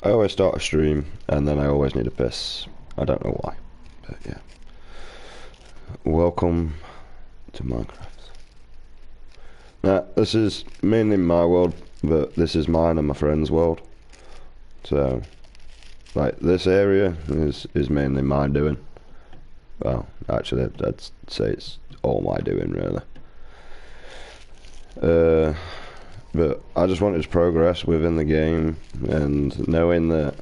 I always start a stream and then I always need a piss. I don't know why, but yeah. Welcome to Minecraft. Now, this is mainly my world, but this is mine and my friend's world. So, like, this area is mainly my doing. Well, actually, I'd say it's all my doing, really. But I just wanted to progress within the game, and knowing that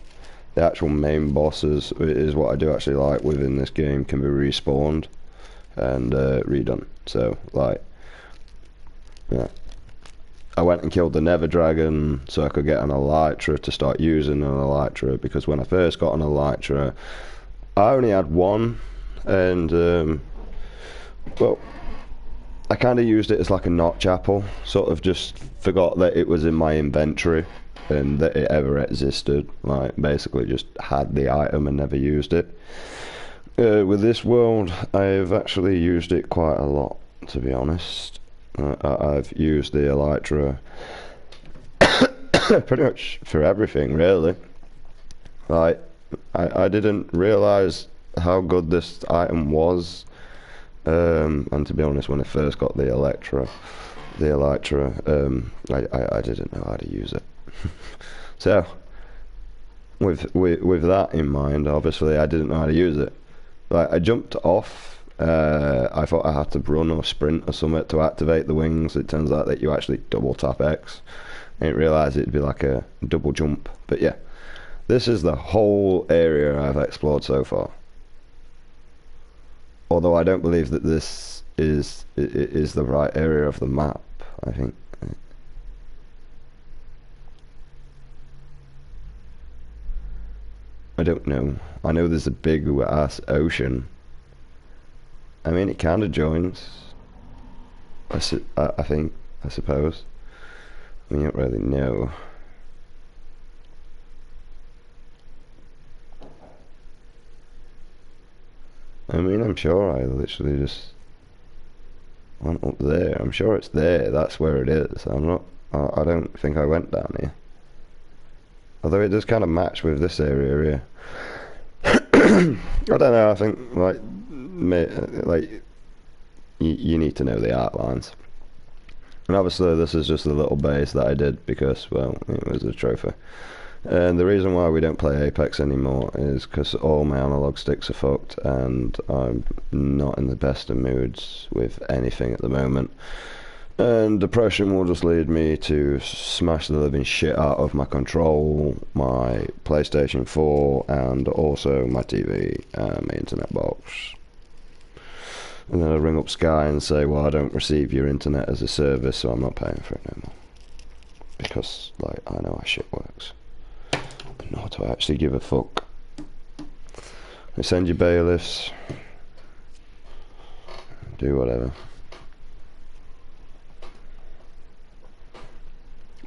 the actual main bosses is what I do actually like within this game can be respawned and redone. So, like, yeah. I went and killed the Nether Dragon so I could get an Elytra to start using an Elytra, because when I first got an Elytra, I only had one, and well, I kind of used it as like a notch apple, sort of just forgot that it was in my inventory and that it ever existed. Like, basically just had the item and never used it. With this world, I've actually used it quite a lot, to be honest. I've used the Elytra pretty much for everything, really. Like, I didn't realise how good this item was. And to be honest, when I first got the Elytra, I didn't know how to use it. So, with that in mind, obviously I didn't know how to use it. Like, I jumped off. I thought I had to run or sprint or something to activate the wings. It turns out that you actually double tap X. I didn't realise it'd be like a double jump. But yeah, this is the whole area I've explored so far. Although I don't believe that this is the right area of the map, I think. I don't know. I know there's a big ass ocean. I mean, it kind of joins. I think, I suppose. We don't really know. I mean, I'm sure I literally just went up there. I'm sure it's there. That's where it is. I don't think I went down here. Although it does kind of match with this area here. I don't know. I think like you need to know the outlines. And obviously, this is just a little base that I did because, well, it was a trophy. And the reason why we don't play Apex anymore is because all my analog sticks are fucked, and I'm not in the best of moods with anything at the moment. And depression will just lead me to smash the living shit out of my control, my PlayStation 4, and also my TV and my internet box. And then I ring up Sky and say, well, I don't receive your internet as a service, so I'm not paying for it no more. Because, like, I know how shit works. Not to actually give a fuck. They send you bailiffs. Do whatever.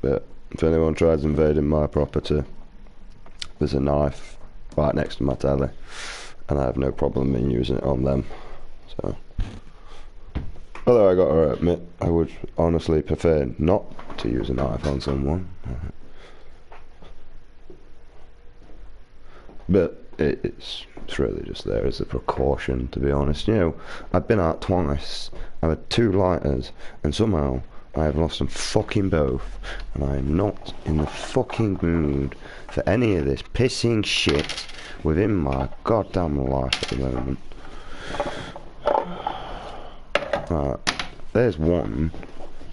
But if anyone tries invading my property, there's a knife right next to my telly, and I have no problem in using it on them. So, although I gotta admit, I would honestly prefer not to use a knife on someone. But it's really just there as a precaution, to be honest. You know, I've been out twice, I've had 2 lighters, and somehow I have lost them fucking both, and I am not in the fucking mood for any of this pissing shit within my goddamn life at the moment. There's one,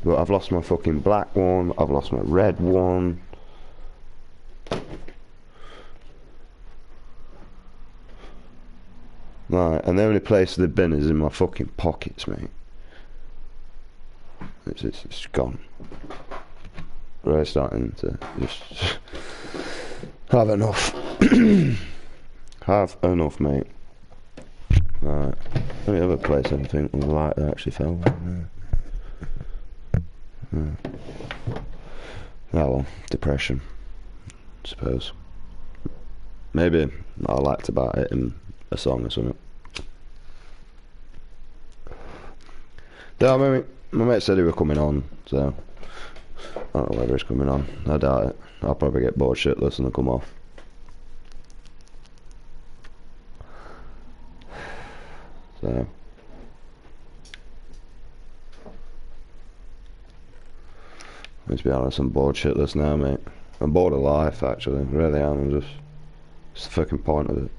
but I've lost my fucking black one, I've lost my red one. Right, and the only place they've been is in my fucking pockets, mate. It's gone. Really starting to just have enough. Have enough, mate. Right, any other place I think the light actually fell? Oh well, depression, I suppose. Maybe I liked about it in a song or something. Yeah, my mate said he was coming on, so I don't know whether he's coming on. I doubt it. I'll probably get bored shitless and I'll come off. So. Let's be honest, I'm bored shitless now, mate. I'm bored of life, actually. Really am. I'm just... What's the fucking point of it?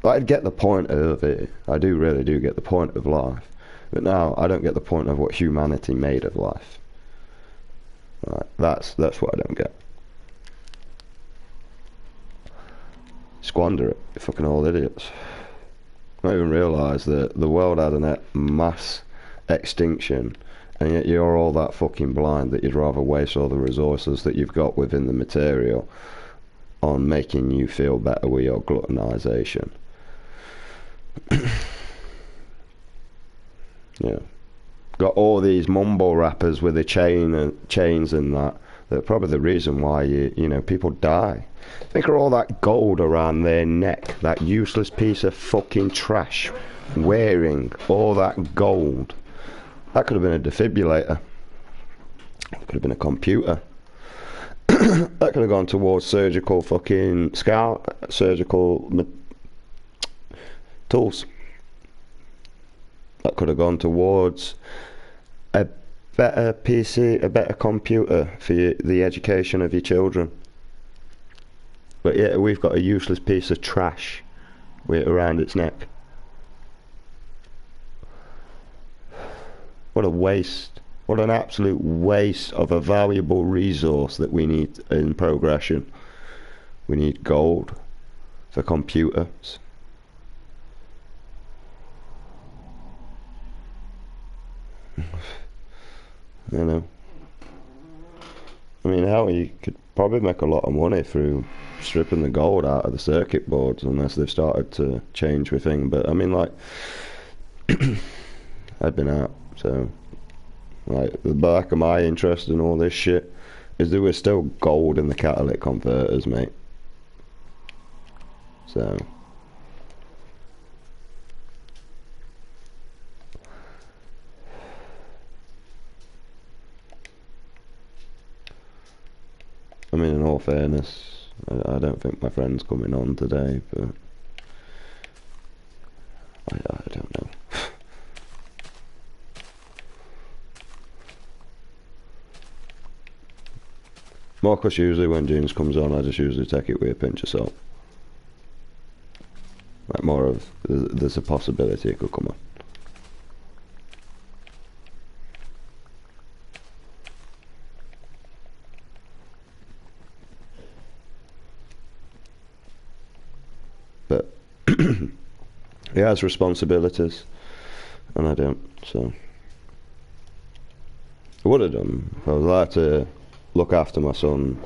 I get the point of it. I really do get the point of life. But now, I don't get the point of what humanity made of life. Right, that's what I don't get. Squander it, you fucking old idiots. I don't even realise that the world had a mass extinction, and yet you're all that fucking blind that you'd rather waste all the resources that you've got within the material on making you feel better with your gluttonization. Yeah. Got all these mumble rappers with the chains and that. They're probably the reason why you know people die. Think of all that gold around their neck, that useless piece of fucking trash, wearing all that gold. That could have been a defibrillator. It could have been a computer. That could have gone towards surgical fucking surgical tools. That could have gone towards a better PC, a better computer for the education of your children. But yeah, we've got a useless piece of trash around its neck. What a waste. What an absolute waste of a valuable resource that we need in progression. We need gold for computers. You know, I mean, hell, you could probably make a lot of money through stripping the gold out of the circuit boards, unless they've started to change with things. But I mean, like, I've been out, so like the back of my interest in all this shit is there was still gold in the catalytic converters, mate. So. I mean, in all fairness, I don't think my friend's coming on today, but I don't know. More 'cause usually when Jeans comes on, I just usually take it with a pinch of salt. Like more of, there's a possibility it could come on. But he has responsibilities, and I don't, so. I would have done. I would like to look after my son,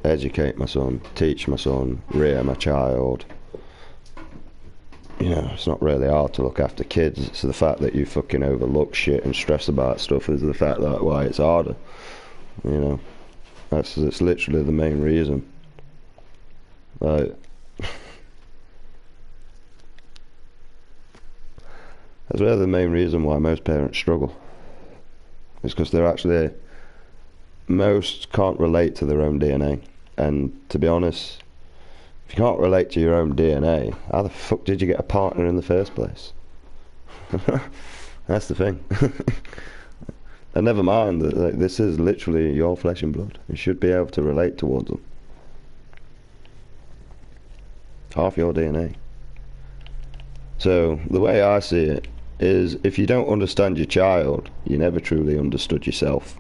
educate my son, teach my son, rear my child. You know, it's not really hard to look after kids. It's the fact that you fucking overlook shit and stress about stuff is the fact that why it's harder. You know, it's literally the main reason. Like, that's really the main reason why most parents struggle. It's because they're actually, most can't relate to their own DNA. And to be honest, if you can't relate to your own DNA, how the fuck did you get a partner in the first place? That's the thing. And never mind that, like, this is literally your flesh and blood. You should be able to relate towards them. Half your DNA. So the way I see it is, if you don't understand your child, you never truly understood yourself.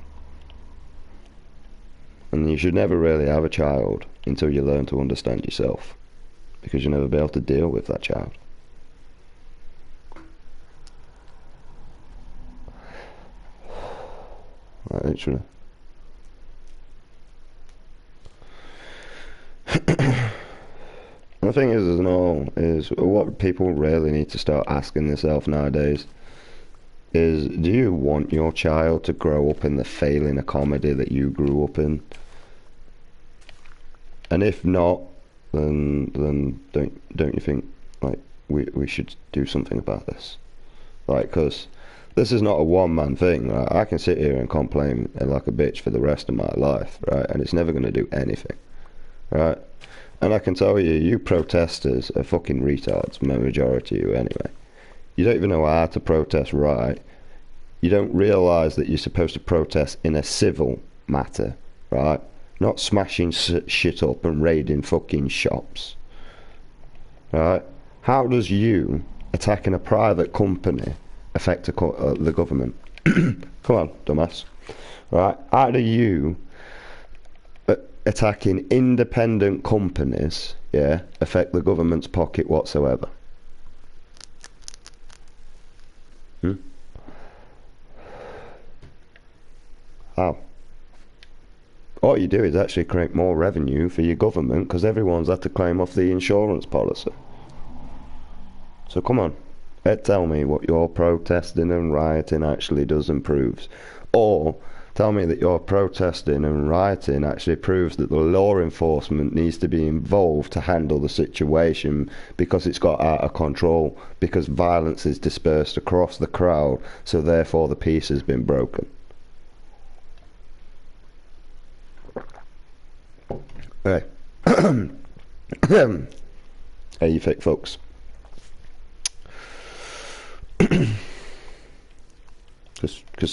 And you should never really have a child until you learn to understand yourself, because you'll never be able to deal with that child. Like, literally. The thing is what people really need to start asking themselves nowadays is, do you want your child to grow up in the failing comedy that you grew up in? And if not, then don't you think, like, we should do something about this? Like, because this is not a one-man thing, right? I can sit here and complain like a bitch for the rest of my life, right? And it's never going to do anything, right? And I can tell you, you protesters are fucking retards, majority of you anyway. You don't even know how to protest right. You don't realise that you're supposed to protest in a civil matter, right? Not smashing shit up and raiding fucking shops, right? How does you attacking a private company affect the government? Come on, dumbass. Right? How do you attacking independent companies, yeah, affect the government's pocket whatsoever? Hmm? How? All you do is actually create more revenue for your government because everyone's had to claim off the insurance policy. So come on, tell me what your protesting and rioting actually does and proves. Or tell me that your protesting and rioting actually proves that the law enforcement needs to be involved to handle the situation because it's got out of control, because violence is dispersed across the crowd, so therefore the peace has been broken. Hey. Hey, you fake folks. Because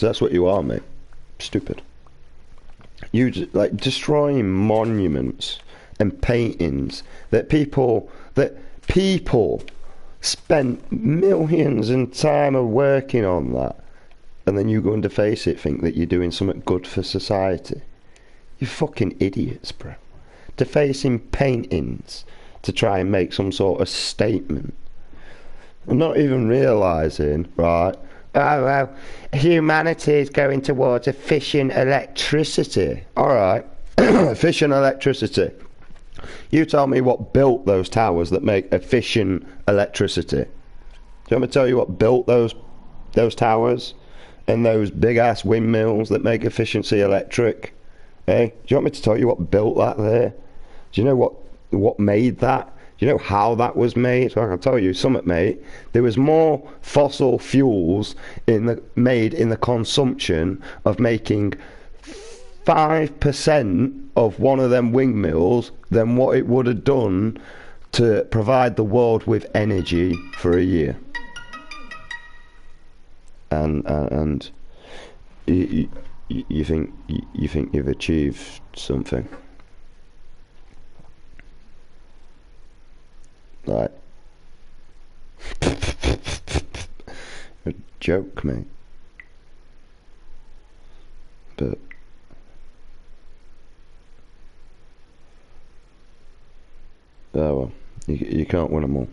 that's what you are, mate. Stupid. You like destroying monuments and paintings that people spent millions in time of working on that, and then you go and deface it, think that you're doing something good for society. You fucking idiots, bro. Defacing paintings to try and make some sort of statement. I'm not even realising, right? Oh, well, humanity is going towards efficient electricity. Alright, efficient electricity. You tell me what built those towers that make efficient electricity. Do you want me to tell you what built those towers and those big ass windmills that make efficiency electric? Eh? Do you want me to tell you what built that there? Do you know what made that? Do you know how that was made? Well, I can tell you something, mate. There was more fossil fuels made in the consumption of making 5% of one of them windmills than what it would have done to provide the world with energy for a year. And you think you've achieved something? Like a joke, mate. But oh well, you can't win them all.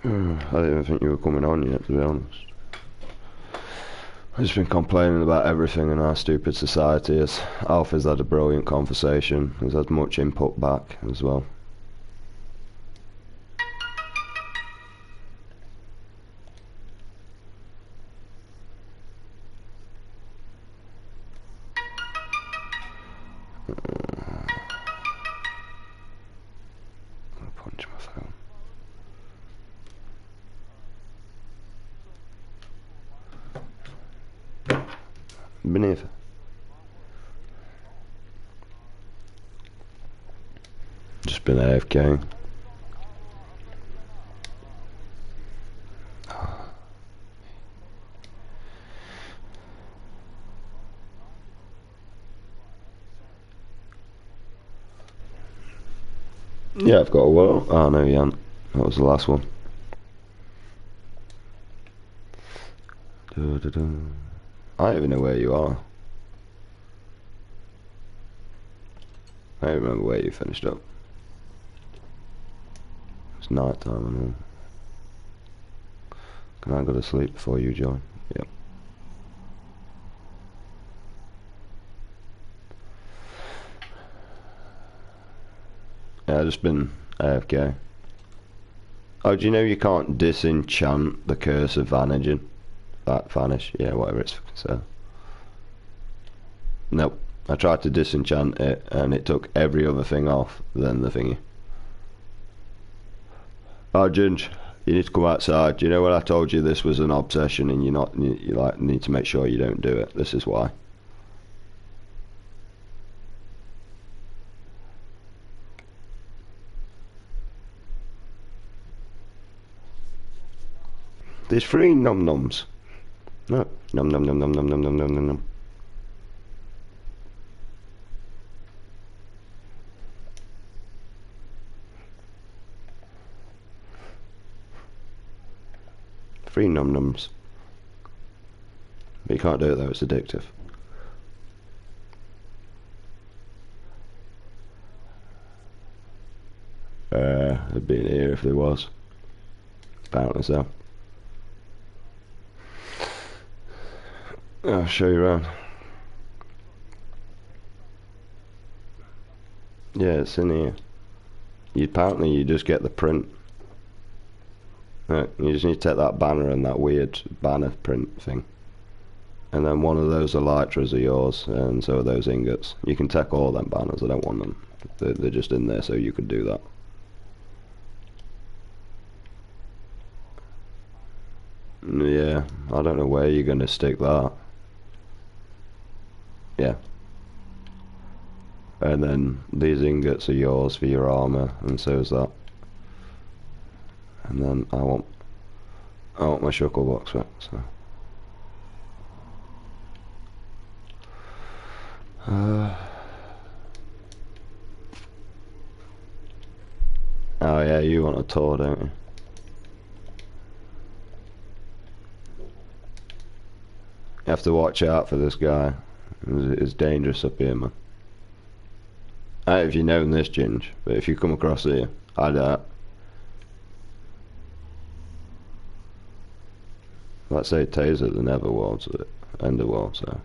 I didn't even think you were coming on yet, to be honest. I've just been complaining about everything in our stupid society. As Alfie's had a brilliant conversation. He's had much input back as well. I'll punch my phone. Beneath it. Just been AFK. Yeah, I've got a wall. Oh no, you haven't. That was the last one. I don't even know where you are. I don't remember where you finished up. It's night time and all. Can I go to sleep before you join? Yep. Yeah, I've just been AFK. Oh, do you know you can't disenchant the curse of vanishing? Vanish? Yeah, whatever it's so. Nope. I tried to disenchant it and it took every other thing off than the thingy. Oh, Ginge, you need to come outside. Do you know when I told you this was an obsession and you like need to make sure you don't do it? This is why. There's 3 num-nums. No. Num num num num num num num num num num. Three num-nums. But you can't do it though, it's addictive. They'd be in here if there was. Apparently so. I'll show you around. Yeah, it's in here. Apparently you just get the print. Right, you just need to take that banner and that weird banner print thing. And then one of those elytras are yours, and so are those ingots. You can take all them banners, I don't want them. They're just in there so you could do that. Yeah, I don't know where you're going to stick that. Yeah. And then these ingots are yours for your armor, and so is that. And then I want my shulker box back, so. Oh yeah, you want a tour, don't you? You have to watch out for this guy. It's dangerous up here, man. I don't know if you know this, Ginge, but if you come across here, I don't. Let's say taser the Netherworld, so Underworld, so.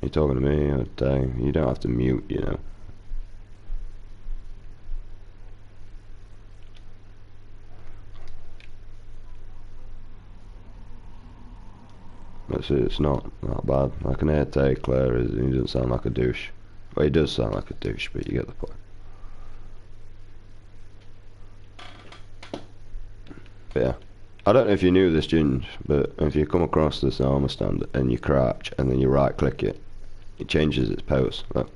You talking to me or Dave? You don't have to mute, you know. It's not bad. I can hear Tay clear. He doesn't sound like a douche. Well, he does sound like a douche, but you get the point. But yeah. I don't know if you knew this, Ginge, but if you come across this armor stand and you crouch and then you right click it, it changes its pose. Look.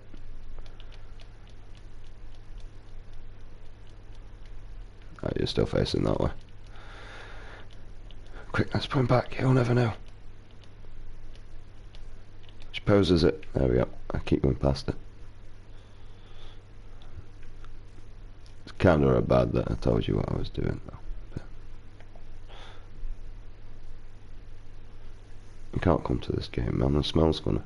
Oh, you're still facing that way. Quick, let's put him back. He'll never know. Which pose is it? There we go. I keep going past it. It's kind of bad that I told you what I was doing, though. But you can't come to this game, man. The smell's gonna.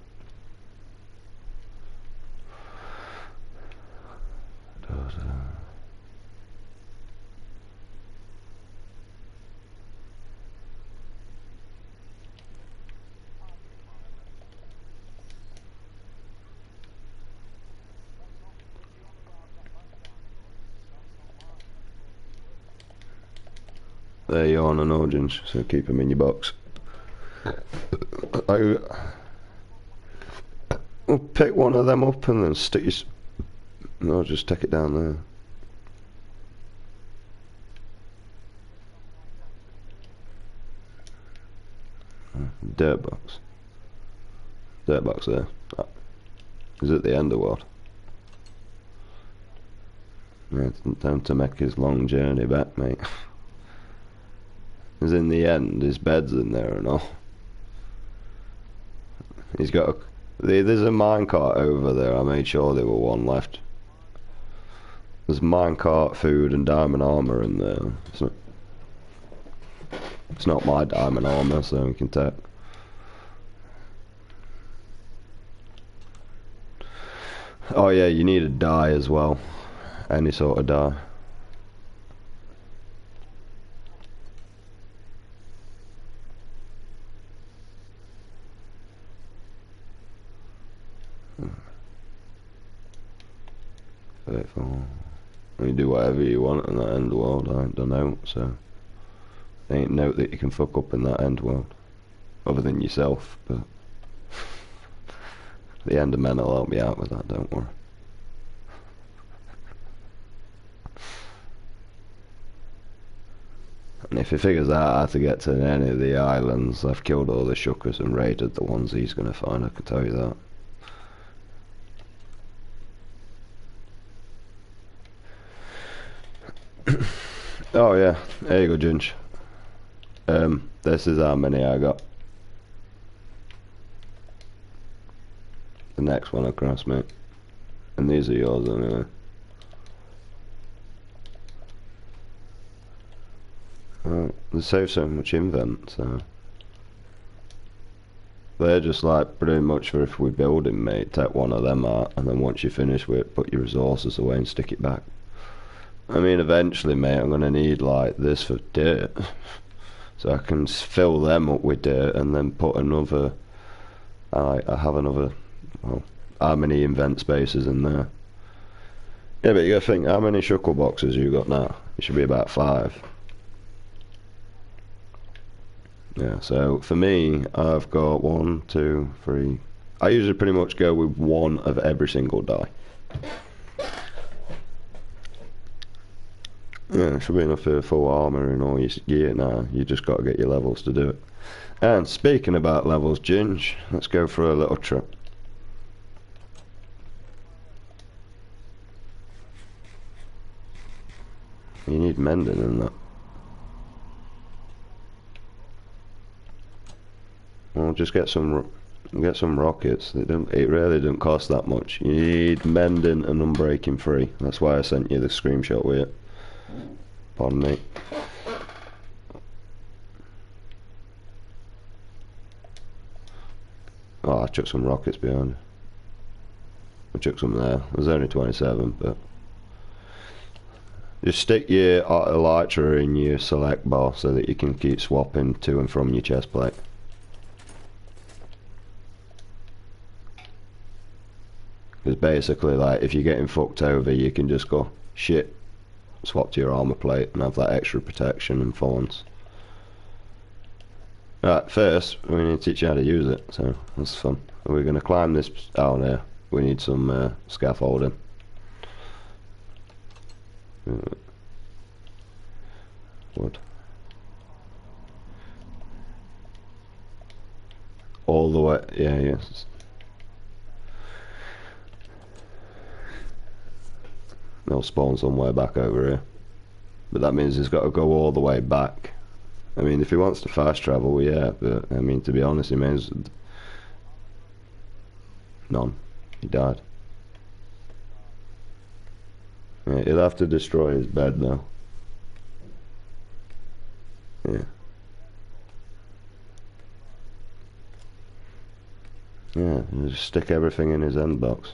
There you are on an audience, so keep them in your box. I'll pick one of them up and then stick your... No, just take it down there. Dirt box. Dirt box there. Oh. Is it the Underworld? Yeah, it's time to make his long journey back, mate. As in the end, his bed's in there and all. He's got a... There's a minecart over there. I made sure there were one left. There's minecart, food, and diamond armor in there. It's not my diamond armor, so we can take. Oh yeah, you need a dye as well. Any sort of dye. You do whatever you want in that end world. I don't know, so there ain't no that you can fuck up in that end world, other than yourself. But the Endermen will help me out with that. Don't worry. And if he figures out how to get to any of the islands, I've killed all the shuckers and raided the ones he's gonna find. I can tell you that. Oh yeah, there you go, Ginge. This is how many I got. The next one across, mate. And these are yours anyway. They save so much invent, so... They're just like pretty much for if we're building, mate. Take one of them out, and then once you finish with it, put your resources away and stick it back. I mean, eventually, mate, I'm gonna need like this for dirt, so I can fill them up with dirt and then put another. I have another. Well, how many invent spaces in there? Yeah, but you gotta think, how many shuckle boxes you got now? It should be about 5. Yeah, so for me, I've got 1, 2, 3. I usually pretty much go with 1 of every single die. Yeah, it should be enough for full armour and all your gear now. You just got to get your levels to do it. And speaking about levels, Ginge, let's go for a little trip. You need mending in that. Well, just get some rockets. It really don't cost that much. You need mending and unbreaking free. That's why I sent you the screenshot with it. Pardon me. Oh, I chucked some rockets behind. I chucked some there. There's only 27, but just stick your elytra in your select bar so that you can keep swapping to and from your chest plate. Because basically, like, if you're getting fucked over, you can just go, shit, swap to your armor plate and have that extra protection and thorns. Right, first, we need to teach you how to use it, so that's fun. We're going to climb this down here. We need some scaffolding. Wood. All the way, yeah, yes. They'll spawn somewhere back over here. But that means he's got to go all the way back. I mean, if he wants to fast travel, yeah, but I mean, to be honest, he means none. He died. Yeah, he'll have to destroy his bed now. Yeah. Yeah, just stick everything in his end box.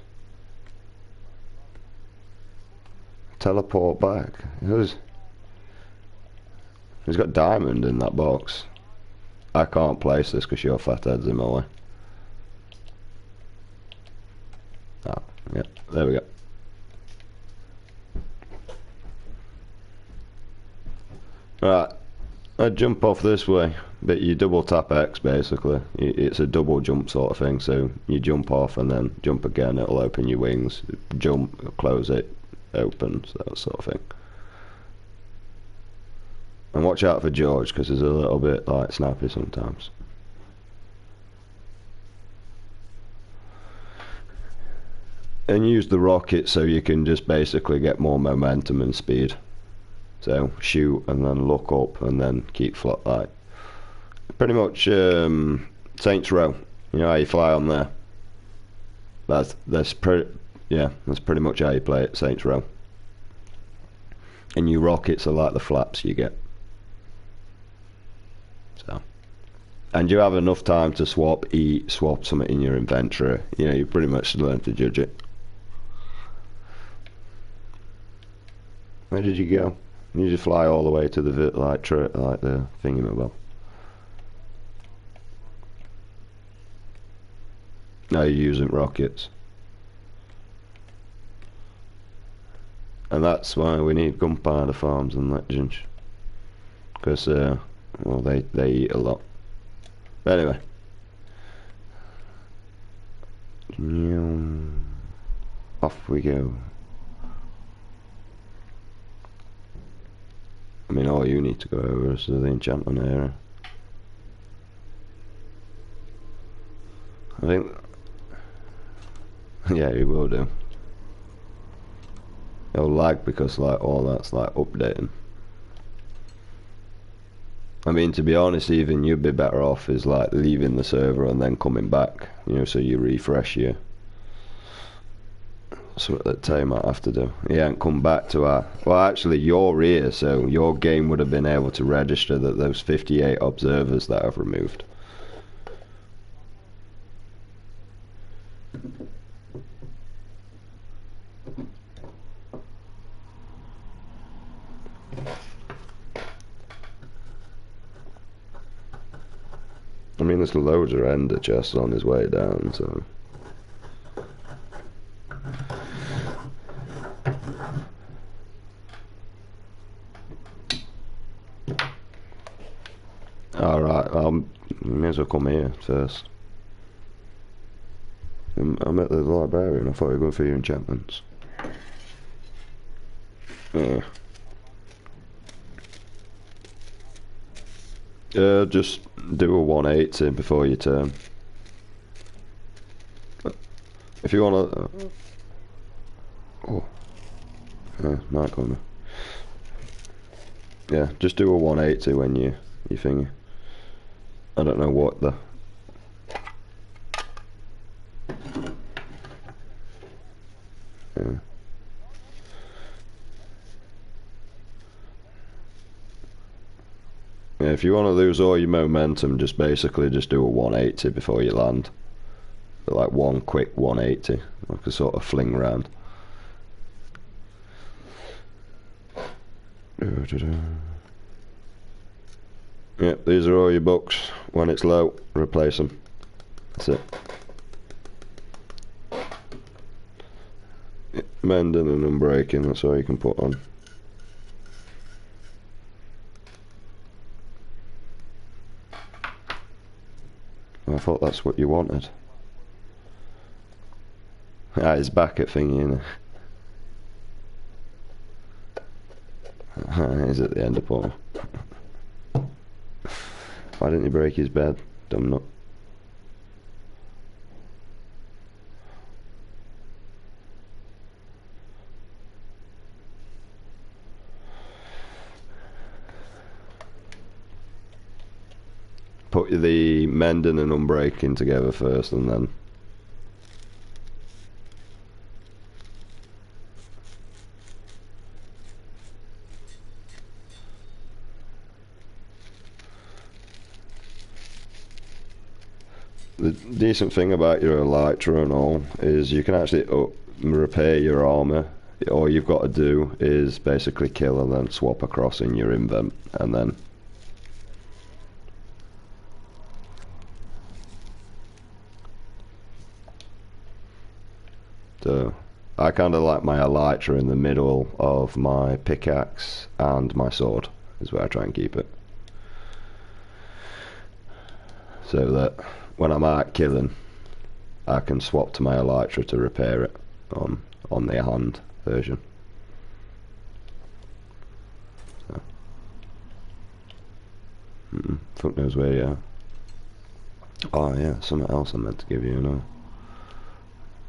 Teleport back. He's got diamond in that box. I can't place this because your fat head's in my way. Ah, yeah, there we go. Right, I jump off this way, but you double tap X basically. It's a double jump sort of thing, so you jump off and then jump again, it'll open your wings. Jump, close it, opens, that sort of thing. And watch out for George, because he's a little bit like snappy sometimes. And use the rocket so you can just basically get more momentum and speed. So shoot and then look up and then keep flat like. Pretty much Saints Row. You know how you fly on there. That's pretty much how you play it, Saints Row. And your rockets are like the flaps you get. So, and you have enough time to swap, eat, swap something in your inventory. You know, you pretty much learn to judge it. Where did you go? You just fly all the way to the like the thingamabobber. Now you're using rockets. And that's why we need gunpowder farms and legends. Because, well, they eat a lot. But anyway. Off we go. I mean, all you need to go over is the enchantment area. I think... yeah, you will do. It'll lag because, like, all that's, like, updating. I mean, to be honest, even you'd be better off is, like, leaving the server and then coming back. You know, so you refresh your... That's what Tay might have to do. He ain't come back to our... Well, actually, you're here, so your game would have been able to register that those 58 observers that I've removed. I mean, there's loads of ender chests on his way down, so... Alright, you may as well come here first. I'm at the librarian, I thought you were going for your enchantments. Yeah. Just do a 180 before your turn. If you want to... oh. Night coming. Yeah, just do a 180 when you thingy. I don't know what the... yeah. Yeah, if you want to lose all your momentum, just basically just do a 180 before you land. Like one quick 180, like a sort of fling round. Yep, these are all your books. When it's low, replace them. That's it. Yep, mending and unbreaking, that's all you can put on. I thought that's what you wanted. Ah, he's back at thingy, innit? He's at the end of portal. Why didn't he break his bed? Dumb nut. Put the mending and unbreaking together first and then... the decent thing about your Elytra and all is you can actually repair your armor. All you've got to do is basically kill and then swap across in your invent, and then so I kind of like my Elytra in the middle of my pickaxe and my sword is where I try and keep it, so that when I'm out killing I can swap to my Elytra to repair it on the hand version. So. Fuck knows where you are. Oh yeah, something else I meant to give you,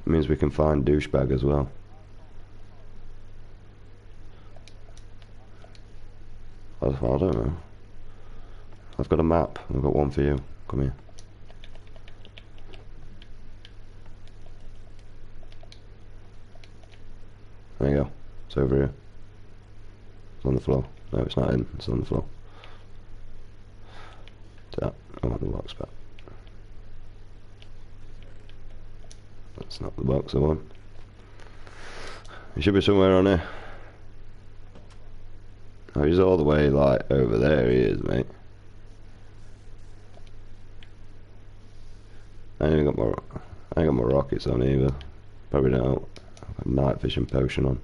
It means we can find douchebag as well. I don't know. I've got a map. I've got one for you. Come here. There you go. It's over here. It's on the floor. No, it's not in. It's on the floor. That. I want the box back. That's not the box I want. It should be somewhere on here. Oh, he's all the way like over there. He is, mate. I ain't got my rockets on either. Probably don't. I've got a night vision potion on.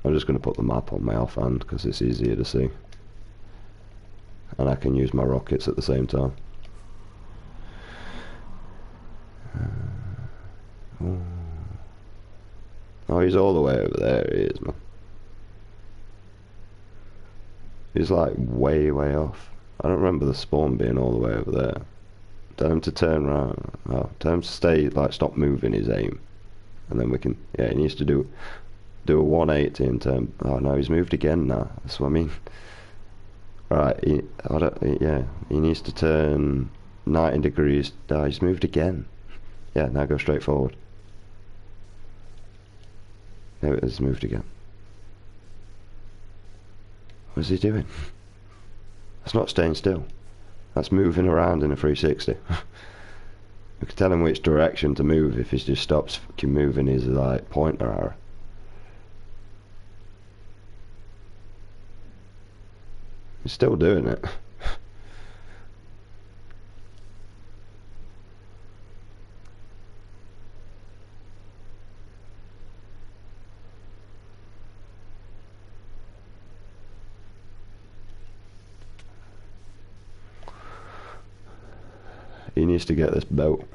I'm just going to put the map on my offhand because it's easier to see, and I can use my rockets at the same time. Oh, he's all the way over there. He is, man. He's like way off. I don't remember the spawn being all the way over there. Tell him to turn around. Oh, tell him to stay, like, stop moving his aim, and then we can. Yeah, he needs to do a 180 and turn. Oh no, he's moved again now. That's what I mean. Right, yeah, he needs to turn 90 degrees. Oh, he's moved again. Yeah, now go straight forward. There it is, moved again. What's he doing? That's not staying still. That's moving around in a 360. We can tell him which direction to move if he just stops fucking moving his like pointer arrow. He's still doing it. He needs to get this boat.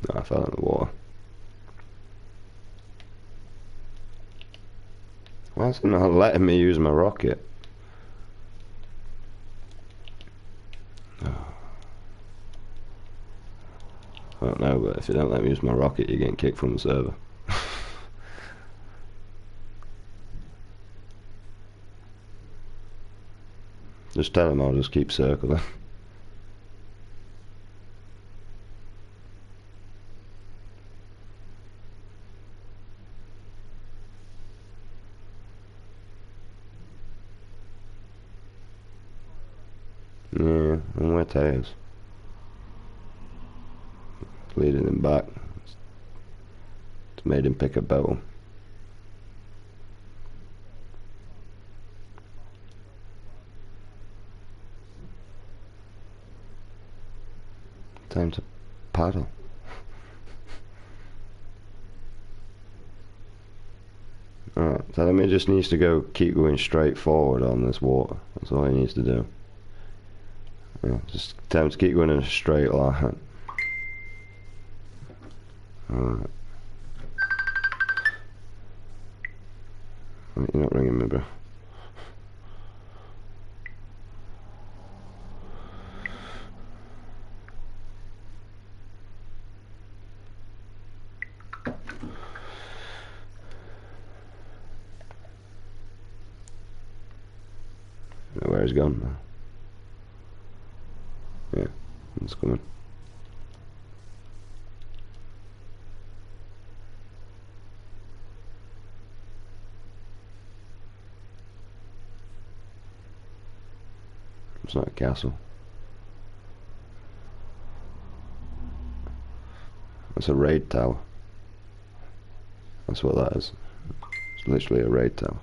No, I fell in the water. Why is it not letting me use my rocket? I don't know, but if you don't let me use my rocket, you're getting kicked from the server. Just tell him I'll just keep circling. Yeah, and where Tails? Leading him back. It's made him pick a bow. Time to paddle. Alright, so he just needs to keep going straight forward on this water. That's all he needs to do. Yeah, just tell him to keep going in a straight line. Alright. You're not ringing me, bro. he's gone now. Yeah, it's coming. It's not a castle. It's a raid tower. That's what that is. It's literally a raid tower.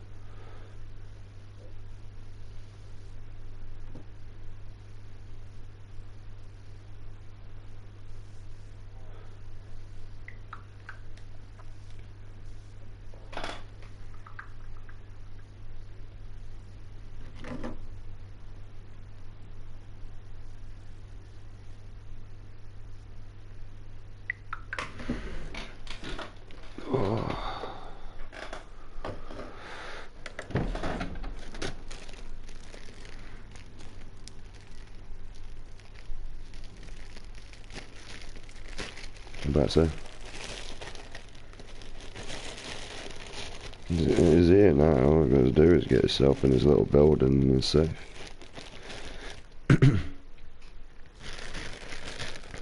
About so. He's here now. All he's got to do is get himself in his little building and he's safe.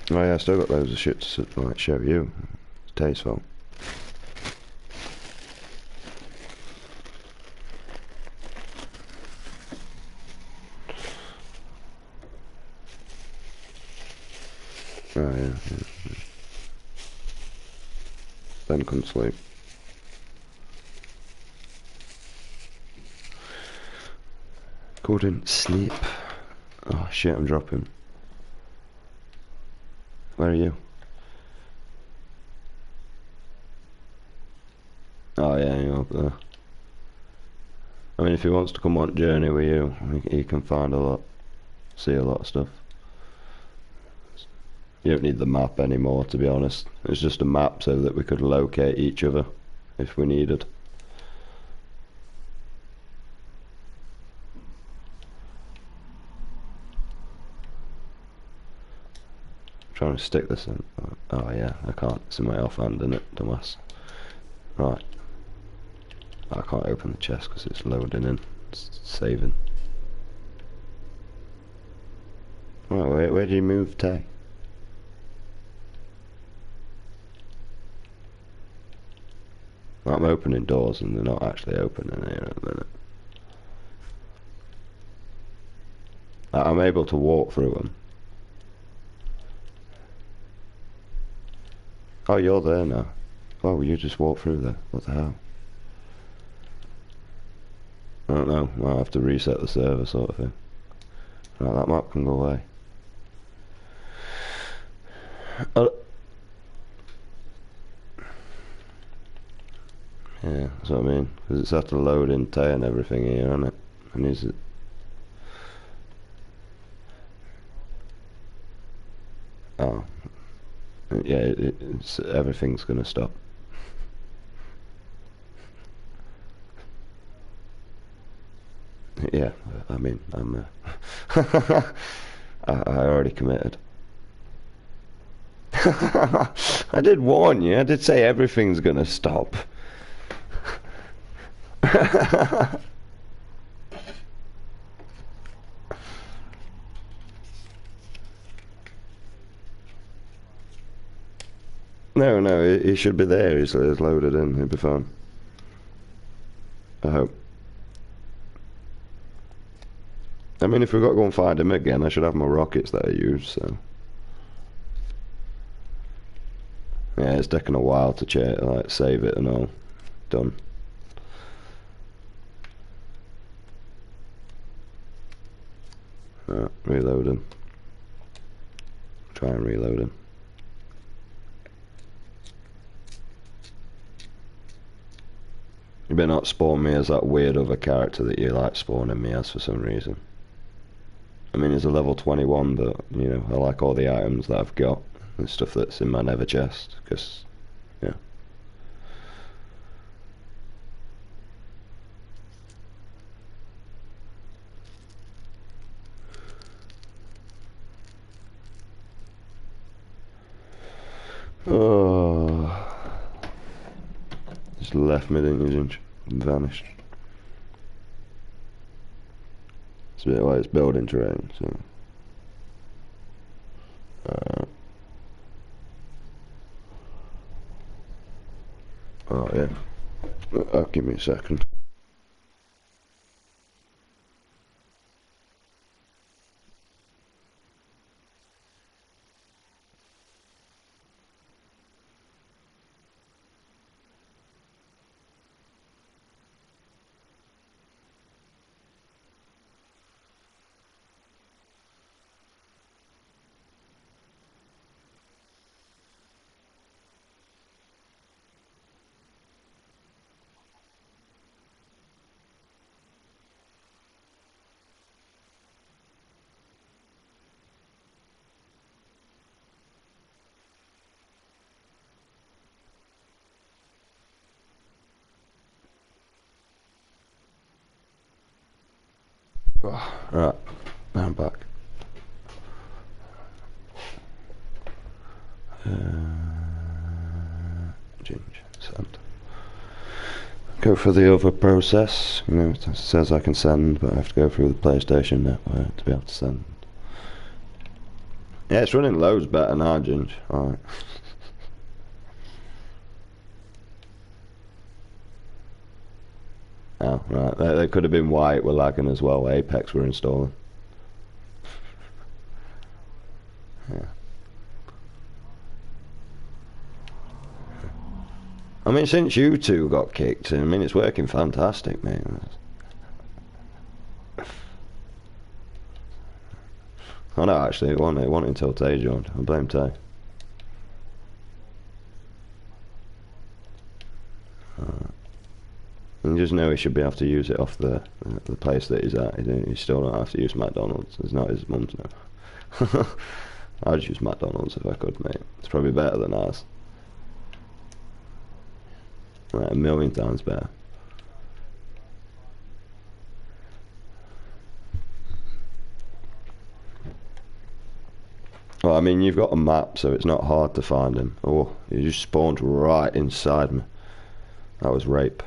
Oh yeah, I still got loads of shit to like show you. It's tasteful. Oh yeah. Ben couldn't sleep. Couldn't sleep. Oh shit, I'm dropping. Where are you? Oh yeah, you're up there. I mean, if he wants to come on journey with you, he can find a lot, see a lot of stuff. You don't need the map anymore, to be honest. It's just a map so that we could locate each other if we needed. I'm trying to stick this in. Oh yeah, I can't. It's in my offhand, isn't it, dumbass? Right. I can't open the chest because it's loading in. It's saving. Right, where do you move, Tay? I'm opening doors and they're not actually opening here at the minute. I'm able to walk through them. Oh, you're there now. Oh, you just walk through there. What the hell? I don't know. I'll have to reset the server sort of thing. Right, that map can go away. Yeah, that's what I mean. Because it's had to load in Tay and everything here, isn't it? And is it? Oh. Yeah, everything's gonna stop. Yeah, I mean, I'm I already committed. I did warn you. I did say everything's gonna stop. No, he should be there. He's loaded in. He'll be fine. I hope. I mean, if we've got to go and find him again, I should have my rockets that I use, so. Yeah, it's taken a while to like save it and all. Done. Alright, reloading. Try and reload him. You better not spawn me as that weird other character that you like spawning me as for some reason. I mean, he's a level 21, but, you know, I like all the items that I've got and stuff that's in my nether chest, because, yeah. Oh. Just left me, didn't you, Ginge? Vanished. It's a bit like it's building terrain, so. Oh yeah. Give me a second. Oh, right, now I'm back. Change, send. Go for the other process. You know, it says I can send, but I have to go through the PlayStation network to be able to send. Yeah, it's running loads better now, Ginge. Alright. Oh, right. They could have been why it were lagging as well. Apex were installing. Yeah. I mean, since you two got kicked, I mean, it's working fantastic, mate. I know, actually, it wasn't until Tay joined. I blame Tay. You just know he should be able to use it off the place that he's at. You still don't have to use McDonald's. It's not his mum's now. I'd use McDonald's if I could, mate. It's probably better than ours. Like, 1,000,000 times better. Well, I mean, you've got a map, so it's not hard to find him. Oh, he just spawned right inside me. That was rape.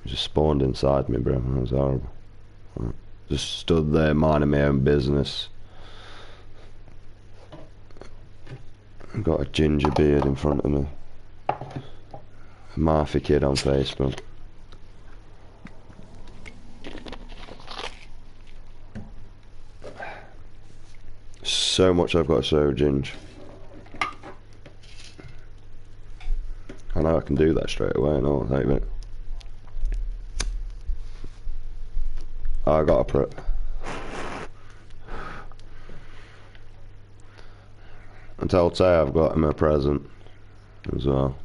He just spawned inside me, bro. That was horrible. Just stood there minding my own business. Got a ginger beard in front of me. A Marthy kid on Facebook. So much I've got to show, Ginge. I know I can do that straight away. No, wait a minute. I got a prep. And tell Tay I've got him a present as well.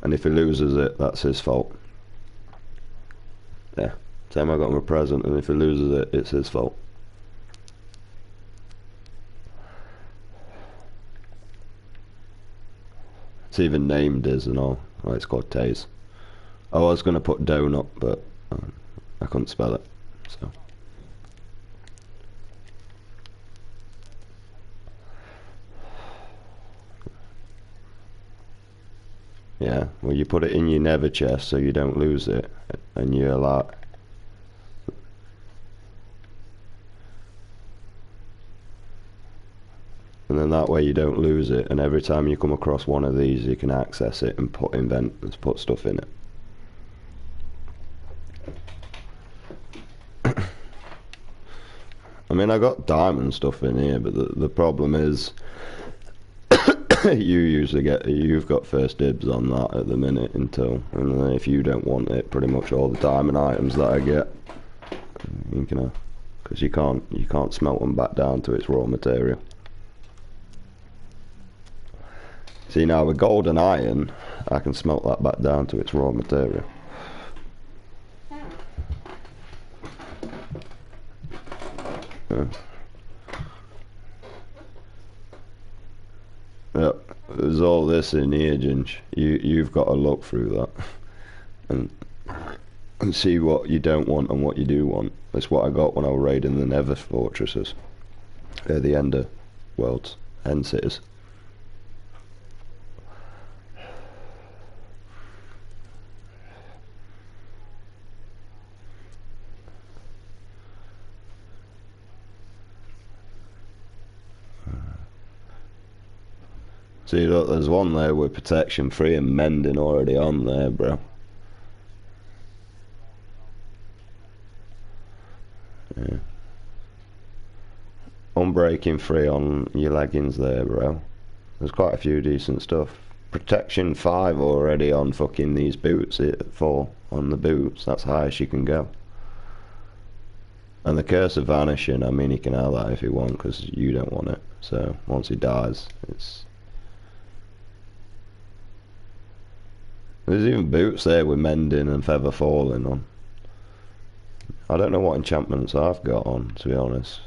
And if he loses it, that's his fault. Yeah. Tell him I got him a present, and if he loses it, it's his fault. It's even named Diz and all. Oh, it's called Taze. I was going to put donut, but I couldn't spell it, so. Yeah, well, you put it in your nether chest so you don't lose it, and you allow. And then that way you don't lose it, and every time you come across one of these, you can access it and put stuff in it. I mean, I got diamond stuff in here, but the problem is, you've got first dibs on that at the minute and then if you don't want it, pretty much all the diamond items that I get, you can, because you can't smelt them back down to its raw material. See, now with gold and iron, I can smelt that back down to its raw material. Yeah. Yep, there's all this in here, Ginge. You've got to look through that and see what you don't want and what you do want. That's what I got when I was raiding the Nether fortresses. They're the Ender worlds, End cities. See, look, there's one there with protection 3 and mending already on there, bro. Yeah. Unbreaking 3 on your leggings there, bro. There's quite a few decent stuff. Protection 5 already on fucking these boots, 4 on the boots. That's high as you can go. And the Curse of Vanishing, I mean, he can have that if he wants, because you don't want it. So, once he dies, it's... There's even boots there with Mending and Feather Falling on. I don't know what enchantments I've got on, to be honest.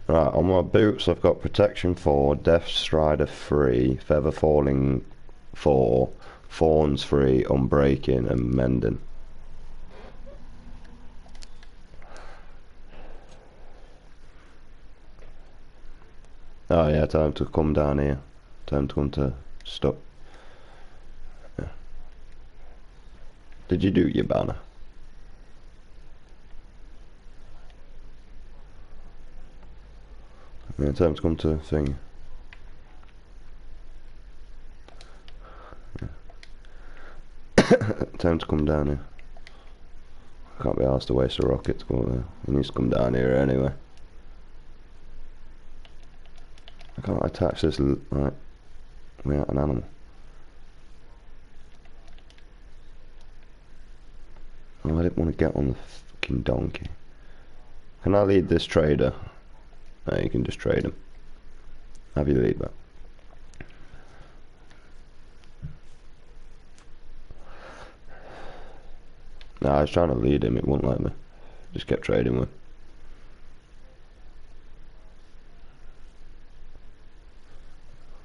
Right, on my boots I've got Protection 4, Death Strider 3, Feather Falling 4, Thorns 3, Unbreaking and Mending. Oh yeah, time to come down here. Time to come to stop. Yeah. Did you do your banner? Yeah, time to come to thing. Yeah. Time to come down here. I can't be asked to waste a rocket to go up there. He needs to come down here anyway. I can't attach this right without an animal. Oh, I didn't want to get on the fucking donkey. Can I lead this trader? No, you can just trade him. Have you lead that? No, I was trying to lead him, it wouldn't let me. Just kept trading with.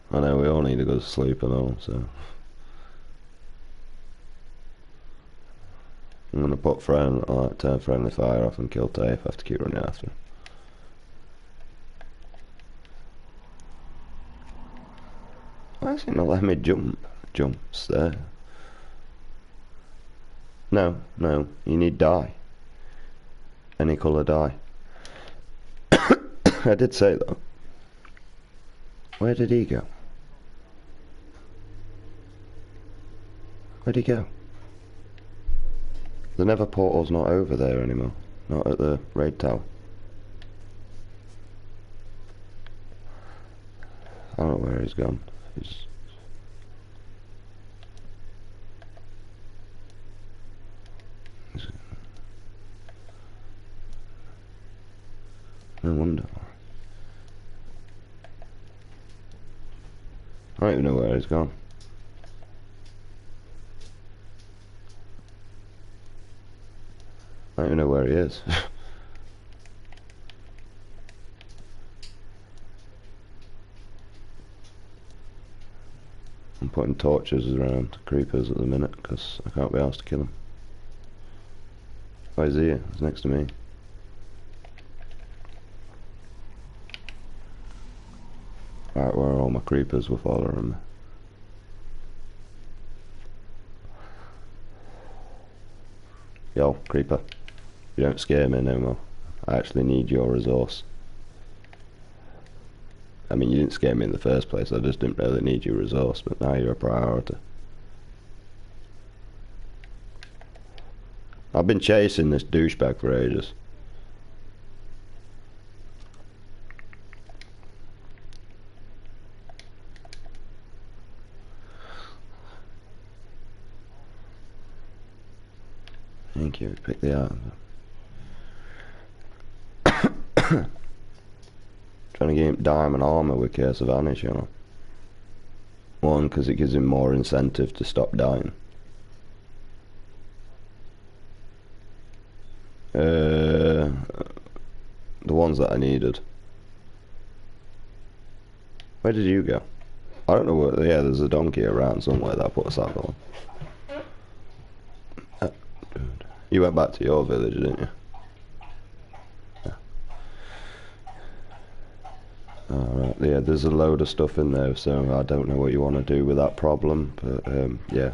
I know we all need to go to sleep and all, so I'm gonna put turn friendly fire off and kill Tafe. I have to keep running after. Why is it not letting me jumps there? No, you need dye. Any colour dye. I did say though. Where did he go? Where'd he go? The Nether portal's not over there anymore. Not at the raid tower. I don't know where he's gone. No wonder. I don't even know where he's gone. I don't even know where he is. I'm putting torches around creepers at the minute because I can't be asked to kill him. Oh, he's here. He's next to me. Alright, where are all my creepers were following me? Yo, creeper. You don't scare me no more. I actually need your resource. I mean, you didn't scare me in the first place, I just didn't really need your resource, but now you're a priority. I've been chasing this douchebag for ages. Thank you, pick the art. Trying to get him diamond armor with Curse of Vanish, you know. One, because it gives him more incentive to stop dying. The ones that I needed. Where did you go? I don't know where. Yeah, there's a donkey around somewhere that I put a saddle on. You went back to your village, didn't you? Alright, yeah, there's a load of stuff in there, so I don't know what you want to do with that problem, but yeah.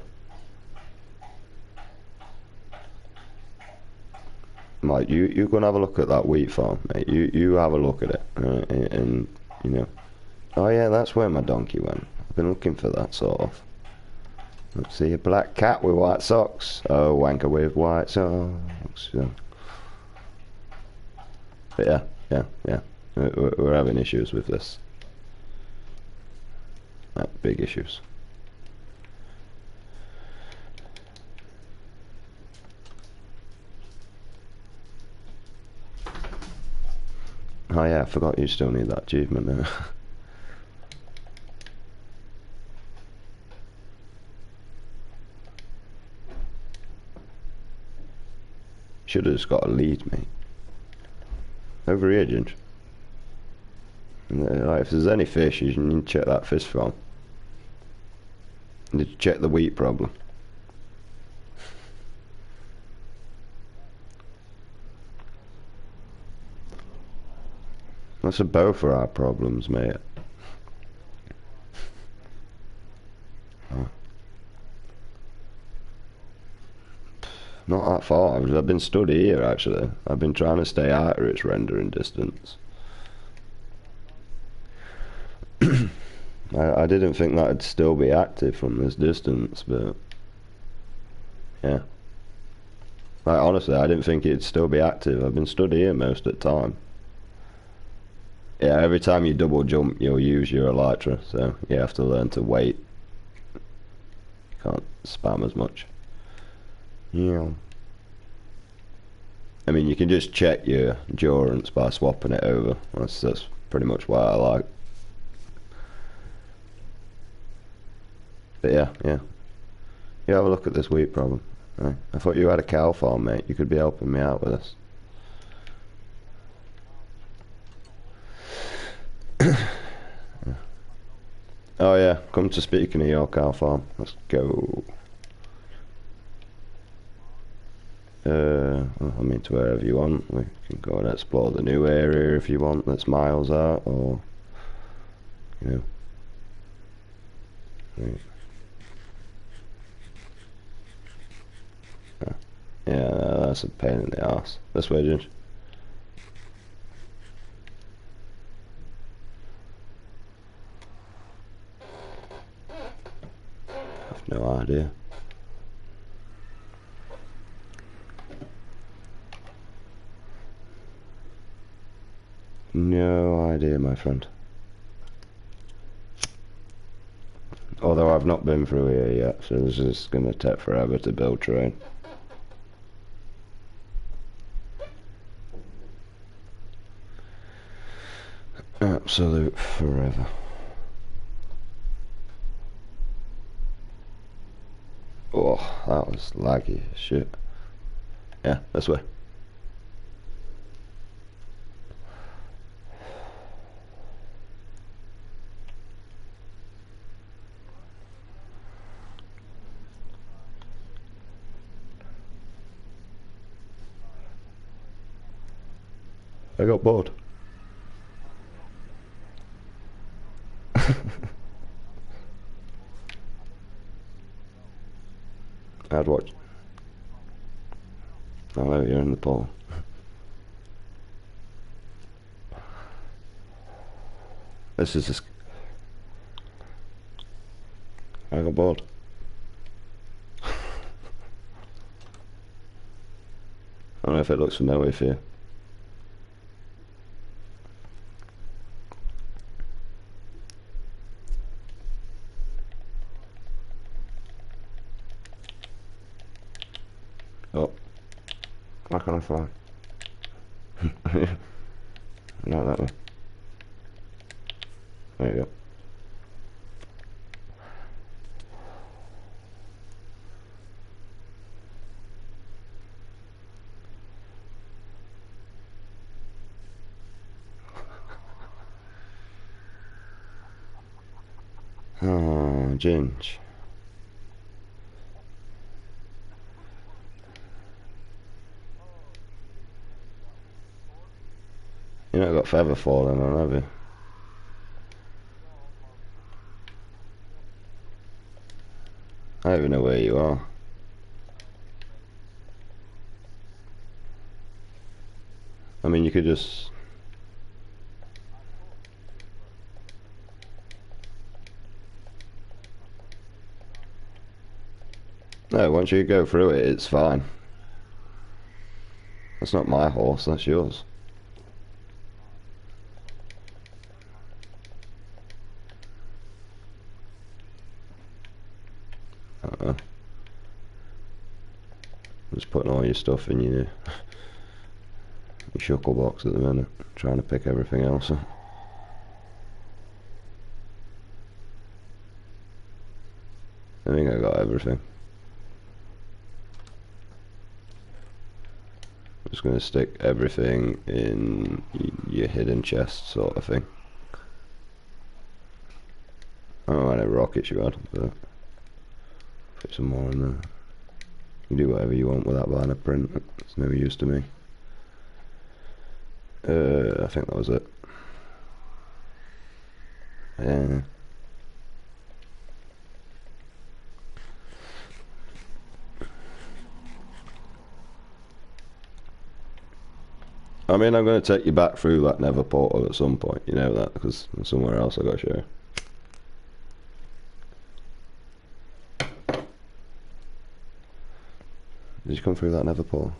Mike, you go and have a look at that wheat farm, mate. You have a look at it, and you know. Oh yeah, that's where my donkey went. I've been looking for that sort of. Let's see, a black cat with white socks. Oh, wanker with white socks. Yeah. But yeah. We're having issues with this. Big issues. Oh yeah, I forgot you still need that achievement now. Should have just got a lead, mate. Over here, Ginge. Like, if there's any fish, you need to check that fish farm. You need to check the wheat problem. That's a both for our problems, mate. Oh. Not that far. I've been stood here, actually. I've been trying to stay out of its rendering distance. I didn't think that'd still be active from this distance, but yeah. Like, honestly, I didn't think it'd still be active. I've been stood here most of the time. Yeah, every time you double jump, you'll use your elytra, so you have to learn to wait. You can't spam as much. Yeah. I mean, you can just check your endurance by swapping it over. That's pretty much what I like. But yeah. You have a look at this wheat problem. Right. I thought you had a cow farm, mate. You could be helping me out with this. Oh yeah, come to speaking of your cow farm. Let's go. Well, I mean, to wherever you want. We can go and explore the new area if you want. That's miles out, or you know. Yeah, that's a pain in the ass. This way, Ginge. I've no idea. No idea, my friend. Although I've not been through here yet, so this is going to take forever to build terrain. Absolute forever. Oh, that was laggy as shit. Yeah, this way. I got bored. I'd watch. Oh, no, you're in the pool. This is just. I got bored. I don't know if it looks familiar for you. Oh, how can I fly? Not that way. There you go. Oh, Ginge. You not got feather falling on, have you? I don't even know where you are. I mean, you could just... No, once you go through it, it's fine. That's not my horse, that's yours. Just putting all your stuff in your shuckle box at the minute, trying to pick everything else up. I think I got everything. Just gonna stick everything in your hidden chest sort of thing. I don't know how many rockets you had, but put some more in there. You do whatever you want with that banner print, it's no use to me. I think that was it. Yeah. I mean, I'm going to take you back through that Nether portal at some point, you know that, because there's somewhere else I got to show you. Did you come through that Nether portal?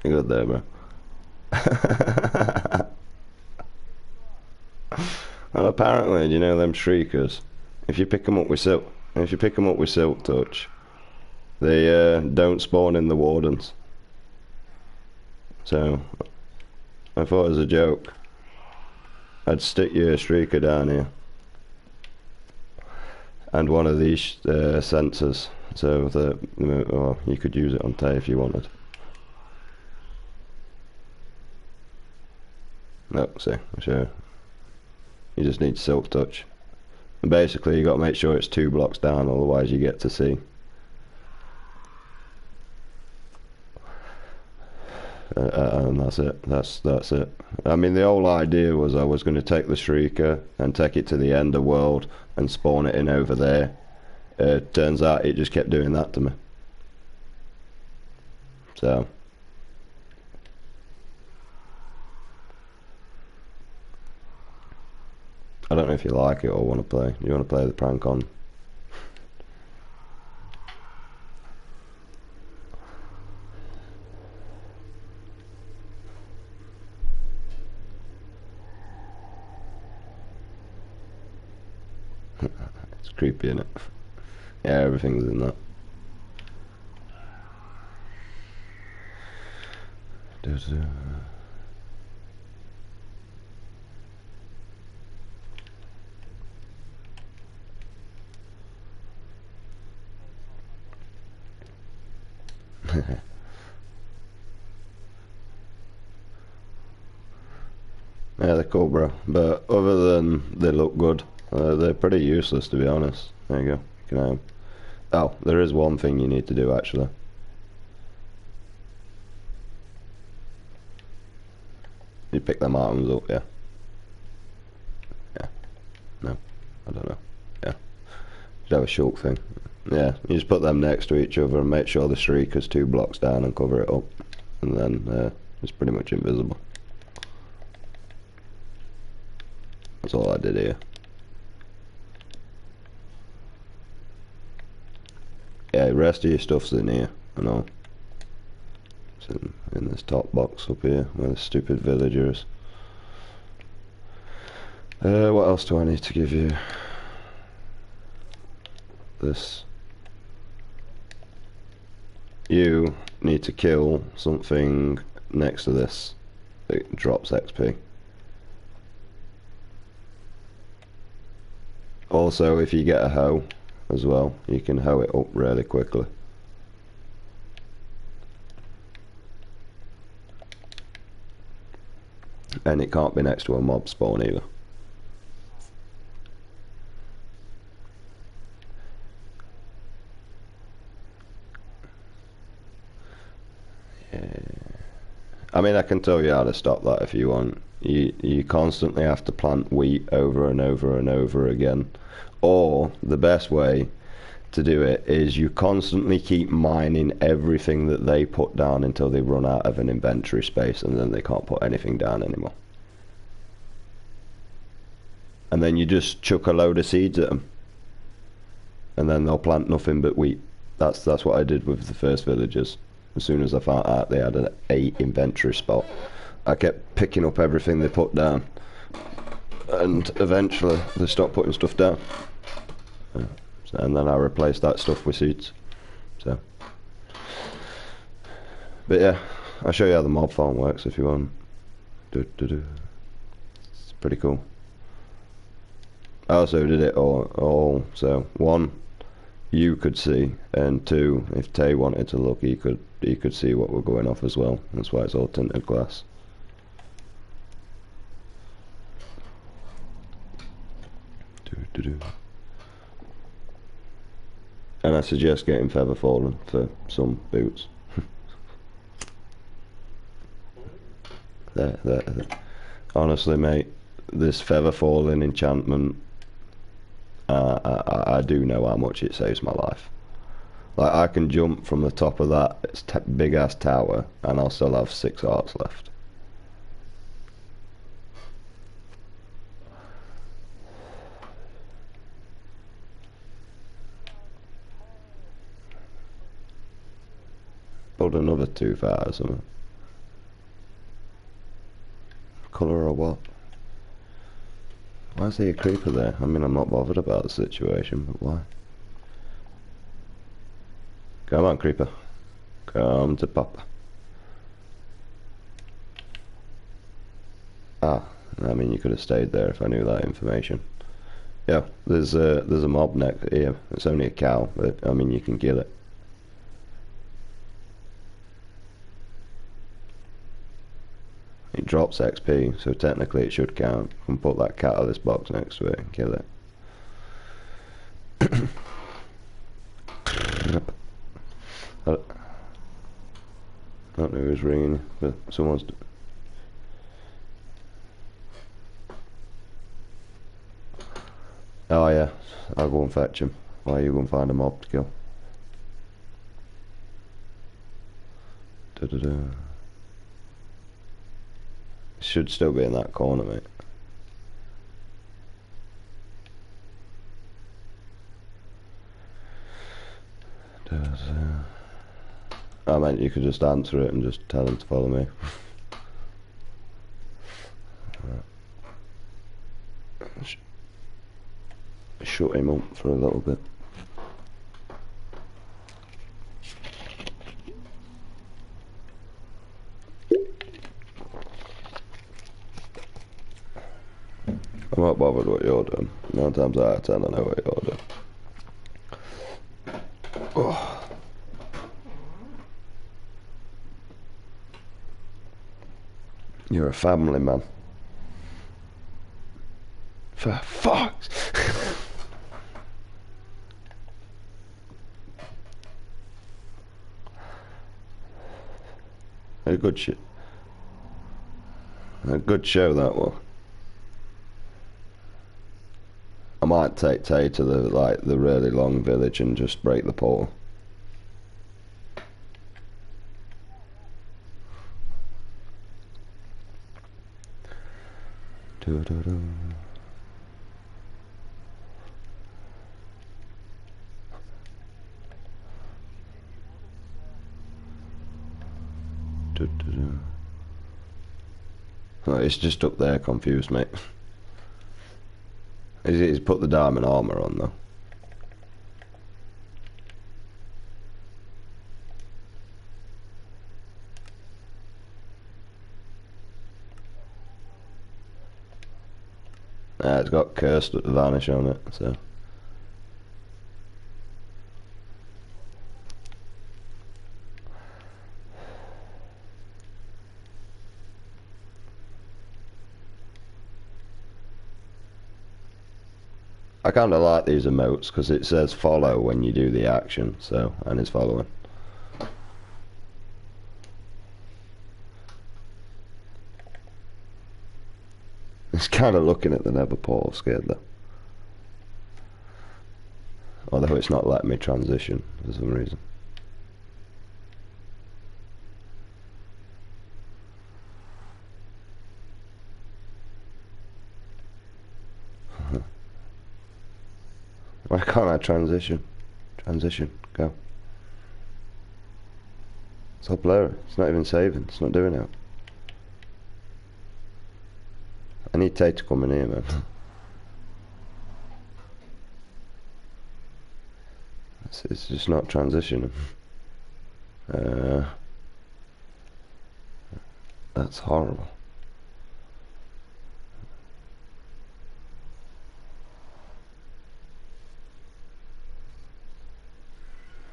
You're good there, bro. And apparently, you know them shriekers, if you pick them up with silk touch, they don't spawn in the wardens. So I thought as a joke I'd stick your streaker down here and one of these sensors, so that you could use it on Tay if you wanted. No, see, sure. You just need silk touch. And basically you got to make sure it's 2 blocks down, otherwise you get to see. And that's it. That's it. I mean, the whole idea was I was going to take the Shrieker and take it to the Ender world and spawn it in over there. Turns out it just kept doing that to me. So I don't know if you like it or want to play. You want to play the prank on? It's creepy, isn't it? Yeah, everything's in that. Yeah, they're cool, bro. But other than they look good, they're pretty useless, to be honest. There you go. You can have them. Oh, there is one thing you need to do, actually. You pick them items up, yeah. Yeah. No. I don't know. Yeah. Should have a shulk thing. Yeah, you just put them next to each other and make sure the Shrieker's 2 blocks down and cover it up. And then it's pretty much invisible. That's all I did here. Yeah, the rest of your stuff's in here, I know. It's in this top box up here, where the stupid villagers. What else do I need to give you? This. You need to kill something next to this that drops XP. Also, if you get a hoe as well, you can hoe it up really quickly. And it can't be next to a mob spawn either. Yeah. I mean, I can tell you how to stop that if you want. You constantly have to plant wheat over and over and over again. Or the best way to do it is you constantly keep mining everything that they put down until they run out of an inventory space, and then they can't put anything down anymore. And then you just chuck a load of seeds at them, and then they'll plant nothing but wheat. That's what I did with the first villagers. As soon as I found out they had an 8 inventory spot, I kept picking up everything they put down, and eventually they stopped putting stuff down. And then I replaced that stuff with seeds. So, but yeah, I'll show you how the mob farm works if you want. It's pretty cool. I also did it all so 1, you could see, and 2, if Tay wanted to look, he could see what we're going off as well. That's why it's all tinted glass. And I suggest getting feather falling for some boots. there. Honestly, mate, this feather falling enchantment, I do know how much it saves my life. Like, I can jump from the top of that big ass tower and I'll still have 6 hearts left. Build another 2,000. Colour or what? Why is there a creeper there? I mean, I'm not bothered about the situation, but why? Come on, creeper. Come to Papa. Ah, I mean, you could have stayed there if I knew that information. Yeah, there's a mob next here. It's only a cow, but I mean, you can kill it. It drops XP, so technically it should count. I can put that cat out of this box next to it and kill it. I don't know who's ringing, but someone's... Oh yeah, I'll go and fetch him. Why are you going to find a mob to kill? Should still be in that corner, mate. I meant you could just answer it and just tell him to follow me. Shut him up for a little bit. I'm not bothered what you're doing. 9 times out of 10 I know what you're doing. Oh. You're a family man. For fuck's... A good shit. A good show that was. I might take Tay to the really long village and just break the portal. Oh, it's just up there, confused, mate. He's put the diamond armor on though. It's got cursed vanish on it, so. I kind of like these emotes because it says follow when you do the action, so, and it's following. It's kind of looking at the nether portal scared though. Or Although it's not letting me transition for some reason. Why can't I transition? Transition, go. It's all blurry. It's not even saving. It's not doing it. I need Tate to come in here, man. It's just not transitioning. That's horrible.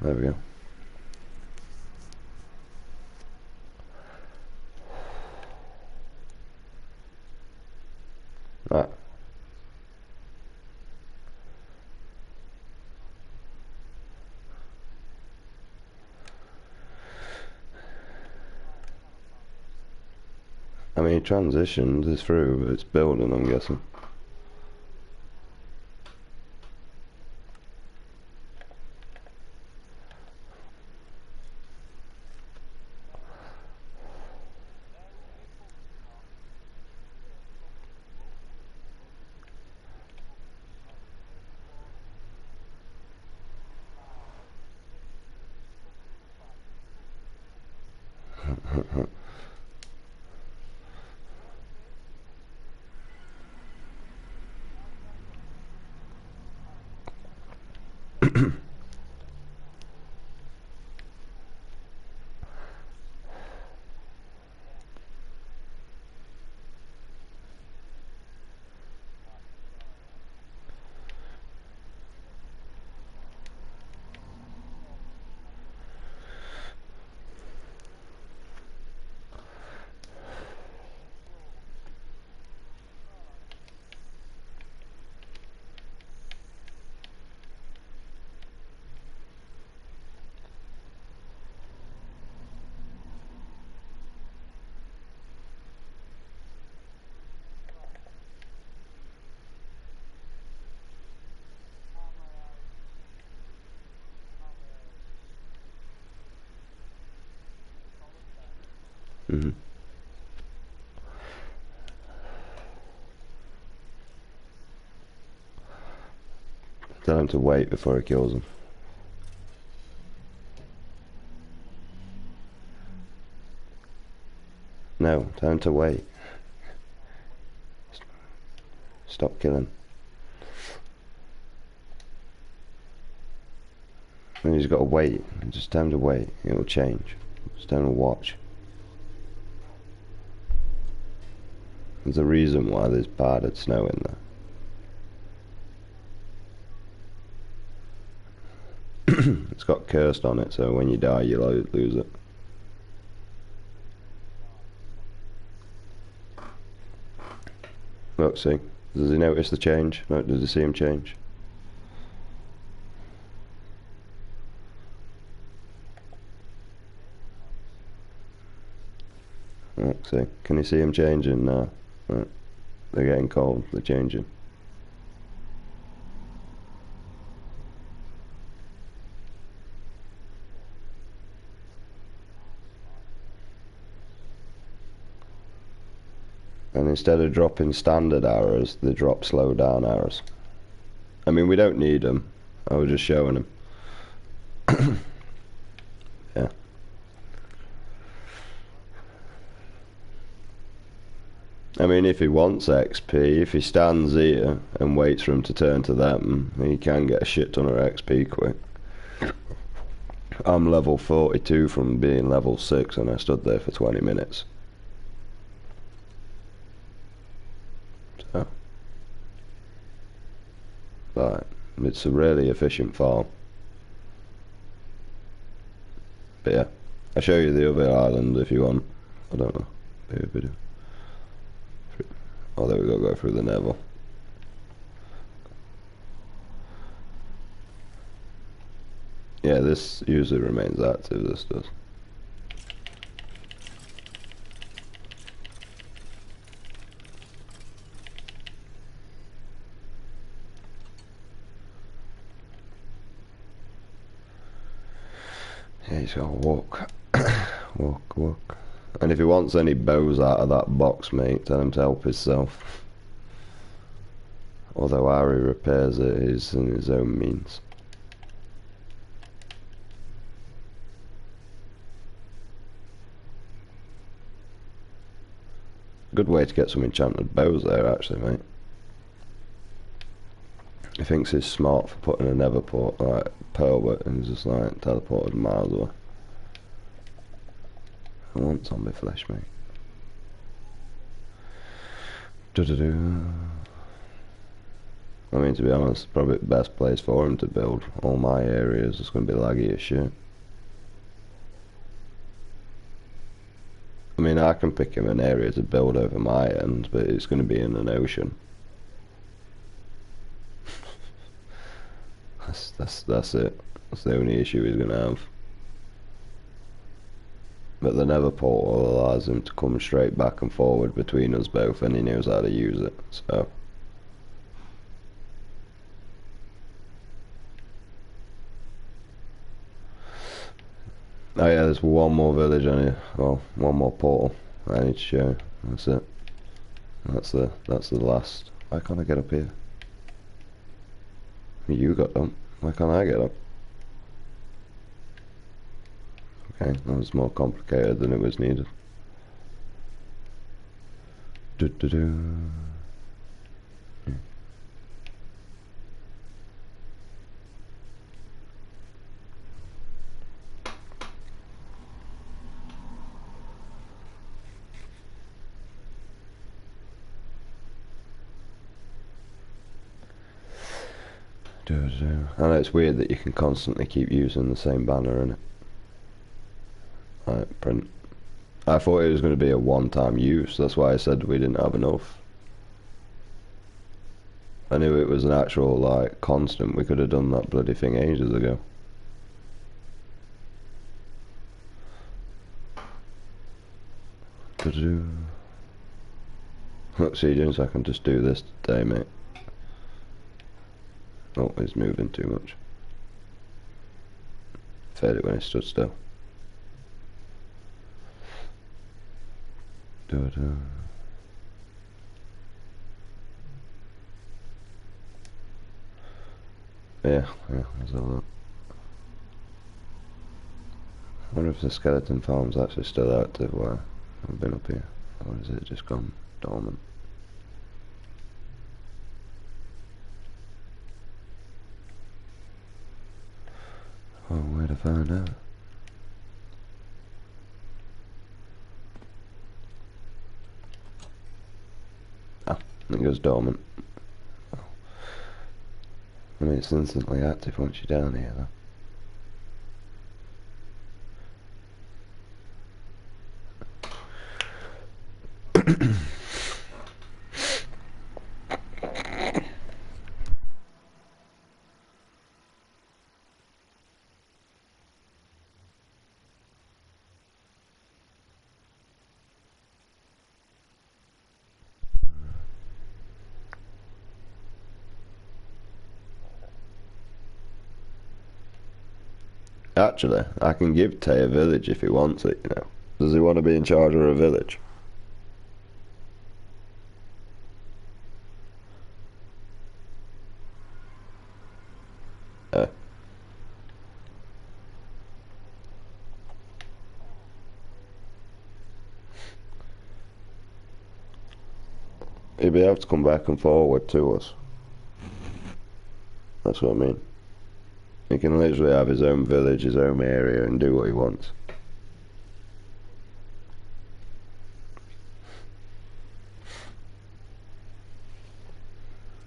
There we go. Right. I mean, it transitioned, it's through, but it's building, I'm guessing. Mm-hmm. Tell him to wait before he kills him. No, tell him to wait. Stop killing. And he's got to wait. Just tell him to wait. It will change. Just tell him to watch. There's a reason why there's powdered snow in there. It's got cursed on it, so when you die you lose it. Look, see? Does he notice the change? Look, does he see him change? Look, see? Can you see him changing now? Look, they're getting cold, they're changing. And instead of dropping standard arrows, they drop slow down arrows. I mean, we don't need them. I was just showing them. Yeah. I mean, if he wants XP, if he stands here and waits for him to turn to them, he can get a shit ton of XP quick. I'm level 42 from being level 6 and I stood there for 20 minutes. So, but it's a really efficient farm. But yeah, I'll show you the other island if you want. I don't know. Maybe a video. Oh, there we go through the Neville. Yeah, this usually remains active, this does. he's gotta walk. Walk. And if he wants any bows out of that box, mate, tell him to help himself. Although how he repairs it is in his own means. Good way to get some enchanted bows there, actually, mate. He thinks he's smart for putting a nether port, like pearl, but he's just like teleported miles away. I want zombie flesh, mate. I mean, to be honest, probably the best place for him to build. All my areas is going to be laggy as shit. I mean, I can pick him an area to build over my end, but it's going to be in an ocean. That's it. That's the only issue he's going to have. But the nether portal allows him to come straight back and forward between us both, and he knows how to use it, so... Oh yeah, there's one more village on here. Well, one more portal I need to show. That's it. That's the last. Why can't I get up here? You got up. Why can't I get up? Okay, that was more complicated than it was needed. I know it's weird that you can constantly keep using the same banner in it. Right, print. I thought it was going to be a one-time use, that's why I said we didn't have enough. I knew it was an actual, like, constant. We could have done that bloody thing ages ago. Look, see, James, I can just do this today, mate. Oh, he's moving too much. Failed it when he stood still. Yeah, let's have a look. I wonder if the skeleton farm's actually still active while I've been up here. Or is it just gone dormant? Oh, where to find out? Ah, it goes dormant. Oh. I mean, it's instantly active once you're down here, though. Actually, I can give Tay a village if he wants it, you know. Does he want to be in charge of a village? He'd be able to come back and forward to us. That's what I mean. He can literally have his own village, his own area, and do what he wants.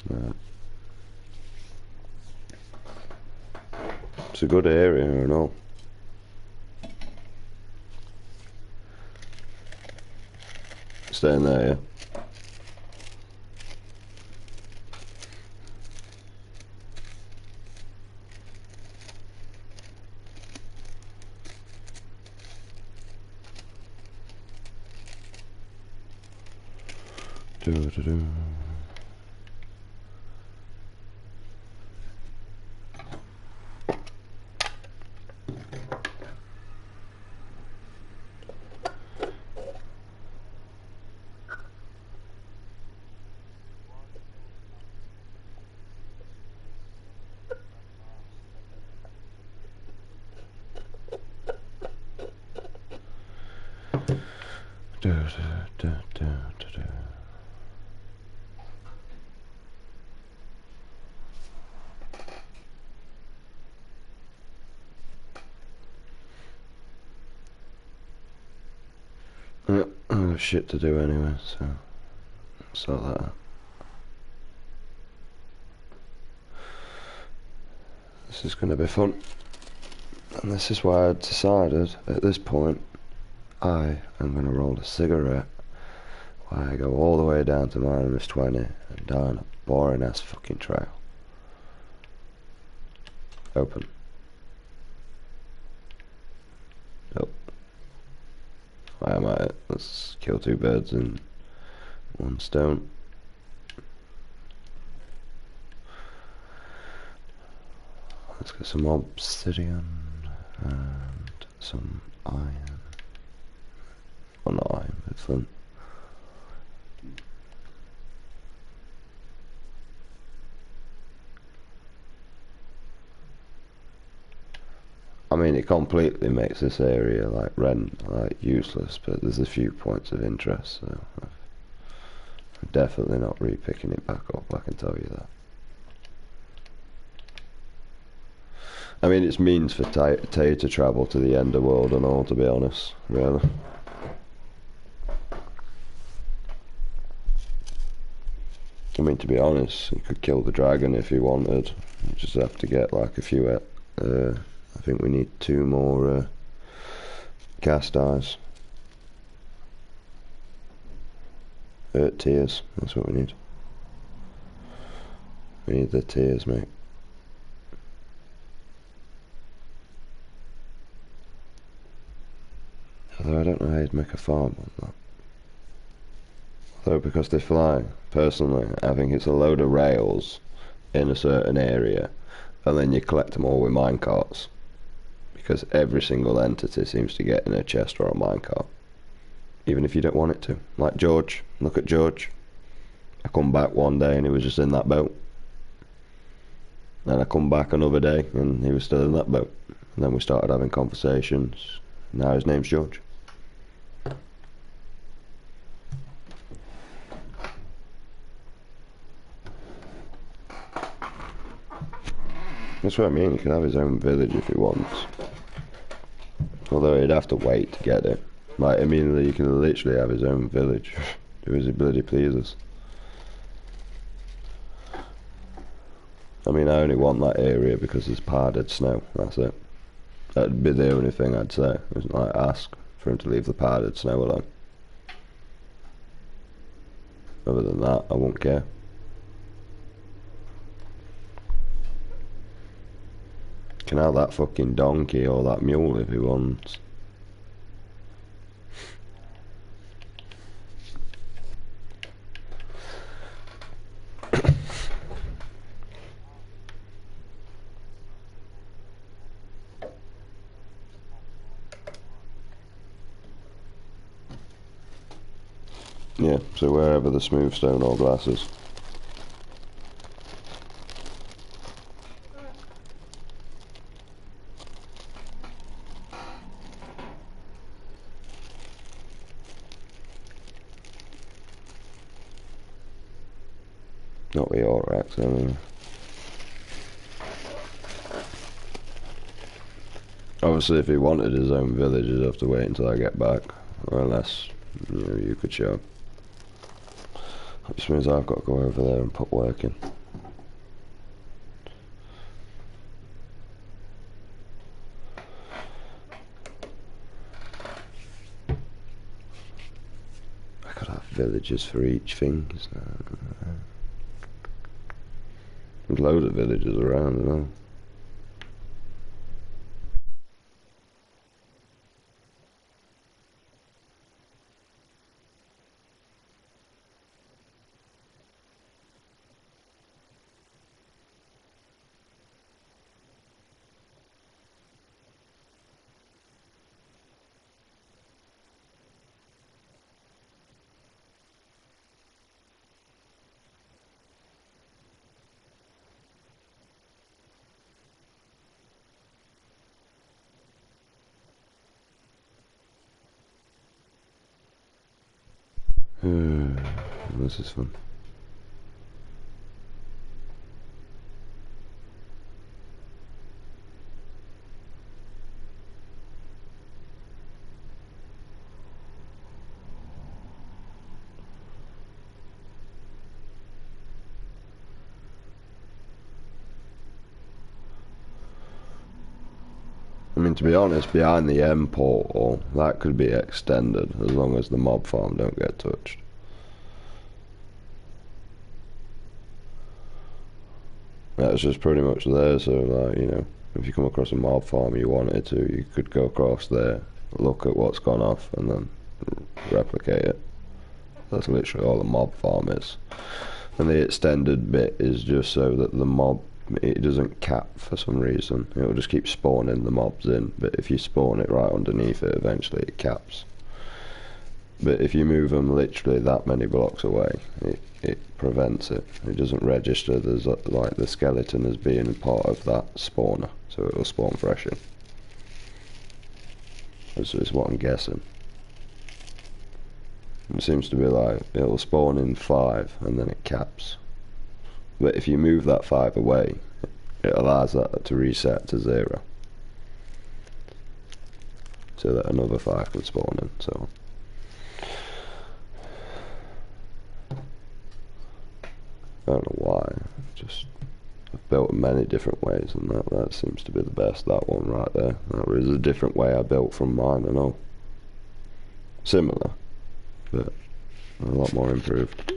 Right. It's a good area and all. Staying there, yeah? Yeah, I have shit to do anyway, so sort that out. This is going to be fun. And this is why I decided, at this point, I am going to roll a cigarette while I go all the way down to -20 and die on a boring ass fucking trail. Open. Nope. I am at it. Let's kill 2 birds in 1 stone. Let's get some obsidian and some iron. Well, not iron, but flint. I mean, it completely makes this area like useless, but there's a few points of interest, so I'm definitely not re-picking it back up, I can tell you that. I mean, it's means for Tay to travel to the end of world and all, to be honest, really. I mean, to be honest, he could kill the dragon if he wanted. You just have to get like a few, I think we need 2 more cast eyes. Tears, that's what we need. We need the tears, mate. Although I don't know how you'd make a farm on that. Although because they fly, personally, I think it's a load of rails in a certain area, and then you collect them all with minecarts. Because every single entity seems to get in a chest or a minecart. Even if you don't want it to. Like George, look at George. I come back one day and he was just in that boat. Then I come back another day and he was still in that boat. And then we started having conversations. Now his name's George. That's what I mean, he can have his own village if he wants. Although he'd have to wait to get it. Like, immediately he can literally have his own village. Do as he bloody pleases. I mean, I only want that area because there's powdered snow, that's it. That'd be the only thing I'd say. Isn't like ask for him to leave the powdered snow alone. Other than that, I won't care. Can have that fucking donkey or that mule if he wants. Yeah, so wherever the smooth stone or glass is. Not with your axe, anyway. Obviously, if he wanted his own village, he'd have to wait until I get back. Or unless, you could show. Which means I've got to go over there and put work in. I could have villages for each thing. There's loads of villages around as well. This is fun. I mean, to be honest, behind the M portal, that could be extended as long as the mob farm don't get touched. That's just pretty much there, so like, you know, if you come across a mob farm you wanted to, you could go across there, look at what's gone off, and then replicate it. That's literally all the mob farm is. And the extended bit is just so that the mob, it doesn't cap for some reason. It'll just keep spawning the mobs in, but if you spawn it right underneath it, eventually it caps. But if you move them literally that many blocks away, it prevents it. It doesn't register there's like the skeleton as being part of that spawner, so it'll spawn fresh in. This is what I'm guessing. It seems to be like it'll spawn in 5 and then it caps. But if you move that 5 away, it allows that to reset to 0. So that another 5 can spawn in, so. I don't know why, just I've built in many different ways and that seems to be the best, that one right there. That was a different way I built from mine, I know. Similar, but a lot more improved.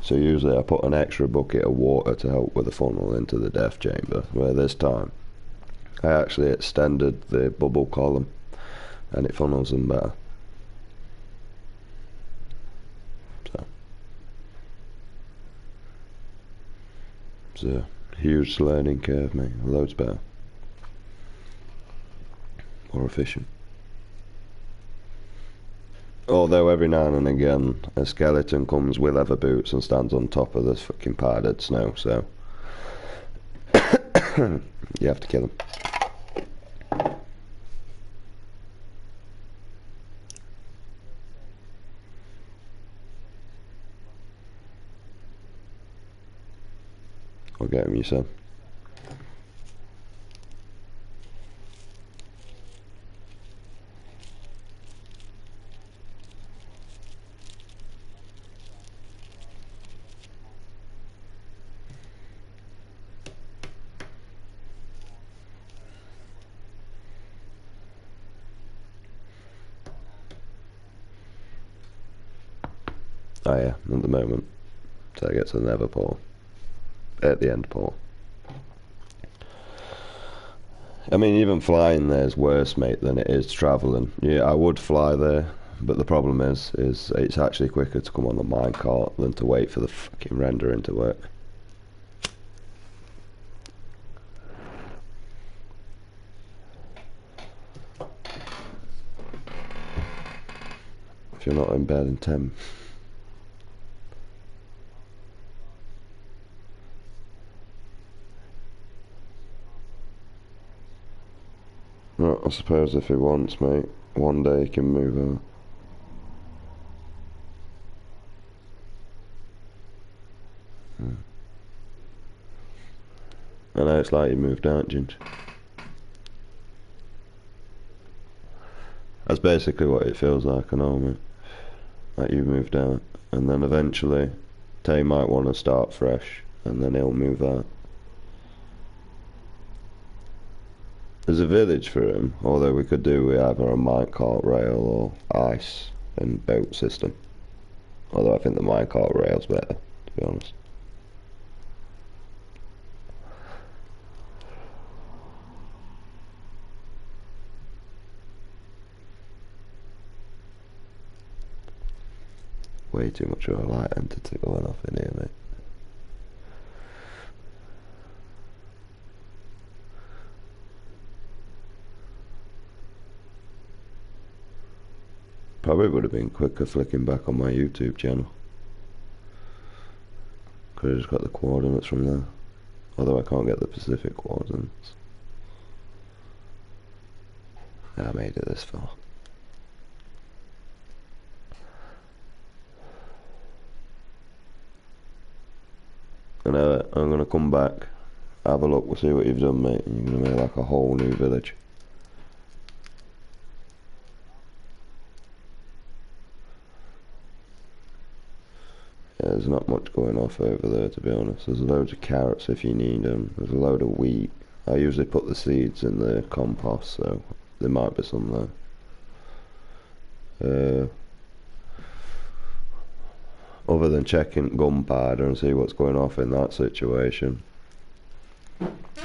So usually I put an extra bucket of water to help with the funnel into the death chamber, where this time I actually extended the bubble column and it funnels them better. So it's a huge learning curve, mate. Loads better. More efficient. Although every now and again a skeleton comes with leather boots and stands on top of this fucking powdered snow, so you have to kill him. I'll get him, you said. Oh yeah, at the moment. So I get to the nether portal. At the end portal. I mean, even flying there is worse, mate, than it is travelling. Yeah, I would fly there, but the problem is it's actually quicker to come on the minecart than to wait for the fucking rendering to work. If you're not in bed in 10. Well, I suppose if he wants, mate, one day he can move out. I know it's like you moved out, Ginge. That's basically what it feels like, I know, mate. Like you moved out, and then eventually Tay might want to start fresh, and then he'll move out. There's a village for him, although we could do with either a minecart rail or ice and boat system. Although I think the minecart rail's better, to be honest. Way too much of a light entity going off in here, mate. Probably would have been quicker flicking back on my YouTube channel. Could have just got the coordinates from there. Although I can't get the Pacific coordinates. I made it this far. I know it. I'm gonna come back, have a look, we'll see what you've done, mate. You're gonna make like a whole new village. Yeah, there's not much going off over there, to be honest. There's loads of carrots if you need them. There's a load of wheat. I usually put the seeds in the compost, so there might be some there. Other than checking gunpowder and see what's going off in that situation,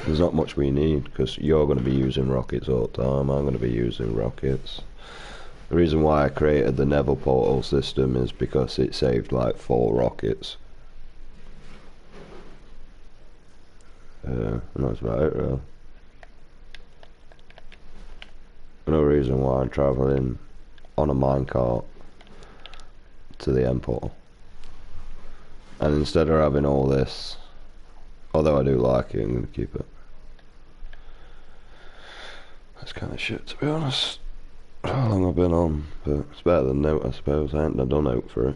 there's not much we need, because you're going to be using rockets all the time. I'm going to be using rockets. The reason why I created the Neville portal system is because it saved like 4 rockets. And that's about it, really. No reason why I'm travelling on a minecart to the end portal. And instead of having all this, although I do like it, I'm going to keep it. That's kind of shit, to be honest. How long I've been on, but it's better than note, I suppose. I ain't done note for it.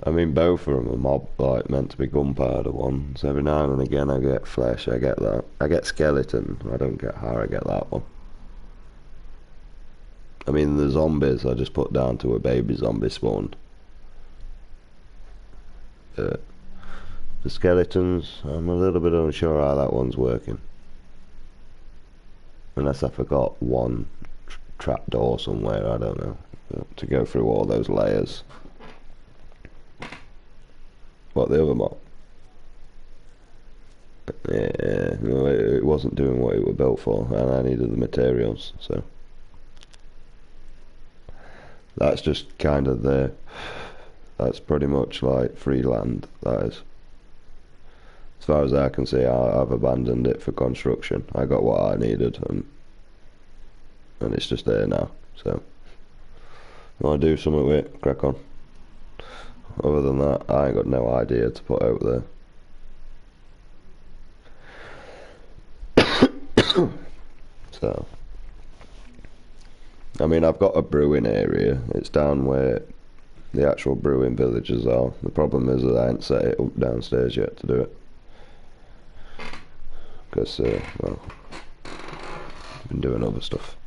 I mean, both of them are like meant to be gunpowder ones. Every now and again I get flesh, I get that. I get skeleton, I don't get how I get that one. I mean, the zombies I just put down to a baby zombie spawned. The skeletons, I'm a little bit unsure how that one's working. Unless I forgot one trapdoor somewhere, I don't know. To go through all those layers. What, the other mob? Yeah, no, it wasn't doing what it was built for, and I needed the materials, so. That's just kind of there. That's pretty much like free land, that is. As far as I can see, I've abandoned it for construction. I got what I needed, and it's just there now, so. You want to do something with it, crack on. Other than that, I ain't got no idea to put out there. So, I mean, I've got a brewing area. It's down where the actual brewing villages are. The problem is that I ain't set it up downstairs yet to do it. Because, well, I've been doing other stuff.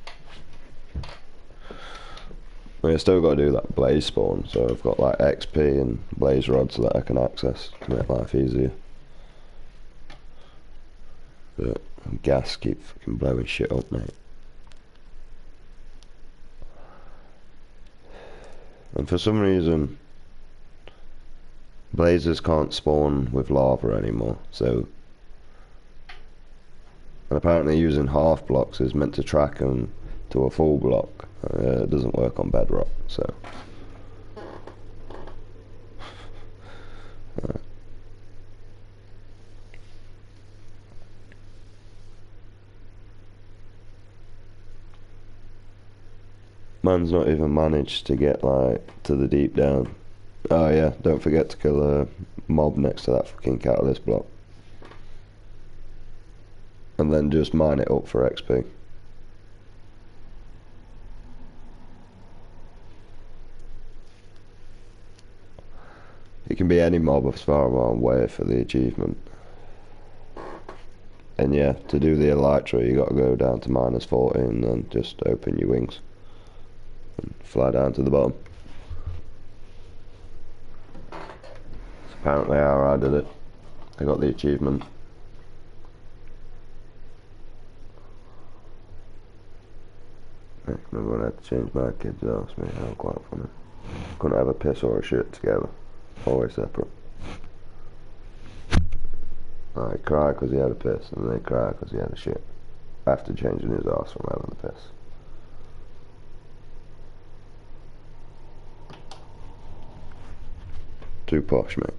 I mean, I still got to do that blaze spawn, so I've got like XP and blaze rods that I can access to make life easier. But gas keep fucking blowing shit up, mate. And for some reason, blazes can't spawn with lava anymore, so. And apparently using half blocks is meant to track them to a full block. It doesn't work on bedrock, so. Right. Man's not even managed to get like to the deep down. Oh yeah, don't forget to kill a mob next to that fucking catalyst block. And then just mine it up for XP. It can be any mob as far as I'm aware for the achievement. And yeah, to do the elytra you got to go down to -40 and then just open your wings and fly down to the bottom. That's apparently how I did it. I got the achievement. I remember when I had to change my kids' house, mate, that was quite funny. Couldn't have a piss or a shit together. Always separate. I cry because he had a piss, and they cry because he had a shit. After changing his ass from having a piss. Too posh, mate.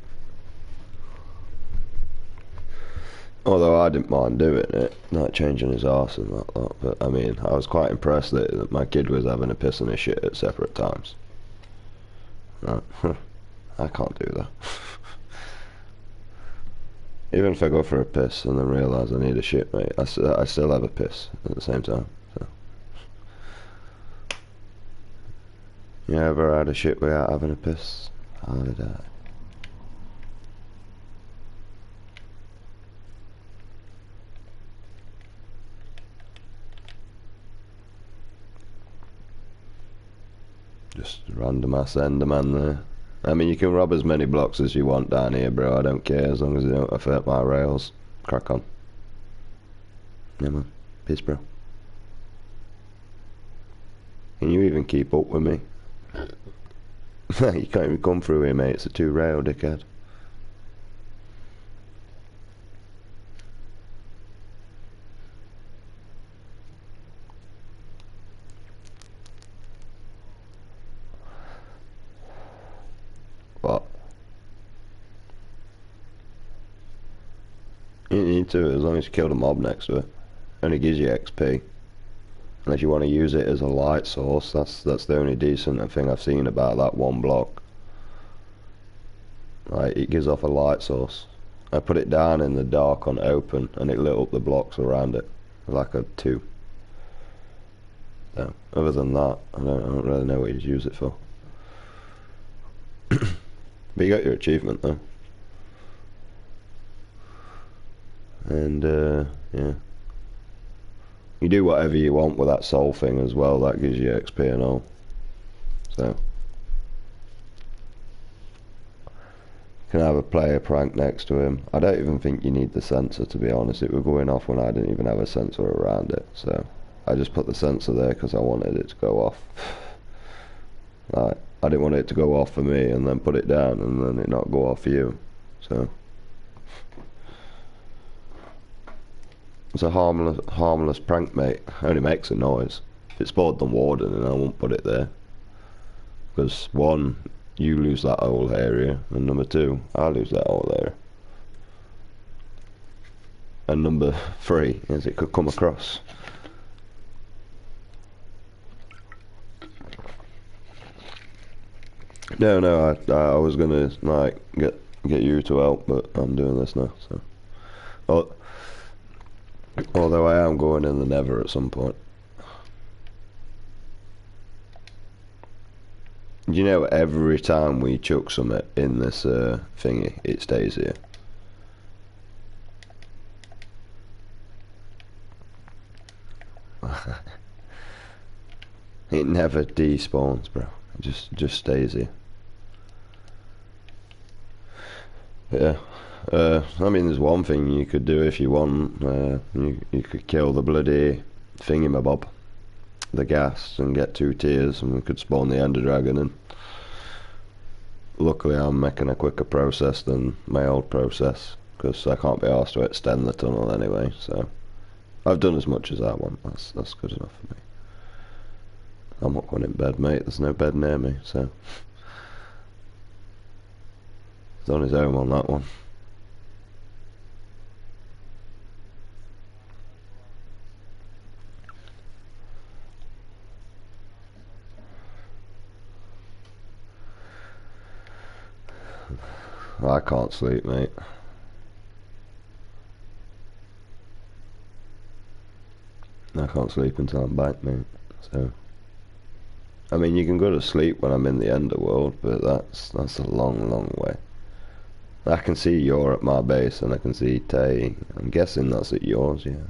Although I didn't mind doing it, like changing his arse and that lot, but I mean, I was quite impressed that my kid was having a piss and a shit at separate times. Right. I can't do that. Even if I go for a piss and then realise I need a shit, mate, I still have a piss at the same time. So. You ever had a shit without having a piss? How did I? Just random ass Enderman there. I mean, you can rob as many blocks as you want down here, bro. I don't care as long as they don't affect my rails. Crack on. Yeah, man. Peace, bro. Can you even keep up with me? You can't even come through here, mate. It's a 2-rail, dickhead. What? You need to, as long as you kill the mob next to it. Only gives you XP. Unless you want to use it as a light source, that's the only decent thing I've seen about that one block. Like, it gives off a light source. I put it down in the dark on open and it lit up the blocks around it. Like a 2. So, other than that, I don't really know what you'd use it for. But you got your achievement though. And yeah. You do whatever you want with that soul thing as well, that gives you XP and all. So you can have a player prank next to him. I don't even think you need the sensor, to be honest. It was going off when I didn't even have a sensor around it. So I just put the sensor there because I wanted it to go off. Like, I didn't want it to go off for me and then put it down and then it not go off for you. So it's a harmless prank, mate. It only makes a noise. If it spawned the warden, then I won't put it there. Because 1, you lose that whole area, and number 2, I lose that whole area. And number 3 is it could come across. No, I was gonna like get you to help, but I'm doing this now. So, although I am going in the Nether at some point. You know, every time we chuck something in this thingy, it stays here. It never despawns, bro. It just stays here. Yeah. I mean, there's one thing you could do if you want. You could kill the bloody thingamabob, the gas, and get 2 tiers, and we could spawn the Ender Dragon in. Luckily, I'm making a quicker process than my old process, because I can't be asked to extend the tunnel anyway, so I've done as much as I want. That's good enough for me. I'm not going in bed, mate. There's no bed near me, so he's on his own on that one. I can't sleep, mate. I can't sleep until I'm back, mate. So, I mean, you can go to sleep when I'm in the Underworld, but that's a long way. I can see you're at my base, and I can see Tay. I'm guessing that's at yours, yeah.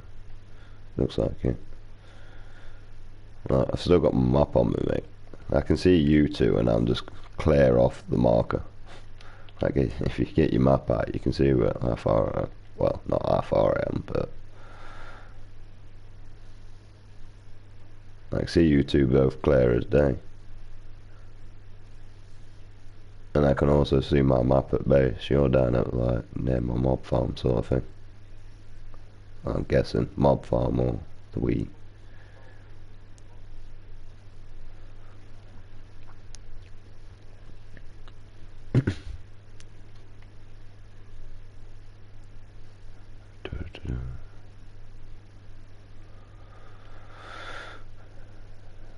Looks like it. Right, I've still got my map on me, mate. I can see you two, and I'm just clear off the marker. Like, if you get your map out, you can see how far, well, not how far I am, but I can see you two both clear as day. And I can also see my map at base. You're down at, like, near my mob farm sort of thing. I'm guessing mob farm or the wheat.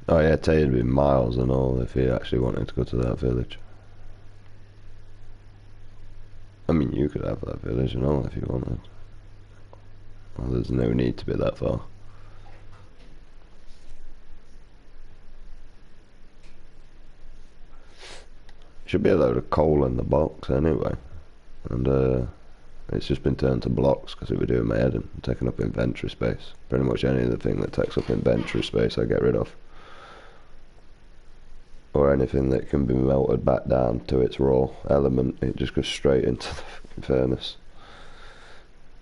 Oh yeah, Tay would be miles and all if he actually wanted to go to that village. I mean, you could have that village and all if you wanted. Well, there's no need to be that far. Should be a load of coal in the box anyway, and it's just been turned to blocks because it would do my head and taking up inventory space. Pretty much any other thing that takes up inventory space I get rid of. Or anything that can be melted back down to its raw element, it just goes straight into the furnace.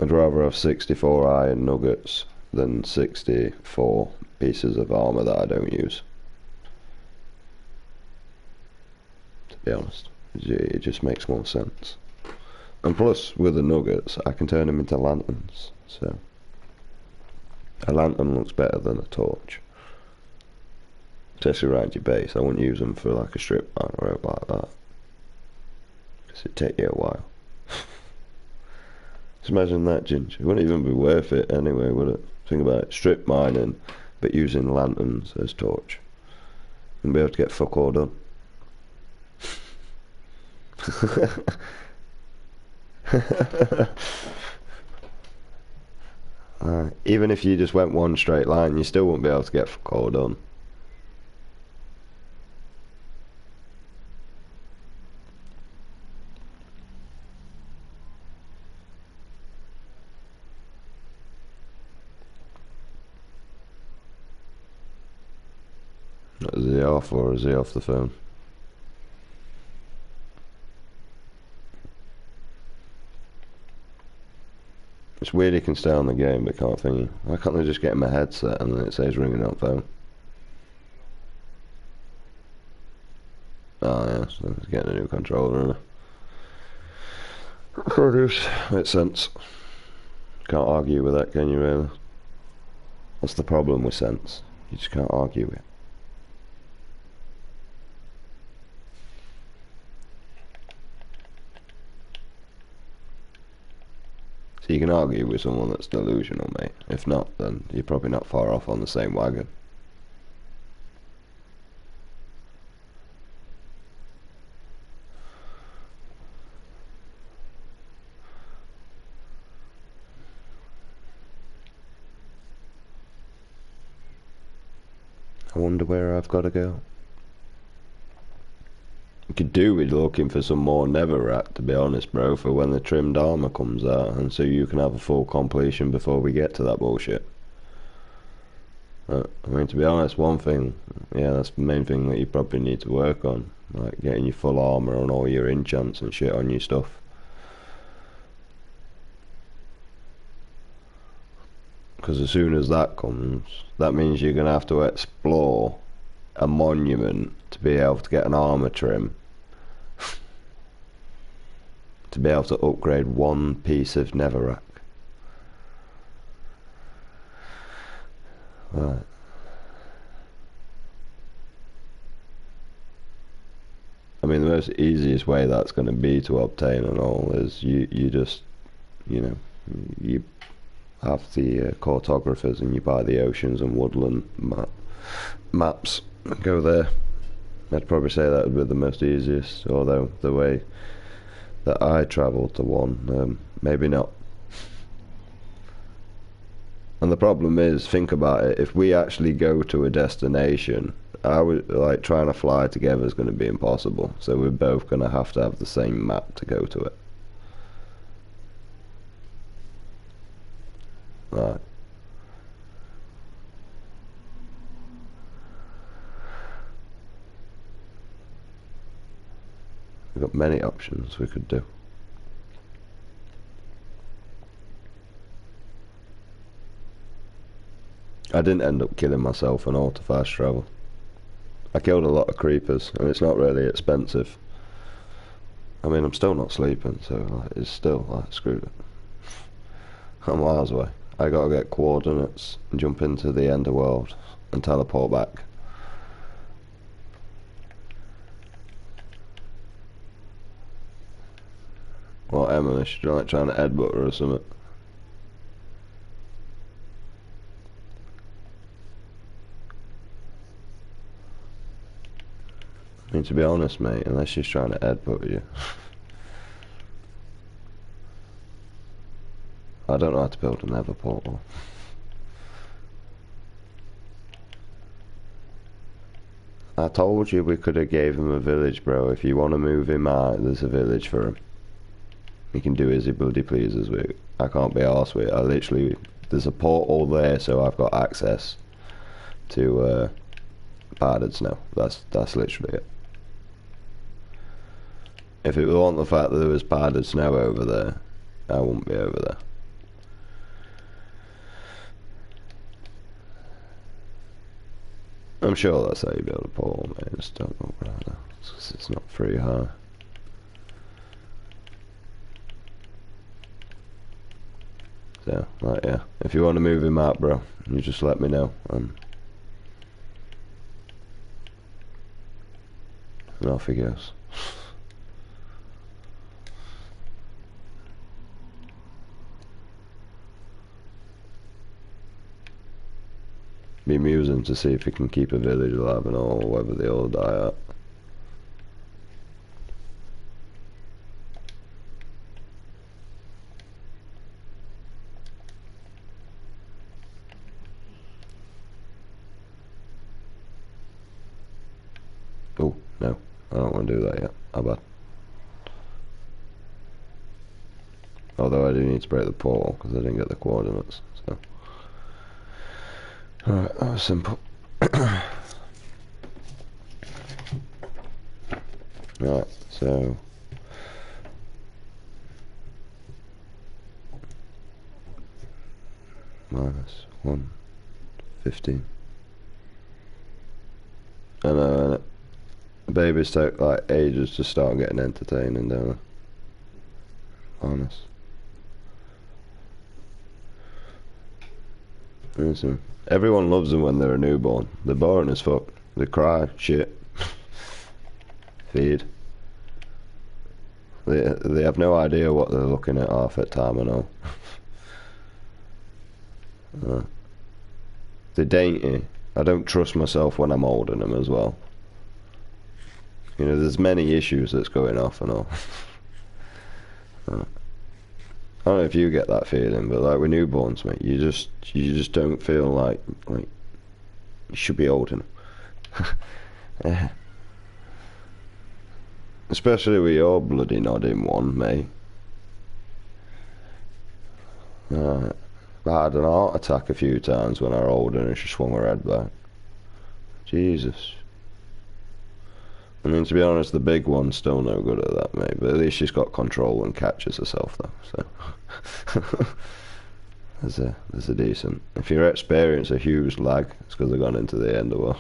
I'd rather have 64 iron nuggets than 64 pieces of armour that I don't use. To be honest, it just makes more sense. And plus, with the nuggets, I can turn them into lanterns, so a lantern looks better than a torch. Especially around your base. I wouldn't use them for like a strip mine or anything like that, because it'd take you a while. Just imagine that, Ginger. It wouldn't even be worth it anyway, would it? Think about it. Strip mining, but using lanterns as torch. And be able to get fuck all done. Even if you just went one straight line, you still wouldn't be able to get fuck all done. Is he off or is he off the phone? It's weird he can stay on the game but can't think. Why can't they just get him a headset and then it says ringing on phone? Oh yeah, so he's getting a new controller, isn't he? Produce. Makes sense. Can't argue with that, can you really? That's the problem with sense. You just can't argue with it. So you can argue with someone that's delusional, mate. If not, then you're probably not far off on the same wagon. I wonder where I've got to go. You could do with looking for some more netherrack, to be honest, bro, for when the trimmed armour comes out, and so you can have a full completion before we get to that bullshit. I mean, to be honest, one thing, yeah, that's the main thing that you probably need to work on, like getting your full armour on all your enchants and shit on your stuff. Because as soon as that comes, that means you're going to have to explore a monument to be able to get an armour trim. To be able to upgrade one piece of netherrack. Right. I mean, the most easiest way that's going to be to obtain and all is you just, you know, you have the cartographers and you buy the oceans and woodland maps and go there. I'd probably say that would be the most easiest, although the way that I travelled to one, maybe not. And the problem is, think about it, if we actually go to a destination, I would, like, trying to fly together is going to be impossible, so we're both going to have the same map to go to it. Right. We've got many options we could do. I didn't end up killing myself on all to fast travel. I killed a lot of creepers, and it's not really expensive. I mean, I'm still not sleeping, so like, it's still like, screw it. I'm miles away. I gotta get coordinates and jump into the Enderworld and teleport back. What, Emily? Should you like trying to headbutt her or something? I mean, to be honest, mate, unless she's trying to headbutt you. I don't know how to build a nether portal. I told you we could have gave him a village, bro. If you want to move him out, there's a village for him. He can do as he bloody pleases with it. I can't be arsed with it. I literally... There's a portal there, so I've got access to powdered snow. That's literally it. If it wasn't the fact that there was powdered snow over there, I wouldn't be over there. I'm sure that's how you build a portal, mate. I just don't know whether it's not free high. So, right, yeah. If you want to move him out, bro, you just let me know. And off he goes. Be amusing to see if he can keep a village alive and all, or whether they all die out. Oh, no. I don't want to do that yet. How bad? Although I do need to break the portal, because I didn't get the coordinates, so... Alright, that was simple. Right, so... minus 115. I know, babies take like ages to start getting entertaining, don't they? Honest. Listen, everyone loves them when they're a newborn. They're boring as fuck. They cry, shit. Feed. They have no idea what they're looking at half at time and all. They're dainty. I don't trust myself when I'm holding them as well. You know, there's many issues that's going off and all. I don't know if you get that feeling, but like with newborns, mate, you just don't feel like you should be holding them. Yeah. Especially with your bloody nodding one, mate. I had an heart attack a few times when I was older and she swung her head back. Jesus. I mean, to be honest, the big one's still no good at that, mate. But at least she's got control and catches herself, though. So there's a decent. If you experience a huge lag, it's because I've gone into the end of world.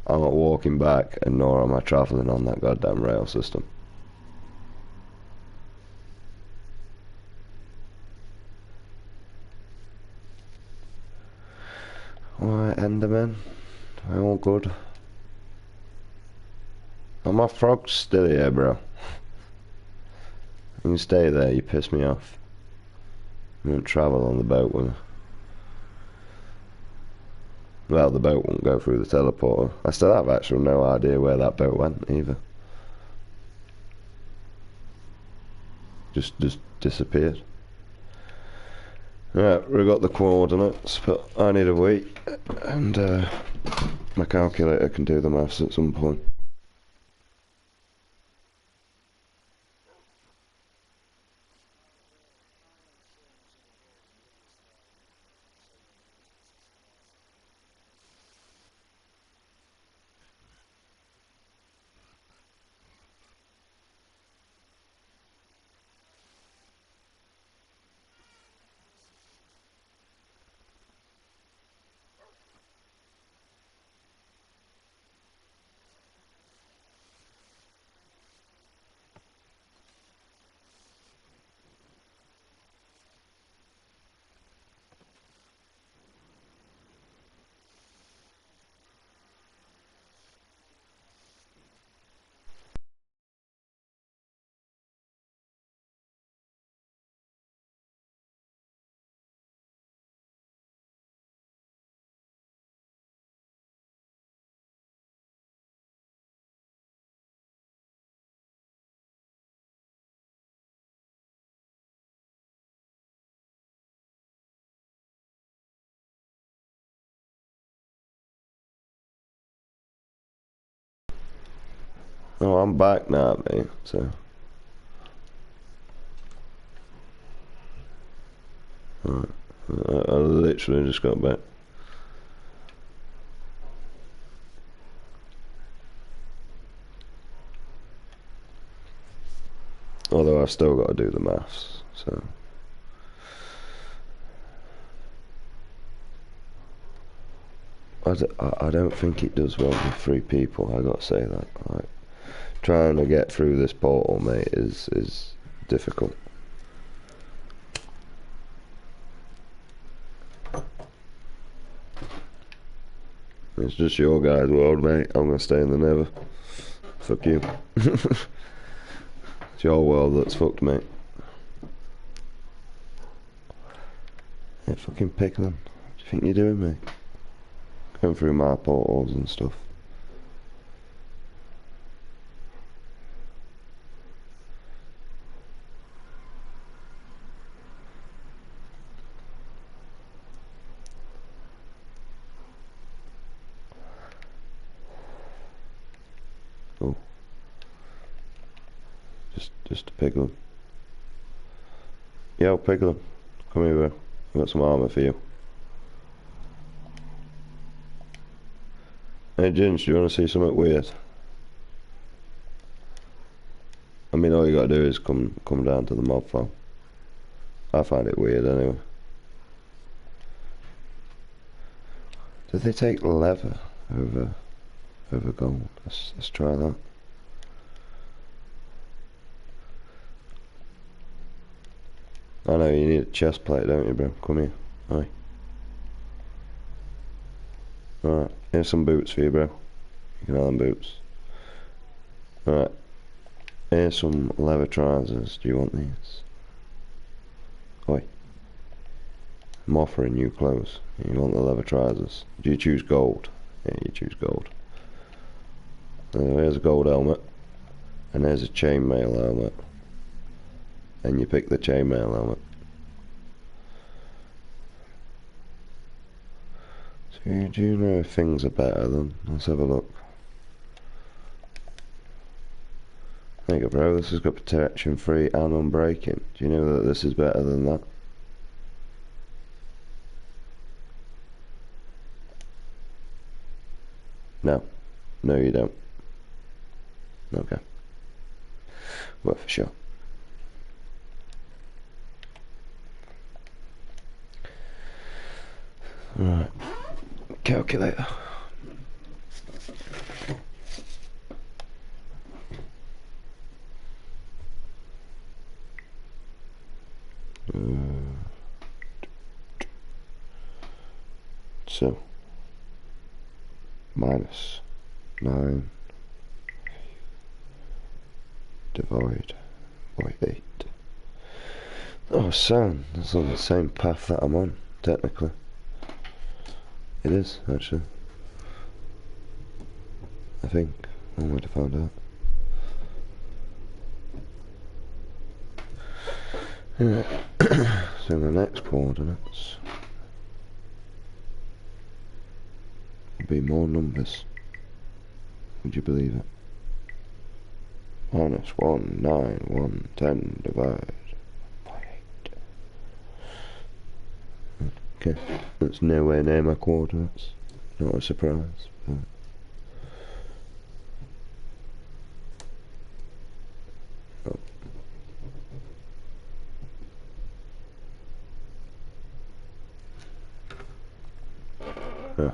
I'm not walking back, and nor am I travelling on that goddamn rail system. Alright, Enderman. All good. Oh, my frog's still here, bro. You can stay there, you piss me off. You won't travel on the boat with me. Well, the boat won't go through the teleporter. I still have actually no idea where that boat went, either. Just disappeared. Right, we've got the coordinates, but I need a wait, and my calculator can do the maths at some point. Oh, I'm back now, mate, so... Alright. I literally just got back. Although I've still got to do the maths, so... I don't think it does well with 3 people, I gotta say that. Like, trying to get through this portal, mate, is difficult. It's just your guys' world, mate. I'm gonna stay in the Nether. Fuck you. It's your world that's fucked, mate. Hey, fucking Piglin. What do you think you're doing, mate? Going through my portals and stuff. Oh. Just a Piglin. Yo, Piglin. Come here, bro. I got some armor for you. Hey, Ginge, do you want to see something weird? I mean, all you gotta do is come down to the mob farm. I find it weird anyway. Did they take leather over gold? Let's try that. I know you need a chest plate, don't you, bro? Come here. Aye. Alright, here's some boots for you, bro. You can have them boots. Alright. Here's some leather trousers. Do you want these? Oi. I'm offering you clothes. You want the leather trousers? Do you choose gold? Yeah, you choose gold. Here's a gold helmet. And there's a chainmail helmet. And you pick the chainmail helmet. So do you know if things are better than? Let's have a look. There you go, bro. This has got protection free and unbreaking. Do you know that this is better than that? No. No, you don't. Okay. Worth a shot. Right. Calculator. So, minus 9 divide by 8. Oh, son, that's on the same path that I'm on, technically. It is, actually. I think. I'm going to find out. Yeah. So the next coordinates will be more numbers. Would you believe it? Minus 1, 9, 1, 10 divided by 8. Okay, that's nowhere near my coordinates. Not a surprise, but... Oh. Yeah.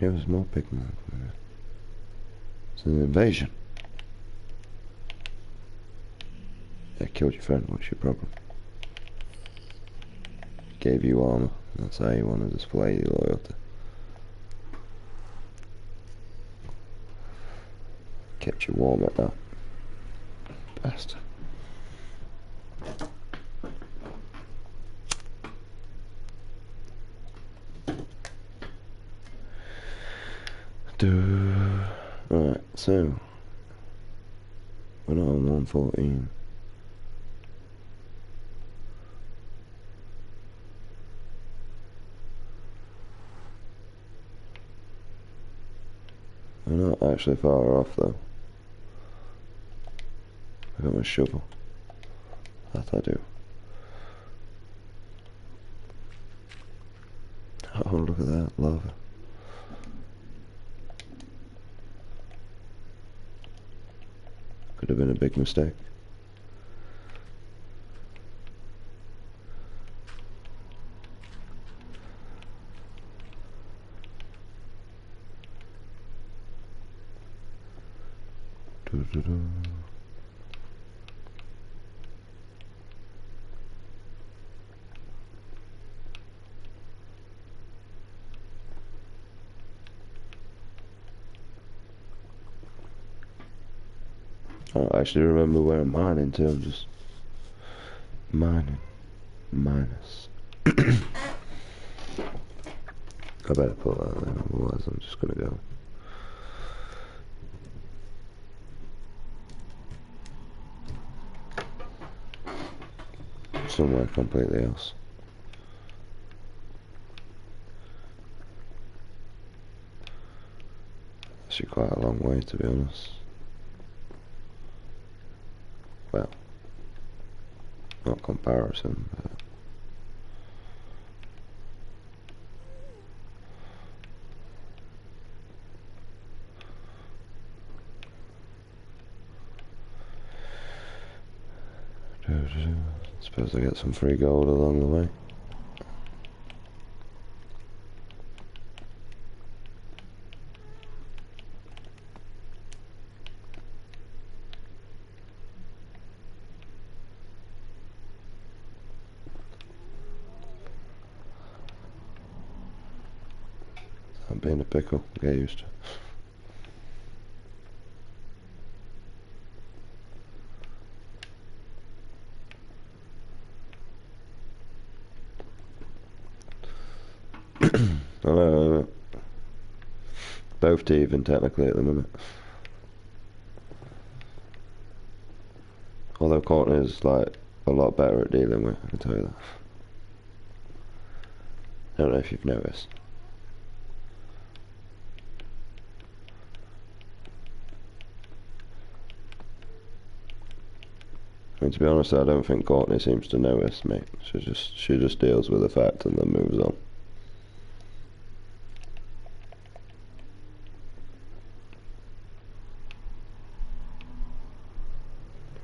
Yeah, there's more Pigman. It's an invasion. Yeah, killed your friend. What's your problem? Gave you armor. That's how you want to display your loyalty. Kept you warm at that. Bastard. Alright, so we're not on 114. We're not actually far off though. I got my shovel. That I do. Oh, look at that, lava. Could have been a big mistake. Doo-doo-doo. I don't actually remember where I'm mining to, I'm just mining. Minus. I better put that there, otherwise I'm just gonna go. Somewhere completely else. Actually quite a long way to be honest. Well, not comparison, but suppose I get some free gold along the way. I'm being a pickle, get used to it. I know. Both to even technically at the minute. Although Courtney is like a lot better at dealing with, I can tell you that. I don't know if you've noticed. I mean, to be honest, I don't think Courtney seems to notice me. She just deals with the fact and then moves on.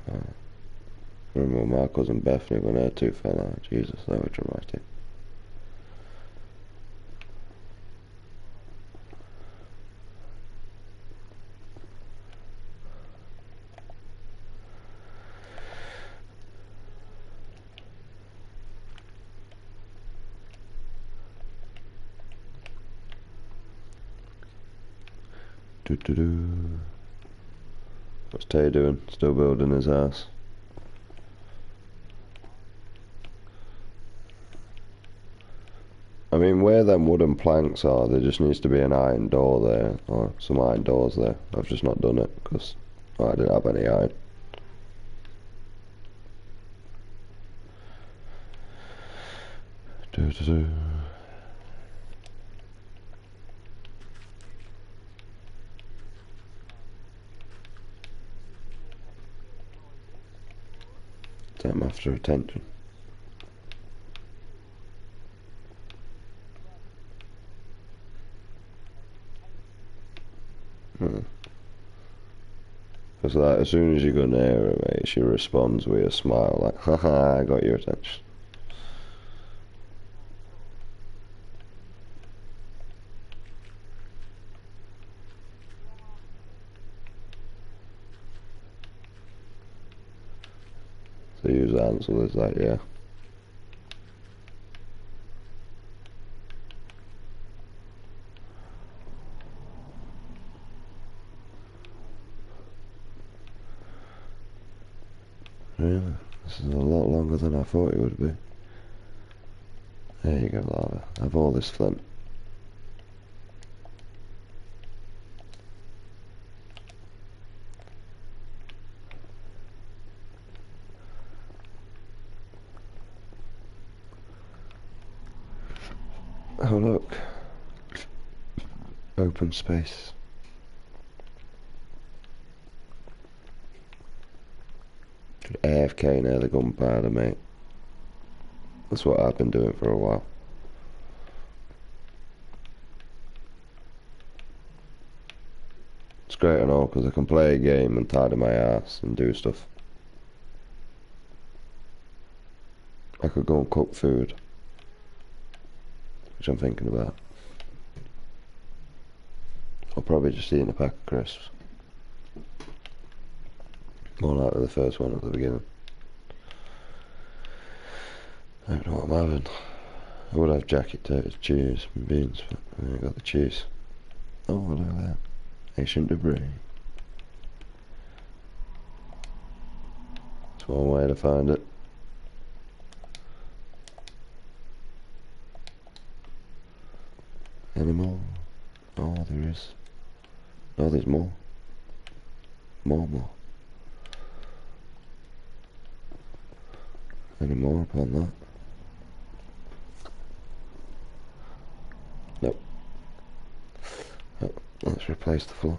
I remember when my cousin Bethany when her two fell out. Jesus, that was dramatic. Doo-doo-doo. What's Tay doing? Still building his house. I mean, where them wooden planks are, there just needs to be an iron door there, or some iron doors there. I've just not done it, because I didn't have any iron. Doo-doo-doo. I'm after attention. Because like, as soon as you go near her, mate, she responds with a smile like, haha, I got your attention. So use answer is like, yeah. Really? This is a lot longer than I thought it would be. There you go, lava. Have all this flint. Oh look. Open space. AFK near the gunpowder, mate. That's what I've been doing for a while. It's great and all because I can play a game and tidy my ass and do stuff. I could go and cook food, which I'm thinking about. I'll probably just eat a pack of crisps. More likely the first one at the beginning. I don't know what I'm having. I would have jacket potatoes, cheese and beans, but I ain't got the cheese. Oh, look at that. Ancient debris. That's one way to find it. Any more? Oh, there is. Oh, there's more. More. Any more upon that? Nope. Oh, let's replace the floor.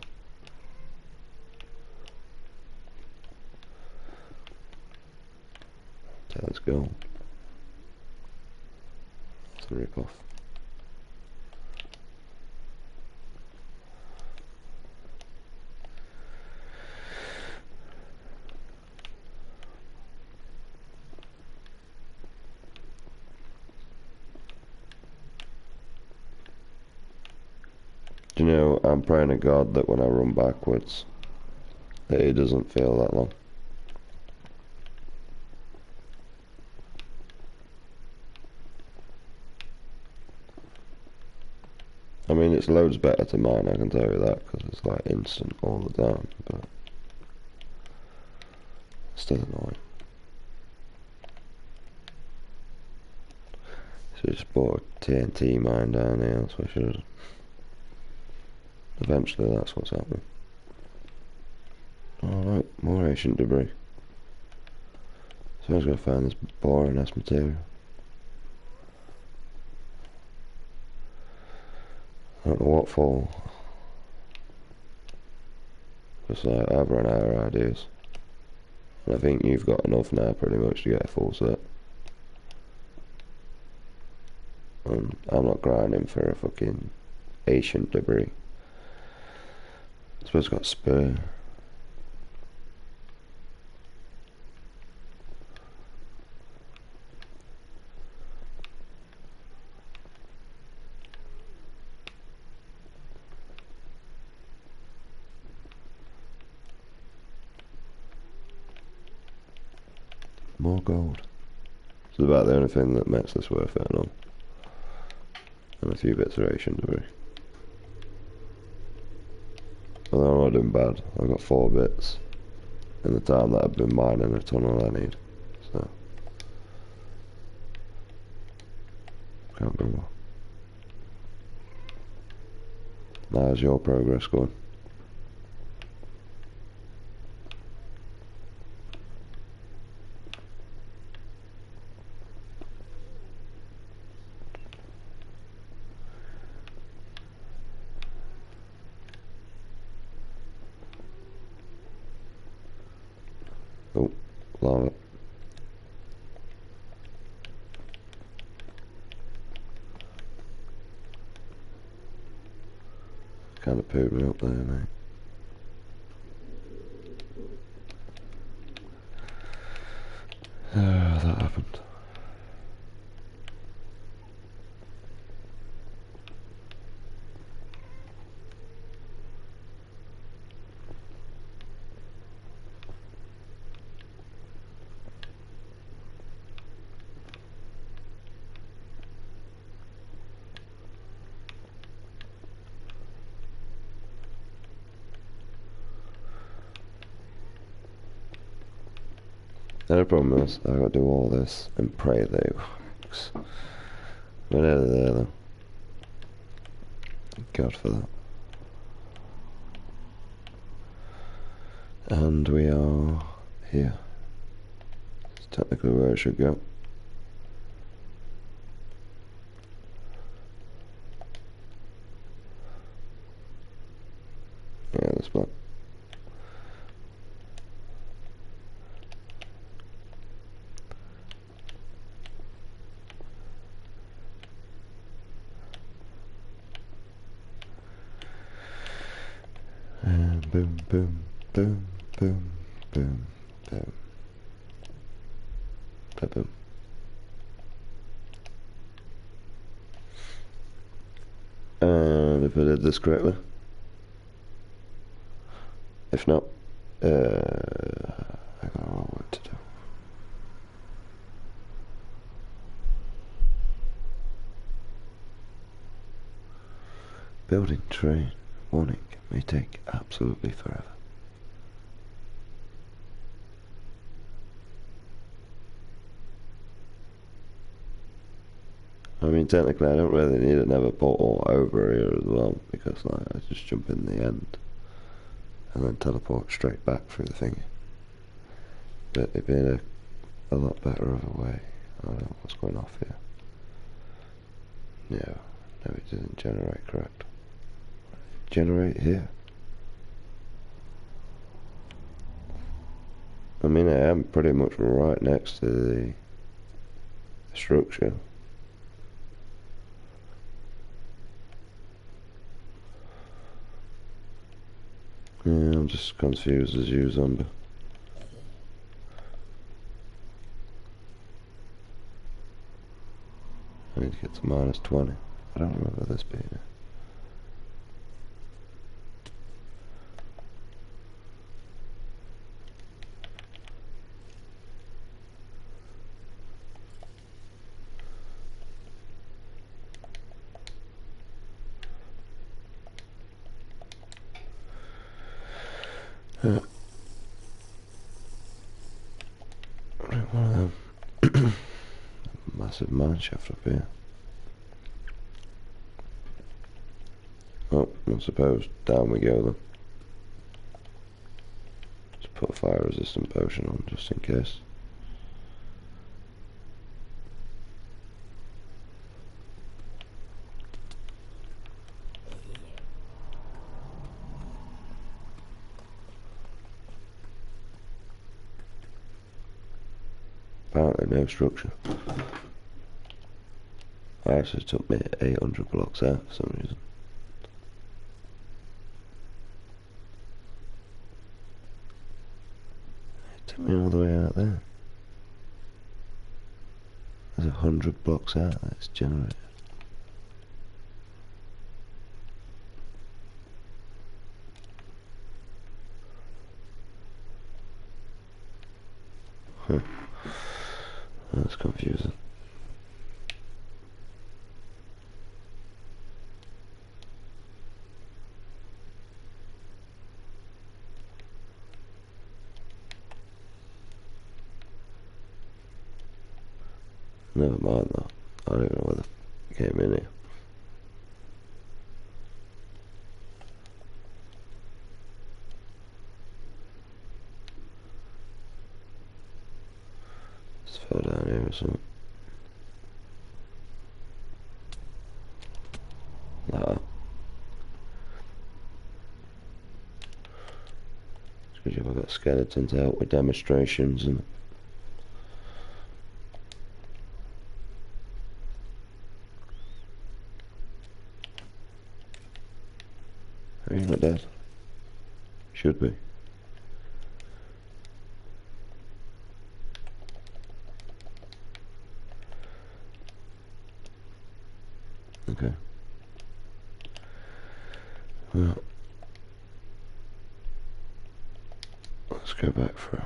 So let's go. That's a rip-off. Do you know, I'm praying to God that when I run backwards, that it doesn't feel that long. I mean, it's loads better to mine, I can tell you that, because it's like instant all the time, but still annoying. So I just bought a TNT mine down here, that's what I should have. Eventually that's what's happening. Alright, more ancient debris. So I was going to find this boring ass material. I don't know what for. Just like, I've run out of ideas. And I think you've got enough now pretty much to get a full set. And I'm not grinding for a fucking ancient debris. I suppose I've got spare. More gold. It's about the only thing that makes this worth it and all. And a few bits of ancient debris. Although I'm not doing bad. I've got 4 bits in the time that I've been mining a tunnel I need. So can't remember. How's your progress going? Oh, lava. Kind of pooped me up there, mate. That happened. The problem is, I gotta do all this and pray that it works. We're nearly there though. Thank God for that. And we are here. It's technically where it should go. Yeah, this block. Boom, boom, boom, boom, boom, boom. Boom. And if I did this correctly. If not, I got a lot of work to do. Building train. Warning, may take absolutely forever. I mean, technically I don't really need another portal over here as well, because like, I just jump in the end and then teleport straight back through the thingy. But it'd be a lot better of a way. I don't know what's going off here. No, it didn't generate correct. Generate here. I mean, I am pretty much right next to the structure. Yeah, I'm just confused as you, zombie. I need to get to -20. I don't remember this being it. One of them massive mine shaft up here. Oh, I suppose down we go then. Just put a fire resistant potion on just in case. Apparently no structure. It actually took me 800 blocks out for some reason. It took me all the way out there. There's 100 blocks out that's generated. Huh. That's confusing. Never mind that. I don't even know whether it came in here. Just fell down here or something. Like that. Especially if I've got skeletons out with demonstrations and are you not dead? Should be. Okay. Well, let's go back through.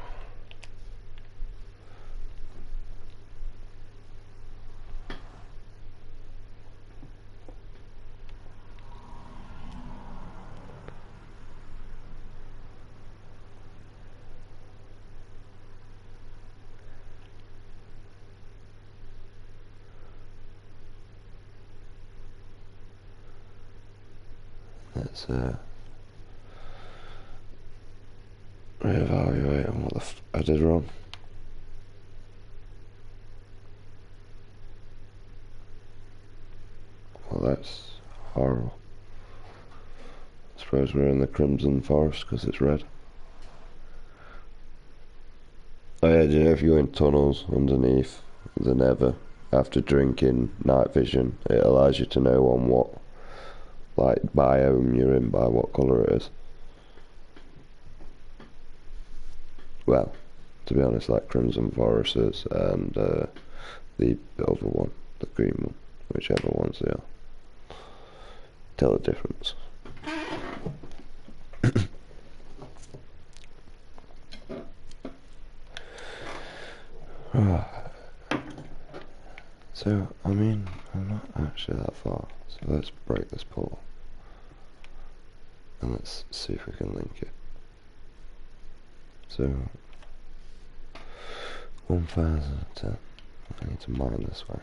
Let's reevaluate on what the I did wrong. Well, that's horrible. I suppose we're in the Crimson Forest because it's red. Oh yeah, do you know if you go in tunnels underneath the Nether after drinking night vision, it allows you to know on what like biome you're in by what colour it is. well, to be honest, like Crimson Foresters and the other one, the green one, whichever ones they are. Tell the difference. Right. So, I mean, I'm not actually that far. So let's break this portal. And let's see if we can link it. So, 1010. I need to mine this way.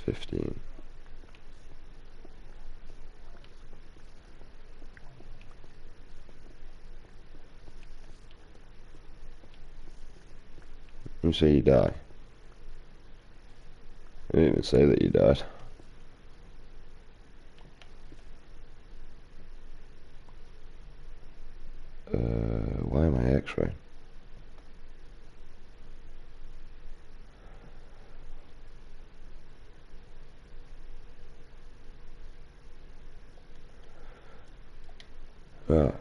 $15. You say you die. I didn't even say that you died. Why am I X-ray? Right.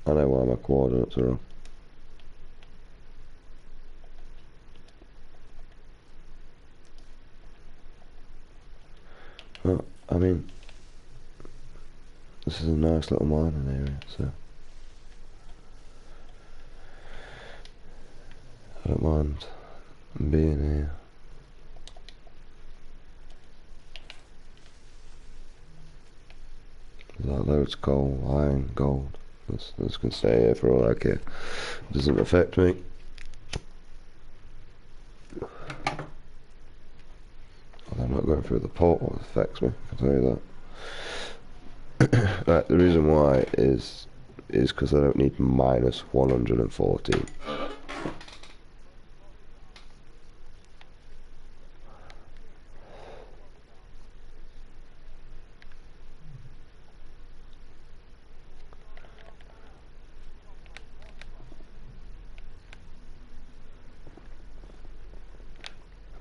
I know why my coordinates are wrong. Well, I mean, this is a nice little mining area, so I don't mind being here. There's like loads of coal, iron, gold. This can stay here for all I care. It doesn't affect me. Although I'm not going through the portal, it affects me, I can tell you that. Right, the reason why is because I don't need minus 114.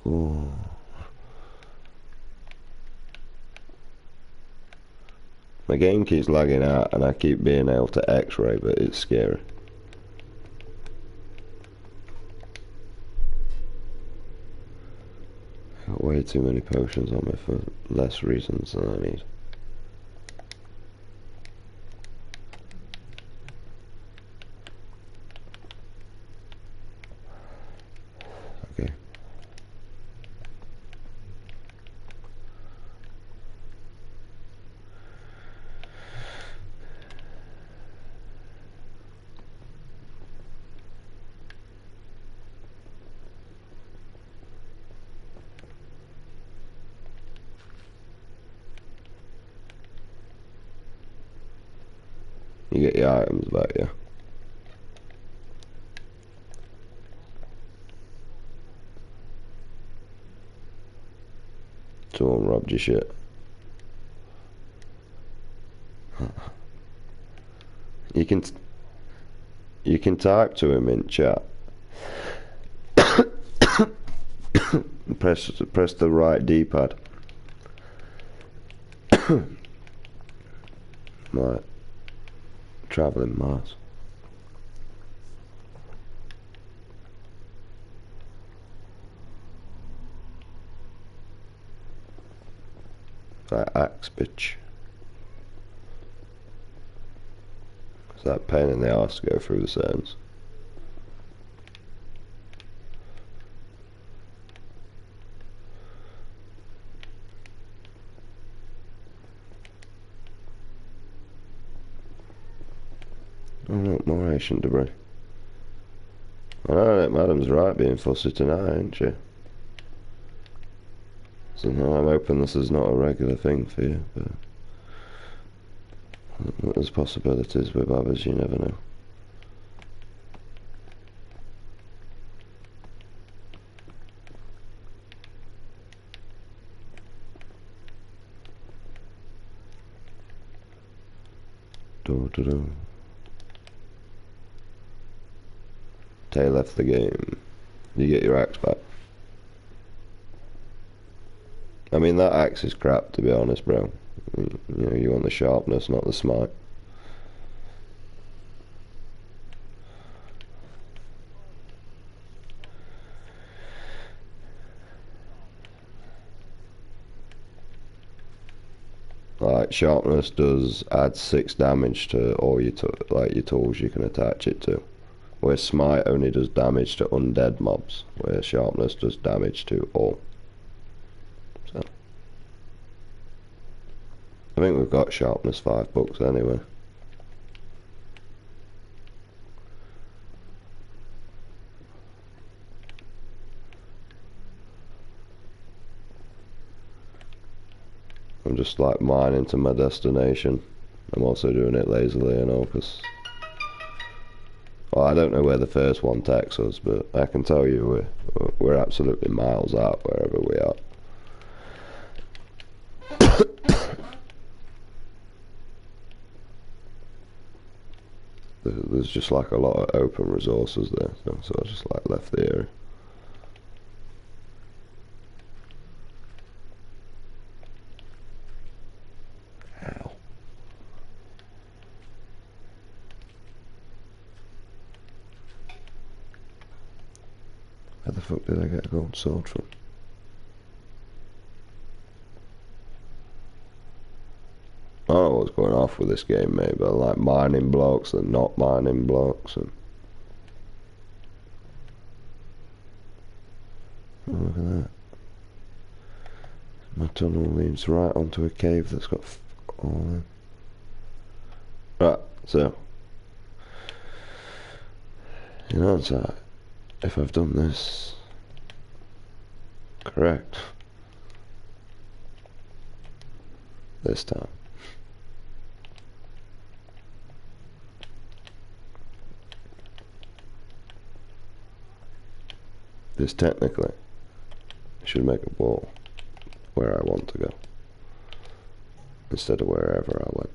Ooh. My game keeps lagging out and I keep being able to X-ray, but it's scary. I've got way too many potions on me for less reasons than I need. Okay. You get your items back, yeah. Someone robbed your shit. You can type to him in chat. press the right D-pad. Right. Traveling Mars. That axe, bitch. It's that pain in the arse to go through the sands. Oh look, more ancient debris. I know that Madam's right being fussy tonight, ain't she? So now I'm hoping this is not a regular thing for you, but there's possibilities with others, you never know. Tay left the game. You get your axe back. I mean, that axe is crap, to be honest, bro. You know, you want the sharpness, not the smite. Like, sharpness does add 6 damage to all your your tools you can attach it to. Where smite only does damage to undead mobs, where sharpness does damage to all. So I think we've got sharpness 5 books anyway. I'm just like mining to my destination. I'm also doing it lazily, you know, because well, I don't know where the first one takes us, but I can tell you we're absolutely miles out wherever we are. There's just like a lot of open resources there, so I just like left the area. Ow. Where the fuck did I get a gold sword from? I don't know what's going off with this game, mate, but I like mining blocks and not mining blocks and... Oh, look at that. My tunnel leads right onto a cave that's got all in. Right, so... You know, it's like, if I've done this correct this time. This technically should make a wall where I want to go instead of wherever I went.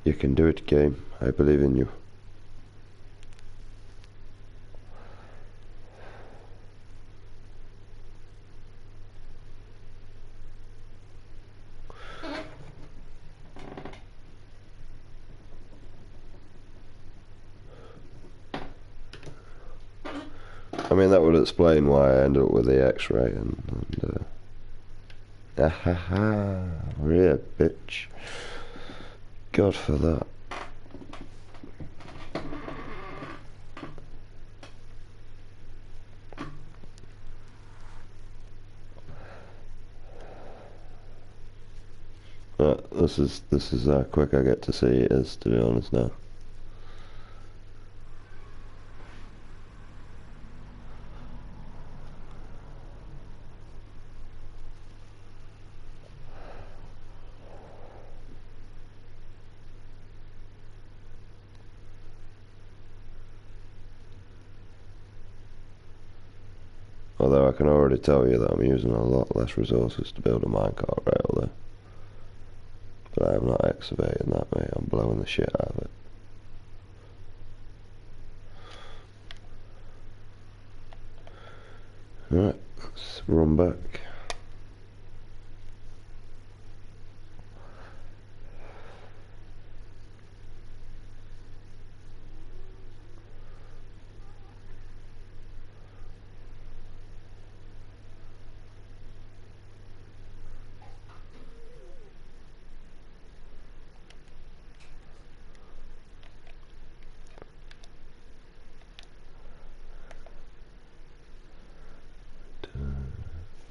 You can do it, game. I believe in you. I mean, that would explain why I ended up with the X-ray and ahaha, yeah, bitch. God for that. This is how quick I get to see it is, to be honest now. Although I can already tell you that I'm using a lot less resources to build a minecart rail there. But I am not excavating that, mate. I'm blowing the shit out of it. Alright, let's run back.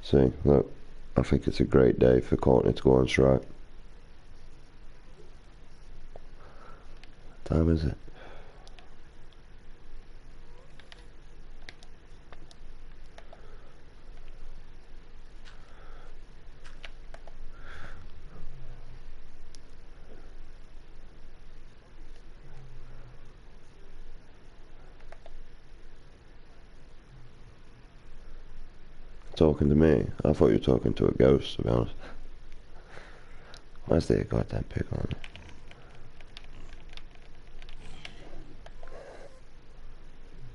See, look, I think it's a great day for Courtney to go on strike. What time is it? Talking to me? I thought you were talking to a ghost, to be honest. Where's the goddamn pig on it?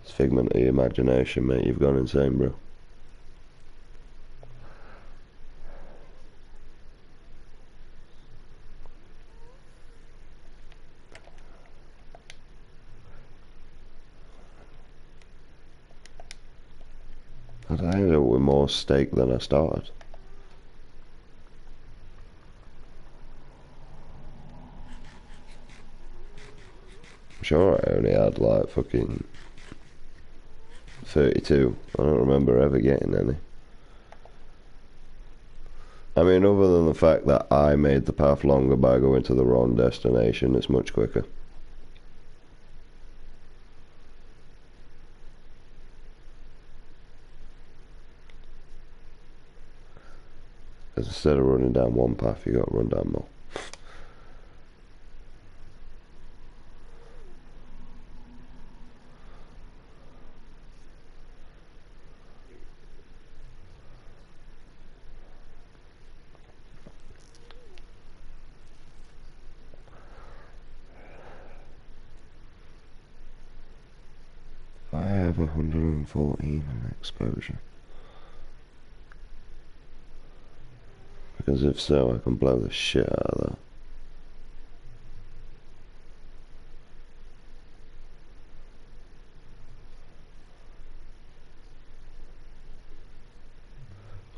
It's figment of your imagination, mate. You've gone insane, bro. I ended up with more steak than I started. I'm sure I only had like fucking 32. I don't remember ever getting any. I mean, other than the fact that I made the path longer by going to the wrong destination, it's much quicker. Because instead of running down one path, you got to run down more. I have 114 in exposure. Because if so, I can blow the shit out of that.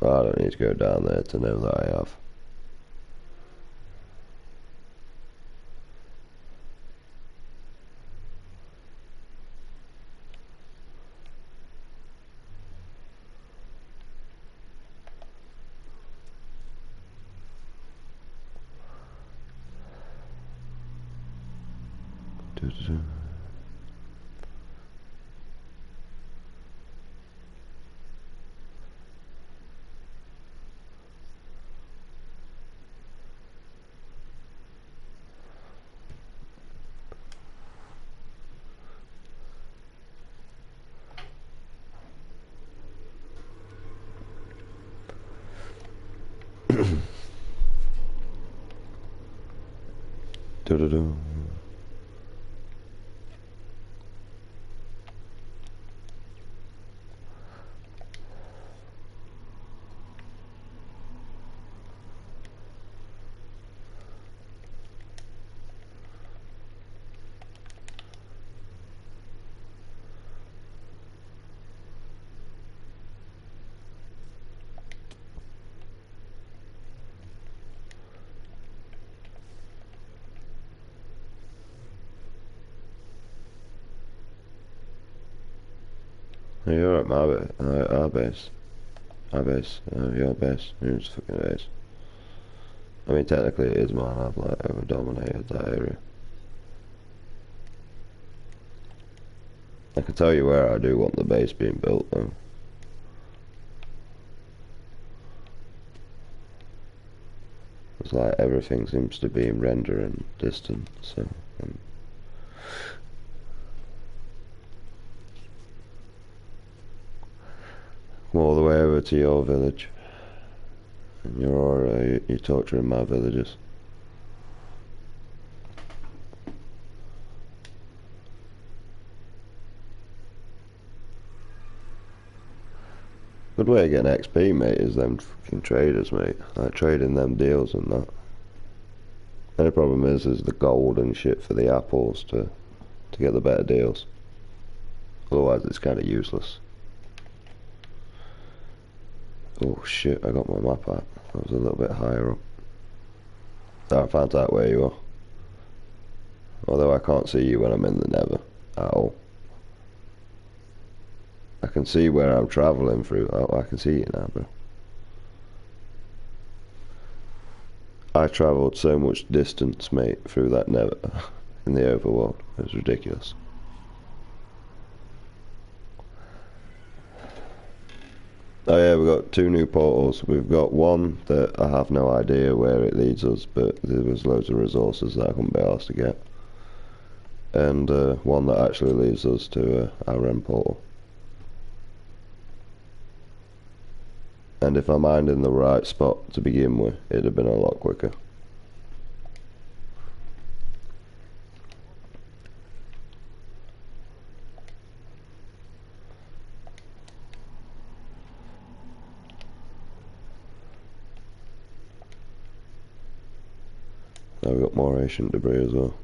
Well, I don't need to go down there to know that I have. Do-do-do. Hey, you're at my base. Our base. Our base. Your base. Yours fucking base. I mean, technically it is mine. I've like over dominated that area. I can tell you where I do want the base being built though. It's like everything seems to be in render and distant, so come all the way over to your village. And you're torturing my villagers. Good way of getting XP, mate, is them fucking traders, mate. Like trading them deals and that. The only problem is the gold and shit for the apples to get the better deals. Otherwise it's kind of useless. Oh shit, I got my map out. I was a little bit higher up. Oh, I found out where you are. Although I can't see you when I'm in the nether at all. I can see where I'm travelling through. Oh, I can see you now, bro. I travelled so much distance, mate, through that nether in the overworld. It was ridiculous. Oh yeah, we've got 2 new portals. We've got one that I have no idea where it leads us, but there was loads of resources that I couldn't be asked to get. And one that actually leads us to our end portal. And if I mined in the right spot to begin with, it'd have been a lot quicker. Now we've got more ancient debris as well.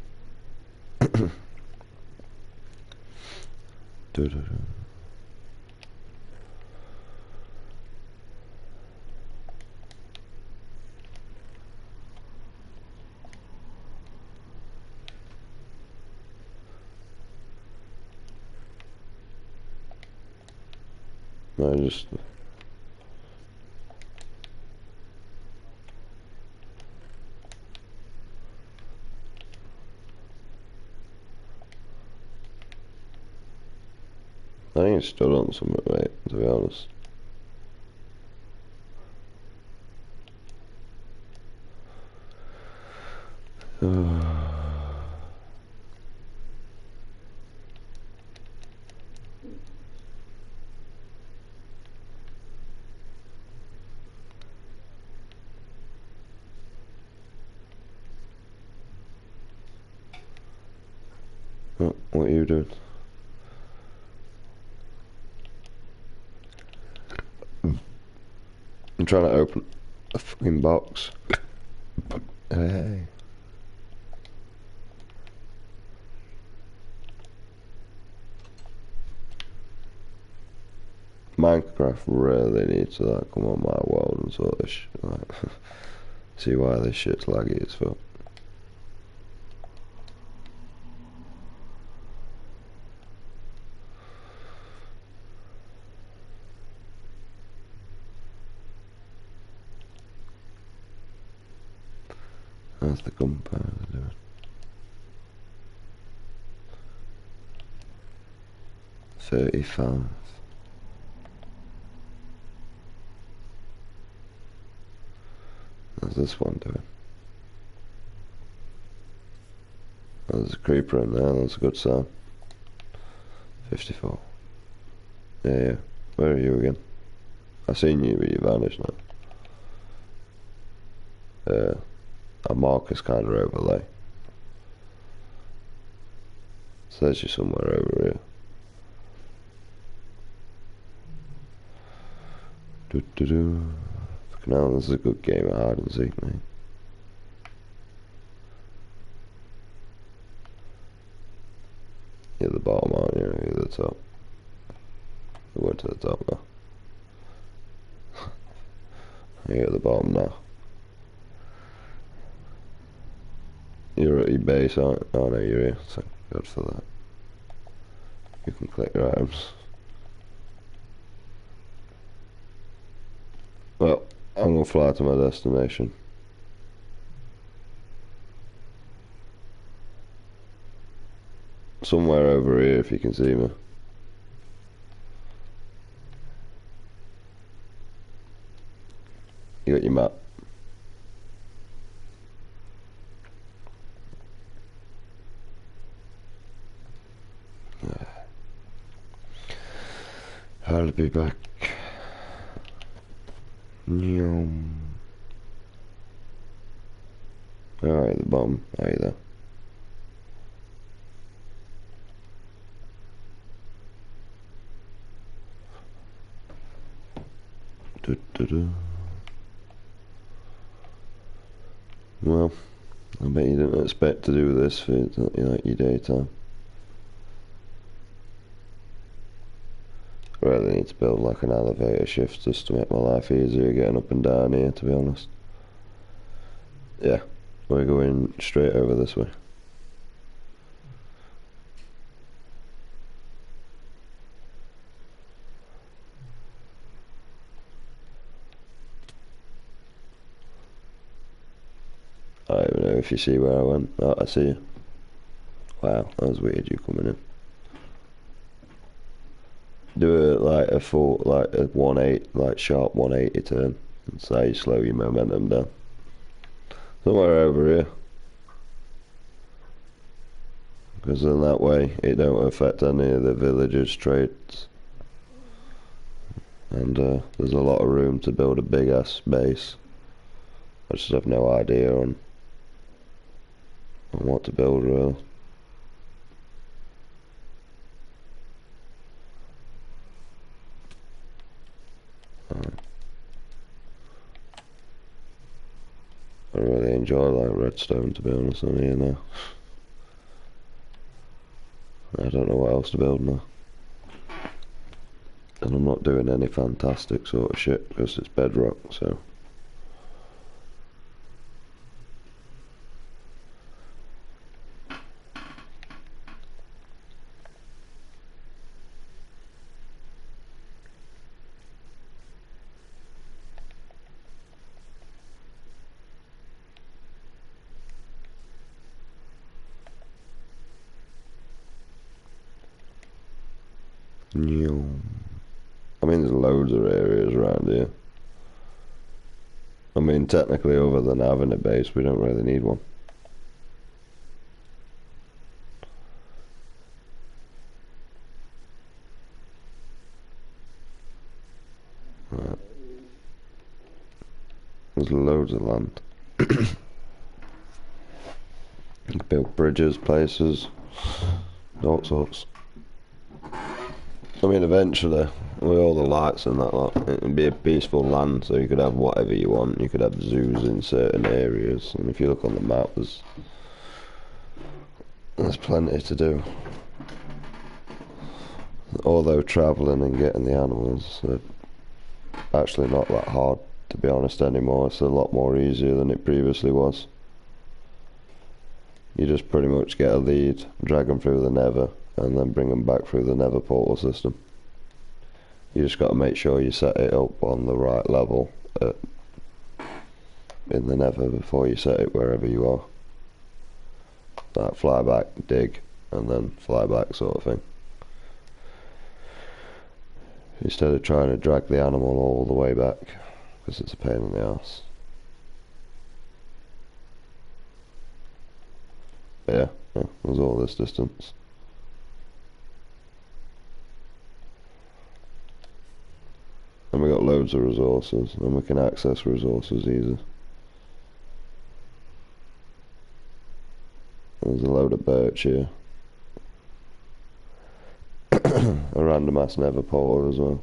No, just... I think it stood on something, mate, to be honest. What are you doing? I'm trying to open a fucking box. Hey. Minecraft really needs to like come on my world and sort of like see why this shit's laggy as fuck. That's the gunpowder doing. $35. How's this one doing? Oh, there's a creeper in there, that's a good sign. 54. Yeah. Where are you again? I seen you, but you vanished now. A marker's kind of overlay. Says you're somewhere over here. Fucking hell, this is a good game of hide and seek, mate. You're at the bottom, aren't you? You're at the top. We went to the top now. You're at the bottom now. You're at your base, aren't you? Oh no, you're here. So good for that. You can click your items. Well, I'm gonna fly to my destination. Somewhere over here, if you can see me. You got your map. I'll be back. Alright, the bomb. Are you there? Well, I bet you didn't expect to do this for like your daytime. I really need to build like an elevator shift just to make my life easier getting up and down here, to be honest. Yeah, we're going straight over this way. I don't even know if you see where I went. Oh, I see you. Wow, that was weird, you coming in. Do it like a full, like a 180, like sharp 180 turn. That's how you slow your momentum down. Somewhere over here. Because in that way, it don't affect any of the villagers' trades. and there's a lot of room to build a big ass base. I just have no idea on what to build really. I really enjoy like redstone, to be honest, on here now. I don't know what else to build now. And I'm not doing any fantastic sort of shit because it's bedrock, so. I mean, there's loads of areas around here. I mean, technically, other than having a base, we don't really need one. Right. There's loads of land. You can build bridges, places, all sorts. I mean, eventually, with all the lights and that lot, it would be a peaceful land, so you could have whatever you want. You could have zoos in certain areas, and if you look on the map, there's plenty to do. Although travelling and getting the animals are actually not that hard, to be honest, anymore. It's a lot more easier than it previously was. You just pretty much get a lead, drag them through the nether, and then bring them back through the nether portal system. You just got to make sure you set it up on the right level in the nether before you set it wherever you are. Like fly back, dig, and then fly back sort of thing. Instead of trying to drag the animal all the way back, because it's a pain in the ass. But yeah, there's all this distance. And we got loads of resources, and we can access resources easy. There's a load of birch here. A random ass nether portal as well.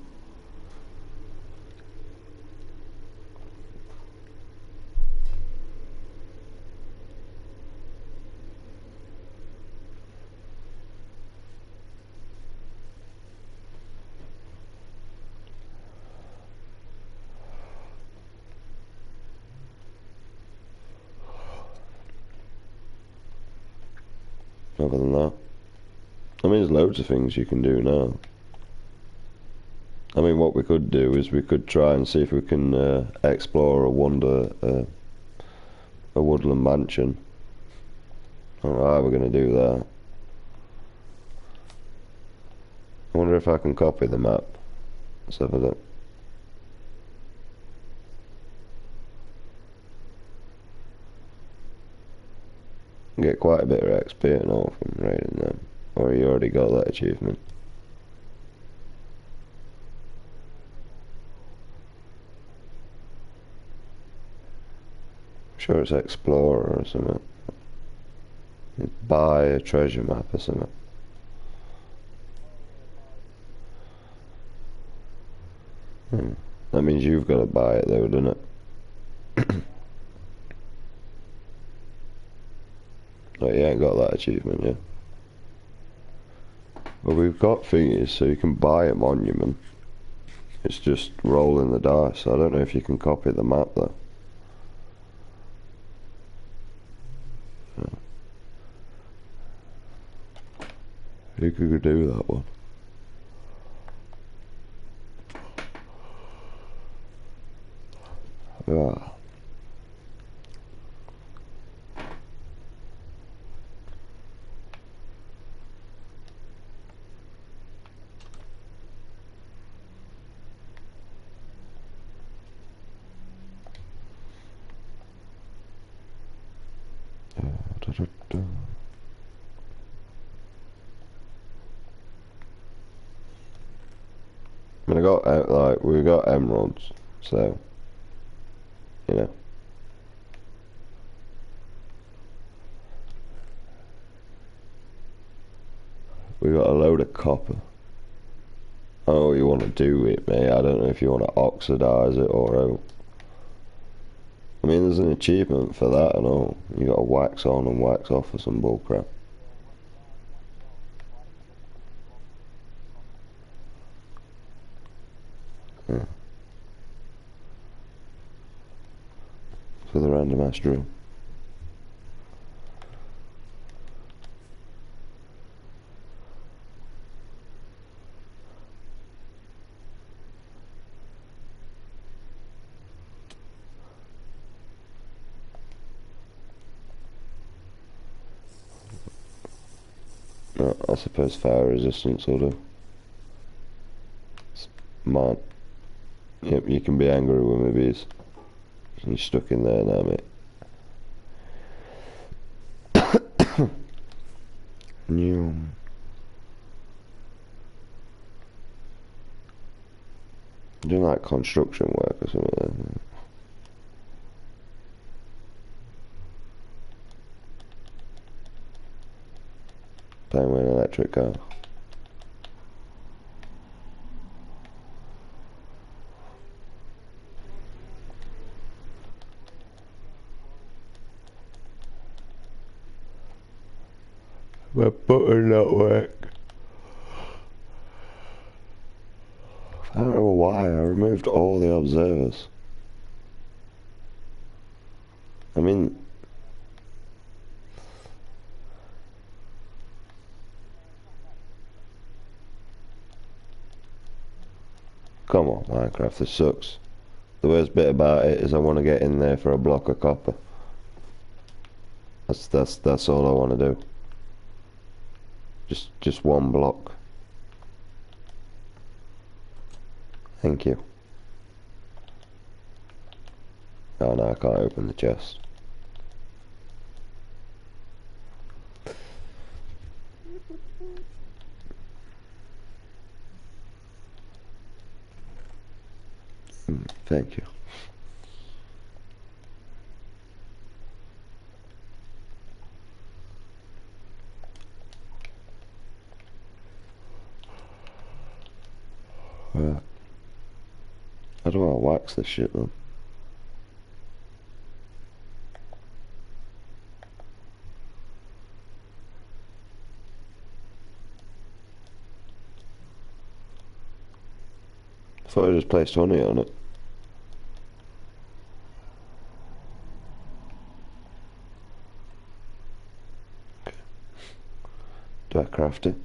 Other than that, I mean, there's loads of things you can do now. I mean, what we could do is we could try and see if we can explore a woodland mansion. I don't know how we're going to do that. I wonder if I can copy the map. Let's have a look. Get quite a bit of XP and all from raiding them. Or you already got that achievement. I'm sure it's Explorer or something. Buy a treasure map or something. That means you've got to buy it though, doesn't it? Oh, you ain't got that achievement yet. Well, we've got thingies, so you can buy a monument. It's just rolling the dice. I don't know if you can copy the map though. Who could do that one? Ah. I got like we got emeralds, so you know. We got a load of copper. I don't know what you want to do with it, mate. I don't know if you want to oxidize it or... I mean, there's an achievement for that and all. You got to wax on and wax off or some bullcrap. Yeah. For the random ass drill. No, I suppose fire resistance will do. Mine. Yep, you can be angry with me, bees. You're stuck in there now, mate. New. Doing like construction work or something. Playing with an electric car. My button not work. I don't know why I removed all the observers. I mean, come on, Minecraft, this sucks. The worst bit about it is I want to get in there for a block of copper. That's all I want to do. Just one block. Thank you. Oh no, I can't open the chest. Thank you. Right. How do I wax this shit then? I thought I just placed honey on it. Okay. Do I craft it?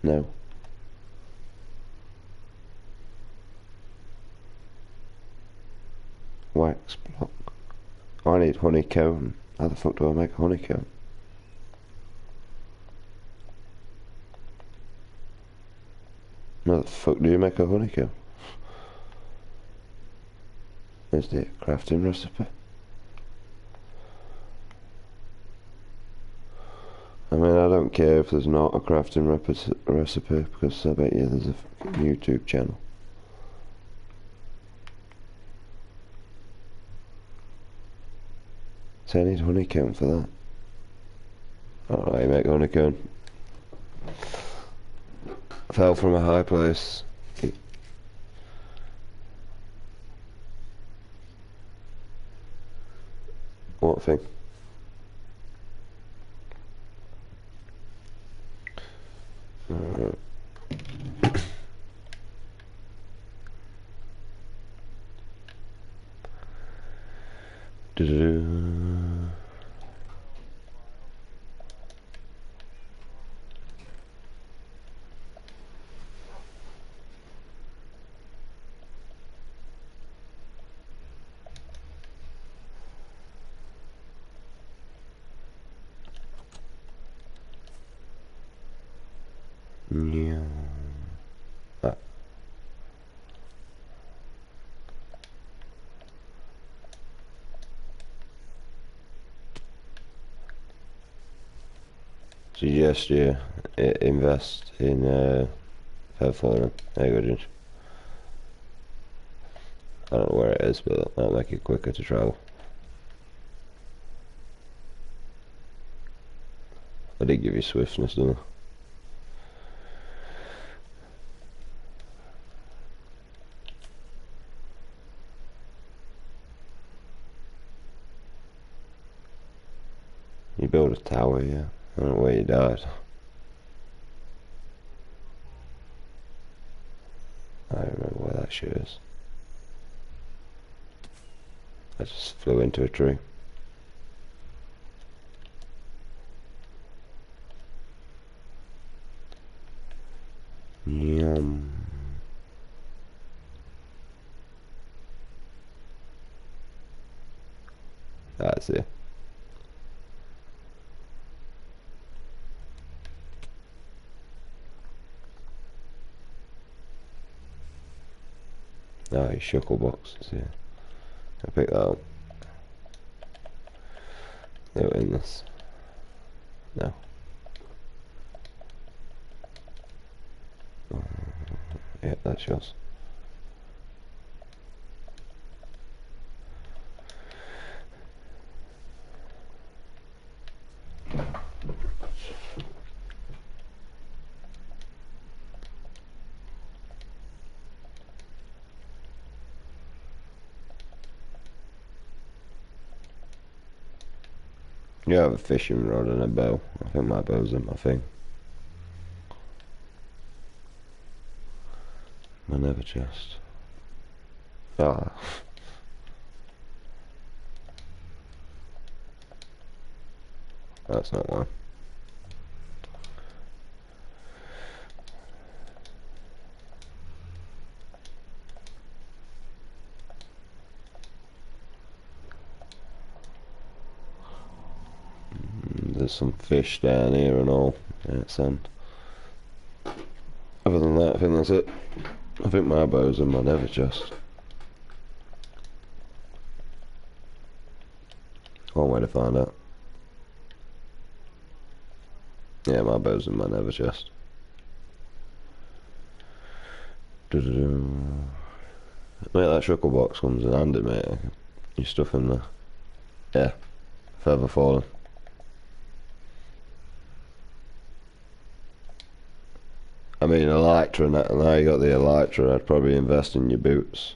No. Wax block. I need honeycomb. How the fuck do I make a honeycomb? How the fuck do you make a honeycomb? There's the crafting recipe. I mean, I don't care if there's not a crafting recipe because I bet you there's a YouTube channel. So I need honeycomb for that. Oh, I make honeycomb. Fell from a high place. What thing? Alright. Yeah. Ah. So yes, yeah, invest in Feather Falling. There you go, Ginge. I don't know where it is, but that'll make it quicker to travel. I did give you swiftness, didn't I? You built a tower, yeah. I don't know where you died. I don't remember where that shit is. I just flew into a tree. Yum. That's it. Oh, your shuckle boxes, yeah. I pick that up. They were in this. No. Yeah, that's yours. You have a fishing rod and a bow. I think my bow's in my thing. My nether chest. Ah. That's not one. There's some fish down here and all. Yeah, sand. Other than that, I think that's it. I think my bow's in my nether chest. One way to find out. Yeah, my bow's in my nether chest. Mate, that shuckle box comes in handy, mate. Your stuff in there. Yeah. Feather Falling. I mean, Elytra, now you got the Elytra, I'd probably invest in your boots.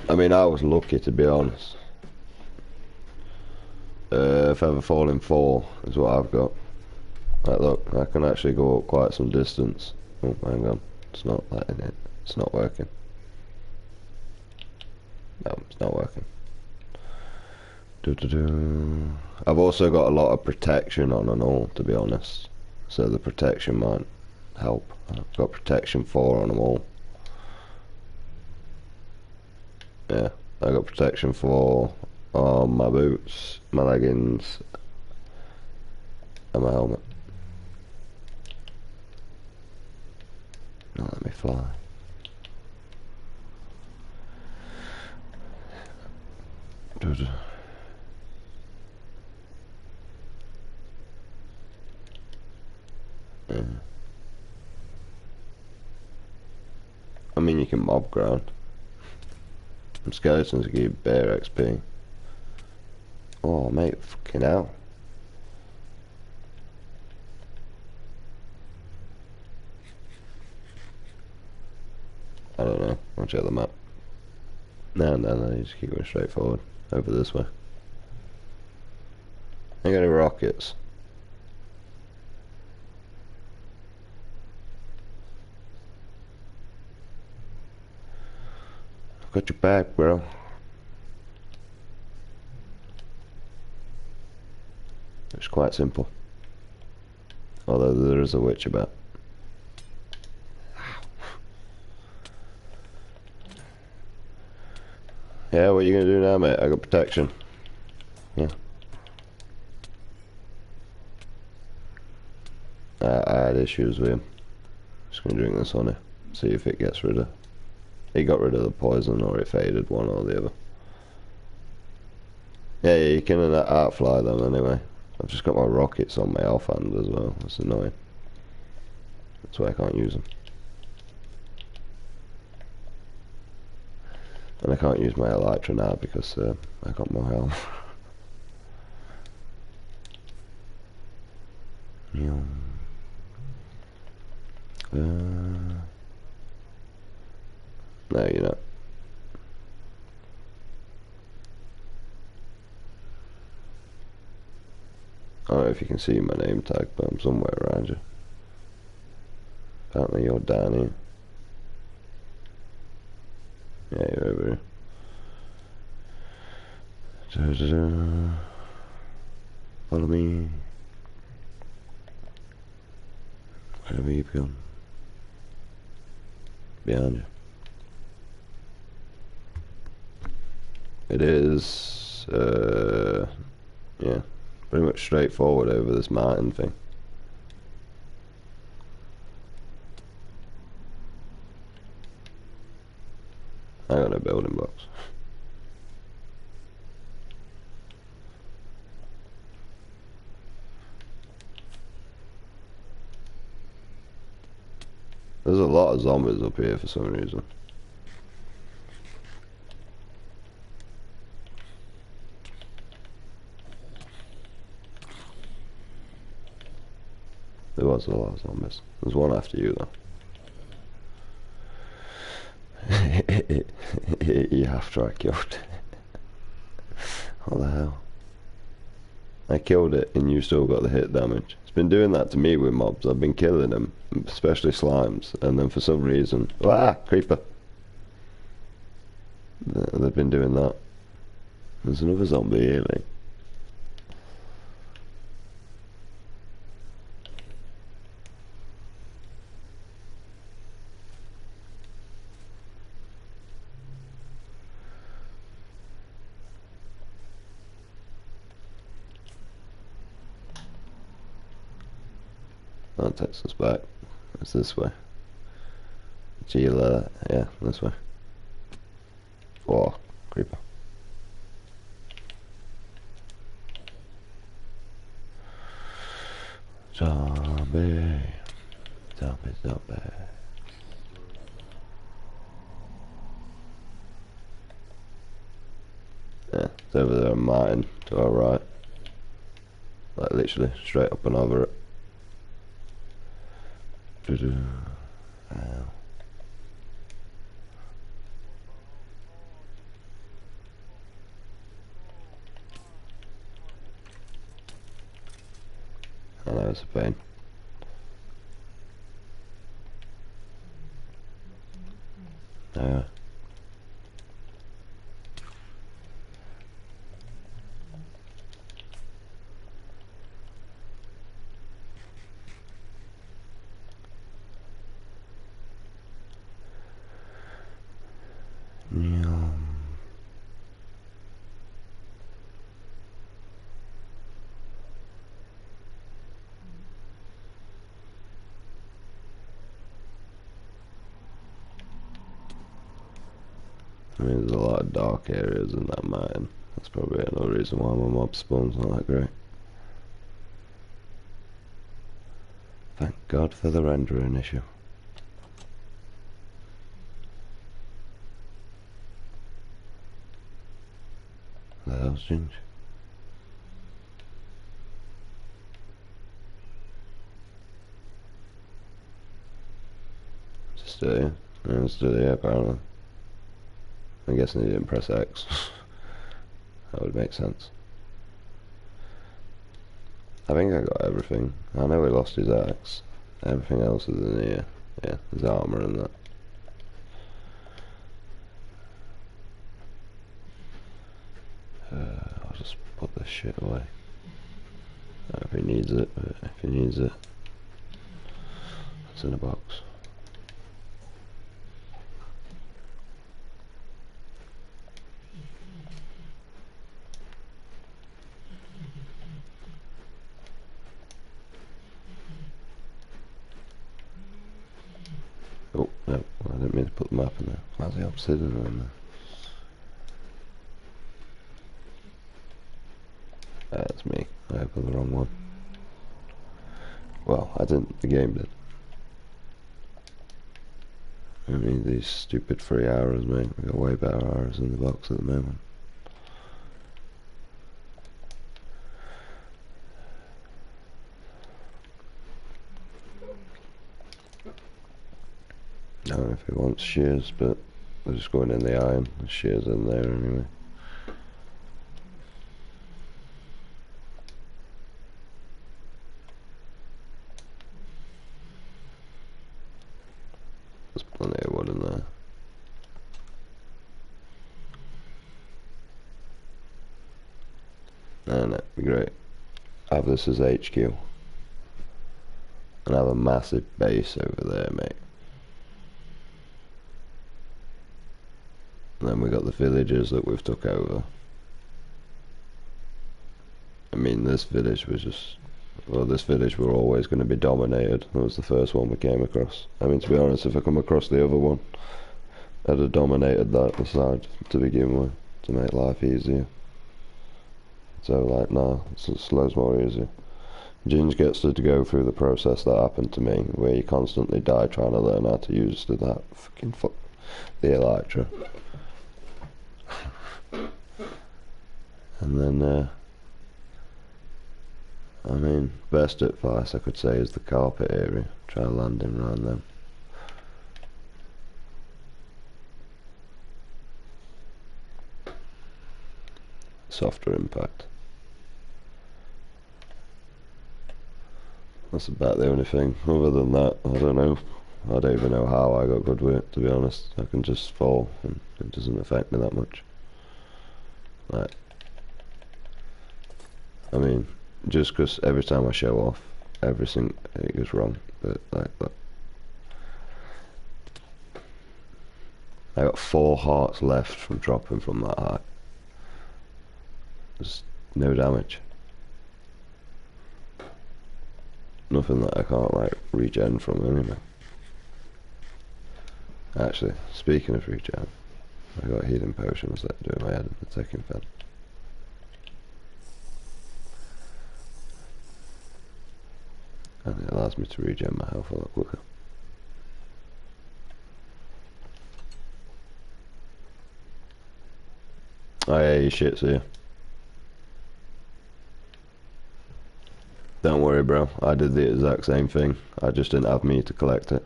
I mean, I was lucky, to be honest. Feather Falling 4 is what I've got. Like, look, I can actually go up quite some distance. Oh, hang on. It's not letting it. It's not working. No, it's not working. I've also got a lot of protection on and all, to be honest. So the protection might help. I've got protection 4 on them all. Yeah, I got protection 4 on my boots, my leggings, and my helmet. Now let me fly. Yeah. I mean, you can mob ground. Some skeletons give you bear XP. Oh, mate, fucking hell. I don't know. I'll check the map. No, you just keep going straight forward. Over this way. Ain't got any rockets. I've got your back, bro. It's quite simple. Although there is a witch about. Yeah, what are you gonna do now, mate? I got protection. Yeah. I had issues with him. Just gonna drink this on it. See if it gets rid of. He got rid of the poison, or it faded, one or the other. Yeah, you can outfly them anyway. I've just got my rockets on my offhand as well. That's annoying. That's why I can't use them. And I can't use my Elytra now because I got more health. No, you're not. I don't know if you can see my name tag, but I'm somewhere around you. Apparently you're down here. Yeah, you're over here. Follow me. Wherever you've gone. Behind you. It is, yeah, pretty much straightforward over this mountain thing. I got no building blocks. There's a lot of zombies up here for some reason. There was a lot of zombies. There's one after you though. You after I killed. What the hell? I killed it and you still got the hit damage. It's been doing that to me with mobs. I've been killing them, especially slimes, and then for some reason, creeper. They've been doing that. There's another zombie here, mate. That takes us back. It's this way. Gila, yeah, this way. Oh, creeper. Zombie. Zombie, zombie. Yeah, it's over there, mine to our right. Like literally straight up and over it. Ow. I know it's a pain. Yeah. I mean, there's a lot of dark areas in that mountain. That's probably another reason why my mob spawn's not that great. Thank God for the rendering issue. The hell's Ginge? Is it still here? Yeah, it's still here apparently. I'm guessing he didn't press X. That would make sense. I think I got everything. I know he lost his axe. Everything else is in here. Yeah, his armor and that. I'll just put this shit away. I don't know if he needs it, but if he needs it, it's in a box. Oh, no, I didn't mean to put the map in there. Why's the obsidian in there? That's me. I opened the wrong one. Well, I didn't. The game did. I mean, these stupid free arrows, mate. We got way better arrows in the box at the moment. I don't know if he wants shears, but they're just going in the iron. The shears in there anyway. There's plenty of wood in there. And that'd be great. Have this as HQ. And have a massive base over there, mate. And then we got the villages that we've took over. I mean, this village was just... Well, this village were always going to be dominated. That was the first one we came across. I mean, to be honest, if I come across the other one, I'd have dominated that side to begin with, to make life easier. So, like, nah, it's loads more easier. Ginge gets to go through the process that happened to me, where you constantly die trying to learn how to use that fucking the Elytra. And then, I mean, best advice I could say is the carpet area. Try landing around them. Softer impact. That's about the only thing. Other than that, I don't know. I don't even know how I got good with it, to be honest. I can just fall and it doesn't affect me that much. Like, I mean, just because every time I show off, everything it goes wrong. But like that, I got 4 hearts left from dropping from that height. There's no damage. Nothing that I can't like regen from anyway. Actually, speaking of regen, I got healing potions that do in my head and the taking fan. And it allows me to regen my health a lot quicker. Oh yeah, your shit's here. Don't worry, bro. I did the exact same thing. I just didn't have me to collect it.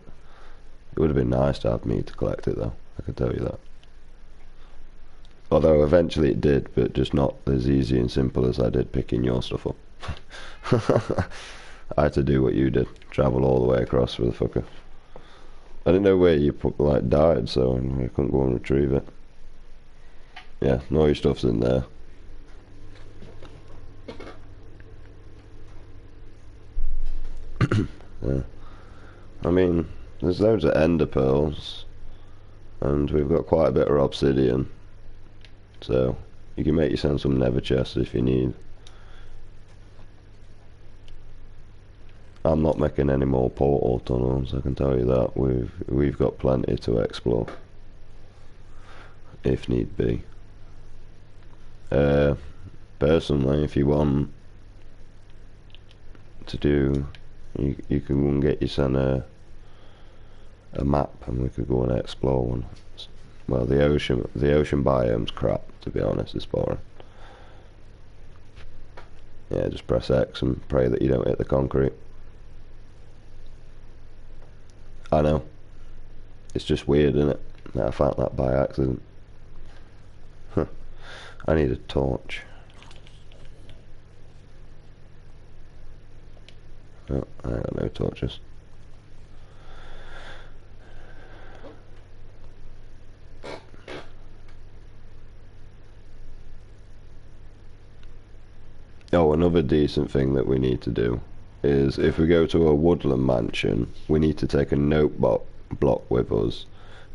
It would have been nice to have me to collect it, though. I can tell you that. Although eventually it did, but just not as easy and simple as I did picking your stuff up. I had to do what you did. Travel all the way across for the fucker. I didn't know where you like died, so I couldn't go and retrieve it. Yeah, all your stuff's in there. Yeah. I mean, there's loads of ender pearls, and we've got quite a bit of obsidian, so you can make yourself some nether chests if you need. I'm not making any more portal tunnels, I can tell you that. We've got plenty to explore, if need be. Personally, if you want to do, you can go and get yourself a map, and we could go and explore one. Well, the ocean biome's crap, to be honest. It's boring. Yeah, just press X and pray that you don't hit the concrete. I know. It's just weird, isn't it? I found that by accident. I need a torch. Oh, I ain't got no torches. Oh, another decent thing that we need to do is if we go to a woodland mansion, we need to take a note block with us,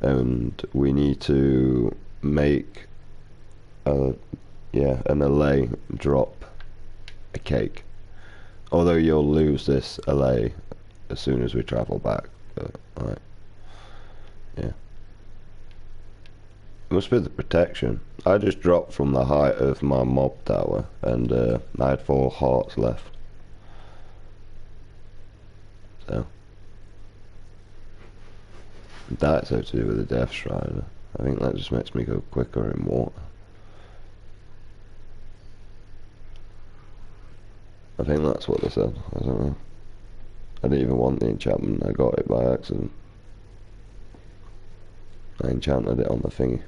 and we need to make an allay drop a cake. Although you'll lose this allay as soon as we travel back, but alright. Yeah. It must be the protection. I just dropped from the height of my mob tower, and I had 4 hearts left. So That's how to do with the Death Strider. I think that just makes me go quicker in water. I think that's what they said. I don't know. I didn't even want the enchantment. I got it by accident. I enchanted it on the thingy.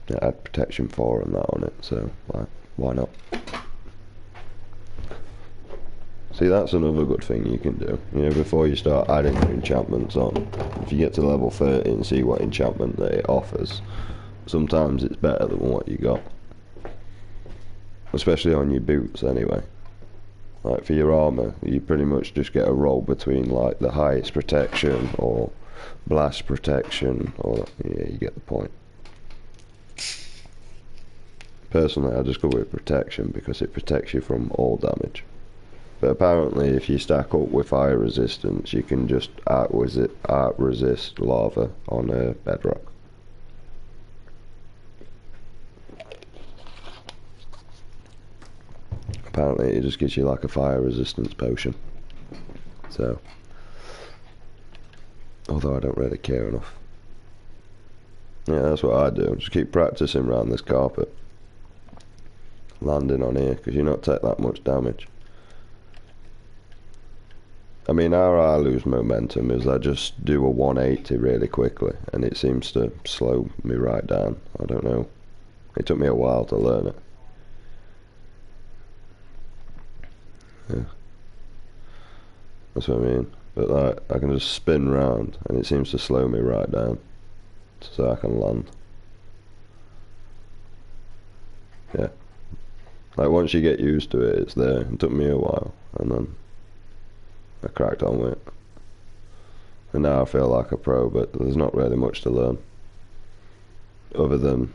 It had protection 4 and that on it, so why not? See, that's another good thing you can do. You know, before you start adding your enchantments on, if you get to level 30 and see what enchantment that it offers, sometimes it's better than what you got. Especially on your boots, anyway. Like, for your armour, you pretty much just get a roll between, like, the highest protection or blast protection, or, yeah, you get the point. Personally, I just go with protection because it protects you from all damage. But apparently, if you stack up with fire resistance, you can just out-resist lava on a bedrock. Apparently, it just gives you like a fire resistance potion. So, although I don't really care enough. Yeah, that's what I do. Just keep practicing around this carpet. Landing on here, because you not take that much damage. I mean, how I lose momentum is I just do a 180 really quickly, and it seems to slow me right down. I don't know. It took me a while to learn it. Yeah. That's what I mean. But like, I can just spin round, and it seems to slow me right down, so I can land. Yeah. Like, once you get used to it, it's there. It took me a while, and then I cracked on with it. And now I feel like a pro, but there's not really much to learn. Other than...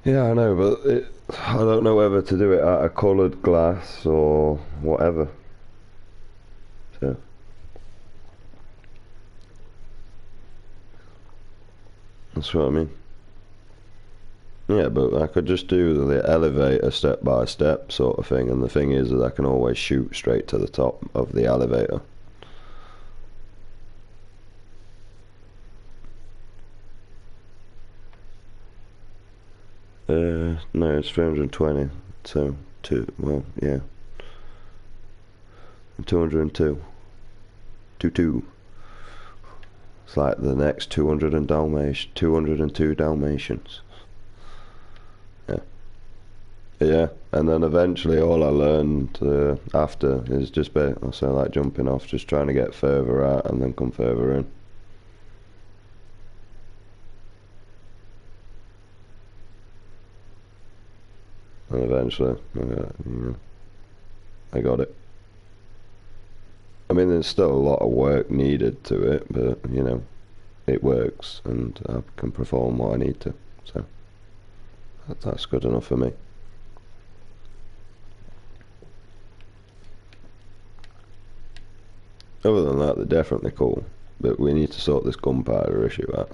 Yeah, I know, but I don't know whether to do it out of coloured glass or whatever. So... That's what I mean. Yeah, but I could just do the elevator step by step sort of thing, and the thing is that I can always shoot straight to the top of the elevator. No, it's 320, so, well, yeah. 202. 2-2. It's like the next 202 Dalmatians. Yeah. Yeah, and then eventually all I learned after is just also like jumping off, just trying to get further out and then come further in. And eventually, I got it. I mean, there's still a lot of work needed to it, but, you know, it works, and I can perform what I need to, so that's good enough for me. Other than that, they're definitely cool, but we need to sort this gunpowder issue out.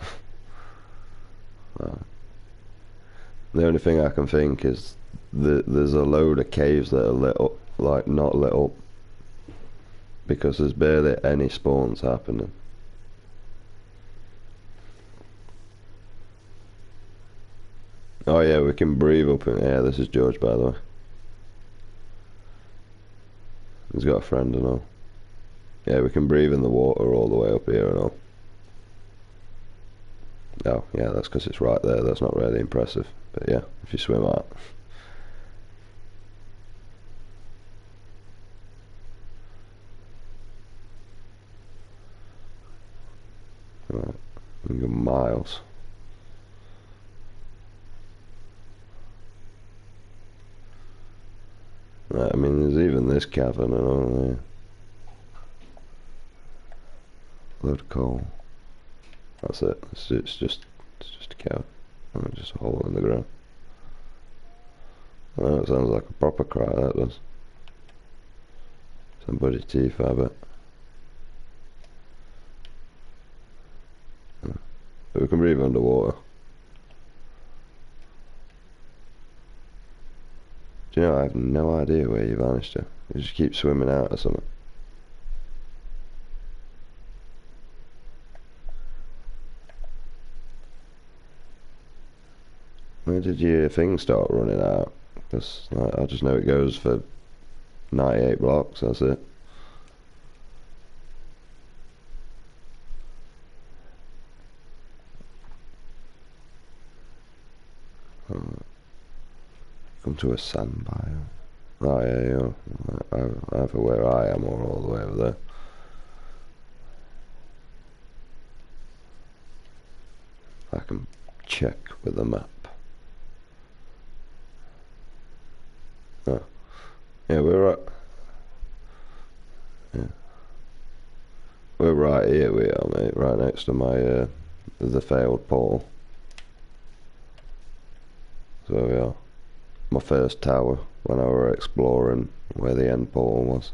The only thing I can think is there's a load of caves that are lit up, like not lit up, because there's barely any spawns happening. Oh yeah, we can breathe up in... Yeah, this is George, by the way. He's got a friend and all. Yeah, we can breathe in the water all the way up here and all. Oh, yeah, that's because it's right there. That's not really impressive. But yeah, if you swim out. Right, we can go miles. Right, I mean, there's even this cavern and all there. Load of coal. That's it. It's just a cavern. Just a hole in the ground. Oh, it sounds like a proper cry, that does. Somebody's teeth, I bet. But we can breathe underwater. Do you know, I have no idea where you vanished to. You just keep swimming out or something. Where did your thing start running out? Because I just know it goes for 98 blocks, that's it. Come to a sand biome. Oh yeah, either where I am or all the way over there. I can check with the map. Oh. Yeah, yeah. We're right here, we are, mate, right next to my, the failed portal. So we are. My first tower, when I were exploring where the end portal was.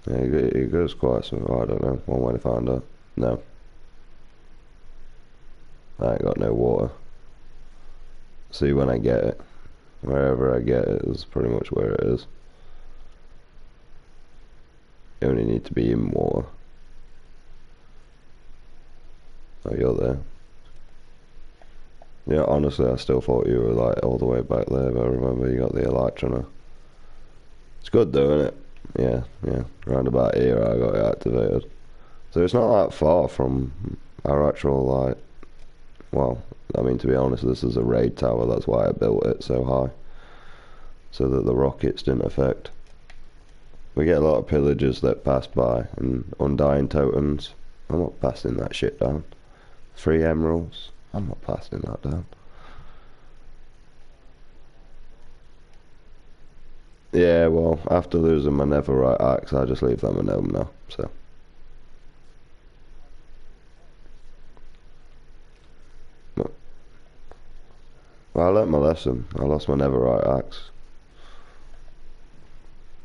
Yeah, it goes quite so, I don't know, one way to find out. No. I ain't got no water. See, when I get it, wherever I get it is pretty much where it is. You only need to be in water. Oh, you're there. Yeah, honestly, I still thought you were like all the way back there, but I remember you got the Elytra. It's good though, isn't it? Yeah. Round about here I got it activated. So it's not that far from our actual, like, well, I mean, to be honest, this is a raid tower, that's why I built it so high. So that the rockets didn't affect. We get a lot of pillagers that pass by, and undying totems. I'm not passing that shit down. 3 emeralds. I'm not passing that down. Yeah, well, after losing my Netherite axe, I just leave them alone now, so. Well, I learnt my lesson. I lost my Netherite axe.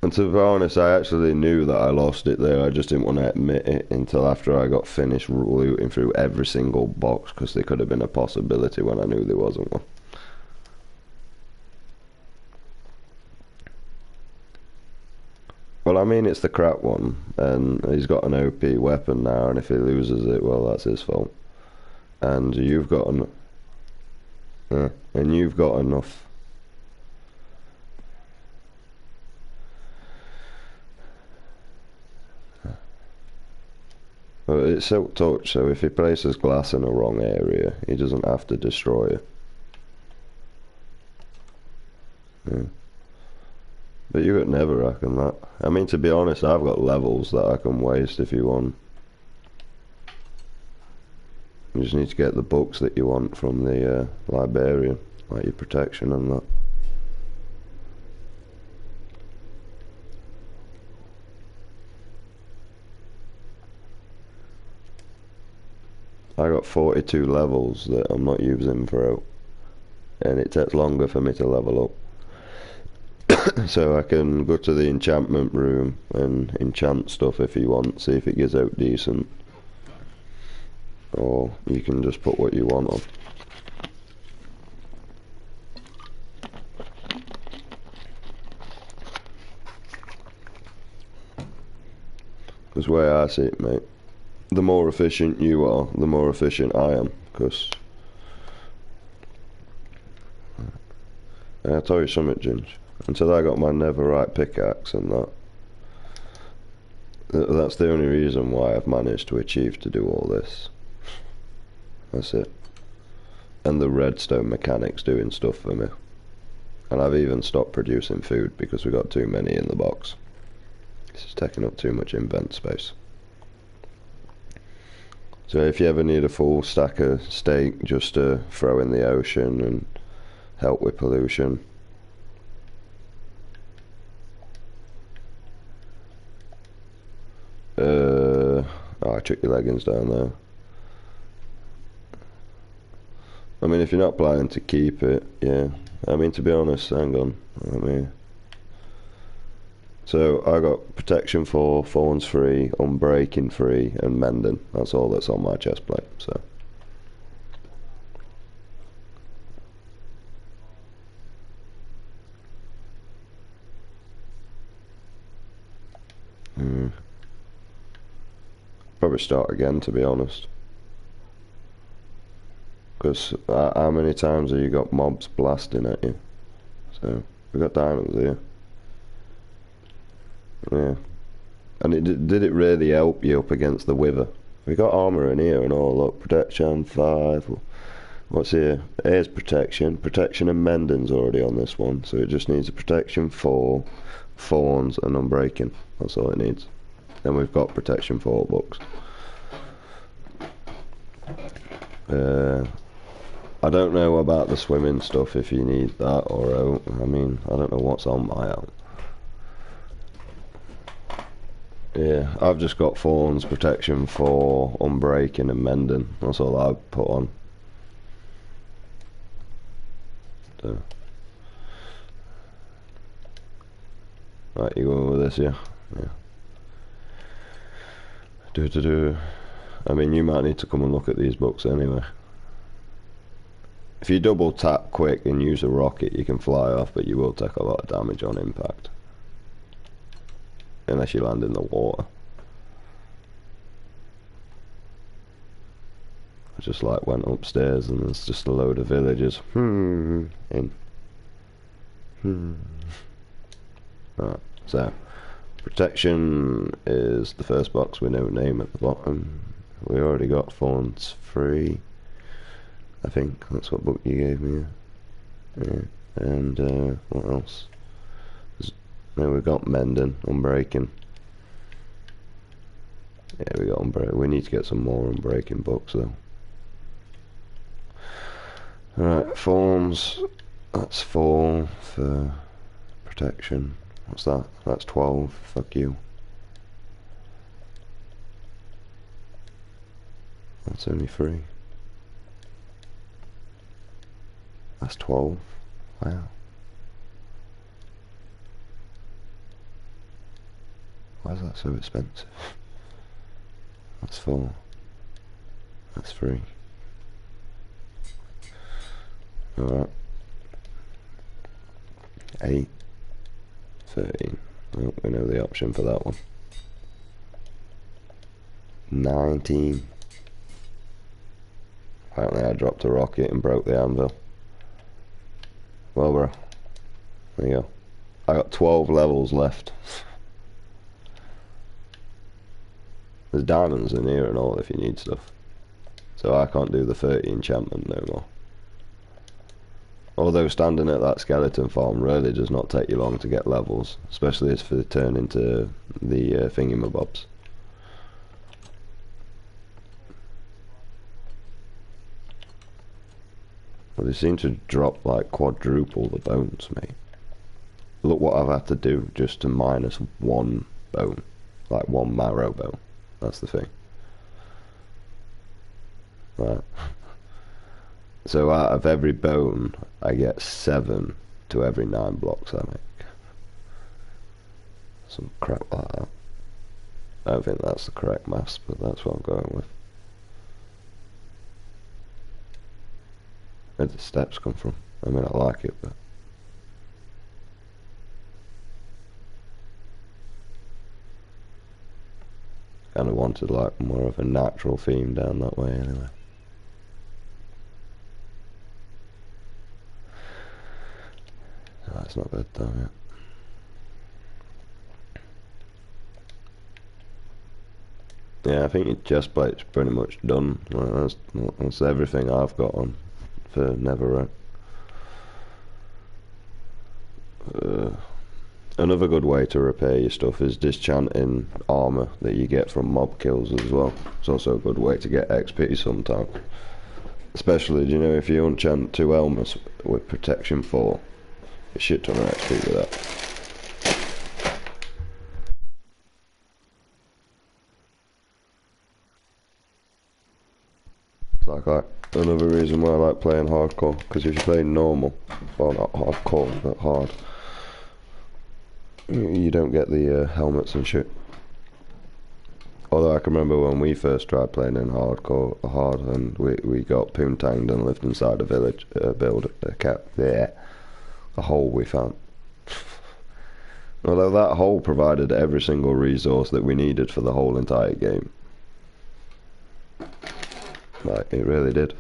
And to be honest, I actually knew that I lost it there. I just didn't want to admit it until after I got finished looting through every single box, because there could have been a possibility when I knew there wasn't one. Well, I mean, it's the crap one, and he's got an OP weapon now, and if he loses it, well, that's his fault. And you've got and you've got enough. Well, it's Silk Touch, so if he places glass in a wrong area, he doesn't have to destroy it. Yeah. But you got Netherrack and that. I mean, to be honest, I've got levels that I can waste if you want. You just need to get the books that you want from the librarian, like your protection and that. I got 42 levels that I'm not using throughout, and it takes longer for me to level up. So I can go to the enchantment room and enchant stuff if you want, see if it gives out decent. Or you can just put what you want on. Because the way I see it, mate, the more efficient you are, the more efficient I am. Because I'll tell you something, Ginge. Until I got my Netherite pickaxe and that's the only reason why I've managed to achieve to do all this. That's it. And the redstone mechanics doing stuff for me. And I've even stopped producing food because we got too many in the box. This is taking up too much invent space. So if you ever need a full stack of steak just to throw in the ocean and help with pollution, oh, I took your leggings down there. I mean, if you're not planning to keep it, yeah. I mean, to be honest, hang on. So I got protection 4, thorns 3, unbreaking 3, and mending. That's all that's on my chest plate. So Probably start again, to be honest. Because how many times have you got mobs blasting at you? So, we got diamonds here. Yeah. And did it really help you up against the Wither? We got armour in here and all. Look, protection 5. What's here? Here's protection. Protection and mending's already on this one. So it just needs a protection 4, thorns and unbreaking. That's all it needs. Then we've got protection 4 books. I don't know about the swimming stuff if you need that or I mean, I don't know what's on my out. Yeah, I've just got thorns, protection 4, unbreaking and mending. That's all I've put on. So. Right, you go with this, yeah? Yeah. I mean, you might need to come and look at these books anyway. If you double tap quick and use a rocket, you can fly off, but you will take a lot of damage on impact. Unless you land in the water. I just like went upstairs and there's just a load of villagers. Right, so protection is the first box with no name at the bottom. We already got thorns 3. I think that's what book you gave me. Yeah. And what else? Now we've got mending, unbreaking. Yeah, we got unbreaking. We need to get some more unbreaking books though. Alright, forms. That's 4 for protection. What's that? That's 12. Fuck you. That's only 3. That's 12. Wow. Why is that so expensive? That's 4. That's 3. Alright. 8. 13. Oh, we know the option for that one. 19. Apparently I dropped a rocket and broke the anvil. Well, bro. There you go. I got 12 levels left. There's diamonds in here and all if you need stuff. So I can't do the 30 enchantment no more. Although standing at that skeleton farm really does not take you long to get levels, especially if they turn into the thingamabobs. Well, they seem to drop like quadruple the bones, mate. Look what I've had to do just to minus 1 bone, like 1 marrow bone. That's the thing. Right. So out of every bone, I get 7 to every 9 blocks I make. Some crap like that. I don't think that's the correct maths, but that's what I'm going with. Where did the steps come from? I mean, I like it, but... kind of wanted like more of a natural theme down that way anyway. That's not bad though, yeah. Yeah, I think your chest plate's pretty much done. Well, that's everything I've got on for Netherrack. Another good way to repair your stuff is dischanting armour that you get from mob kills as well. It's also a good way to get XP sometimes. Especially, do you know, if you enchant 2 helmets with protection 4, a shit ton of XP with that. It's like another reason why I like playing hardcore, because if you play normal, well not hardcore, but hard, you don't get the helmets and shit. Although I can remember when we first tried playing in hardcore, hard, and we got poontanged and lived inside a village, a hole we found. Although that hole provided every single resource that we needed for the whole entire game. Like, it really did.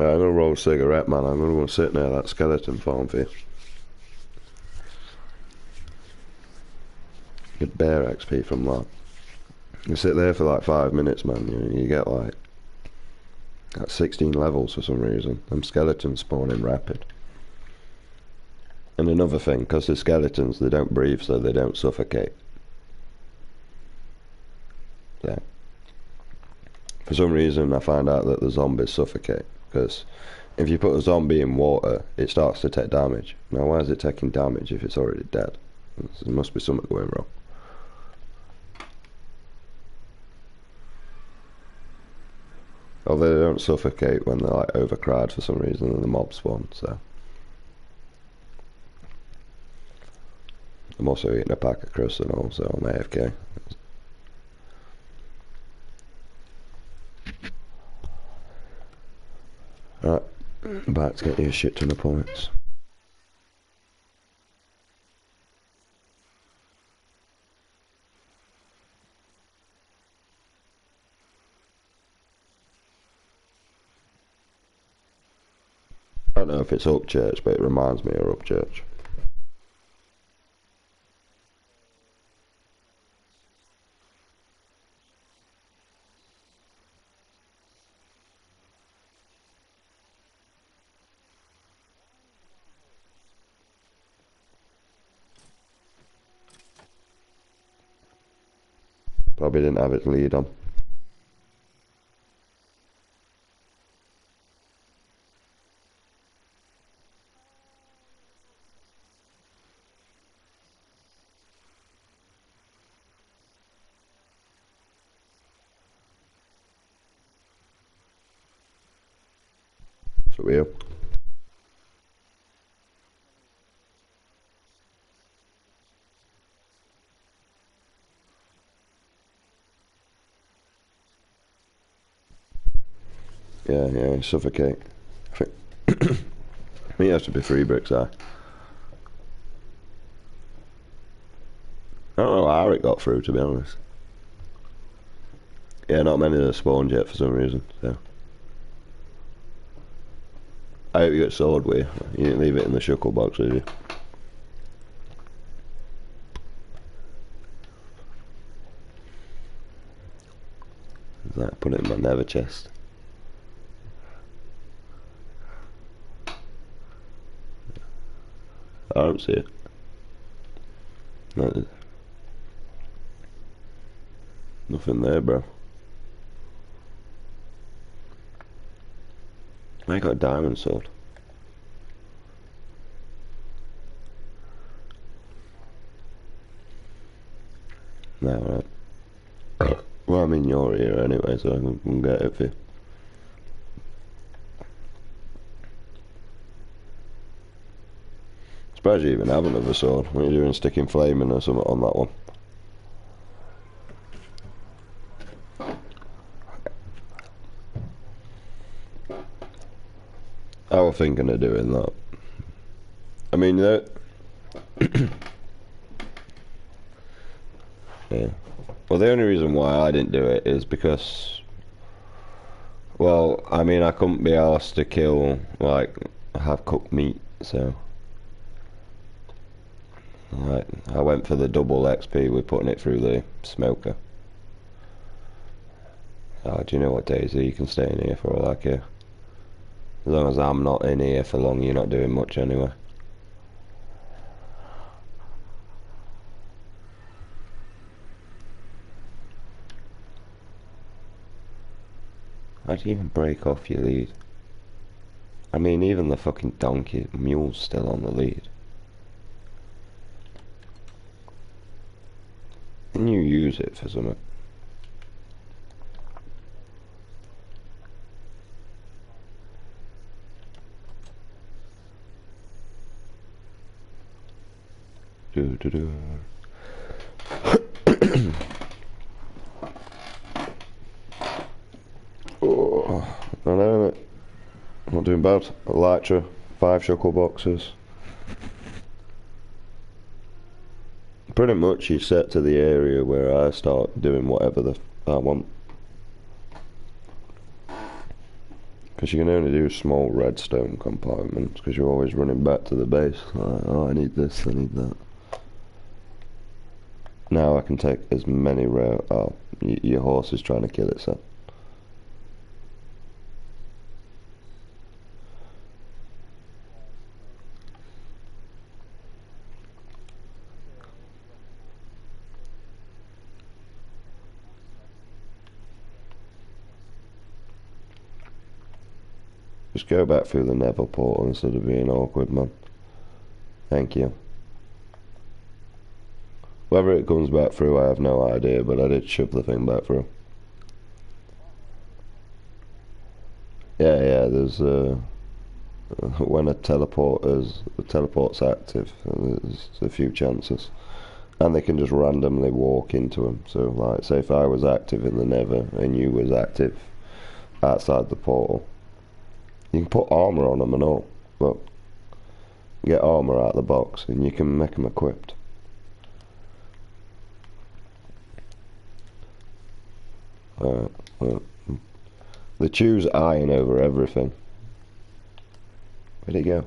Right, I'm gonna roll a cigarette, man. I'm gonna go sit near that skeleton farm for you. Get bear XP from that. You sit there for like 5 minutes, man. You get like 16 levels for some reason. Them skeletons spawn in rapid. And another thing, because the skeletons, they don't breathe, so they don't suffocate. Yeah. For some reason, I found out that the zombies suffocate. Because if you put a zombie in water, it starts to take damage. Now, why is it taking damage if it's already dead? There must be something going wrong. Although they don't suffocate when they're like overcrowded for some reason and the mob spawn, so. I'm also eating a pack of crusts and all, so I'm AFK. Right, I'm about to get you a shit ton of points. I don't know if it's Upchurch, but it reminds me of Upchurch. Probably didn't have its lead on. So we are. Yeah, suffocate. I think it has to be 3 bricks high. I don't know how it got through, to be honest. Yeah, not many have spawned yet for some reason, so. I hope you get sword with you. You didn't leave it in the shuckle box, did you? Like, put it in my nether chest. I don't see it. No, nothing there, bro. I got a diamond sword. No, right. Well, I'm in your ear anyway, so I can get it for you. Surprised you even have another sword. What are you doing, sticking flaming or something on that one? I was thinking of doing that. I mean, yeah. Well, the only reason why I didn't do it is because, well, I mean, I couldn't be asked to kill, like, have cooked meat, so I went for the double XP with putting it through the smoker. Oh, do you know what, Daisy? You can stay in here for all I care. As long as I'm not in here for long, you're not doing much anyway. How'd you even break off your lead? I mean, even the fucking donkey mule's still on the lead. Can you use it for something? Do do do. Oh, I know it. Not doing bad. Elytra, 5 shuckle boxes. Pretty much you set to the area where I start doing whatever I want. Because you can only do small redstone compartments because you're always running back to the base. Like, oh, I need this, I need that. Now I can take as many rare... Oh, your horse is trying to kill itself. Just go back through the Nether portal instead of being awkward, man. Thank you. Whether it comes back through, I have no idea, but I did shove the thing back through. Yeah, there's when a teleport's active, there's a few chances. And they can just randomly walk into them. So, like, say if I was active in the Nether and you was active outside the portal, you can put armor on them and all. Look, get armor out of the box and you can make them equipped. Well, they choose iron over everything. Where'd he go?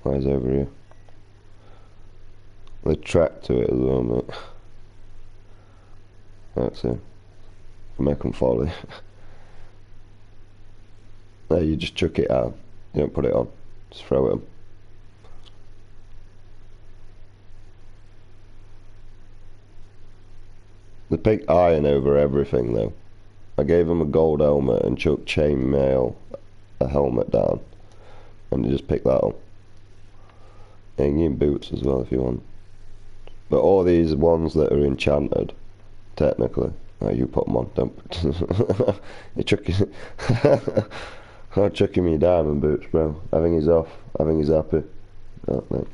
Oh, he's over here. They track to it as well, mate. That's it. Make them follow. There, you just chuck it out. You don't put it on. Just throw it on. They picked iron over everything, though. I gave them a gold helmet and chucked chainmail a helmet down. And they just picked that up. Yeah, you can get boots as well if you want. But all these ones that are enchanted, technically, you put them on, don't. You're chucking. I'm chucking me diamond boots, bro. I think he's off. I think he's happy. Oh, no.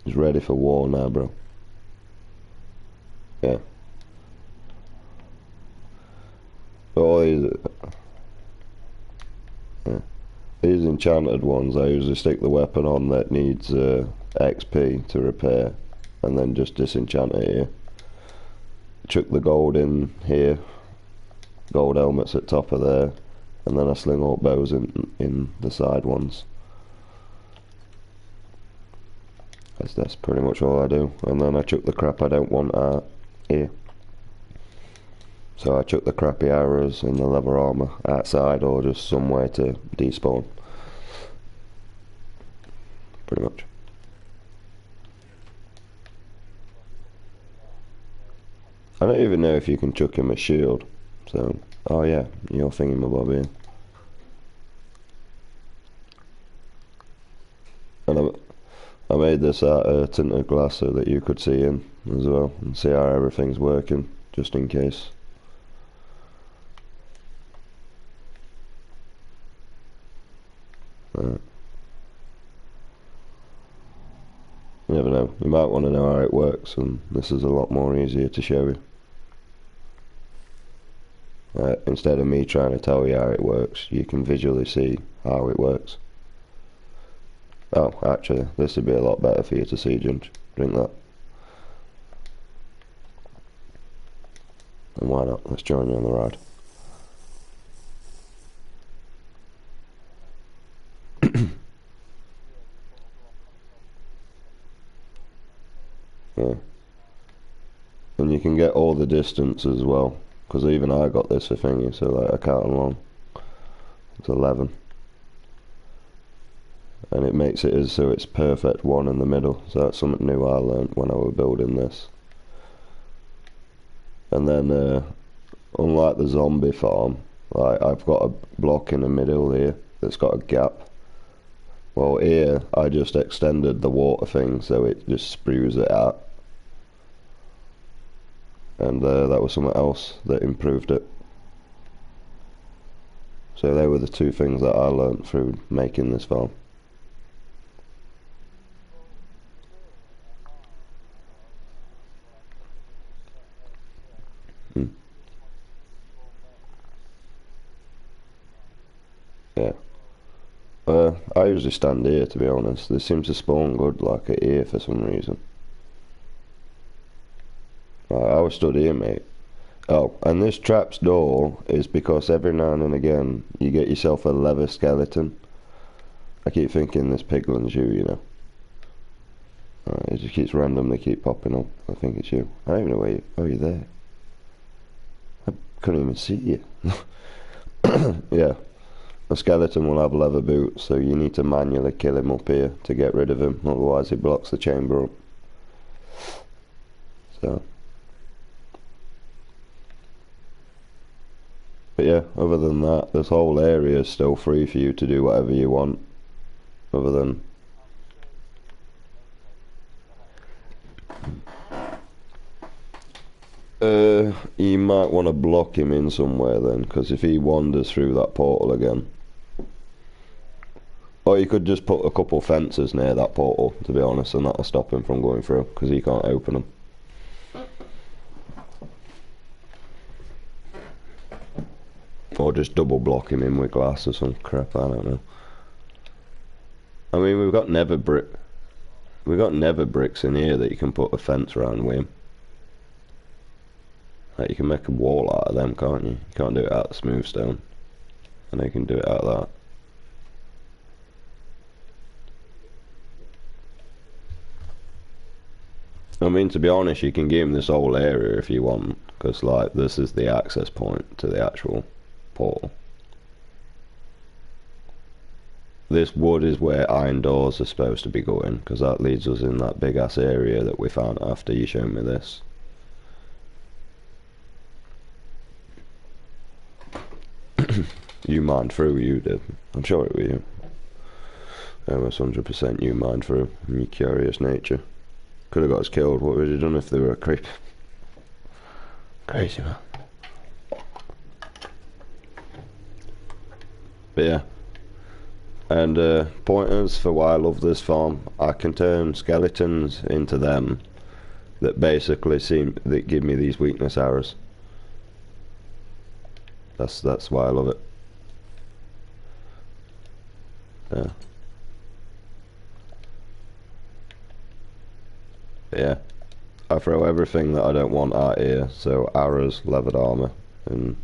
He's ready for war now, bro. Yeah. But all these. Yeah. These enchanted ones, I usually stick the weapon on that needs XP to repair, and then just disenchant it here. Chuck the gold in here, gold helmets at top of there, and then I sling all bows in the side ones. That's pretty much all I do, and then I chuck the crap I don't want out here. So I chuck the crappy arrows and the leather armour outside, or just somewhere to despawn. Pretty much. I don't even know if you can chuck him a shield. So, oh yeah, you're thingamabob here. And I made this out of tinted glass so that you could see in as well and see how everything's working, just in case. Right. You never know, you might want to know how it works, and this is a lot more easier to show you. Instead of me trying to tell you how it works, you can visually see how it works. Oh, actually, this would be a lot better for you to see, Ginge. Drink that. And why not? Let's join you on the ride. Yeah. And you can get all the distance as well, because even I got this for thingy, so like I count along. It's 11. And it makes it so it's perfect one in the middle, so that's something new I learnt when I was building this. And then, unlike the zombie farm, like I've got a block in the middle here that's got a gap. Well, here I just extended the water thing so it just sprues it out. And that was something else that improved it. So they were the two things that I learnt through making this farm. Hmm. Yeah. I usually stand here, to be honest. They seem to spawn good like at here for some reason. I was stood here, mate. Oh, and this trap's door is because every now and again you get yourself a leather skeleton. I keep thinking this piglin's you, you know. It just keeps randomly keep popping up. I think it's you. I don't even know where you... Oh, you're there. I couldn't even see you. Yeah. A skeleton will have leather boots, so you need to manually kill him up here to get rid of him, otherwise he blocks the chamber up. So... But yeah, other than that, this whole area is still free for you to do whatever you want. Other than... you might want to block him in somewhere then, because if he wanders through that portal again... Or you could just put a couple fences near that portal, to be honest, and that'll stop him from going through, because he can't open them. Or just double block him in with glass or some crap, I don't know. I mean, we've got nether bricks in here that you can put a fence around with him. Like you can make a wall out of them, can't you? You can't do it out of smooth stone. I know you can do it out of that. I mean, to be honest, you can give him this whole area if you want, because like this is the access point to the actual portal. This wood is where iron doors are supposed to be going, because that leads us in that big ass area that we found after you showed me this. You mined through, you did. I'm sure it was you. It was 100% you mined through, in your curious nature. Could have got us killed. What would you done if they were a creep? Crazy, man. But yeah. And pointers for why I love this farm. I can turn skeletons into them that basically that give me these weakness arrows. That's why I love it. Yeah. But yeah. I throw everything that I don't want out here, so arrows, leathered armour, and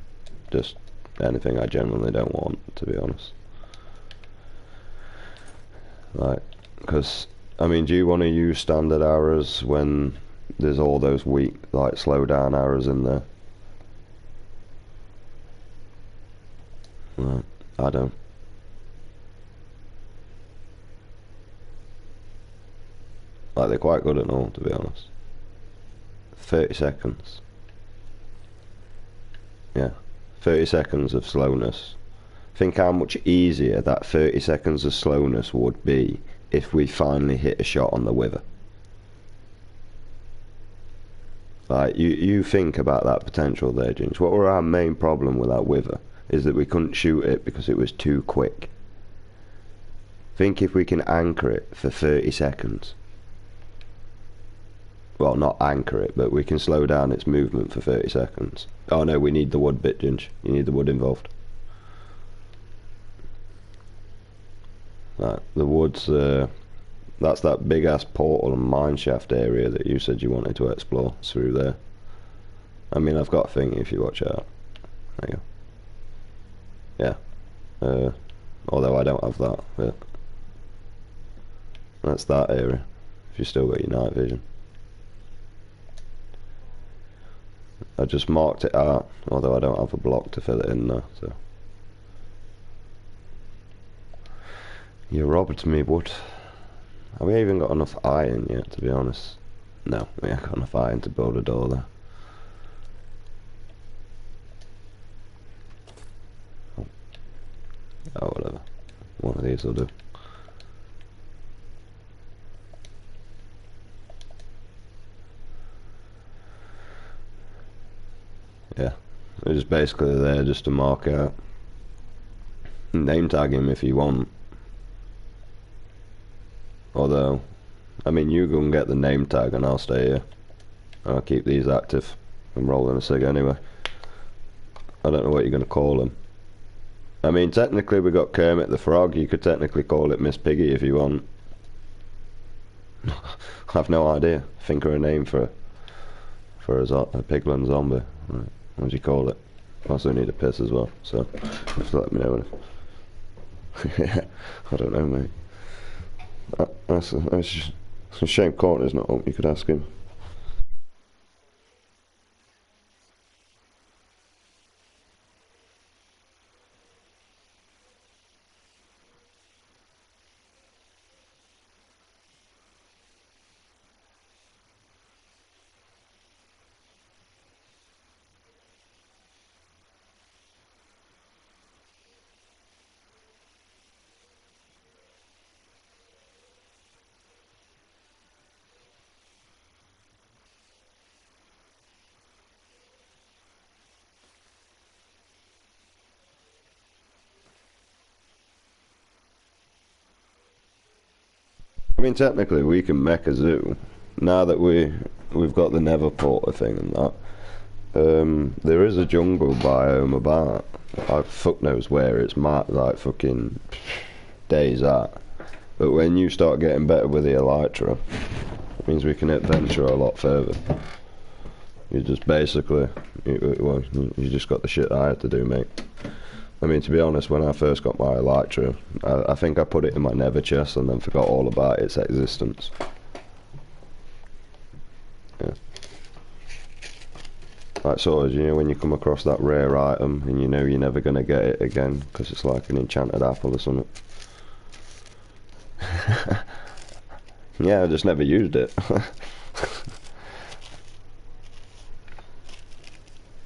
just anything I genuinely don't want, to be honest. Like, because, I mean, do you want to use standard arrows when there's all those weak, like, slow down arrows in there? No, I don't. Like, they're quite good and all, to be honest. 30 seconds. Yeah. 30 seconds of slowness. Think how much easier that 30 seconds of slowness would be if we finally hit a shot on the wither. Like, you think about that potential there, Ginge. What were our main problem with that wither? Is that we couldn't shoot it because it was too quick. Think if we can anchor it for 30 seconds. Well, not anchor it, but we can slow down its movement for 30 seconds. Oh no, we need the wood bit, Ginge. You need the wood involved. Like the woods, that's that big ass portal and mineshaft area that you said you wanted to explore through there. I mean, I've got a thing if you watch out. There you go. Yeah. Although I don't have that. But that's that area. If you still got your night vision. I just marked it out, although I don't have a block to fill it in now, so. You robbed me, but have we even got enough iron yet, to be honest? No, we haven't got enough iron to build a door there. Oh, whatever. One of these will do. Yeah, they're just basically there just to mark out. Name tag him if you want. Although, I mean, you go and get the name tag and I'll stay here. I'll keep these active. I'm rolling a cig anyway. I don't know what you're going to call him. I mean, technically we got Kermit the Frog. You could technically call it Miss Piggy if you want. I've no idea. Think of a name for a piglin zombie. Right. What do you call it? I also need a piss as well, so just let me know. Yeah, I don't know, mate. That's a shame Corner's not up. You could ask him. I mean, technically, we can make a zoo now that we've got the Nether Porter thing and that. There is a jungle biome about. I fuck knows where it's marked, like fucking days at. But when you start getting better with the Elytra, it means we can adventure a lot further. You just basically, you just got the shit I had to do, mate. I mean, to be honest, when I first got my Elytra, I think I put it in my Nether chest and then forgot all about its existence. Yeah. Like sort of, you know, when you come across that rare item and you know you're never going to get it again because it's like an enchanted apple or something. Yeah, I just never used it.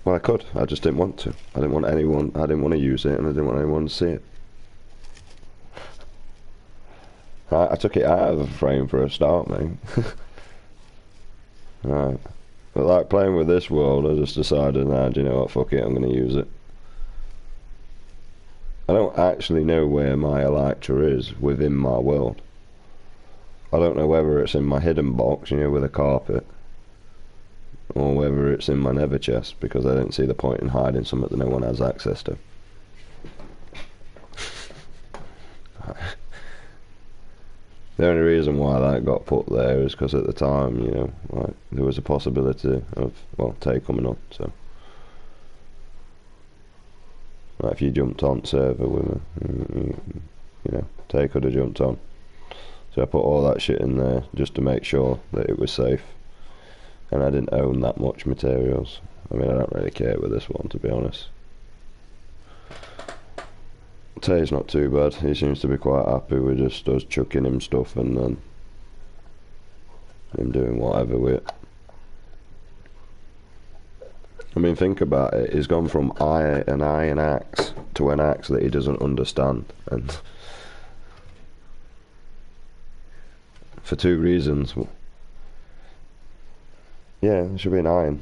Well, I could. I just didn't want to. I didn't want anyone. I didn't want to use it, and I didn't want anyone to see it. I took it out of the frame for a start, mate. Right. But like playing with this world, I just decided, nah, do you know what? Fuck it, I'm going to use it. I don't actually know where my Elytra is within my world. I don't know whether it's in my hidden box, you know, with a carpet, or whether it's in my Nether chest, because I don't see the point in hiding something that no one has access to. The only reason why that got put there is because at the time, you know, like, there was a possibility of, well, Tay coming on, so. Like, if you jumped on server with me, you know, Tay could have jumped on. So I put all that shit in there just to make sure that it was safe. And I didn't own that much materials. I mean, I don't really care with this one, to be honest. Tay's not too bad. He seems to be quite happy with just us chucking him stuff and then him doing whatever with it. I mean, think about it. He's gone from an iron axe to an axe that he doesn't understand, and for two reasons. Yeah, it should be an iron.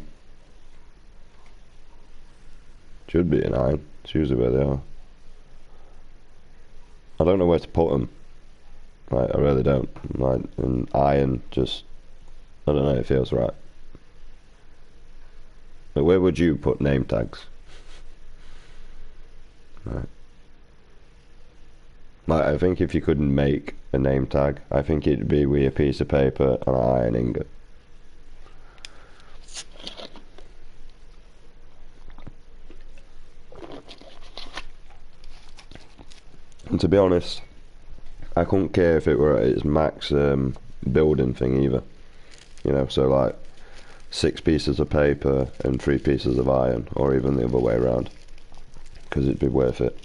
Should be an iron. It's usually where they are. I don't know where to put them. Like, I really don't. Like, an iron just, I don't know, it feels right. But where would you put name tags? Right. Like, I think if you couldn't make a name tag, I think it'd be with a piece of paper and an iron ingot. And to be honest, I couldn't care if it were at its max building thing either. You know, so like 6 pieces of paper and 3 pieces of iron, or even the other way around, because it'd be worth it.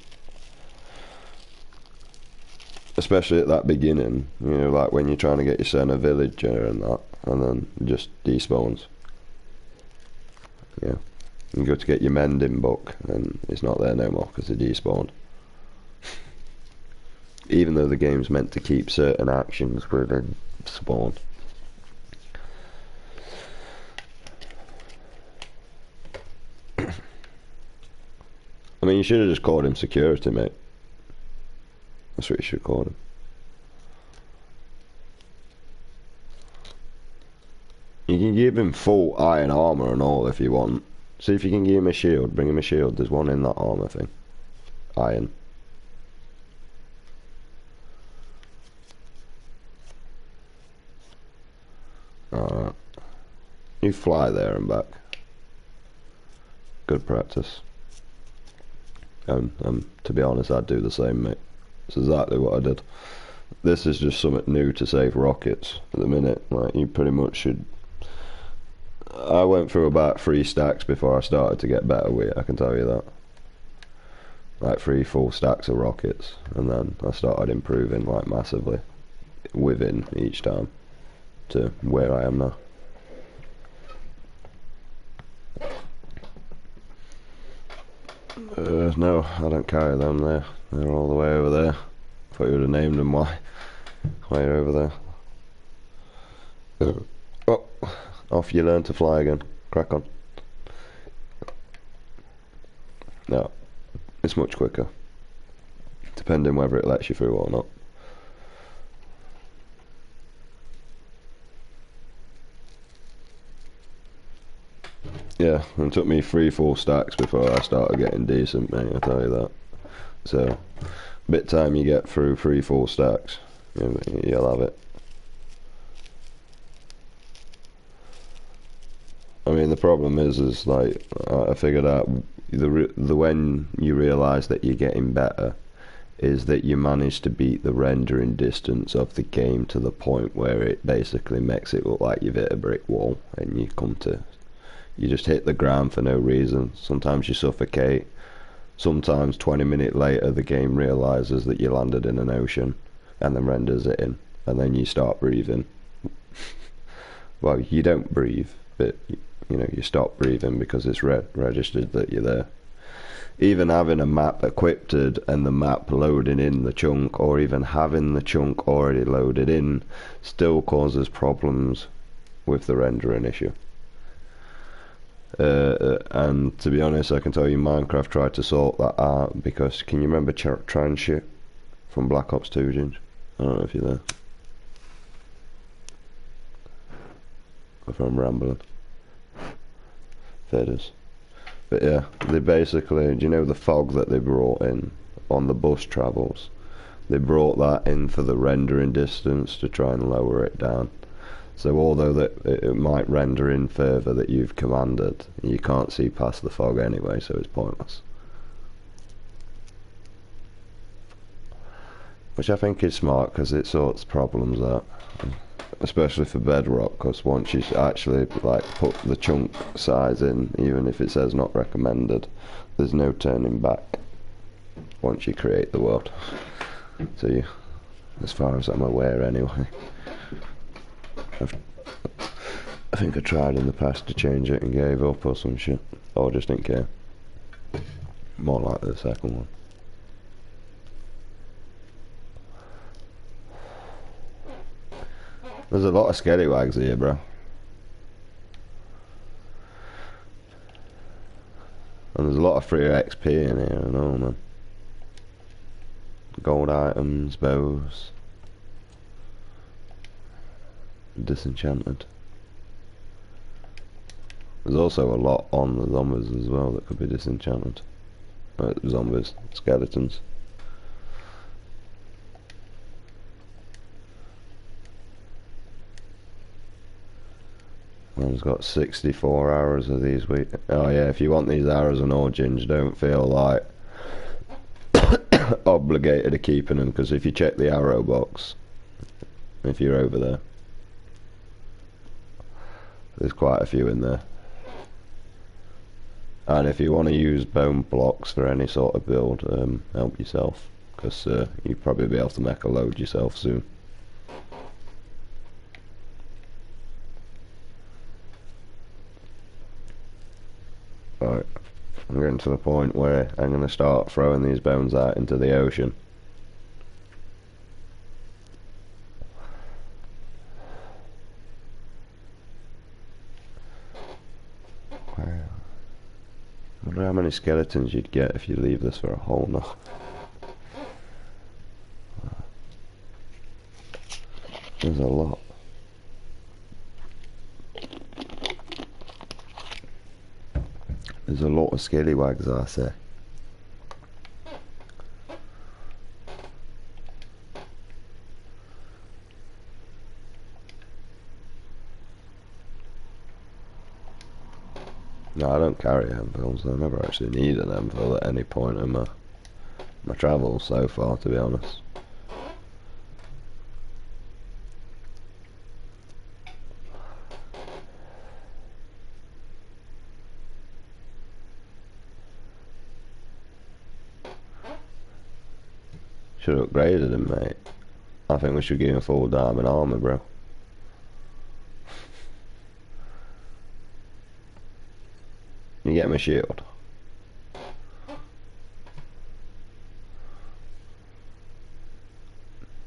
Especially at that beginning, you know, like when you're trying to get your son a villager and that, and then just despawns. Yeah. You go to get your mending book, and it's not there no more because it despawned. Even though the game's meant to keep certain actions within spawn. I mean, you should have just called him security, mate. That's what you should call him. You can give him full iron armor and all if you want. See if you can give him a shield. Bring him a shield. There's one in that armor thing. Iron. Alright. You fly there and back. Good practice. To be honest, I'd do the same, mate. That's exactly what I did. This is just something new to save rockets at the minute. Like, you pretty much should... I went through about 3 stacks before I started to get better with it, I can tell you that. Like 3 full stacks of rockets, and then I started improving like massively within each time to where I am now. No, I don't carry them there. They're all the way over there. Thought you would have named them why you're over there. Oh, off you learn to fly again. Crack on. No, it's much quicker. Depending whether it lets you through or not. Yeah, it took me 3 full stacks before I started getting decent, mate, I'll tell you that. So, bit time you get through 3 full stacks, you'll have it. I mean, the problem is like, I figured out, the when you realise that you're getting better, is that you manage to beat the rendering distance of the game to the point where it basically makes it look like you've hit a brick wall, and you just hit the ground for no reason. Sometimes you suffocate. Sometimes 20 minutes later the game realises that you landed in an ocean and then renders it in. And then you start breathing. Well, you don't breathe, but you know, you stop breathing because it's registered that you're there. Even having a map equipped and the map loading in the chunk, or even having the chunk already loaded in, still causes problems with the rendering issue. And to be honest, I can tell you Minecraft tried to sort that out, because can you remember Tranship from Black Ops 2, Ginge? I don't know if you're there. If I'm rambling. Faders. But yeah, they basically, do you know the fog that they brought in on the bus travels? They brought that in for the rendering distance to try and lower it down. So although that it might render in further that you've commanded, you can't see past the fog anyway, so it's pointless. Which I think is smart, because it sorts problems out. Especially for Bedrock, because once you actually like put the chunk size in, even if it says not recommended, there's no turning back once you create the world. So you, as far as I'm aware anyway. I think I tried in the past to change it and gave up or some shit, or just didn't care. More like the second one. There's a lot of scallywags here, bro. And there's a lot of free XP in here, I know, man. Gold items, bows. Disenchanted. There's also a lot on the zombies as well that could be disenchanted. Zombies, skeletons. I've got 64 hours of these weeks. Oh yeah, if you want these arrows and origins, don't feel like obligated to keeping them, because if you check the arrow box, if you're over there, there's quite a few in there. And if you want to use bone blocks for any sort of build, help yourself, because you'll probably be able to make a load yourself soon. Right, I'm getting to the point where I'm going to start throwing these bones out into the ocean. Wow. I wonder how many skeletons you'd get if you leave this for a whole night. There's a lot. There's a lot of scallywags, I say. No, I don't carry anvils. I never actually need an anvil at any point in my travels so far, to be honest. Should have upgraded him, mate. I think we should give him full diamond armor, bro. You get my shield.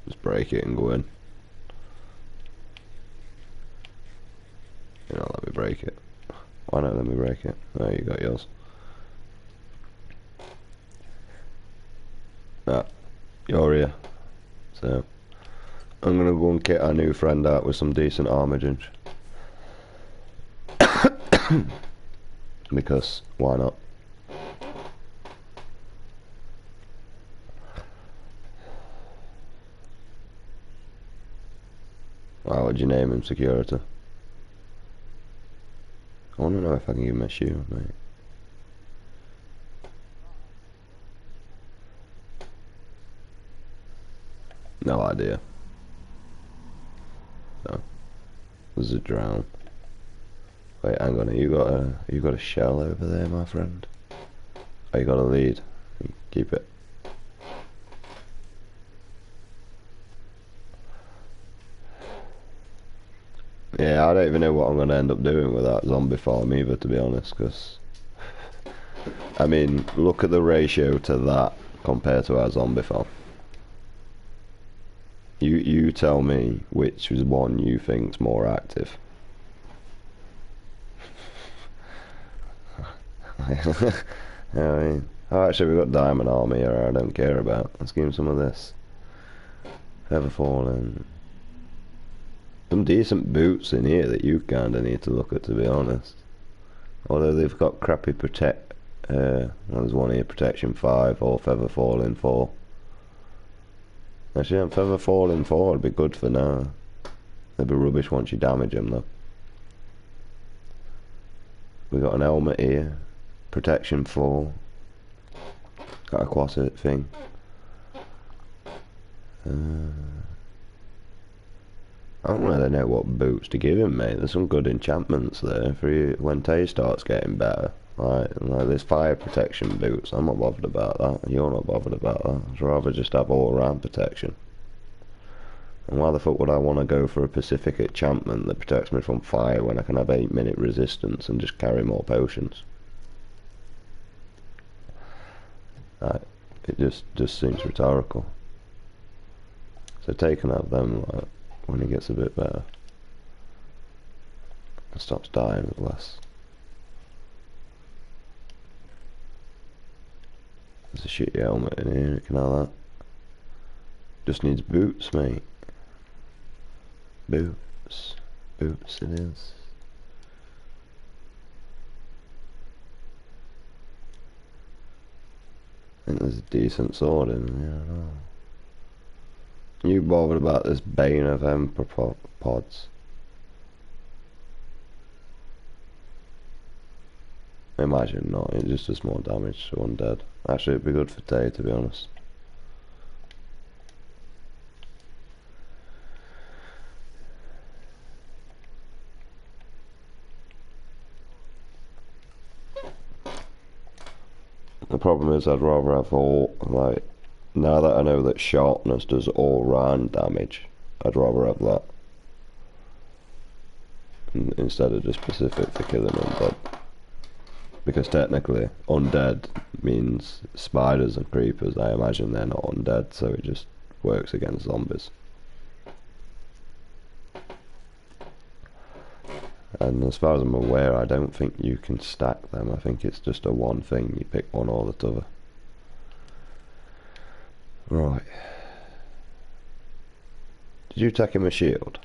Just break it and go in. You know, let me break it. Why not let me break it? There, you got yours. Ah, you're here. So, I'm gonna go and kit our new friend out with some decent armigence. Because, why not? Why would you name him Security? I wanna know if I can give him a shield, mate. No idea. So, there's a drown. Wait, hang on, you got a shell over there, my friend? Oh, you got a lead. Keep it. Yeah, I don't even know what I'm gonna end up doing with that zombie farm either, to be honest, because I mean, look at the ratio to that compared to our zombie farm. You tell me which is one you think's more active. I mean, oh, actually, we've got diamond armor here. I don't care about. Let's give him some of this. Feather falling. Some decent boots in here that you kinda need to look at, to be honest. Although they've got crappy protect. Well, there's one here, protection 5 or feather falling 4. Actually, feather falling 4 would be good for now. They'd be rubbish once you damage them, though. We got an helmet here. Protection 4. Got a quasit thing. I don't really know what boots to give him, mate. There's some good enchantments there for you when Tay starts getting better. Like there's fire protection boots. I'm not bothered about that. You're not bothered about that. I'd rather just have all round protection. And why the fuck would I want to go for a specific enchantment that protects me from fire when I can have 8-minute resistance and just carry more potions? It just seems rhetorical. So Tay can have them like when he gets a bit better and stops dying with less. There's a shitty helmet in here, you can have that. Just needs boots, mate. Boots. Boots it is. I think there's a decent sword in there, I don't know. You bothered about this Bane of Emperor pods? Imagine not, it just does more damage to undead. Actually, it'd be good for Tay, to be honest. The problem is I'd rather have all, like, now that I know that sharpness does all round damage, I'd rather have that instead of just specific for killing undead. Because technically, undead means spiders and creepers. I imagine they're not undead, so it just works against zombies. And as far as I'm aware, I don't think you can stack them. I think it's just a one thing. You pick one or the other. Right. Did you take him a shield?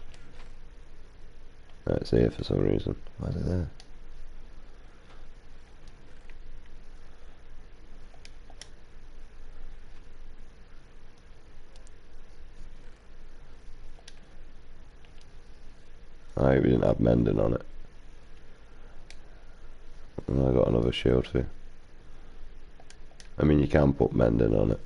No, it's here for some reason. Why is it there? I hope you didn't have mending on it. And I got another shield for you. I mean, you can put mending on it.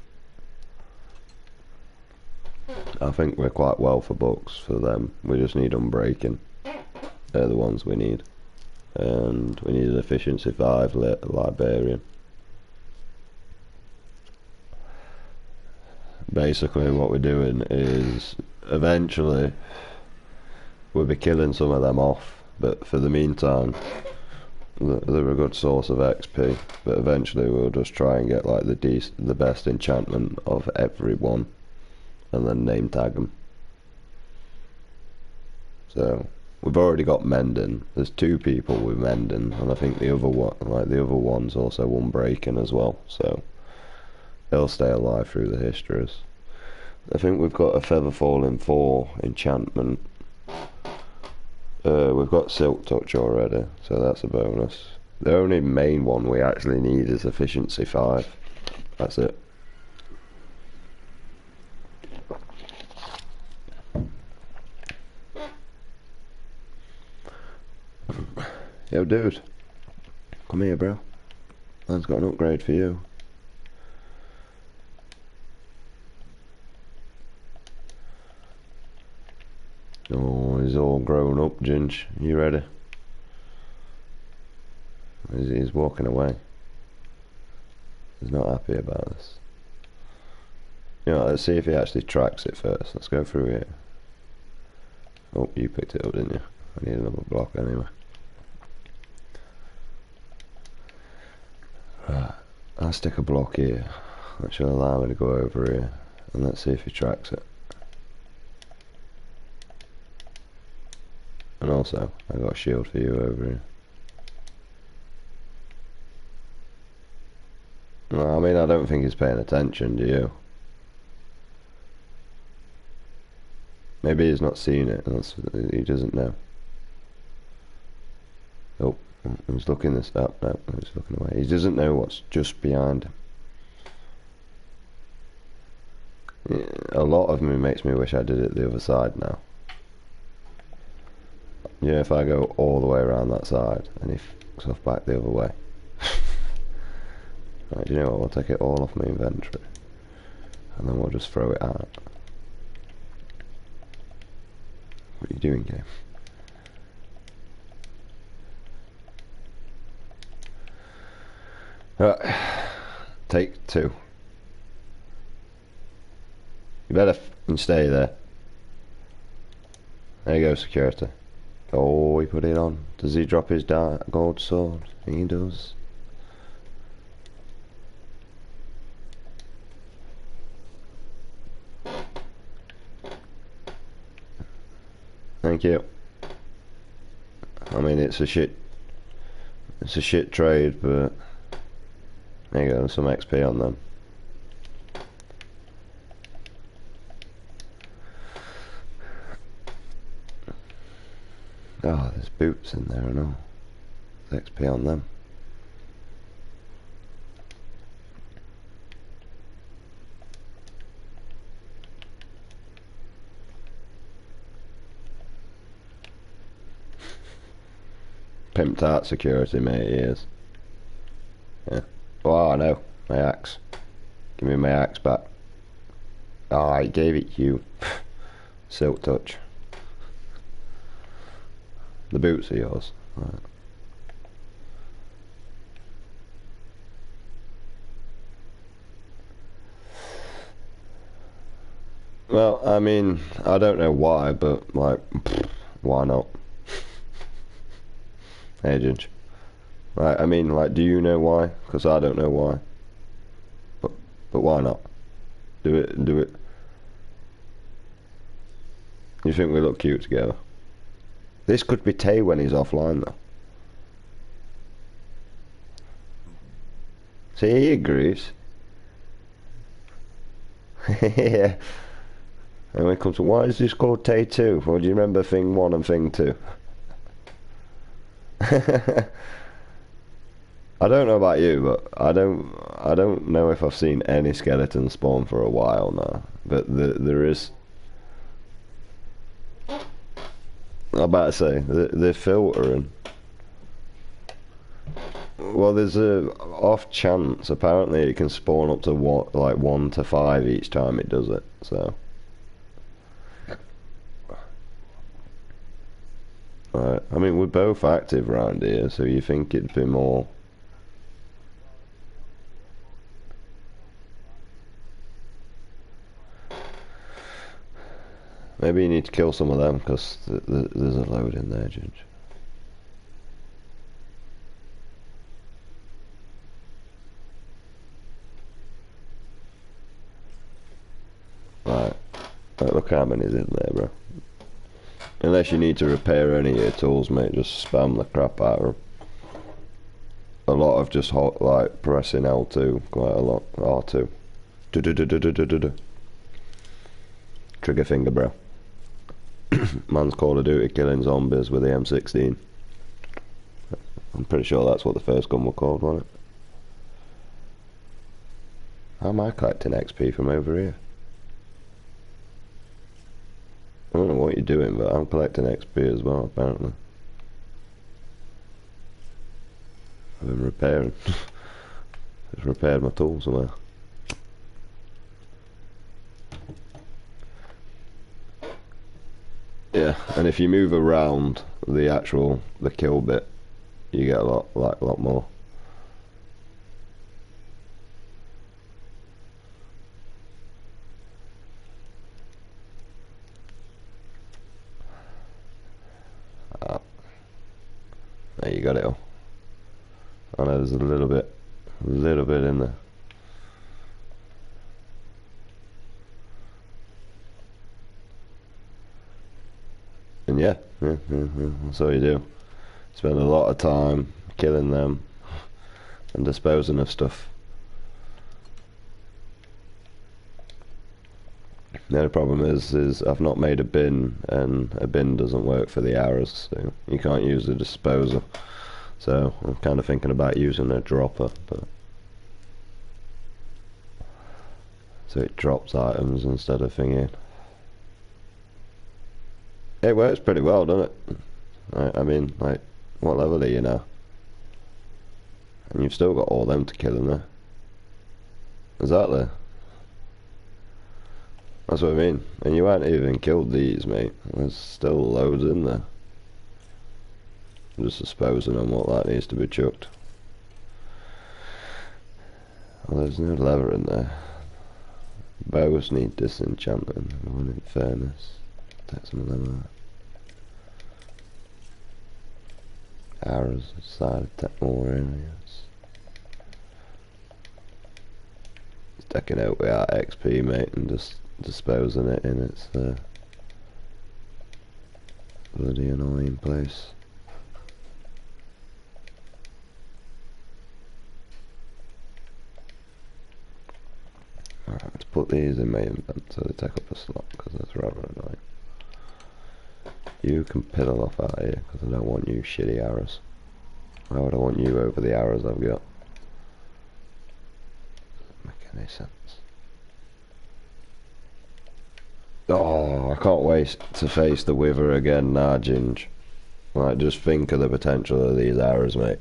I think we're quite well for books for them. We just need unbreaking. They're the ones we need. And we need an efficiency 5 librarian. Basically what we're doing is eventually we'll be killing some of them off, but for the meantime they're a good source of XP, but eventually we'll just try and get like the best enchantment of everyone and then name tag them. So we've already got mending. There's 2 people with mending, and I think the other one, like the other one's also unbreaking as well, so they'll stay alive through the histories. I think we've got a feather falling 4 enchantment. We've got silk touch already, so that's a bonus. The only main one we actually need is efficiency 5. That's it. Yo dude, come here bro. Man's got an upgrade for you. Oh, he's all grown up, Ginge. You ready? He's walking away. He's not happy about this. You know, let's see if he actually tracks it first. Let's go through here. Oh, you picked it up, didn't you? I need another block anyway. Right, I'll stick a block here, which will allow me to go over here, and let's see if he tracks it. And also, I got a shield for you over here. Well, I mean, I don't think he's paying attention, do you? Maybe he's not seen it, and he doesn't know. Oh, he's looking this up now. He's looking away. He doesn't know what's just behind him. Yeah, a lot of me makes me wish I did it the other side now. Yeah, if I go all the way around that side, and he fucks off back the other way. Right, do you know what? We'll take it all off my inventory, and then we'll just throw it out. What are you doing, game? Right, take 2. You better stay there. There you go, security. Oh, he put it on. Does he drop his gold sword? He does. Thank you. I mean, it's a shit trade, but there you go, some XP on them. Oh, there's boots in there and all. There's XP on them. Pimped out security, mate, he is. Yeah. Oh, I know. My axe. Give me my axe back. Ah, I gave it you. Silk touch. The boots are yours. Right. Well, I mean, I don't know why, but, like, why not? Hey, Ginge. Right, I mean, like, do you know why? Because I don't know why. But why not? Do it, do it. You think we look cute together? This could be Tay when he's offline, though. See, he agrees. Yeah. And when it comes to, why is this called Tay 2? Well, do you remember thing 1 and thing 2? I don't know about you, but I don't know if I've seen any skeletons spawn for a while now. But there is. I'm about to say they're filtering. Well, there's a off chance. Apparently, it can spawn up to like 1 to 5 each time it does it. So. Right. I mean, we're both active around here, so you think it'd be more. Maybe you need to kill some of them, because there's a load in there, Ginge. Right. Right, look how many's in there, bro. Unless you need to repair any of your tools, mate, just spam the crap out of them. A lot of just hot, like, pressing L2, quite a lot. R2. Trigger finger, bro. Man's Call of Duty killing zombies with the M16. I'm pretty sure that's what the first gun was called, wasn't it? How am I collecting XP from over here? I don't know what you're doing, but I'm collecting XP as well, apparently. I've been repairing. Just repaired my tools somewhere. Yeah, and if you move around the kill bit, you get a lot more. There you got it all. I know there's a little bit in there. And yeah, that's all you do. Spend a lot of time killing them and disposing of stuff. The only problem is I've not made a bin, and a bin doesn't work for the arrows, so you can't use the disposer. So I'm kind of thinking about using a dropper, but so it drops items instead of thinking. It works pretty well, doesn't it? I mean, like, what level are you now? And you've still got all them to kill in there. Exactly. That's what I mean. And you haven't even killed these, mate. There's still loads in there. I'm just disposing on what that needs to be chucked. Well, there's no leather in there. Bows need disenchanting, in fairness. Take some of them out. Arrows decided to take more areas. Stacking out with our XP, mate, and just disposing it in its bloody annoying place. Alright, let's put these in my invent so they take up a slot, because that's rather annoying. You can piddle off out here, because I don't want you shitty arrows. Why would I want you over the arrows I've got? Doesn't make any sense. Oh, I can't wait to face the Wither again, nah, Ginge. Like, just think of the potential of these arrows, mate.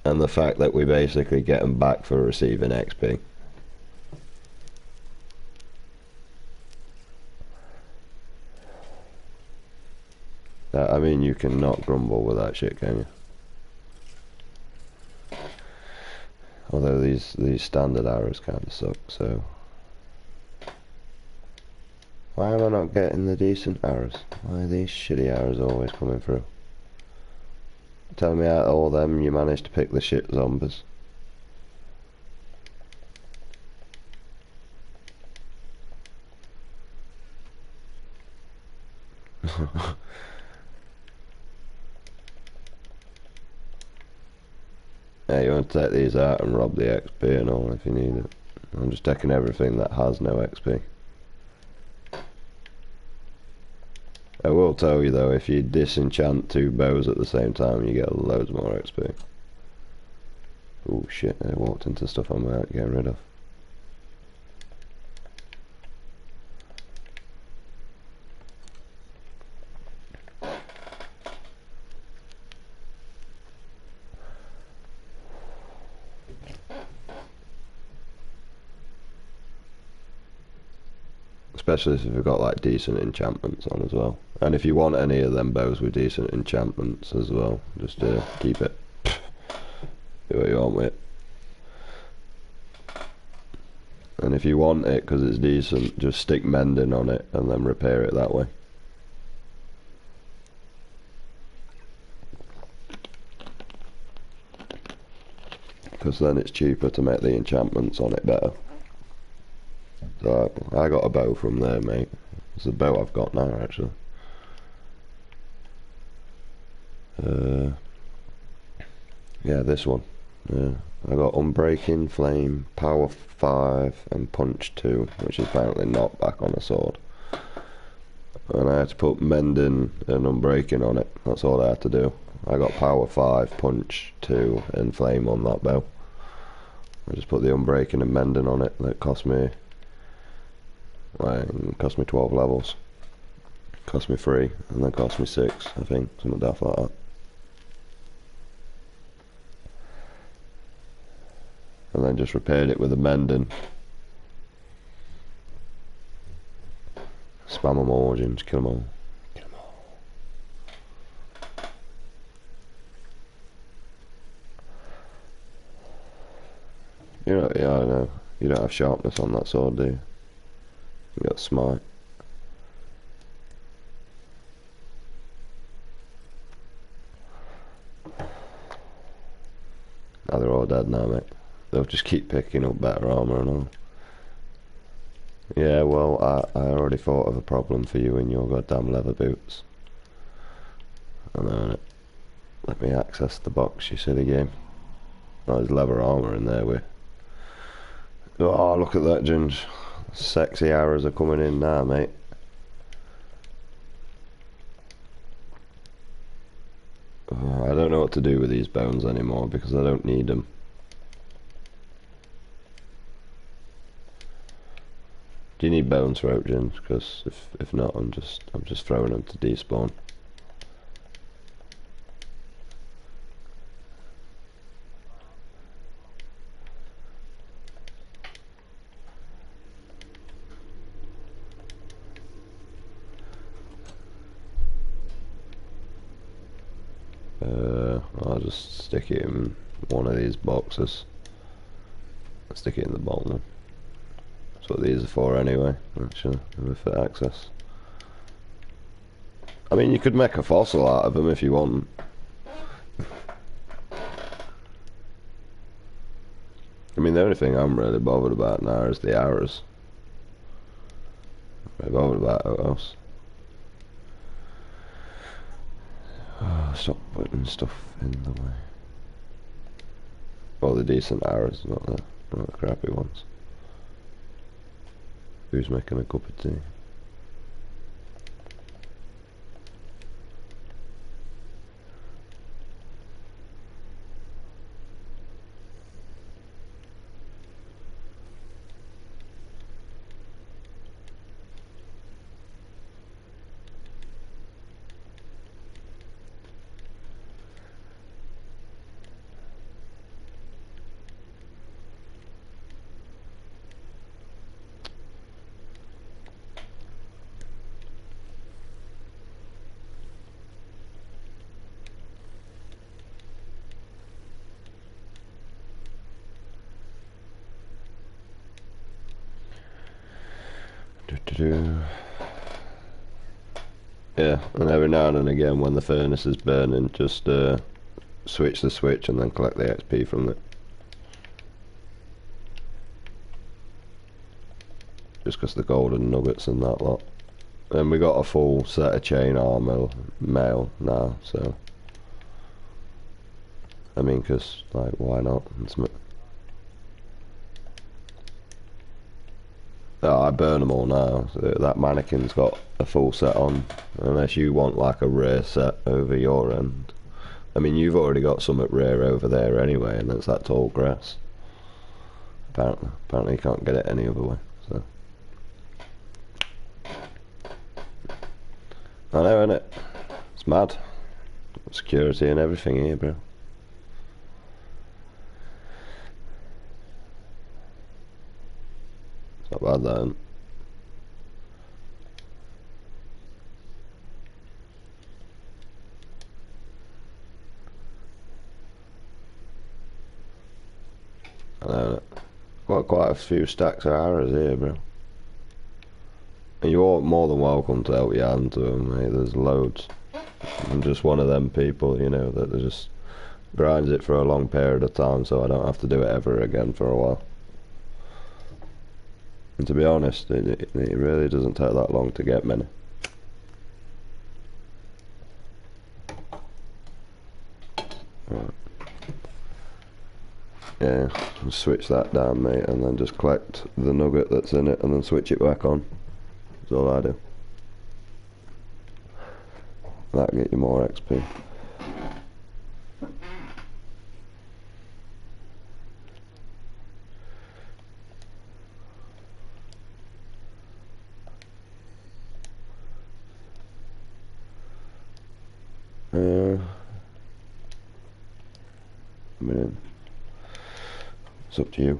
and the fact that we basically get them back for receiving XP. I mean, you cannot grumble with that shit, can you? Although these standard arrows kind of suck, so... Why am I not getting the decent arrows? Why are these shitty arrows always coming through? Tell me out of all them you managed to pick the shit zombies. Yeah, you want to take these out and rob the XP and all if you need it. I'm just taking everything that has no XP. I will tell you though, if you disenchant 2 bows at the same time, you get loads more XP. Oh shit, I walked into stuff I'm getting rid of. Especially if you've got like decent enchantments on as well. And if you want any of them bows with decent enchantments as well, just keep it. Do what you want with it. And if you want it because it's decent, just stick mending on it and then repair it that way. Because then it's cheaper to make the enchantments on it better. So I got a bow from there, mate. It's the bow I've got now, actually. Yeah, this one. Yeah, I got Unbreaking, Flame, Power 5 and Punch 2, which is apparently not back on a sword. And I had to put Mending and Unbreaking on it. That's all I had to do. I got Power 5, Punch 2 and Flame on that bow. I just put the Unbreaking and Mending on it. That cost me... It cost me 12 levels. Cost me 3, and then cost me 6, I think. Something daft like that. And then just repaired it with a mending. Spam them all, James. Kill them all. Kill them all. You know, yeah, I know. You don't have sharpness on that sword, do you? You got smite. Now they're all dead now, mate. They'll just keep picking up better armour and all. Yeah, well, I already thought of a problem for you in your goddamn leather boots. I know it. Let me access the box, you silly game. Oh, there's leather armour in there with... Oh, look at that, Ginge. Sexy arrows are coming in now, mate. Oh, I don't know what to do with these bones anymore because I don't need them. Do you need bones for Ginge? Because if not, I'm just throwing them to despawn. I'll just stick it in one of these boxes. I'll stick it in the bottom one. That's what these are for anyway, actually, with access. I mean, you could make a fossil out of them if you want. I mean, the only thing I'm really bothered about now is the arrows. I'm really bothered about what else. Oh, stop putting stuff in the way. Well, the decent arrows, not the crappy ones. Who's making a cup of tea? Yeah, and every now and again when the furnace is burning, just switch the switch and then collect the XP from it. Just because the golden nuggets and that lot. And we got a full set of chain armor mail now, so I mean, because like, why not? Oh, I burn them all now. So that mannequin's got a full set on, unless you want like a rare set over your end. I mean, you've already got something rare over there anyway, and that's that tall grass. Apparently you can't get it any other way. So I know, innit? It's mad. Security and everything here, bro. It's not bad, that. I know, innit? Got quite a few stacks of arrows here, bro. And you're more than welcome to help your hand to them, mate. There's loads. I'm just one of them people, you know, that just grinds it for a long period of time so I don't have to do it ever again for a while. And to be honest, it really doesn't take that long to get many. Right. Yeah, switch that down, mate, and then just collect the nugget that's in it and then switch it back on. That's all I do. That'll get you more XP. I mean, it's up to you.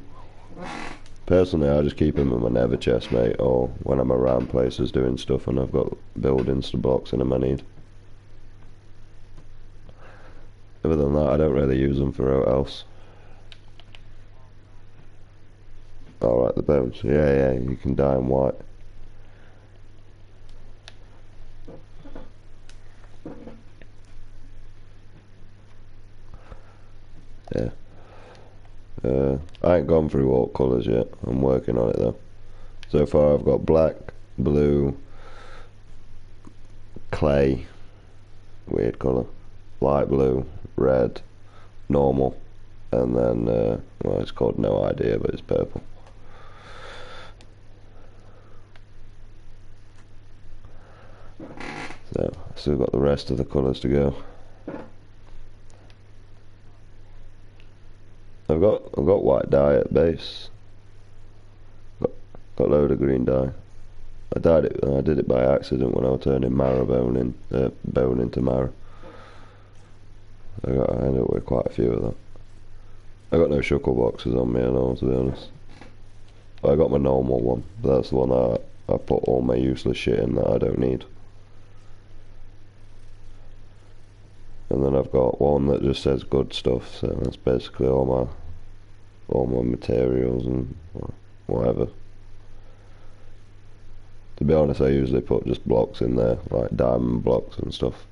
Personally, I just keep them in my nether chest, mate, or when I'm around places doing stuff and I've got buildings to blocks in them I need. Other than that, I don't really use them for out else. Alright, the bones. Yeah, you can dye them white. Yeah. I ain't gone through all colours yet. I'm working on it though. So far I've got black, blue, clay, weird colour, light blue, red, normal, and then, well, it's called no idea, but it's purple. So, I've still got the rest of the colours to go. I've got white dye at base. Got a load of green dye. I did it by accident when I was turning marrowbone bone into marrow. I ended up with quite a few of that. I got no shuckle boxes on me at all, to be honest. I got my normal one, but that's the one I put all my useless shit in that I don't need. And then I've got one that just says good stuff, so that's basically all my materials and whatever. To be honest, I usually put just blocks in there, like diamond blocks and stuff.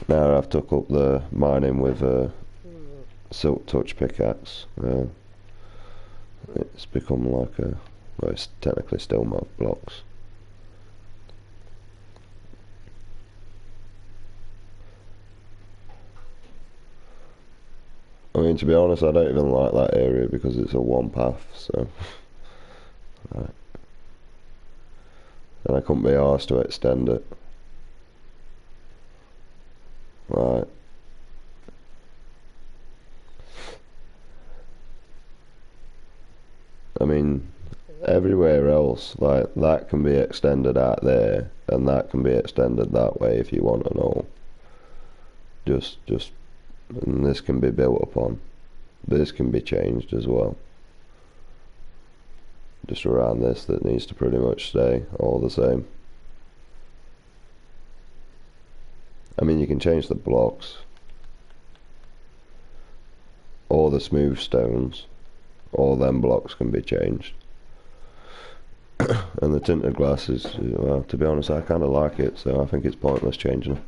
Now I've took up the mining with a silk touch pickaxe. It's become like a, well, it's technically still my blocks. I mean, to be honest, I don't even like that area because it's a one path, so right. And I couldn't be arsed to extend it. Right. I mean, everywhere else, like, that can be extended out there, and that can be extended that way if you want to know. And this can be built upon. This can be changed as well. Just around this that needs to pretty much stay all the same. I mean, you can change the blocks or the smooth stones. All them blocks can be changed. And the tinted glass is, well, to be honest, I kind of like it, so I think it's pointless changing them.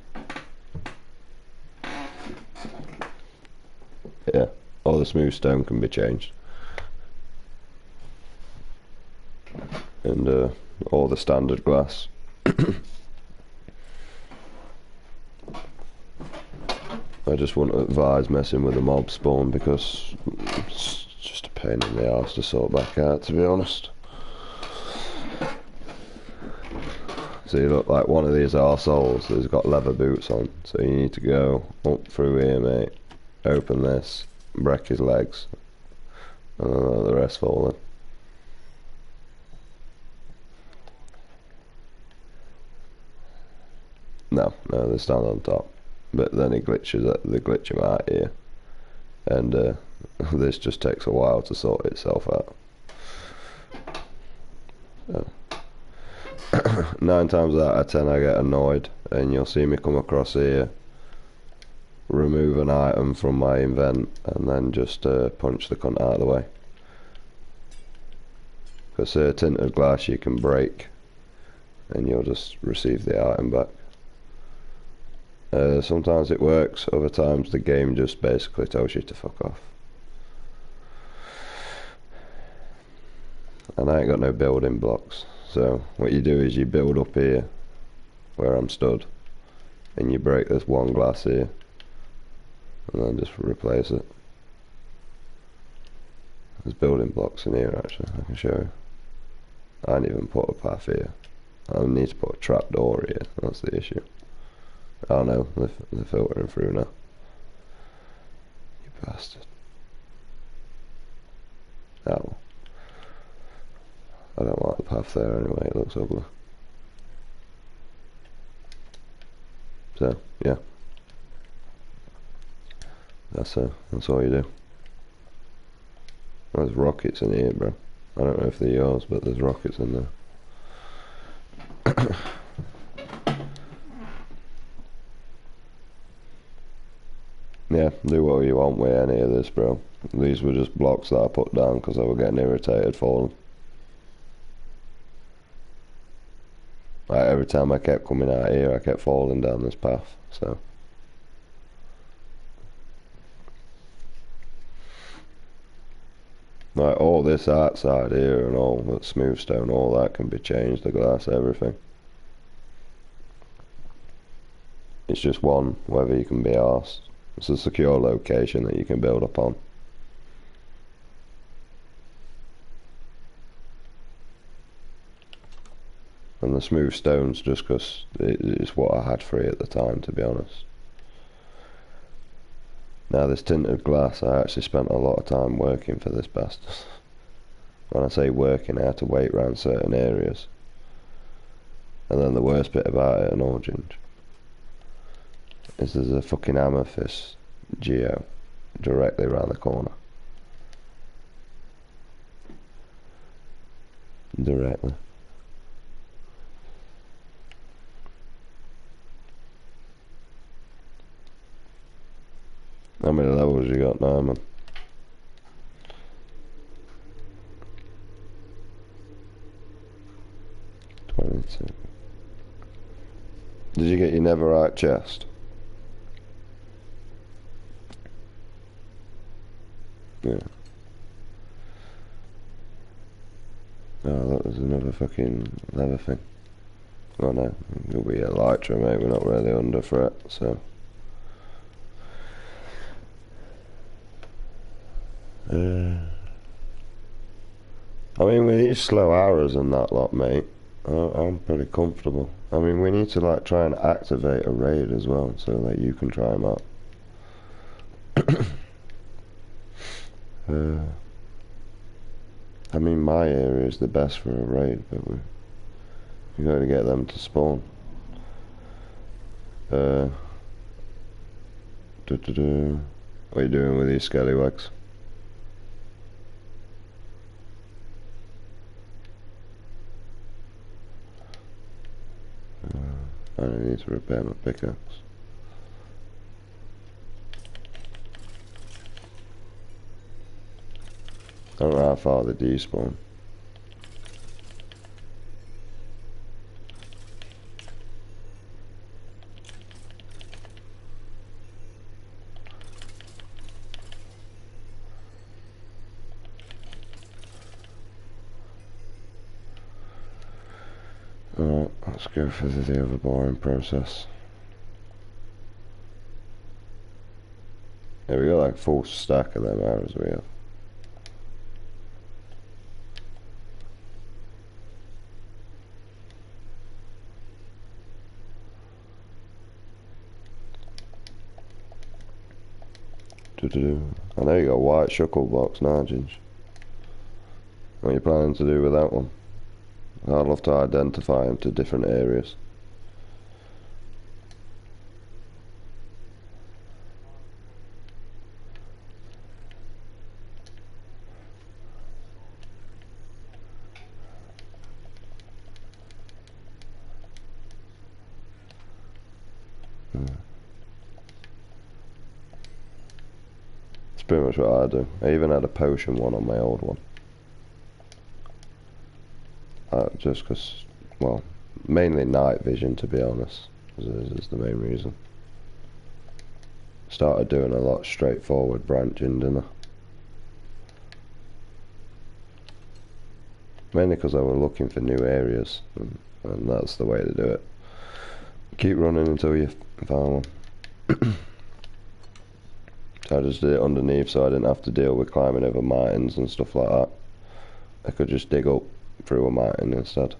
Yeah, or the smooth stone can be changed. And or the standard glass. I just wouldn't advise messing with the mob spawn because it's just a pain in the arse to sort back out, to be honest. So you look like one of these arseholes that's got leather boots on, so you need to go up through here, mate, open this, break his legs, and then let the rest fall in. No, they stand on top. But then he glitches it, they glitch him out here. And this just takes a while to sort itself out. So. 9 times out of 10 I get annoyed, and you'll see me come across here, remove an item from my invent, and then just punch the cunt out of the way. Because tinted glass you can break, and you'll just receive the item back. Sometimes it works, other times the game just basically tells you to fuck off. And I ain't got no building blocks, so what you do is you build up here, where I'm stood, and you break this one glass here, and then just replace it. There's building blocks in here actually, I can show you. I didn't even put a path here. I need to put a trap door here, that's the issue. Oh no, they're filtering through now. You bastard. Oh. I don't like the path there anyway, it looks ugly. So, yeah. That's all you do. There's rockets in here, bro. I don't know if they're yours, but there's rockets in there. Yeah, do what you want with any of this, bro. These were just blocks that I put down because I was getting irritated falling. Like every time I kept coming out here, I kept falling down this path, so. Like all this outside here and all that smooth stone, all that can be changed, the glass, everything. It's just one, whether you can be arsed. It's a secure location that you can build upon. And the smooth stones just because it's what I had free at the time, to be honest. Now this tinted glass, I actually spent a lot of time working for this bastard. When I say working, I had to wait around certain areas. And then the worst bit about it, an orange, is there's a fucking amethyst geo directly around the corner. Directly. How many levels you got now, man? 22. Did you get your netherite chest? Yeah. Oh, that was another fucking leather thing. Oh no, you'll be a elytra, mate, we're not really under threat, so. I mean, with these slow arrows and that lot, mate, I'm pretty comfortable. I mean, we need to like try and activate a raid as well, so that you can try them out. I mean, my area is the best for a raid, but we got to get them to spawn. What are you doing with these scallywags? I need to repair my pickaxe. I don't know how far they despawn. Let's go through the other boring process. Yeah, we got like full stack of them arrows we have. I know you got a white shuckle box now, Ginge. What are you planning to do with that one? I'd love to identify them to different areas. It's pretty much what I do. I even had a potion one on my old one. Just because, well, mainly night vision, to be honest, is the main reason. Started doing a lot straightforward branching, didn't I? Mainly because I was looking for new areas, and that's the way to do it. Keep running until you find one. So I just did it underneath so I didn't have to deal with climbing over mountains and stuff like that. I could just dig up through a mountain instead.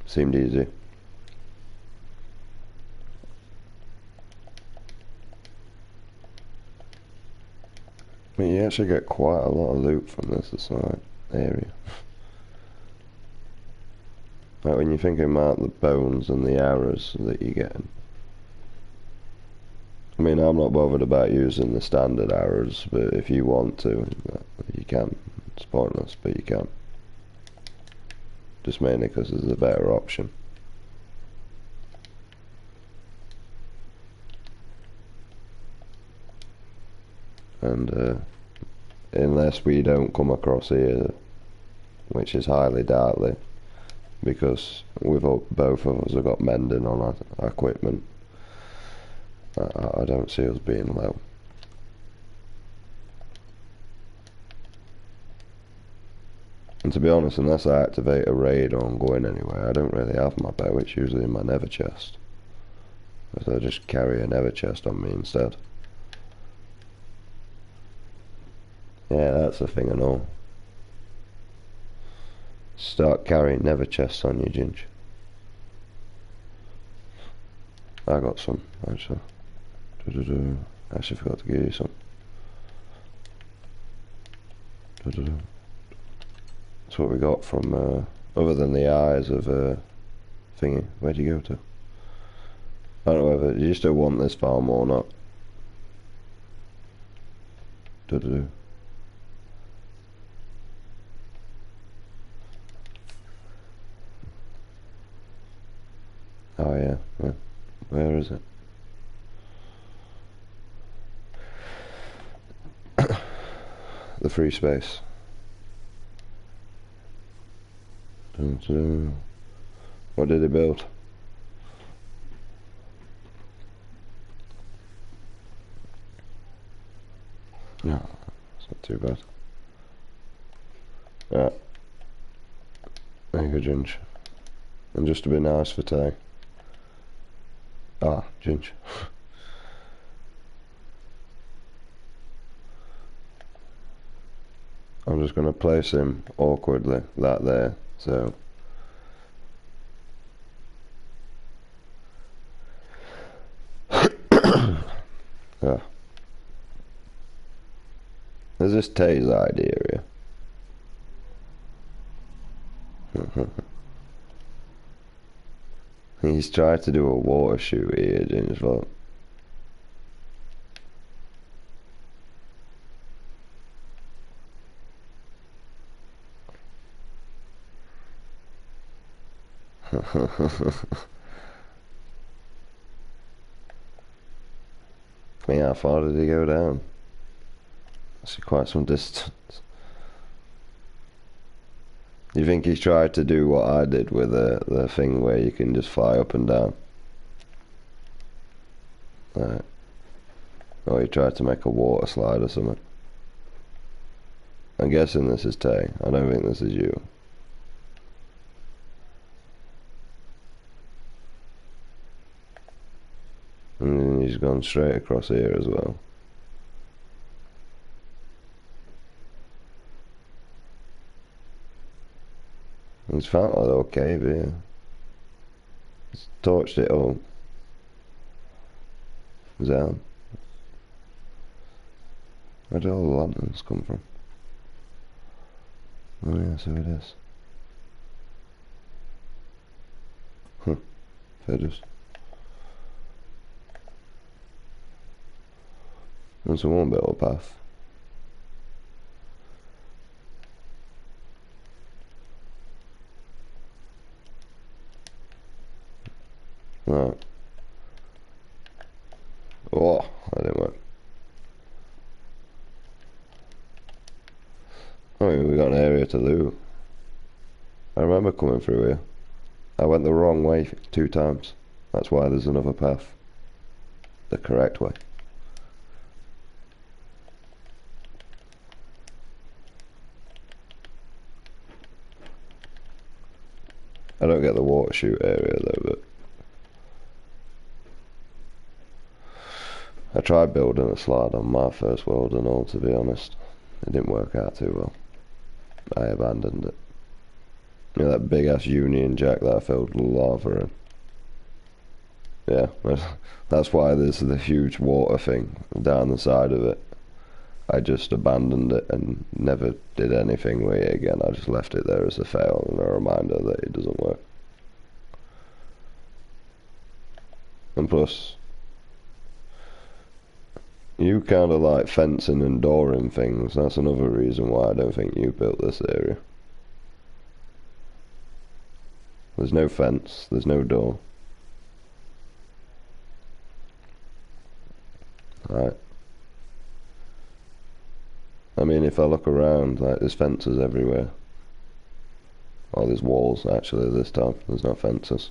Seemed easy. I mean, you actually get quite a lot of loot from this aside area. Like when you're thinking about the bones and the arrows that you're getting. I mean, I'm not bothered about using the standard arrows, but if you want to, you can. It's pointless, but you can. Just mainly because it's a better option. And unless we don't come across here, which is highly doubtly, because both of us have got mending on our equipment, I don't see us being low. And to be honest, unless I activate a raid or I'm going anywhere, I don't really have my bow. It's usually in my nether chest. So I just carry a nether chest on me instead. Yeah, that's the thing and all. Start carrying nether chests on you, Ginge. I got some, actually. Actually forgot to give you some. That's what we got from, other than the eyes of, thingy. Where'd you go to? I don't know whether you still want this farm or not. Oh yeah, where is it? The free space. What did he build? No, it's not too bad. Yeah. There you go, Ginge. And just to be nice for today. Ah, Ginge. I'm just going to place him awkwardly, that there, so. Yeah. Is this Tay's idea here? He's tried to do a water shoot here, Ginge, but I mean, how far did he go down? I see quite some distance. You think he's tried to do what I did with the thing where you can just fly up and down? Right. Or he tried to make a water slide or something. I'm guessing this is Tay. I don't think this is you. And then he's gone straight across here as well. He's found a little cave here. He's torched it all. Down. Where did all the lanterns come from? Oh yeah, so it is. Huh. Feathers. That's a one bit of a path. Right. Oh, that didn't work. Oh, we got an area to loot. I remember coming through here. I went the wrong way 2 times. That's why there's another path. The correct way. I don't get the water shoot area though, but I tried building a slide on my first world and all, to be honest. It didn't work out too well. I abandoned it. You know that big ass Union Jack that I filled lava in? Yeah, that's why there's the huge water thing down the side of it. I just abandoned it and never did anything with it again. I just left it there as a fail and a reminder that it doesn't work. And plus, you kind of like fencing and dooring things. That's another reason why I don't think you built this area. There's no fence, there's no door. Right. I mean, if I look around, like, there's fences everywhere. Oh, there's walls, actually, this time. There's no fences.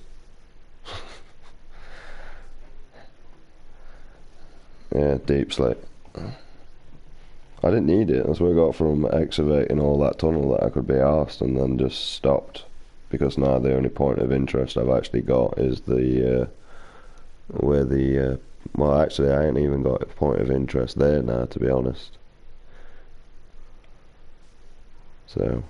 Yeah, deep slate. I didn't need it. That's what I got from excavating all that tunnel that I could be arsed, and then just stopped. Because now the only point of interest I've actually got is the, where the, well, actually, I ain't even got a point of interest there now, to be honest. So,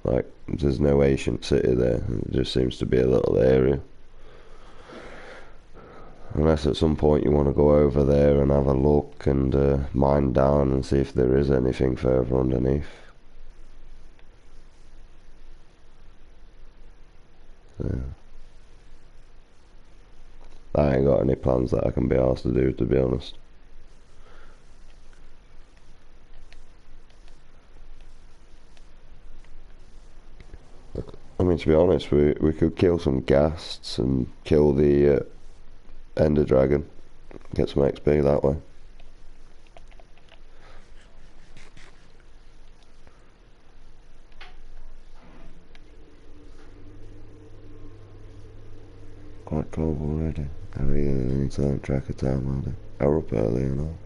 like, there's no ancient city there. It just seems to be a little area. Unless at some point you want to go over there and have a look and mine down and see if there is anything further underneath. So, I ain't got any plans that I can be asked to do, to be honest. I mean, to be honest, we could kill some ghasts and kill the Ender Dragon. Get some XP that way. Quite cold already. How are you any time track of time, are they? Are up early and all.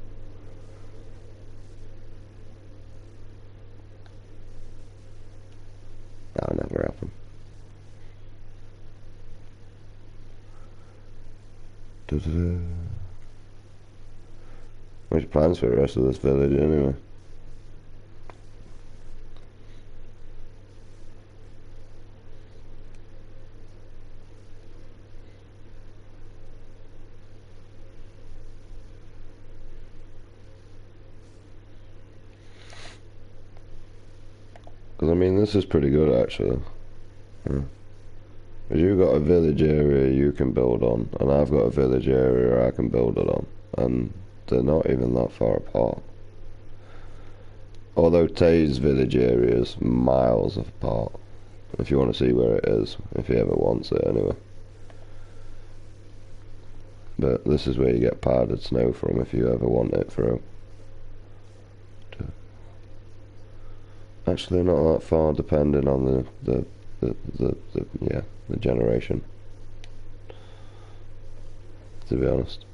That'll never happen. What's your plans for the rest of this village anyway? Because I mean, this is pretty good actually. Yeah. Because you've got a village area you can build on, and I've got a village area I can build it on, and they're not even that far apart. Although Tay's village area is miles apart, if you want to see where it is, if he ever wants it anyway. But this is where you get powdered snow from if you ever want it through. Actually not that far depending on the generation, to be honest.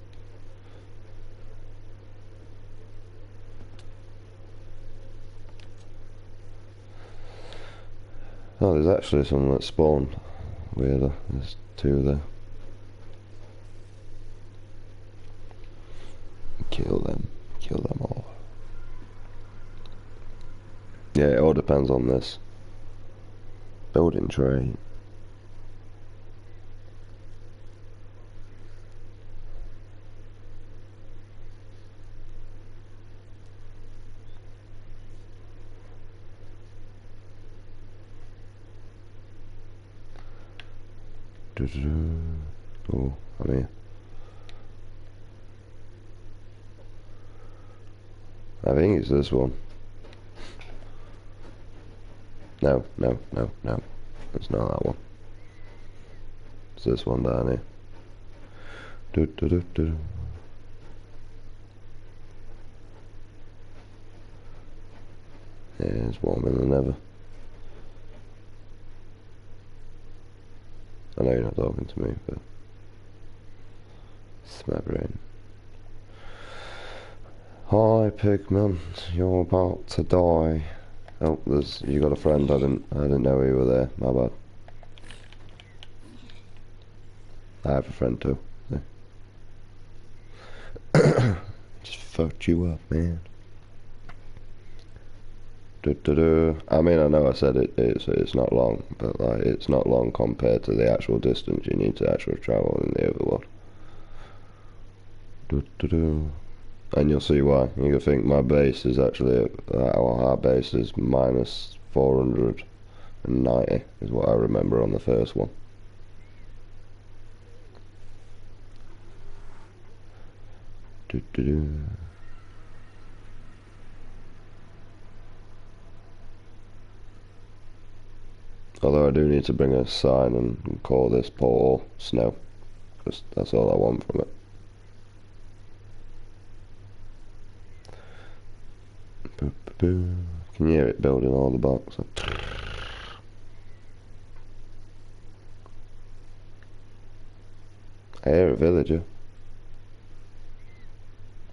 Oh, there's actually some that spawn weirder. There's 2 there. Kill them. Kill them all. Yeah, it all depends on this. Building trade. Oh, I'm here. I think it's this one. No. It's not that one. It's this one down here. Yeah, it's warmer than ever. I know you're not talking to me, but it's my brain. Hi, Pigman. You're about to die. Oh, you got a friend. I didn't know you were there. My bad. I have a friend too. Yeah. Just fucked you up, man. I mean, I know I said it's not long, but like it's not long compared to the actual distance you need to actually travel in the overworld. And you'll see why. You can think my base is actually our base is minus 490 is what I remember on the first one. Although I do need to bring a sign and call this portal snow, because that's all I want from it. Can you hear it building all the boxes? I hear a villager.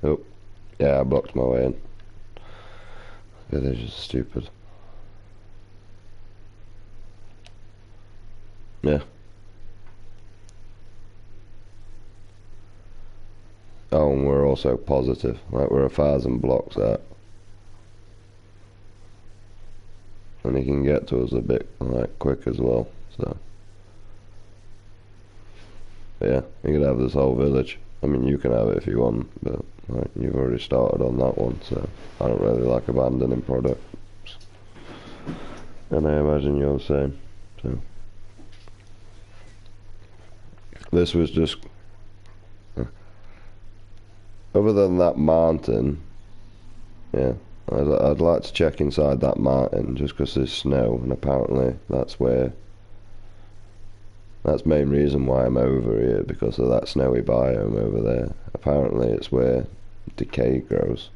Oh, yeah, I blocked my way in. Villagers are stupid. Yeah. Oh, and we're also positive. Like, we're 1,000 blocks out. And he can get to us a bit, like, quick as well, so. But yeah, you can have this whole village. I mean, you can have it if you want, but like, you've already started on that one, so I don't really like abandoning products. And I imagine you're the same, so. This was just... Other than that mountain, yeah, I'd like to check inside that mountain just because there's snow, and apparently that's the main reason why I'm over here, because of that snowy biome over there. Apparently it's where decay grows.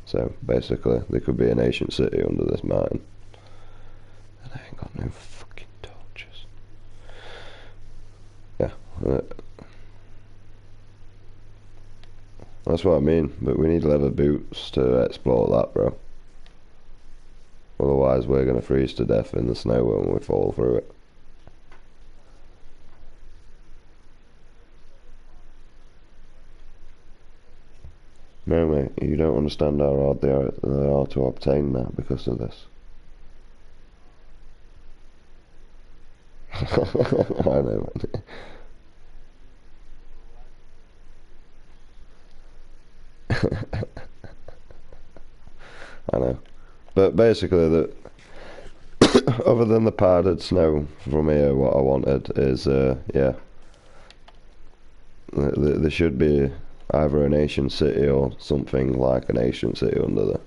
So basically there could be an ancient city under this mountain. And I ain't got no fucking torches. Yeah. That's what I mean, but we need leather boots to explore that, bro. Otherwise we're gonna freeze to death in the snow when we fall through it. No mate, you don't understand how hard they are to obtain that because of this. I know, man. I know. But basically, other than the powdered snow from here, what I wanted is, yeah, there should be either an ancient city or something like an ancient city under there.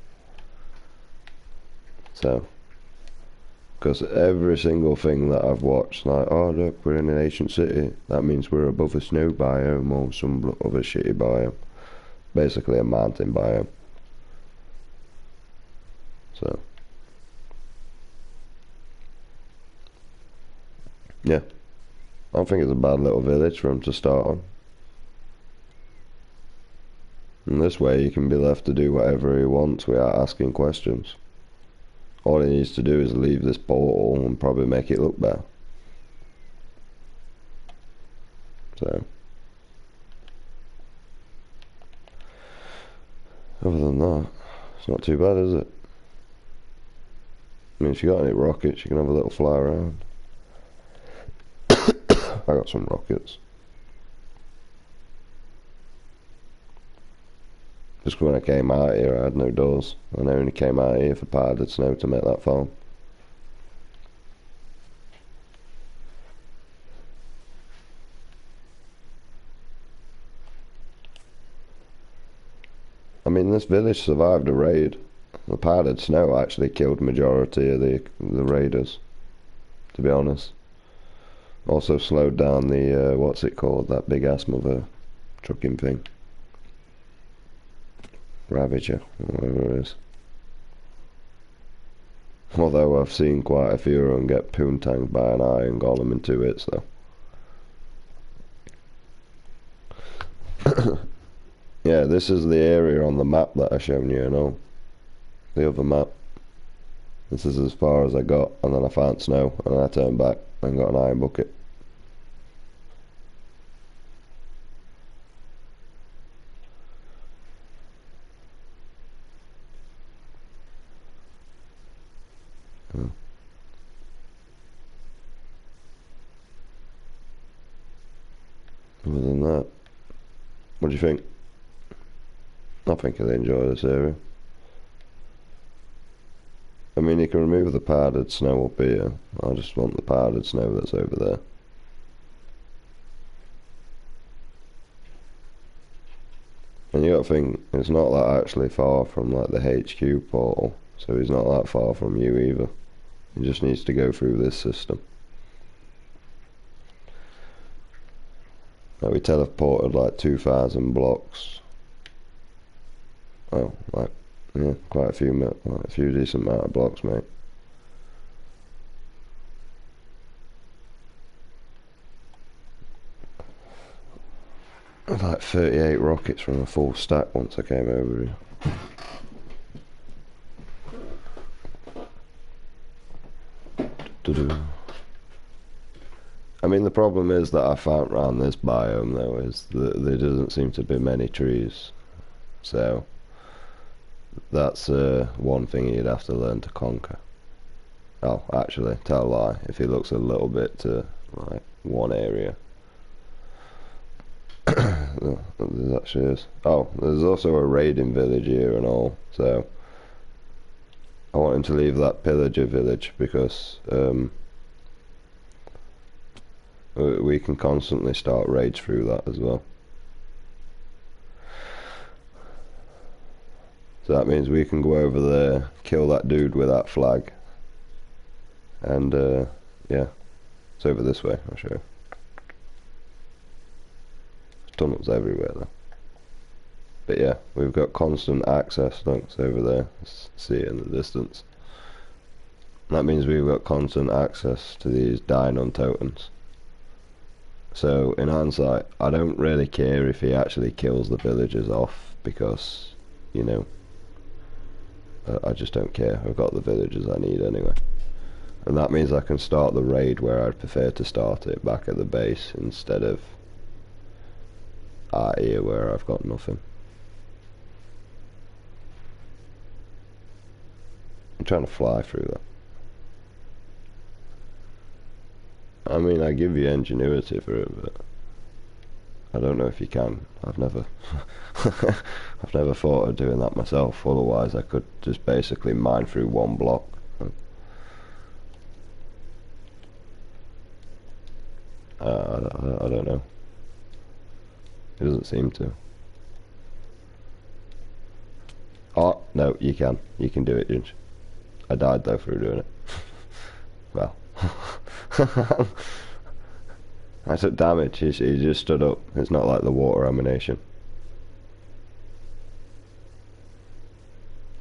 So, because every single thing that I've watched, like, oh look, we're in an ancient city, that means we're above a snow biome or some other shitty biome. Basically a mountain biome. So, yeah, I think it's a bad little village for him to start on. And this way he can be left to do whatever he wants without asking questions. All he needs to do is leave this portal and probably make it look better. So, Other than that, it's not too bad, is it? I mean, if you got any rockets, you can have a little fly around. I got some rockets. Just when I came out here, I had no doors. And I only came out here for powdered snow to make that farm. I mean, this village survived a raid. The powdered snow actually killed majority of the raiders, to be honest. Also slowed down the, what's it called, that big ass mother trucking thing. Ravager, whatever it is. Although I've seen quite a few of them get poontanged by an iron golem in 2 hits though. Yeah, this is the area on the map that I shown you, the other map. This is as far as I got, and then I found snow, and then I turned back and got an iron bucket. Other than that, what do you think? I think I'd enjoy this area. I mean, you can remove the powdered snow up here. I just want the powdered snow that's over there. And you gotta think, it's not that actually far from like the HQ portal, so he's not that far from you either. He just needs to go through this system. Now we teleported like 2,000 blocks. Oh, like, yeah, quite a few decent amount of blocks, mate. Like 38 rockets from a full stack once I came over here. I mean, the problem is that I found around this biome though is that there doesn't seem to be many trees, so that's one thing you'd have to learn to conquer. Oh, actually, tell a lie, if he looks a little bit to like one area. There actually is. Oh, there's also a raiding village here and all, so I want him to leave that pillager village because we can constantly start raids through that as well. So that means we can go over there, kill that dude with that flag, and yeah, it's over this way, I'll show you. Tunnels everywhere though. But yeah, we've got constant access, look, it's over there, see it in the distance. That means we've got constant access to these Dainon totems. So in hindsight, I don't really care if he actually kills the villagers off, because, you know, I just don't care. I've got the villagers I need anyway. And that means I can start the raid where I'd prefer to start it, back at the base, instead of out here where I've got nothing. I'm trying to fly through that. I mean, I give you ingenuity for it, but I don't know if you can. I've never I've never thought of doing that myself. Otherwise I could just basically mine through one block. I don't know. It doesn't seem to. Oh, no, you can. You can do it, Ginge. I died though through doing it. Well. I took damage, he just stood up. It's not like the water emanation.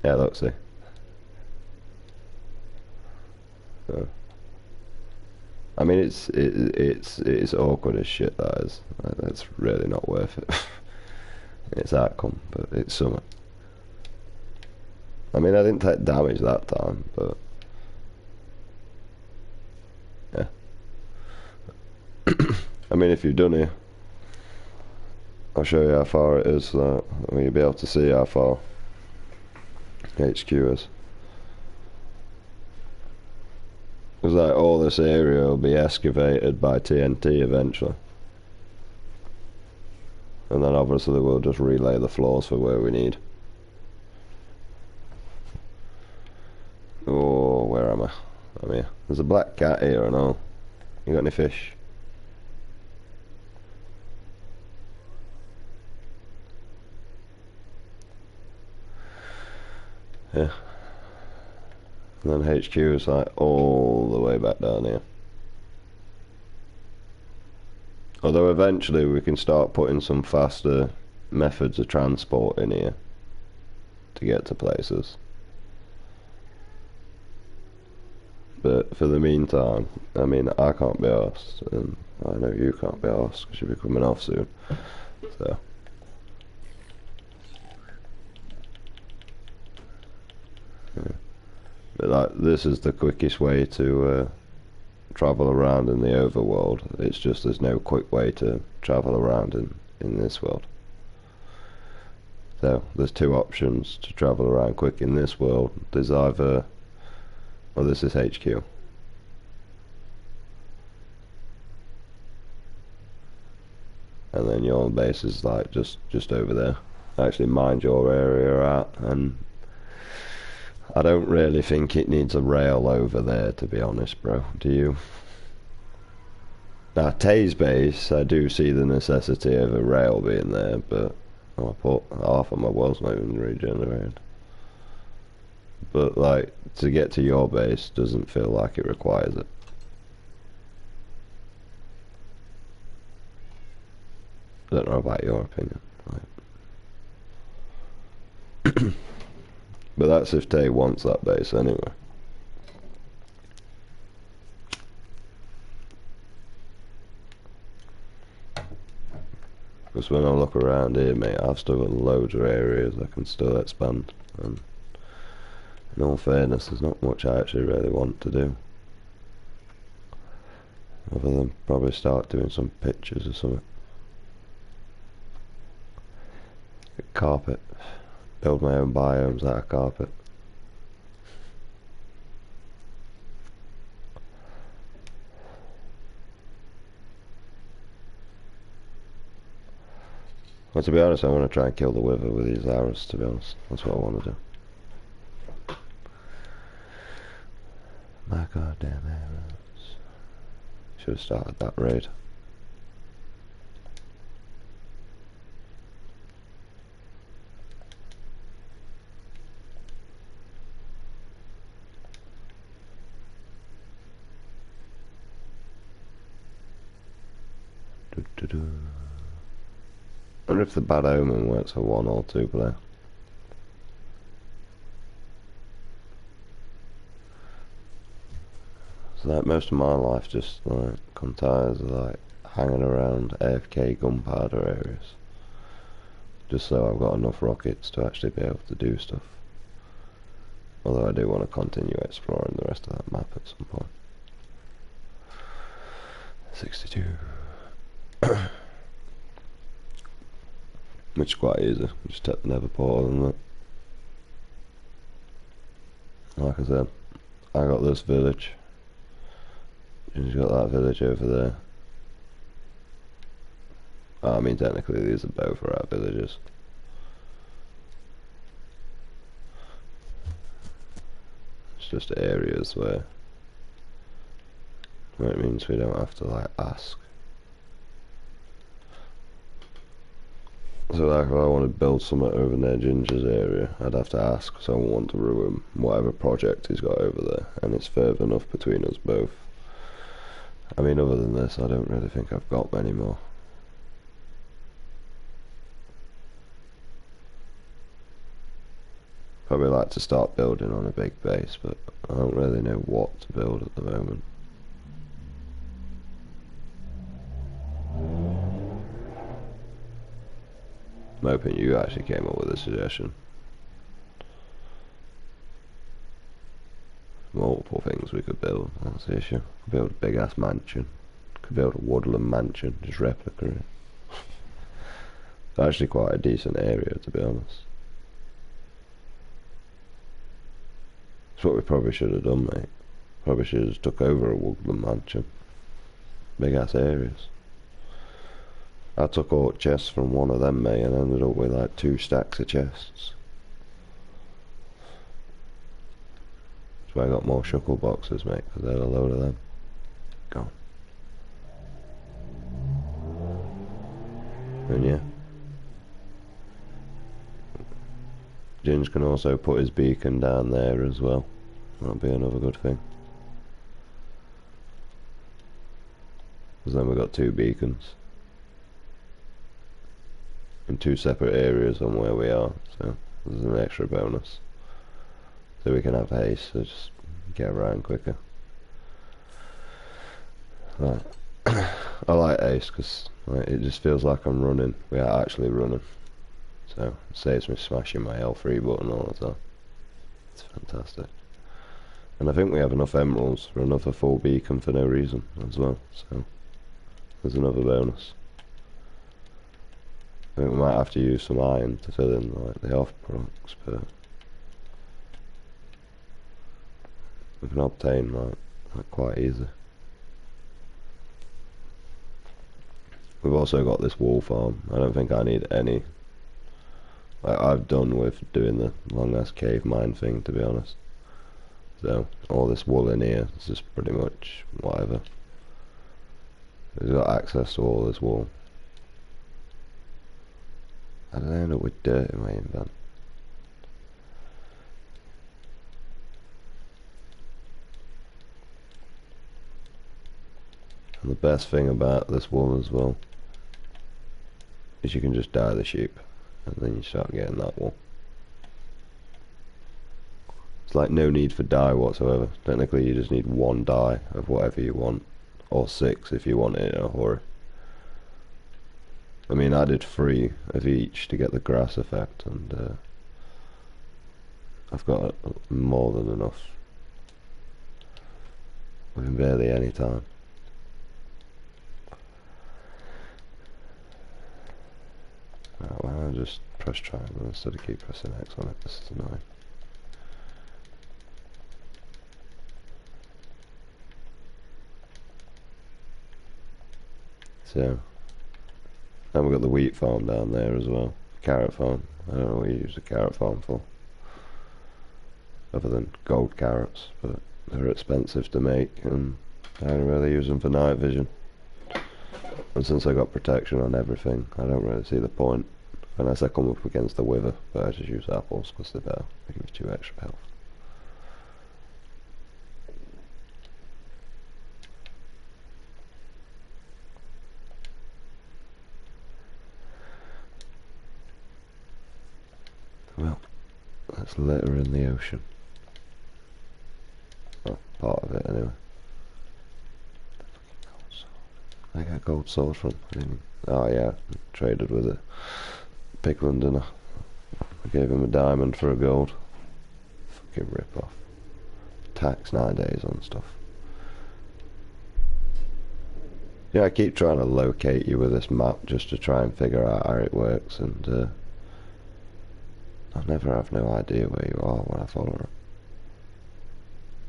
Yeah, look, see. So, I mean, it's awkward as shit, that is. That's really not worth it. It's outcome, but it's something. I mean, I didn't take damage that time, but yeah. I mean, if you've done it, I'll show you how far it is, so you'll be able to see how far. HQ is. Because like all this area will be excavated by TNT eventually. And then obviously we'll just relay the floors for where we need. Oh, where am I? I'm here. There's a black cat here and all. You got any fish? Yeah. And then HQ is like all the way back down here. Although eventually we can start putting some faster methods of transport in here to get to places. But for the meantime, I mean, I can't be arsed, and I know you can't be arsed because you'll be coming off soon. So. Yeah. But like, this is the quickest way to travel around in the overworld. It's just there's no quick way to travel around in this world. So there's two options to travel around quick in this world. There's either, well, this is HQ. And then your base is like just over there. Actually mind your area out, and I don't really think it needs a rail over there, to be honest, bro. Do you? Now, Tay's base, I do see the necessity of a rail being there, but I put half of my world's not even regenerated. But, like, to get to your base doesn't feel like it requires it. I don't know about your opinion. Right? But that's if Tay wants that base anyway. Because when I look around here, mate, I've still got loads of areas I can still expand. And in all fairness, there's not much I actually really want to do. Other than probably start doing some pictures or something. Carpet. Build my own biomes out of carpet. Well, to be honest, I want to try and kill the wither with these arrows, to be honest. That's what I want to do. My goddamn arrows. Should have started that raid. I wonder if the bad omen works for 1 or 2 player. So like most of my life just like comprised of like hanging around AFK gunpowder areas. Just so I've got enough rockets to actually be able to do stuff. Although I do want to continue exploring the rest of that map at some point. 62. Which is quite easy. Just take the nether portal and that. Like I said, I got this village. He's got that village over there. I mean, technically these are both our villages. It's just areas where it means we don't have to like ask. So like if I want to build something over near Ginger's area, I'd have to ask, so I won't want to ruin whatever project he's got over there, and it's further enough between us both. I mean, other than this, I don't really think I've got many more. Probably like to start building on a big base, but I don't really know what to build at the moment. I'm hoping you actually came up with a suggestion. Multiple things we could build, that's the issue. Could build a big ass mansion. Could build a woodland mansion, just replica it. It's actually quite a decent area, to be honest. That's what we probably should have done, mate. Probably should have just took over a woodland mansion. Big ass areas. I took all chests from one of them, mate, and ended up with like 2 stacks of chests. That's why I got more shuckle boxes, mate, because I had a load of them. Go. And yeah. Ginge can also put his beacon down there as well. That'll be another good thing. Because then we've got 2 beacons. In 2 separate areas on where we are, so there's an extra bonus. So we can have haste, so just get around quicker. Right. I like haste because it just feels like I'm running. We are actually running. So it saves me smashing my L3 button all the time. It's fantastic. And I think we have enough emeralds for another full beacon for no reason as well. So there's another bonus. I think we might have to use some iron to fill in like the off procs, but we can obtain like quite easy. We've also got this wool farm. I don't think I need any. I've done with doing the long ass cave mine thing, to be honest. So all this wool in here is just pretty much whatever. We've got access to all this wool. I don't end up with dirt in my invent. And the best thing about this wool as well is you can just dye the sheep and then you start getting that wool. It's like no need for dye whatsoever. Technically you just need 1 dye of whatever you want, or 6 if you want it in a hurry. I mean, I did 3 of each to get the grass effect, and I've got more than enough within barely any time. Right, why don't I just press triangle instead of keep pressing X on it? This is annoying. So, then we've got the wheat farm down there as well. Carrot farm. I don't know what you use the carrot farm for, other than gold carrots, but they're expensive to make and I don't really use them for night vision. And since I got protection on everything, I don't really see the point unless I come up against the wither, but I just use apples because they're better. They give me 2 extra health. Well, that's litter in the ocean. Well, part of it anyway. I got gold sword from. Oh yeah, traded with it. Pigland, didn't I gave him a diamond for a gold. Fucking rip off. Tax nowadays on stuff. Yeah, I keep trying to locate you with this map just to try and figure out how it works, and I never have no idea where you are when I follow it.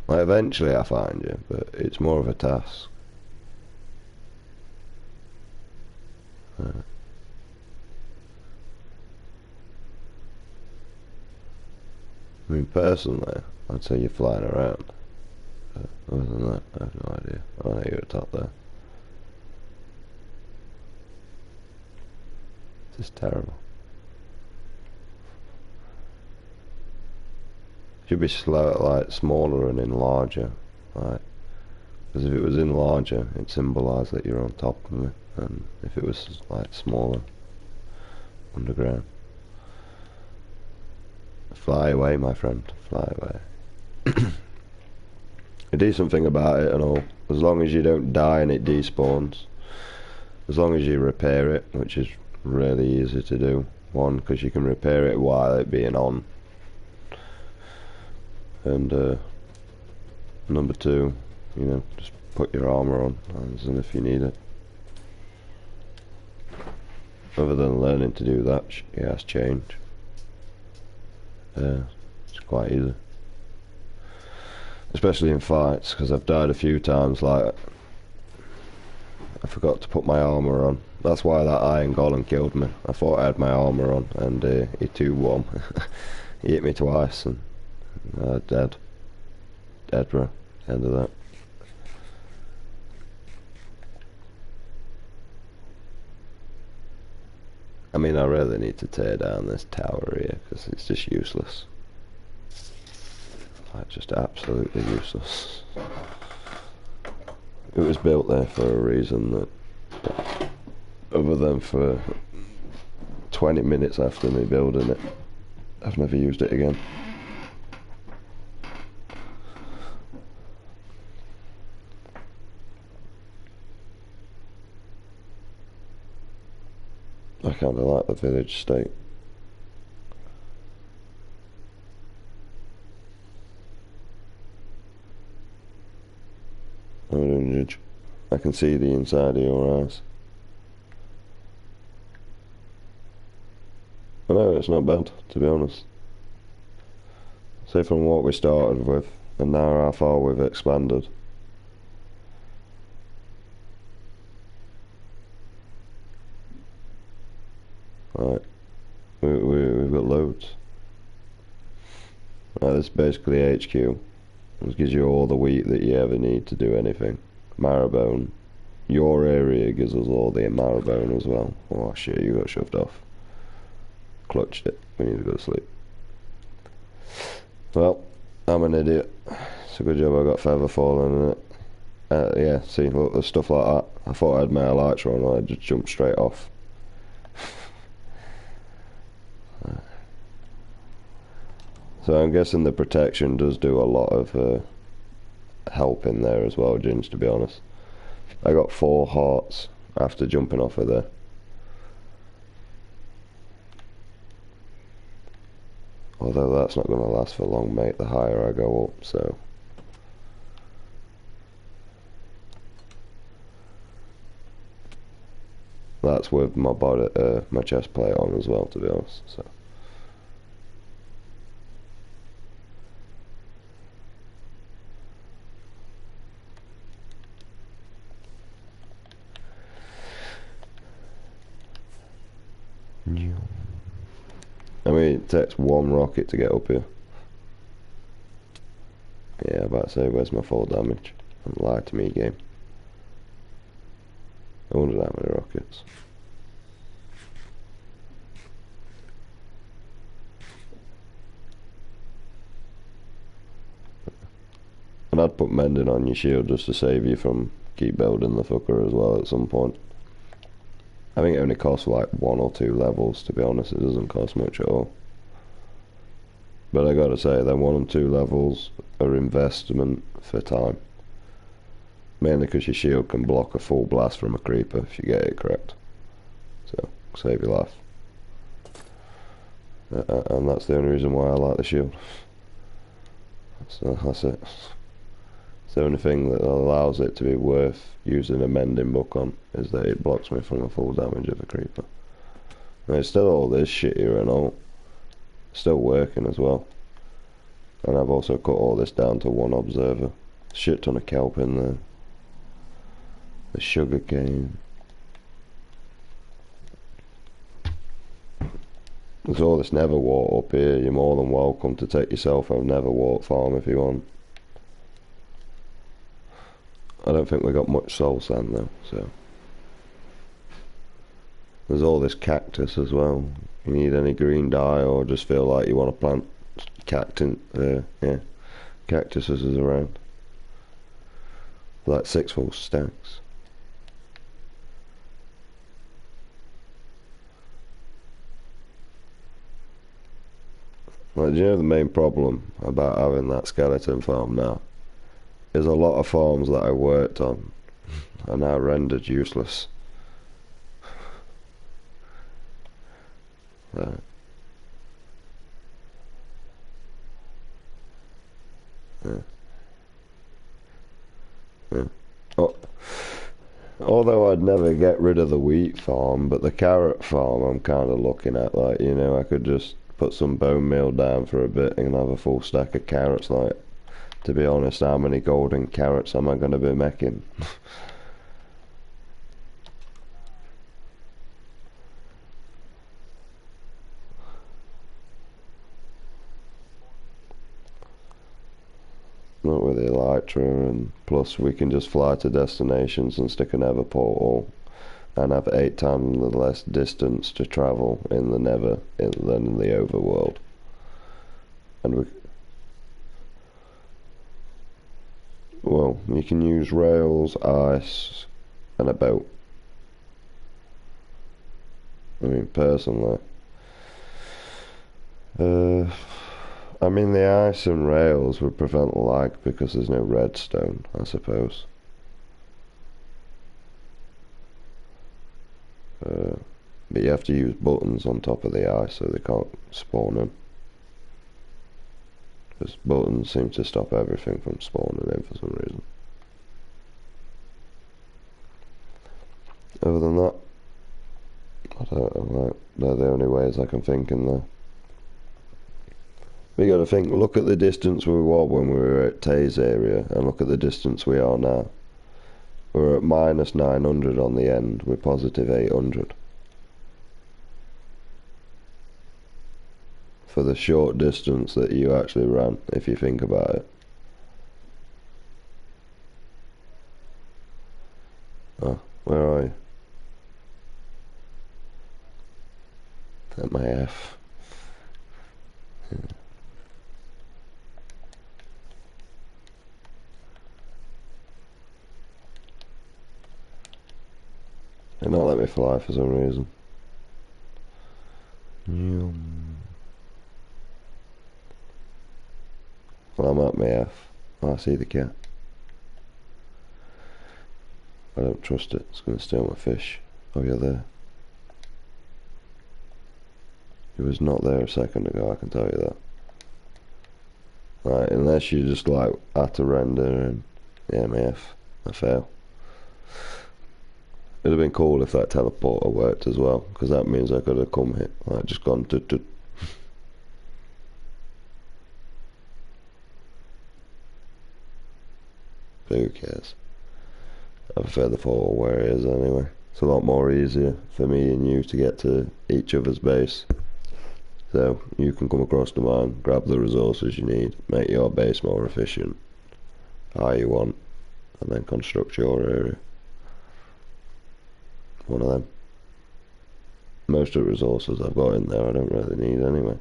Like, eventually I find you, but it's more of a task. I mean, personally, I'd say you're flying around. But other than that, I have no idea. I know you're at the top there. This is terrible. Should be slow, like smaller and in larger, like, because if it was in larger, it symbolised that you're on top of me, and if it was like smaller, underground. Fly away, my friend, fly away. A decent thing about it and all, as long as you don't die and it despawns, as long as you repair it, which is really easy to do. One, because you can repair it while it being on, and number 2, you know, just put your armor on as in if you need it. Other than learning to do that, it has changed. It's quite easy. especially in fights, because I've died a few times. Like, I forgot to put my armor on. That's why that Iron Golem killed me. I thought I had my armor on, and he 2-1. He hit me twice, and dead. Dead, bro. End of that. I mean, I really need to tear down this tower here, because it's just useless. Like, just absolutely useless. It was built there for a reason, that other than for 20 minutes after me building it, I've never used it again. I kinda like the village state. I can see the inside of your eyes. I know, it's not bad, to be honest. Say from what we started with, and now how far we've expanded. Right, we've got loads. Right, this is basically HQ. This gives you all the wheat that you ever need to do anything. Marrowbone. Your area gives us all the marrowbone as well. Oh shit, you got shoved off. Clutched it. We need to go to sleep. Well, I'm an idiot. It's a good job I got feather falling in it. Yeah, see, look, there's stuff like that. I thought I had my elytra on, and I just jumped straight off. So I'm guessing the protection does do a lot of help in there as well, Ginge, to be honest. I got 4 hearts after jumping off of there. Although that's not going to last for long, mate, the higher I go up, so... That's with my body, my chest plate on as well, to be honest, so... I mean, it takes 1 rocket to get up here. Yeah, I'm about to say, where's my full damage? Don't lie to me, game. I wonder how many rockets. And I'd put mending on your shield just to save you from keep building the fucker as well at some point. I think it only costs like 1 or 2 levels, to be honest. It doesn't cost much at all. But I gotta say, then 1 and 2 levels are investment for time. Mainly because your shield can block a full blast from a creeper if you get it correct. So, save your life. And that's the only reason why I like the shield. So that's it. It's the only thing that allows it to be worth using a mending book on, is that it blocks me from the full damage of a creeper. And it's still all this shit here and all. Still working as well. And I've also cut all this down to 1 observer. Shit ton of kelp in there. The sugar cane. There's all this Neverwart up here. You're more than welcome to take yourself a Neverwart farm if you want. I don't think we got much soul sand though, so. There's all this cactus as well. You need any green dye or just feel like you want to plant yeah, cactuses is around. Like 6 full stacks. Like, do you know the main problem about having that skeleton farm now? Is a lot of farms that I worked on are now rendered useless. Yeah. Yeah. Oh, although I'd never get rid of the wheat farm, but the carrot farm I'm kind of looking at, like, you know, I could just put some bone meal down for a bit and have a full stack of carrots, like, To be honest, how many golden carrots am I going to be making? Not with the Elytra, and plus we can just fly to destinations and stick a nether portal and have 8 times less distance to travel in the nether than in the overworld. And well, you can use rails, ice, and a boat. I mean, personally, I mean, the ice and rails would prevent lag because there's no redstone, I suppose. But you have to use buttons on top of the ice so they can't spawn in. Because buttons seem to stop everything from spawning in for some reason. Other than that, I don't know, like, they're the only ways I can think in there. We gotta think, look at the distance we were when we were at Tay's area, and look at the distance we are now. We're at minus 900 on the end, we're positive 800. For the short distance that you actually ran, if you think about it. Oh, where are you? At my F. Yeah. They not let me fly for some reason. Well, I'm at my F. Oh, I see the cat. I don't trust it. It's going to steal my fish. Oh, you're there. He was not there a second ago, I can tell you that. Right, unless you just like had to render and yeah, my F. I fail. It'd have been cool if that teleporter worked as well, because that means I could have come here, like just gone to. Who cares? I prefer the portal where it is anyway. It's a lot more easier for me and you to get to each other's base. So you can come across to mine, grab the resources you need, make your base more efficient, how you want, and then construct your area. One of them. Most of the resources I've got in there I don't really need anyway.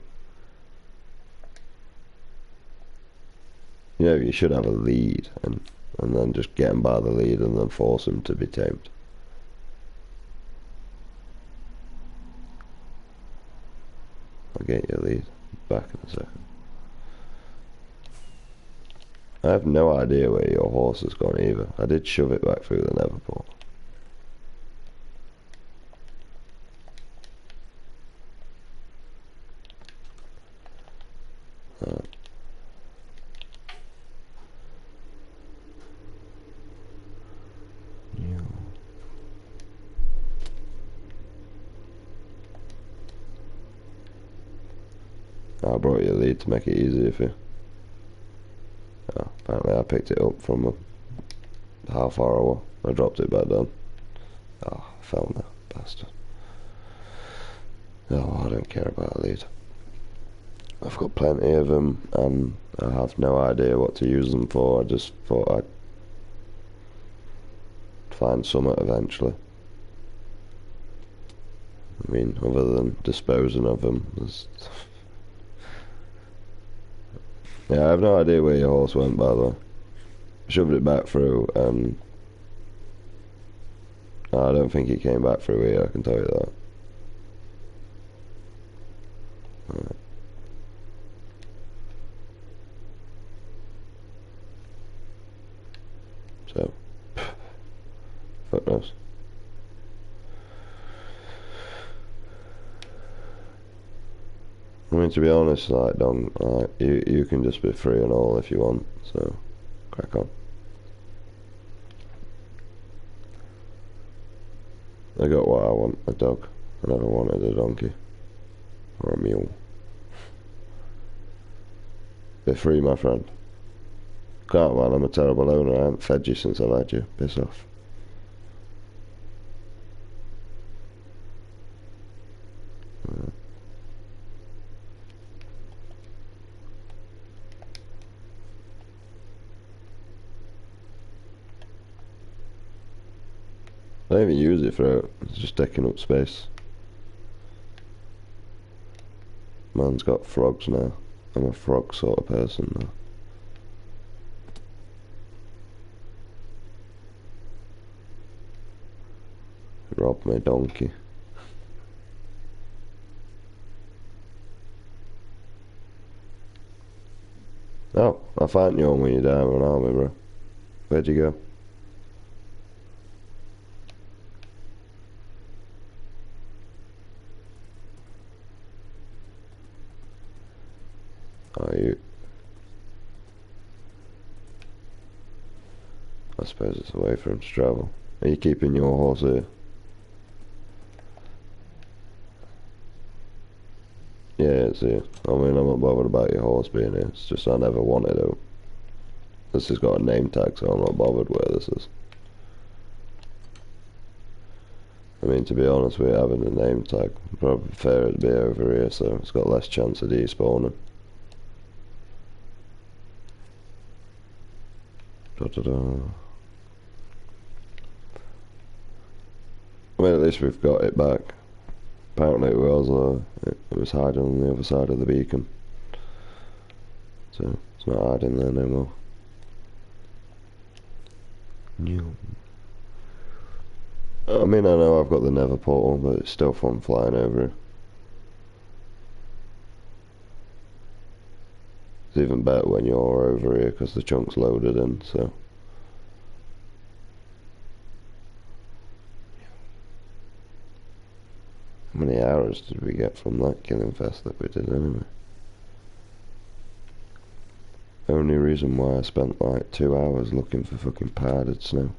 You know, you should have a lead and then just get him by the lead and then force him to be tamed. I'll get your lead back in a second. I have no idea where your horse has gone either. I did shove it back through the nether portal. I brought you a lead to make it easier for you. Oh, apparently I picked it up from how far I was. I dropped it back down. Oh, I fell now, bastard. No, I don't care about a lead. I've got plenty of them and I have no idea what to use them for. I just thought I'd find some eventually. I mean, other than disposing of them, there's... Yeah, I have no idea where your horse went, by the way. I shoved it back through, and I don't think he came back through here, I can tell you that. Right. So, fuck knows. I mean, to be honest, like, you can just be free and all if you want, so crack on. I got what I want, a dog. I never wanted a donkey. Or a mule. Be free, my friend. Can't, man, I'm a terrible owner. I haven't fed you since I've had you. Piss off. I don't even use it for it. It's just taking up space. Man's got frogs now. I'm a frog sort of person now. Rob my donkey. Oh, I found you on when you're down on army, bro. Where'd you go? Are you? I suppose it's a way for him to travel. Are you keeping your horse here? Yeah, it's here. I mean, I'm not bothered about your horse being here. It's just I never wanted it. This has got a name tag, so I'm not bothered where this is. I mean, to be honest with you, having a name tag, probably prefer it to be over here, so it's got less chance of despawning. Da-da-da. I mean, at least we've got it back. Apparently it was hiding on the other side of the beacon. So, it's not hiding there no more. I mean, I know I've got the Nether portal, but it's still fun flying over it. It's even better when you're over here, because the chunk's loaded in, so... How many hours did we get from that killing fest that we did anyway? Only reason why I spent like 2 hours looking for fucking powdered snow.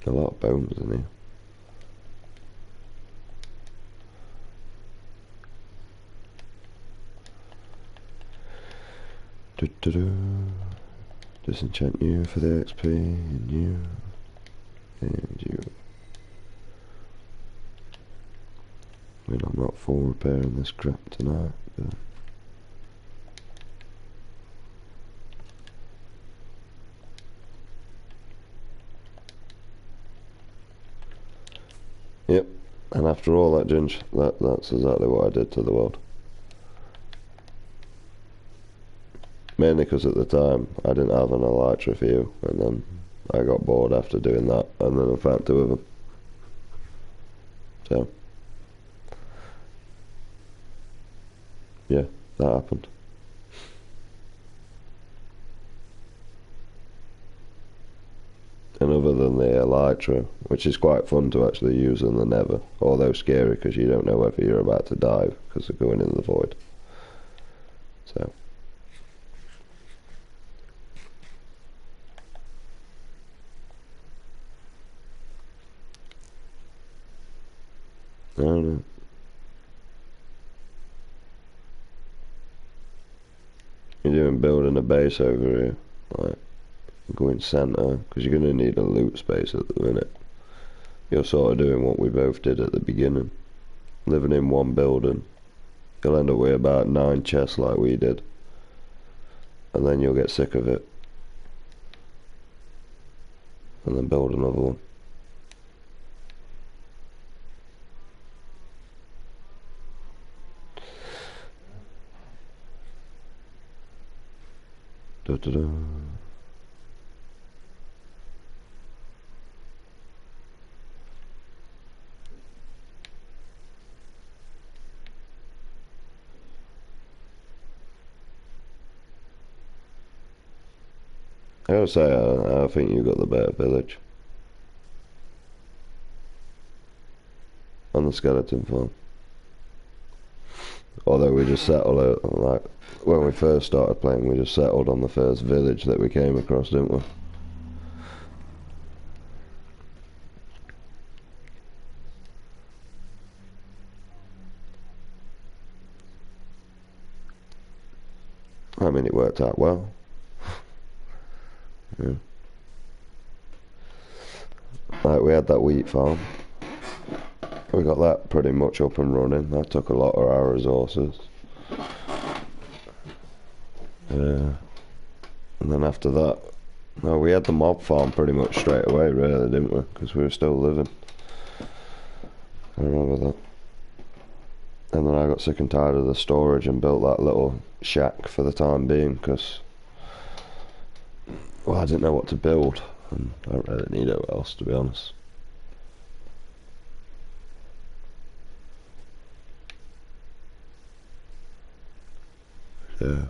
A lot of bones in here. Disenchant you for the XP, and you, and you. I mean, I'm not for repairing this crap tonight, but... Yep, and after all that, Ginge, that's exactly what I did to the world. Mainly because at the time I didn't have an elytra for you, and then I got bored after doing that, and then I found 2 of them. So, yeah, that happened. And other than the elytra, which is quite fun to actually use in the Nether, although scary because you don't know whether you're about to dive because they're going into the void. So. I don't know. You're doing building a base over here, like going center, because you're going to need a loot space at the minute. You're sort of doing what we both did at the beginning, living in one building. You'll end up with about 9 chests like we did, and then you'll get sick of it, and then build another one. Da-da-da. I gotta say, I think you got the better village on the skeleton farm. Although we just settled out, like, when we first started playing, we just settled on the first village that we came across, didn't we? I mean, it worked out well. Yeah. Like, we had that wheat farm. We got that pretty much up and running. That took a lot of our resources. And then after that, no, we had the mob farm pretty much straight away, really, didn't we? Because we were still living. I remember that. And then I got sick and tired of the storage and built that little shack for the time being, because, well, I didn't know what to build, and I don't really need it else, to be honest. Yeah.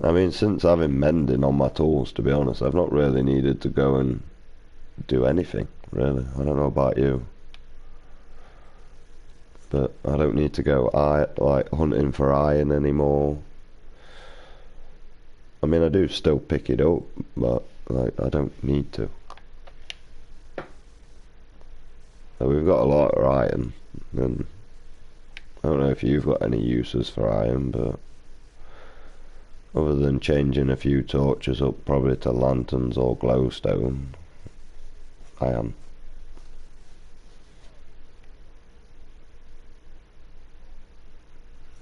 I mean, since having mending on my tools, to be honest, I've not really needed to go and do anything, really. I don't know about you, but I don't need to go like hunting for iron anymore. I mean, I do still pick it up, but like I don't need to. So we've got a lot of iron, and I don't know if you've got any uses for iron, but other than changing a few torches up probably to lanterns or glowstone, I am.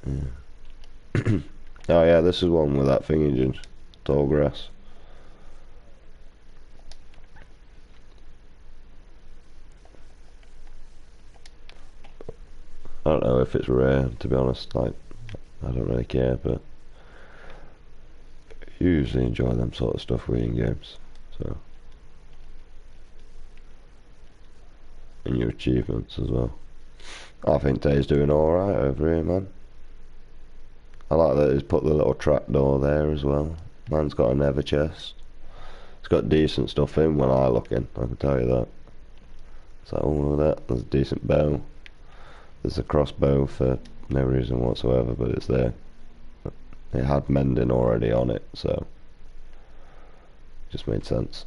Yeah. Oh yeah, this is one with that thingy, Ginger. Tall grass. I don't know if it's rare, to be honest. Like, I don't really care, but you usually enjoy them sort of stuff in games, so. And your achievements as well. I think Day's doing alright over here, man. I like that he's put the little trapdoor there as well. Man's got a nether chest. It's got decent stuff in when I look in, I can tell you that. So all of that, there's a decent bow. There's a crossbow for no reason whatsoever, but it's there. It had mending already on it, so it just made sense.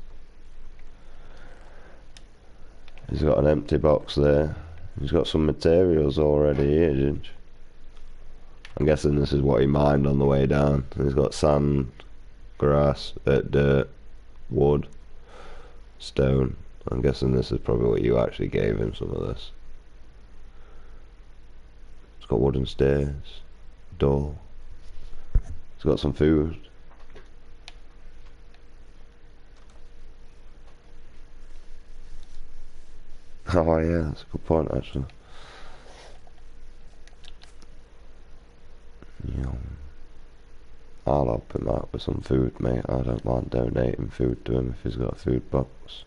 He's got an empty box there. He's got some materials already here, Ginge. I'm guessing this is what he mined on the way down. He's got sand, grass, dirt, wood, stone. I'm guessing this is probably what you actually gave him, some of this. It's got wooden stairs, door. It's got some food. Oh yeah, that's a good point actually. I'll help him out with some food, mate. I don't mind donating food to him if he's got a food box.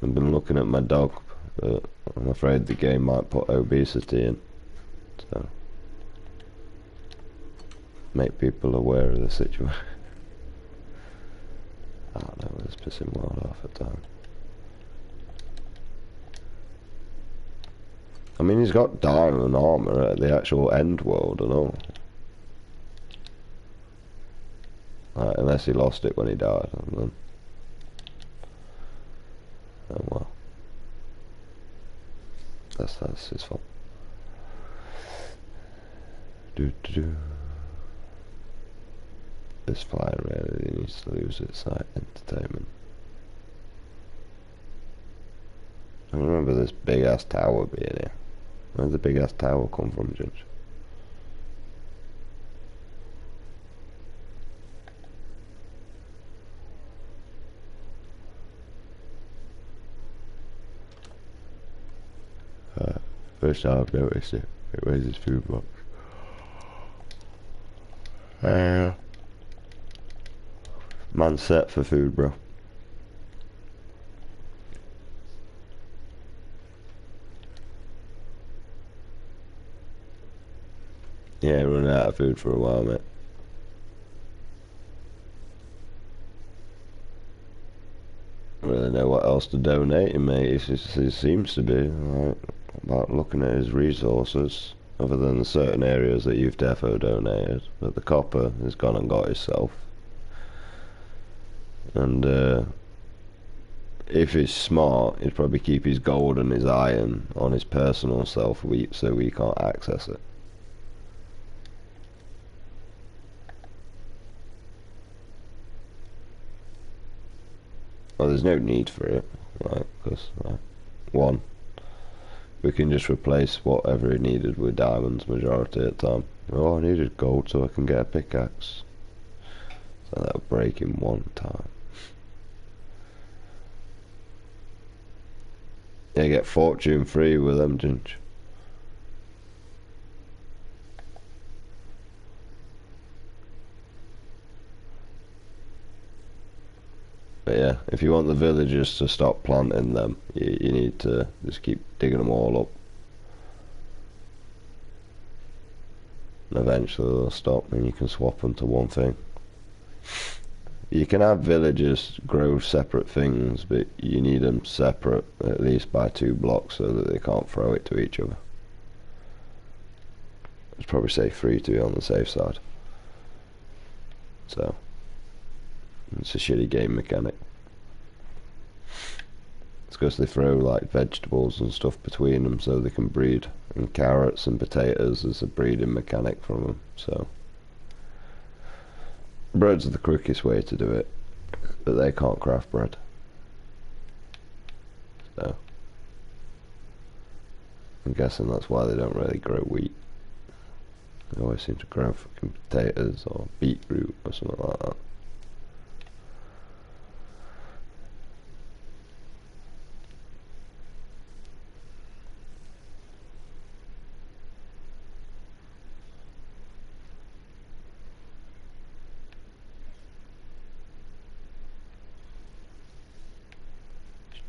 I've been looking at my dog, but I'm afraid the game might put obesity in, so make people aware of the situation. I don't know, it's pissing wild off at times. I mean, he's got diamond armor at the actual end world and all. Unless he lost it when he died, and then. Oh well. That's his fault. This fire really needs to lose its entertainment. I remember this big ass tower being here. Where'd the big ass tower come from, Judge? First time I've noticed it. Wait, where's his food box? Man's set for food, bro. Yeah, running out of food for a while, mate. I don't really know what else to donate him, mate. It seems to be, right? About looking at his resources, other than the certain areas that you've defo donated. But the copper has gone and got himself. And if he's smart, he'd probably keep his gold and his iron on his personal self so we can't access it. Well, there's no need for it, right? Because one, we can just replace whatever he needed with diamonds majority of the time. Oh, I needed gold so I can get a pickaxe. So that'll break in one time. Yeah, get fortune free with them, didn't you? But yeah, if you want the villagers to stop planting them, you need to just keep digging them all up. And eventually they'll stop and you can swap them to one thing. You can have villagers grow separate things, but you need them separate at least by 2 blocks so that they can't throw it to each other. I'd probably say 3 to be on the safe side. So, it's a shitty game mechanic. It's because they throw like vegetables and stuff between them so they can breed, and carrots and potatoes as a breeding mechanic from them. So bread's the quickest way to do it, but they can't craft bread. So I'm guessing that's why they don't really grow wheat. They always seem to grow fucking potatoes or beetroot or something like that.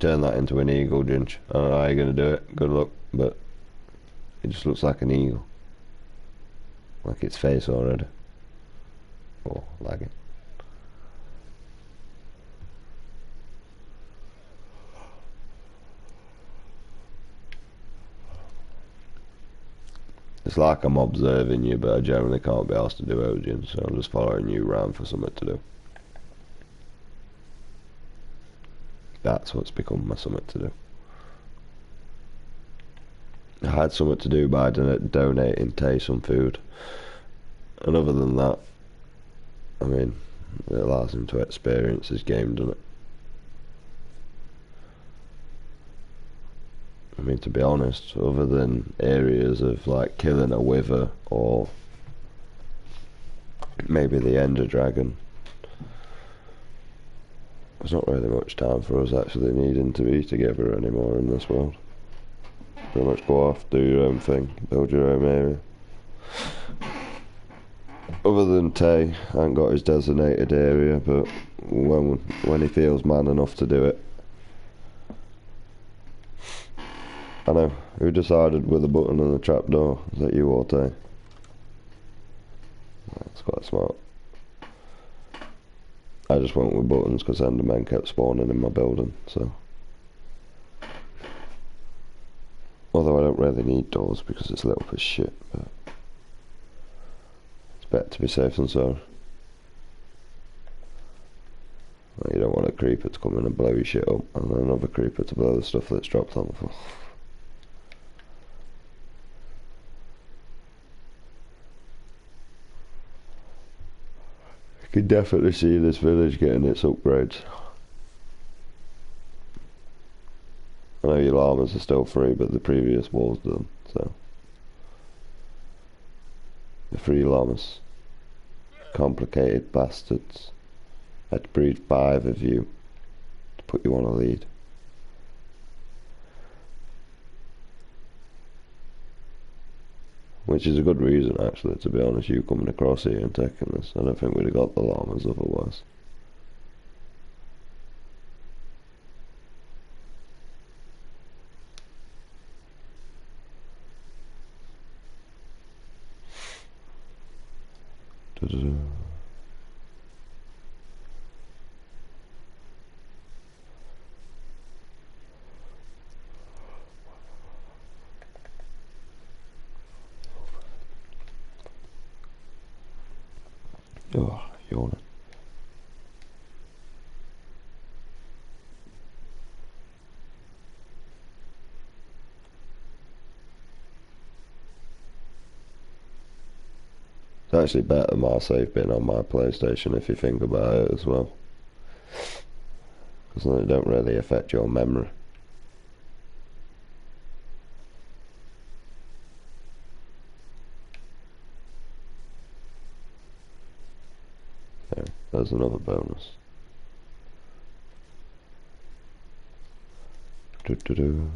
Turn that into an eagle, Ginch. I don't know how you're gonna do it. Good luck, but it just looks like an eagle. Like its face already. Oh, lagging. It's like I'm observing you, but I generally can't be asked to do everything, so I'm just following you around for something to do. That's what's become my something to do. I had something to do by donating Tay some food. And other than that, I mean, it allows him to experience his game, doesn't it? I mean, to be honest, other than areas of like killing a wither or maybe the Ender Dragon, there's not really much time for us actually needing to be together anymore in this world. Pretty much go off, do your own thing, build your own area. Other than Tay, I ain't got his designated area, but when he feels man enough to do it. I know, who decided with a button and a trapdoor? Is that you or Tay? That's quite smart. I just went with buttons because Endermen kept spawning in my building, so. Although I don't really need doors because it's lit up as shit, but it's better to be safe than sorry. Like, you don't want a creeper to come in and blow your shit up, and then another creeper to blow the stuff that's dropped on the floor. You can definitely see this village getting its upgrades. I know your llamas are still free, but the previous wall's done, so. The free llamas. Complicated bastards. Had to breed 5 of you to put you on a lead. Which is a good reason, actually, to be honest, you coming across here and taking this. I don't think we'd have got the llamas otherwise. Oh, yawning. It's actually better my save being on my PlayStation if you think about it as well. Because then it don't really affect your memory. There, there's another bonus. Do-do-do.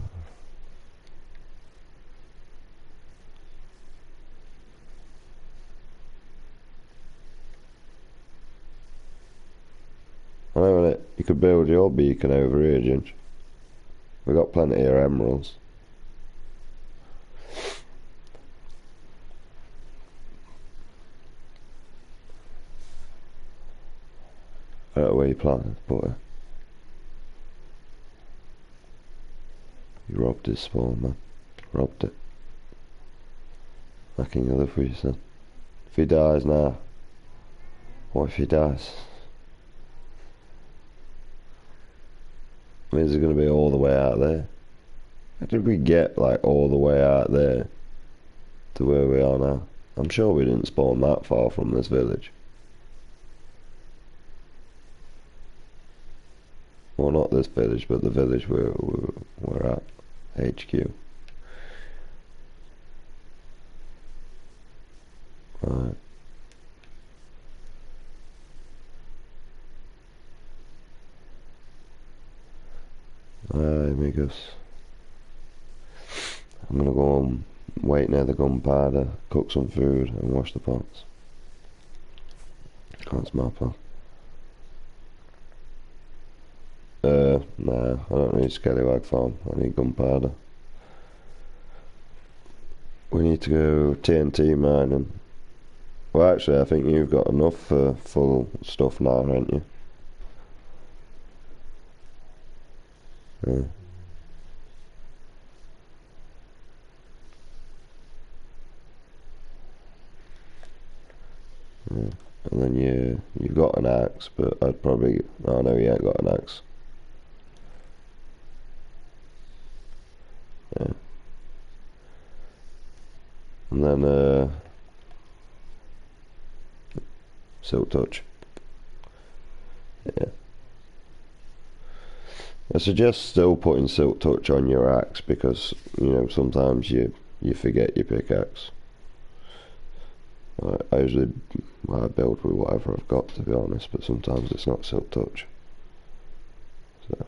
I know it. You could build your beacon over here, Ginge. We got plenty of emeralds. Where you planted, but you robbed his spawn, man. Robbed it. Lacking a live for you, son. If he dies now, what if he dies? Means he's gonna be all the way out there. How did we get like all the way out there to where we are now? I'm sure we didn't spawn that far from this village. Well, not this village, but the village we're at, HQ. Right. Amigos. I'm gonna go and wait near the gunpowder, cook some food, and wash the pots. That's my plan. Nah, I don't need Scallywag Farm. I need gunpowder. We need to go TNT mining. Well, actually, I think you've got enough for full stuff now, haven't you? Yeah. Yeah. And then you've got an axe, but I'd probably... Oh no, you ain't got an axe. Yeah. And then Silk Touch. Yeah. I suggest still putting Silk Touch on your axe because, you know, sometimes you forget your pickaxe. I usually build with whatever I've got, to be honest, but sometimes it's not Silk Touch. So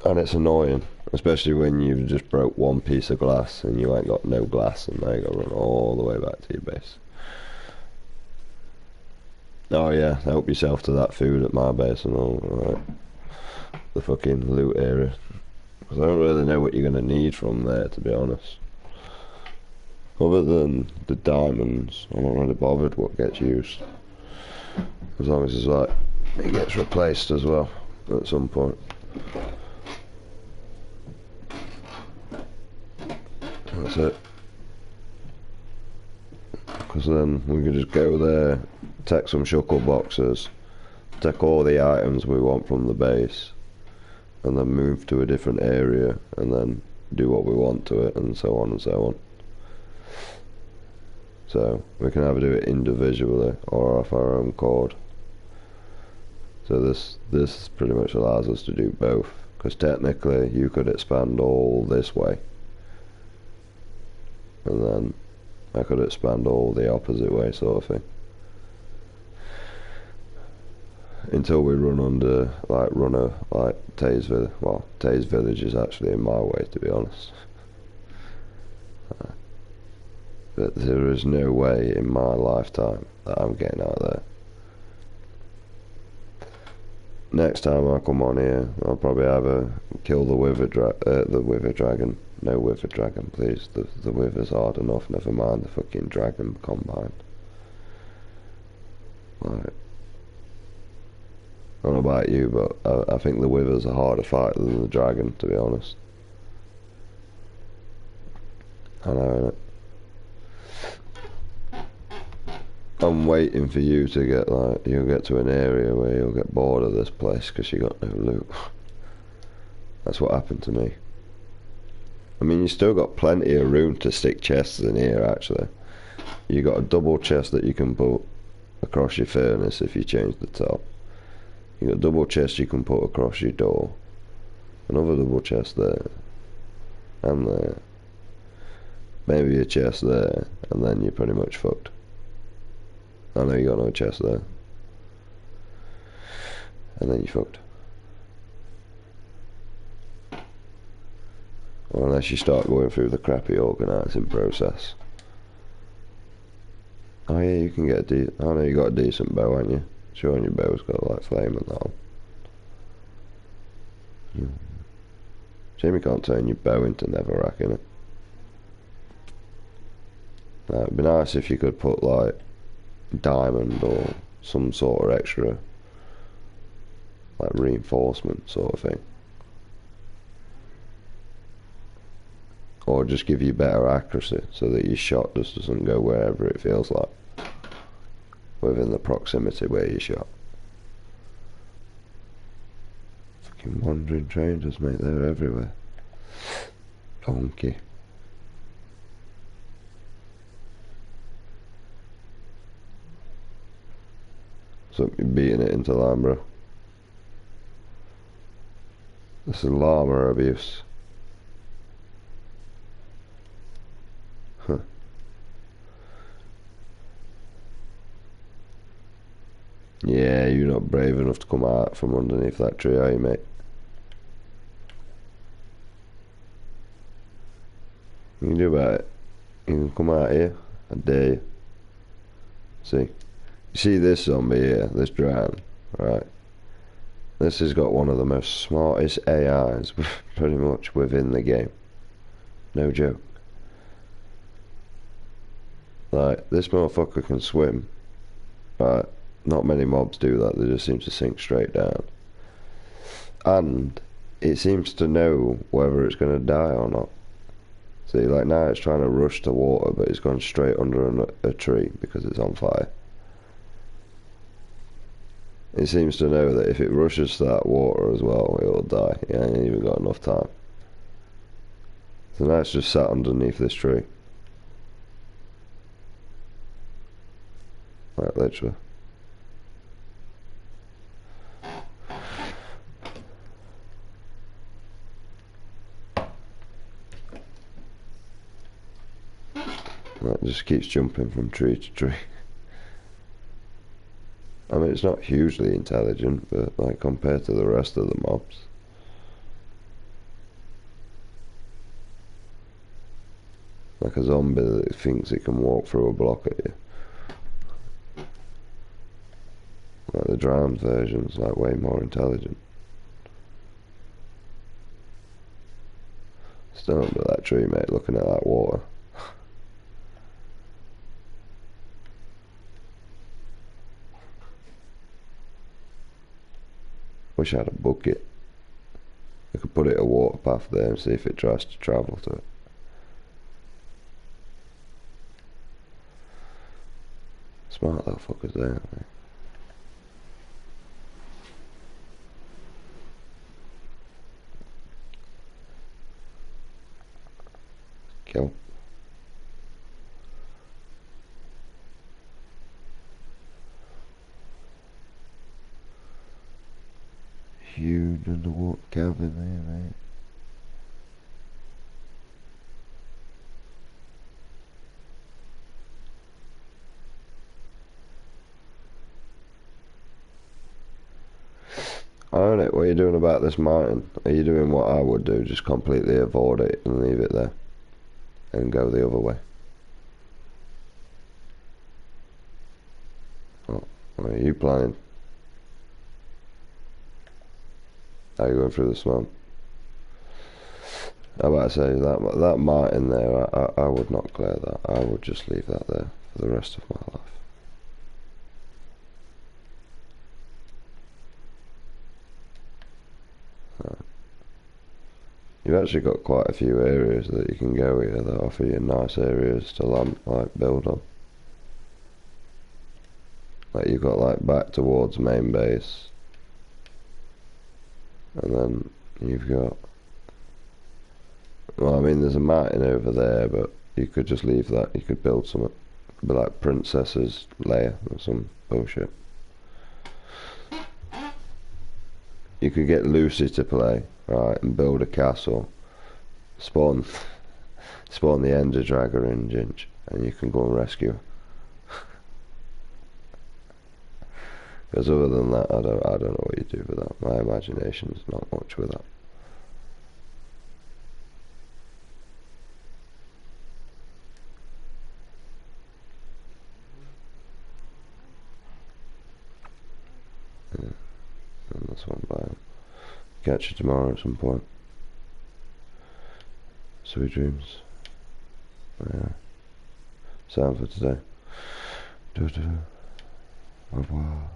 and it's annoying, especially when you've just broke one piece of glass and you ain't got no glass and now you gotta run all the way back to your base. Oh yeah, help yourself to that food at my base and all, right. The fucking loot area. Because I don't really know what you're gonna need from there, to be honest. Other than the diamonds, I'm not really bothered what gets used. As long as it's like, it gets replaced as well, at some point. That's it. Because then we can just go there, take some shulker boxes, take all the items we want from the base, and then move to a different area, and then do what we want to it, and so on and so on. So we can either do it individually or off our own code. So this pretty much allows us to do both, because technically you could expand all this way, and then I could expand all the opposite way, sort of thing. Until we run under, like Taze Village. Well, Taze Village is actually in my way, to be honest. But there is no way in my lifetime that I'm getting out there. Next time I come on here, I'll probably either kill the wither dragon. No wither dragon, please. The wither's hard enough. Never mind the fucking dragon combined. Like, I don't know about you, but I think the wither's a harder fight than the dragon, to be honest. I know, innit? I'm waiting for you to get, like, you'll get to an area where you'll get bored of this place because you got no loot. That's what happened to me. I mean, you still got plenty of room to stick chests in here, actually. You got a double chest that you can put across your furnace if you change the top. You got a double chest you can put across your door. Another double chest there. And there. Maybe a chest there. And then you're pretty much fucked. I know you got no chest there. And then you're fucked. Or unless you start going through the crappy organising process. Oh yeah, you can get a I know you got a decent bow, haven't you? Sure, and your bow's got like flame and that on. Shame you can't turn your bow into netherrack, innit? It'd be nice if you could put like diamond or some sort of extra like reinforcement sort of thing. Or just give you better accuracy so that your shot just doesn't go wherever it feels like. Within the proximity where you shot. Fucking wandering strangers, mate, they're everywhere. Donkey. So you're beating it into line, bro. This is llama abuse. Huh. Yeah, you're not brave enough to come out from underneath that tree, are you, mate? You can do about it. You can come out here. I dare you. See? You see this zombie here, this drown, right? This has got one of the most smartest AIs pretty much within the game. No joke. Like, this motherfucker can swim. Right? Not many mobs do that, they just seem to sink straight down. And it seems to know whether it's going to die or not. See, like now it's trying to rush to water, but it's gone straight under a tree because it's on fire. It seems to know that if it rushes to that water as well, it'll die. It ain't even got enough time. So now it's just sat underneath this tree. Like, literally. That just keeps jumping from tree to tree. I mean, it's not hugely intelligent, but like compared to the rest of the mobs. Like a zombie that thinks it can walk through a block at you. Like the drowned version's like way more intelligent. Still under that tree, mate, looking at that water. Wish I had a bucket. I could put it a water path there and see if it tries to travel to it. Smart little fuckers there, mate. Kill. Huge underwater cabin there, mate. Alright, what are you doing about this mountain? Are you doing what I would do, just completely avoid it and leave it there? And go the other way? Oh, what are you planning? Are you going through the swamp? I about to say that mountain there, I would not clear that. I would just leave that there for the rest of my life. You've actually got quite a few areas that you can go here that offer you nice areas to land, like build on. Like you've got like back towards main base, and then you've got, well, I mean there's a mountain over there, but you could just leave that, you could build something be like Princess's Lair or some bullshit. You could get Lucy to play, right, and build a castle, spawn the Ender Dragon in Ginge, and you can go and rescue her. Because other than that, I don't know what you do with that. My imagination's not much with that. Yeah, and that's one biome. Catch you tomorrow at some point. Sweet dreams. Yeah. Sound for today. Au revoir.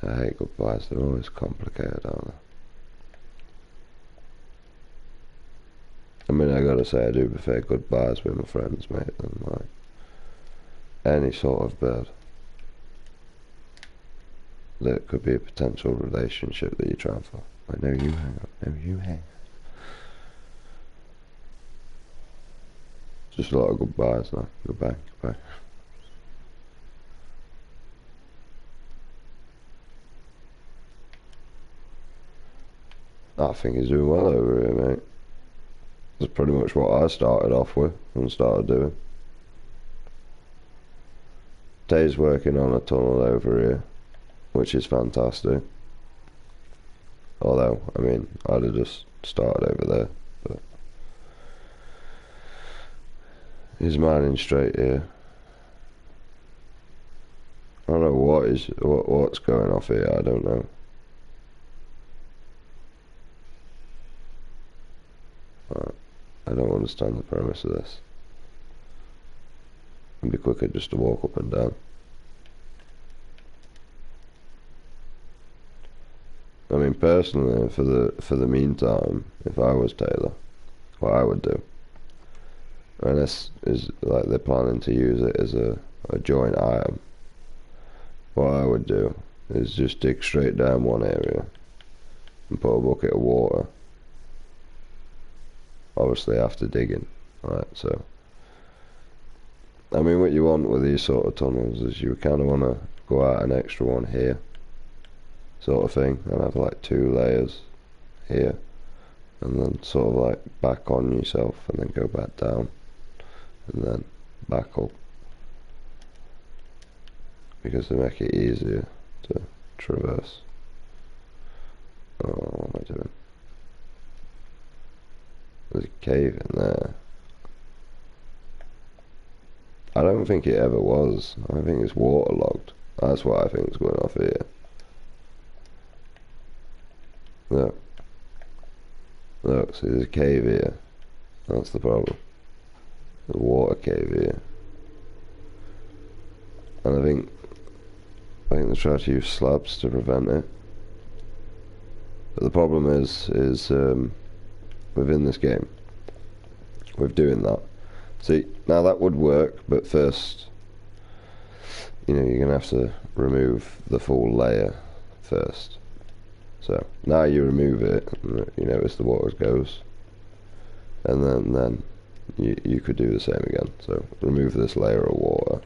I hate goodbyes, they're always complicated, aren't they? I mean, I gotta say, I do prefer goodbyes with my friends, mate, than like any sort of bird. That could be a potential relationship that you're trying for. Like, no, you hang up, no, you hang. Just a lot of goodbyes now. Goodbye, goodbye. I think he's doing well over here, mate. That's pretty much what I started off with and started doing. Tay's working on a tunnel over here, which is fantastic. Although, I mean, I'd have just started over there, but he's mining straight here. I don't know what's going off here, I don't know. I don't understand the premise of this. It'd be quicker just to walk up and down. I mean, personally, for the meantime, if I was Taylor, what I would do, and this is like they're planning to use it as a joint item, what I would do is just dig straight down one area and put a bucket of water. Obviously after digging, right? So, I mean, what you want with these sort of tunnels is you kind of want to go out an extra one here, sort of thing, and have like 2 layers here, and then sort of like back on yourself, and then go back down, and then back up, because they make it easier to traverse. Oh, what am I doing? There's a cave in there. I don't think it ever was. I think it's waterlogged. That's what I think is going off here. Look. Look, see there's a cave here. That's the problem. The water cave here. And I think they try to use slabs to prevent it. But the problem is within this game, with doing that. See, now that would work, but first, you know, you're gonna have to remove the full layer first. So now you remove it, and you notice the water goes, and then you could do the same again. So remove this layer of water.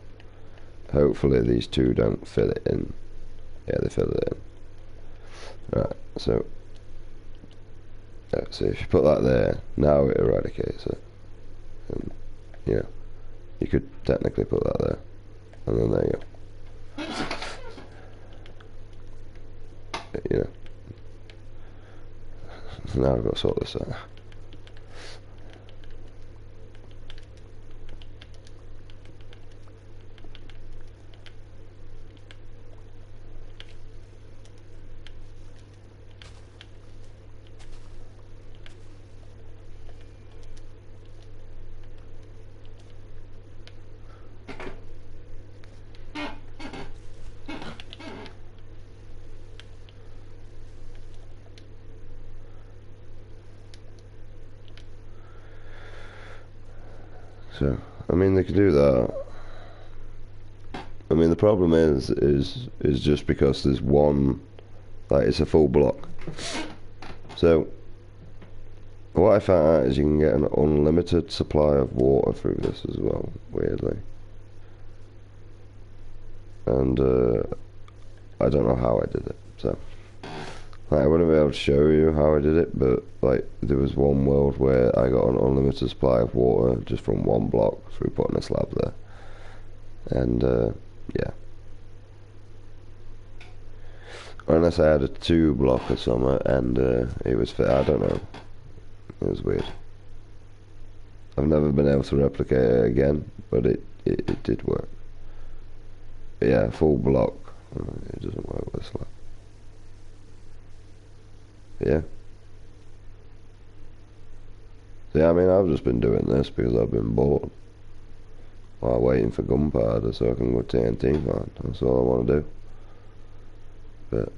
Hopefully these two don't fill it in. Yeah, they fill it in. Right, so if you put that there, now it eradicates it. And, you know, you could technically put that there, and then there you go. You know, now I've got to sort this out. So, I mean, they can do that. I mean, the problem is just because there's one, like, it's a full block. So, What I found out is you can get an unlimited supply of water through this as well, weirdly. And I don't know how I did it, so like, I wouldn't be able to show you how I did it, but like there was one world where I got an unlimited supply of water just from one block through putting a slab there. And yeah. Unless I had a 2 block or something, and it was fit. I don't know. It was weird. I've never been able to replicate it again, but it did work. But yeah, full block. It doesn't work with a slab. Yeah. So yeah, I mean, I've just been doing this because I've been bored while waiting for gunpowder so I can go TNT mine. That's all I want to do. But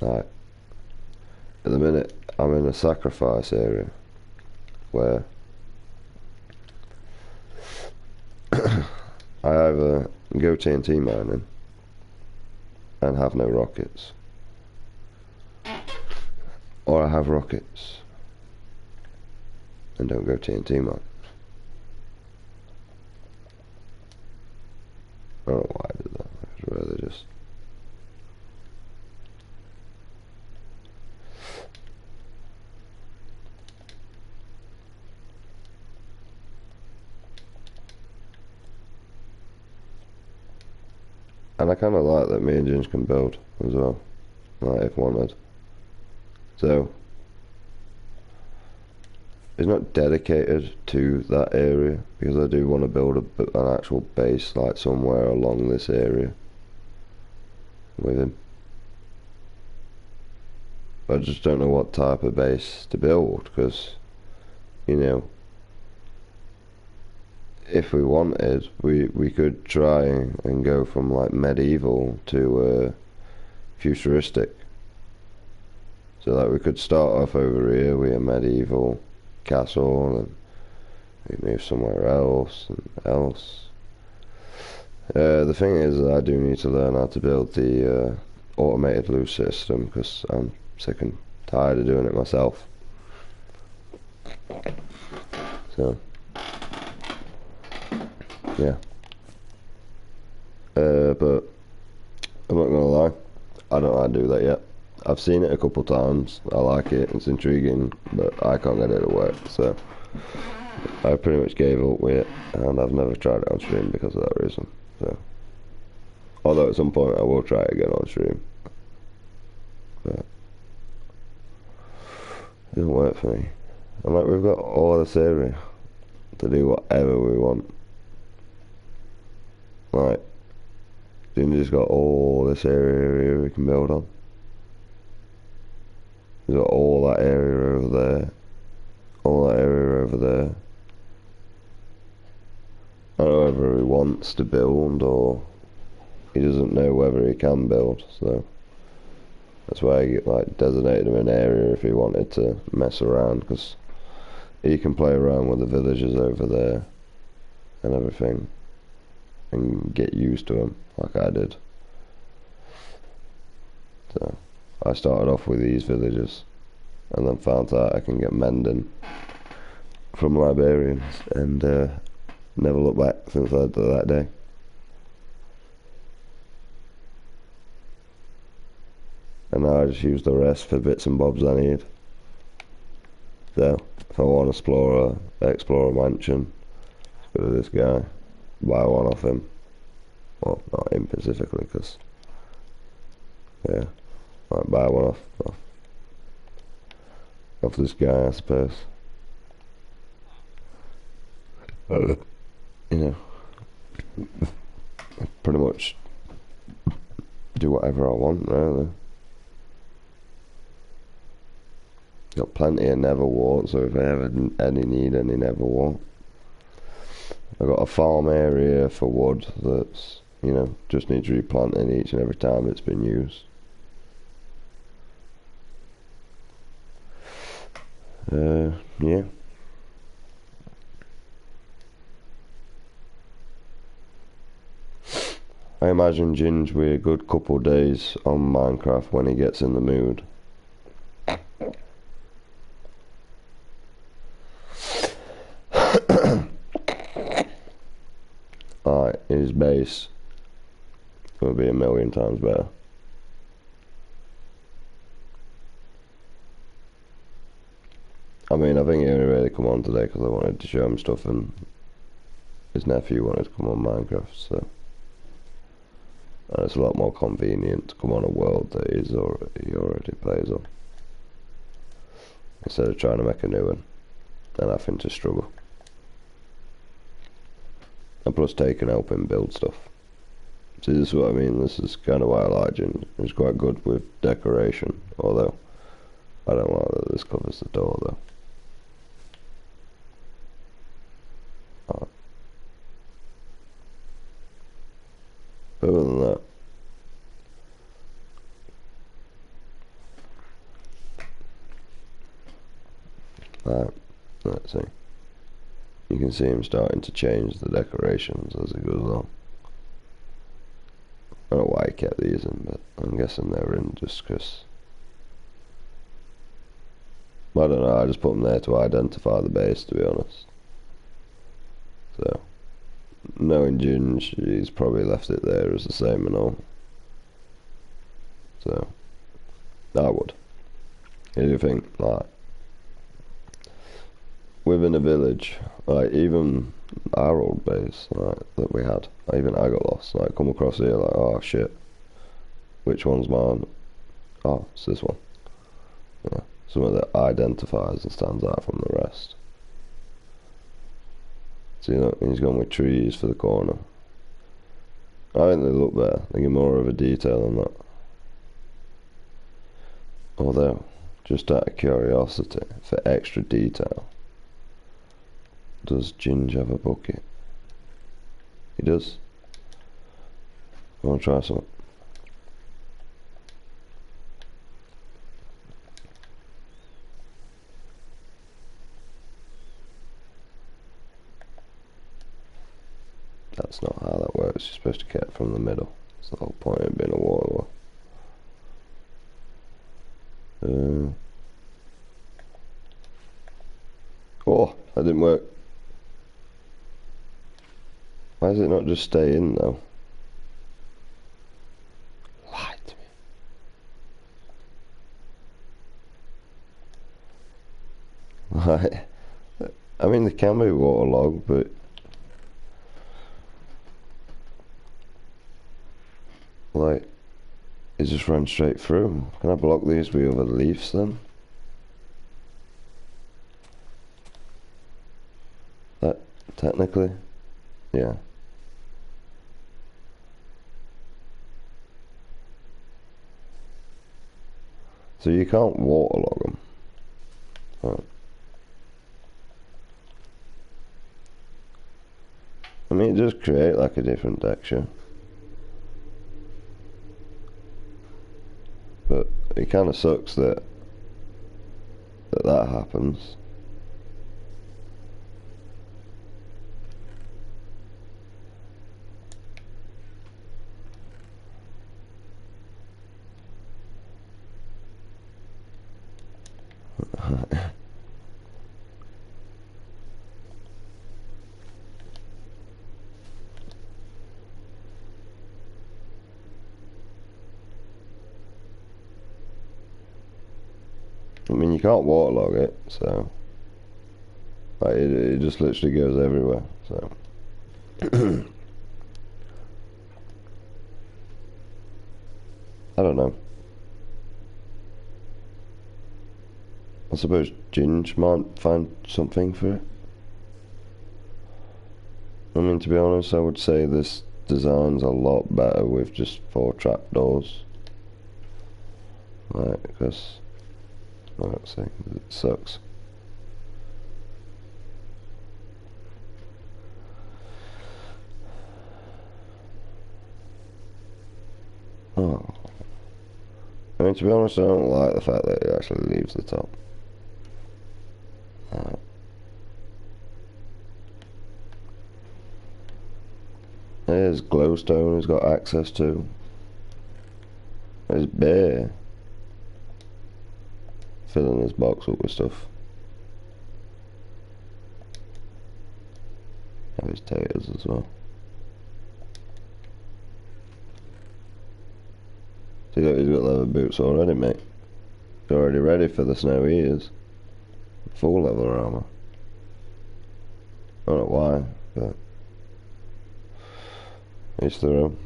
right, at the minute I'm in a sacrifice area where I either go TNT mining and have no rockets, or I have rockets and don't go TNT mining. I don't know why I did that. I'd rather just and I kind of like that me and Ginge can build as well, like if wanted. So it's not dedicated to that area because I do want to build an actual base like somewhere along this area with him. I just don't know what type of base to build because, you know, if we wanted, we could try and go from like medieval to futuristic. So that we could start off over here with a medieval castle and we move somewhere else and else. The thing is, I do need to learn how to build the automated loot system because I'm sick and tired of doing it myself. So yeah. But I'm not gonna lie, I don't know how to do that yet. I've seen it a couple times, I like it, it's intriguing, but I can't get it to work, so I pretty much gave up with it, and I've never tried it on stream because of that reason. So, although at some point I will try it again on stream, but it doesn't work for me. And like, we've got all this area to do whatever we want. Like, Ginger's got all this area we can build on. He's got all that area over there, all that area over there. I don't know whether he wants to build or he doesn't know whether he can build, so that's why I like designated him an area if he wanted to mess around, because he can play around with the villagers over there and everything and get used to them like I did. So I started off with these villagers and then found out I can get mending from librarians and never looked back since I did that day. And now I just use the rest for bits and bobs I need. So if I want to explore a mansion, just go to this guy, buy one off him. Well, not him specifically, because yeah, might buy one off this guy, I suppose. You know, pretty much do whatever I want, really. Got plenty of Neverwort, so if I ever need any Neverwort. I've got a farm area for wood that's, you know, just needs replanting each and every time it's been used. Yeah. I imagine Ginge will be a good couple days on Minecraft when he gets in the mood. his base will be a million times better. I mean, I think he only really come on today because I wanted to show him stuff, and his nephew wanted to come on Minecraft, so. And it's a lot more convenient to come on a world that he already plays on, instead of trying to make a new one and having to struggle. And plus taking help him build stuff. See, this is what I mean, this is kind of why I like Ginger. He's quite good with decoration, although I don't like that this covers the door though. Other than that, let's see. You can see him starting to change the decorations as it goes on. I don't know why he kept these in, but I'm guessing they were in just because. I don't know, I just put them there to identify the base, to be honest. So, knowing Ginge, he's probably left it there as the same and all. So, I would. What do you think? Like, within a village, like even our old base, like, that we had, even I got lost. Like, come across here, like, oh shit, which one's mine? Oh, it's this one. Yeah, something that identifies and stands out from the rest. So, you know, he's gone with trees for the corner. I think they look better. They give more of a detail than that. Although, just out of curiosity, for extra detail, does Ginge have a bucket? He does. I want to try something. That's not how that works. You're supposed to get it from the middle. That's the whole point of being a water. Oh, that didn't work. Why does it not just stay in though? Lie to me. Right. I mean, they can be waterlogged, but like, it just runs straight through. Can I block these with other leaves then? That technically, yeah. So you can't waterlog them. Right. I mean, it does create like a different texture. But it kind of sucks that that happens. I mean, you can't waterlog it, so like, it just literally goes everywhere. So I don't know. I suppose Ginge might find something for it. I mean, to be honest, I would say this design's a lot better with just 4 trapdoors. Right, because let's see, it sucks. Oh. I mean, to be honest, I don't like the fact that it actually leaves the top. There's glowstone he's got access to. There's bear filling his box up with stuff. Have his taters as well. He's got leather boots already, mate. He's already ready for the snow, he is. Full leather armour. I don't know why, but... He's through.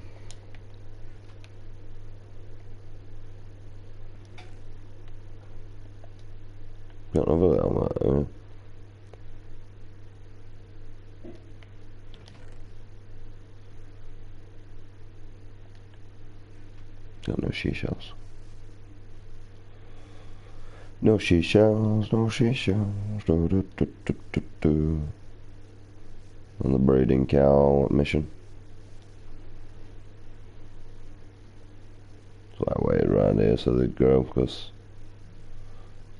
Got another helmet, Got no seashells. No seashells, no seashells. Do, do, do, do, do, do. On the breeding cow mission. So I waited around here so they'd grow, because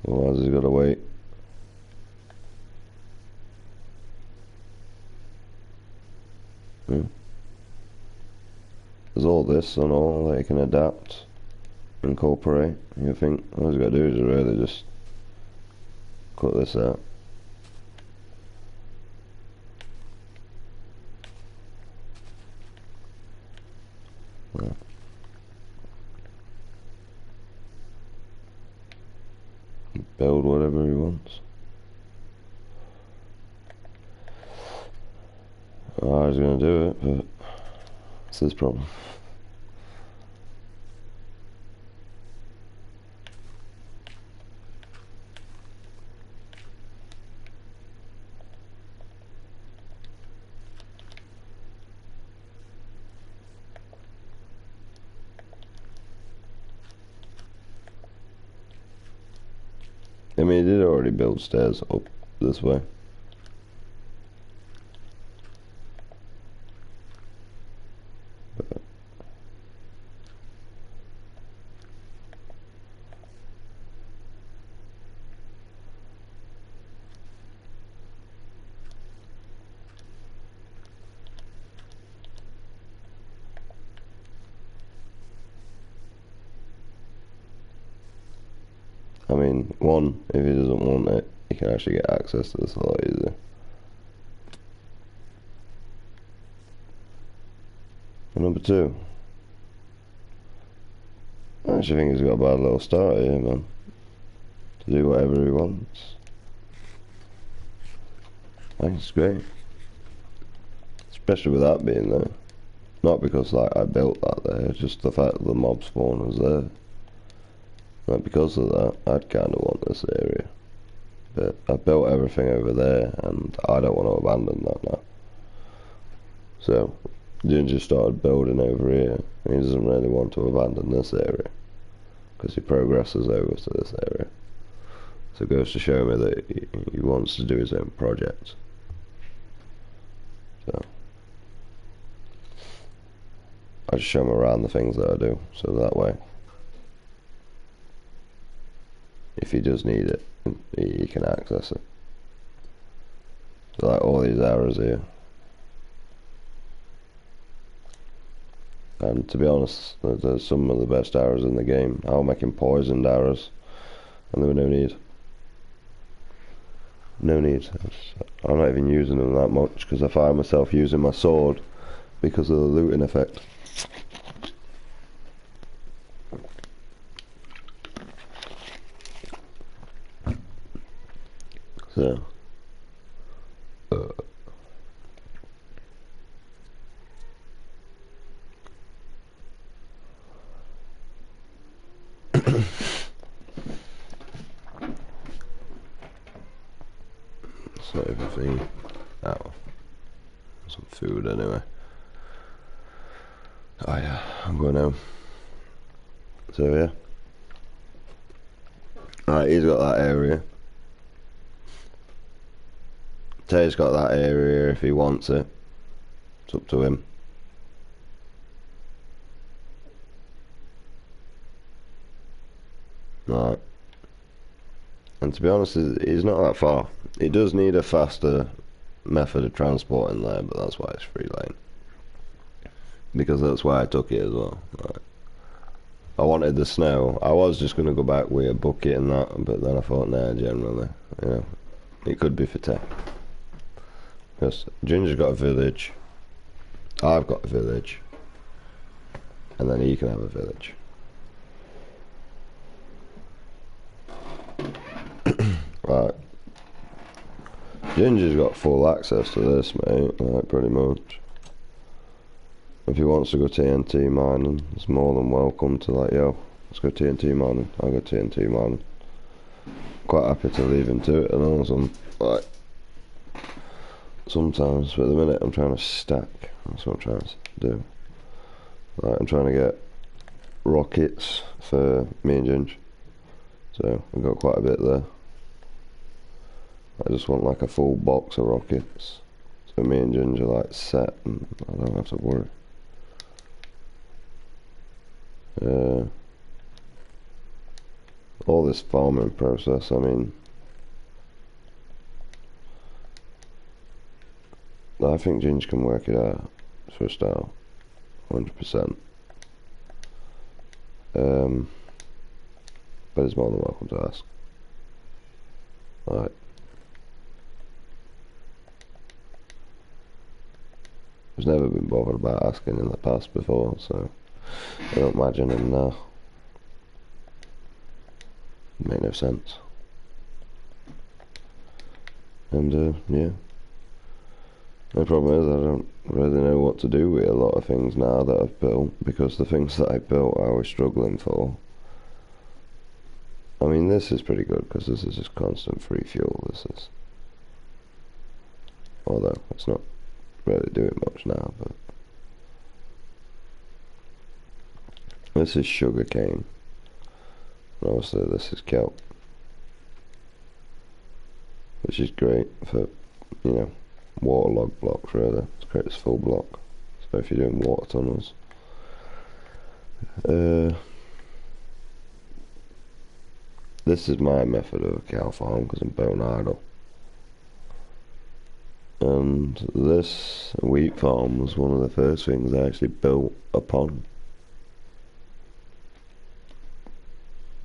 otherwise he's gotta wait. There's all this and all that you can adapt, incorporate. You think all he's got to do is really just cut this out. Yeah. Build whatever he wants. I was gonna do it, but it's his problem. I mean, he did already build stairs up this way. But I mean, one, if he doesn't want it, he can actually get access to this a lot easier. And number two, I actually think he's got a bad little start here, man. To do whatever he wants. I think it's great. Especially with that being there. Not because like I built that there, just the fact that the mob spawn was there. Like because of that, I'd kinda want this area. But I built everything over there and I don't want to abandon that now. So Ginger started building over here and he doesn't really want to abandon this area. Because he progresses over to this area. So it goes to show me that he wants to do his own project. So I just show him around the things that I do, so that way if he does need it, he can access it. So like all these arrows here. And to be honest, there's some of the best arrows in the game. I was making poisoned arrows and there were no need. No need. I'm not even using them that much because I find myself using my sword because of the looting effect. So it's not everything. Oh, some food anyway. Oh yeah, I'm going home. So yeah. Alright, he's got that area. Tay's got that area if he wants it. It's up to him. Right. And to be honest, he's not that far. He does need a faster method of transport in there, but that's why it's free lane. Because that's why I took it as well. Right. I wanted the snow. I was just going to go back with a bucket and that, but then I thought, nah, generally, you know, it could be for Tay. Because Ginger's got a village, I've got a village, and then he can have a village. Right. Ginger's got full access to this, mate, like, pretty much. If he wants to go TNT mining, he's more than welcome to, like, yo, let's go TNT mining. I'll go TNT mining. Quite happy to leave him to it, and also, like, sometimes, but at the minute I'm trying to stack. That's what I'm trying to do. Like, I'm trying to get rockets for me and Ginge. So, we've got quite a bit there. I just want like a full box of rockets. So me and Ginge are like set and I don't have to worry. All this farming process, I mean, I think Ginge can work it out for a start, 100%. But he's more than welcome to ask. Right. He's never been bothered about asking in the past before, so I don't imagine him now. Make no sense. And yeah. The problem is I don't really know what to do with a lot of things now that I've built, because the things that I built I was struggling for. I mean, this is pretty good because this is just constant free fuel, this is. Although it's not really doing much now, but this is sugarcane. And obviously this is kelp, which is great for, you know, waterlogged blocks really. It creates full block. So if you're doing water tunnels. This is my method of a cow farm because I'm bone idle. And this wheat farm was one of the first things I actually built upon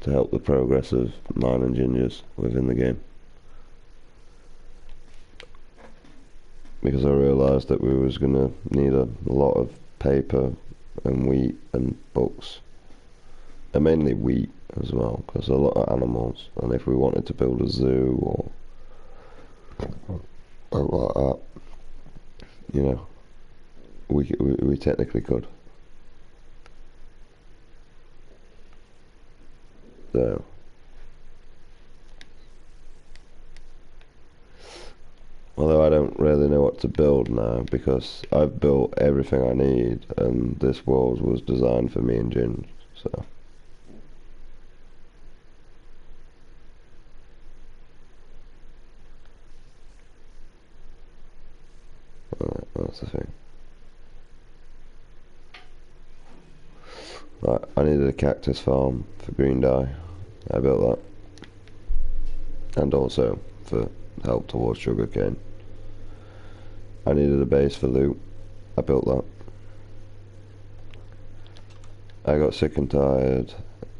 to help the progress of mine and Ginger's within the game. Because I realised that we was going to need a lot of paper and wheat and books. And mainly wheat as well, because a lot of animals. And if we wanted to build a zoo or like that, you know, we technically could. So, although I don't really know what to build now, because I've built everything I need, and this world was designed for me and Ginge, so. That's the thing. Right, I needed a cactus farm for green dye. I built that. And also for help towards sugarcane. I needed a base for loot. I built that. I got sick and tired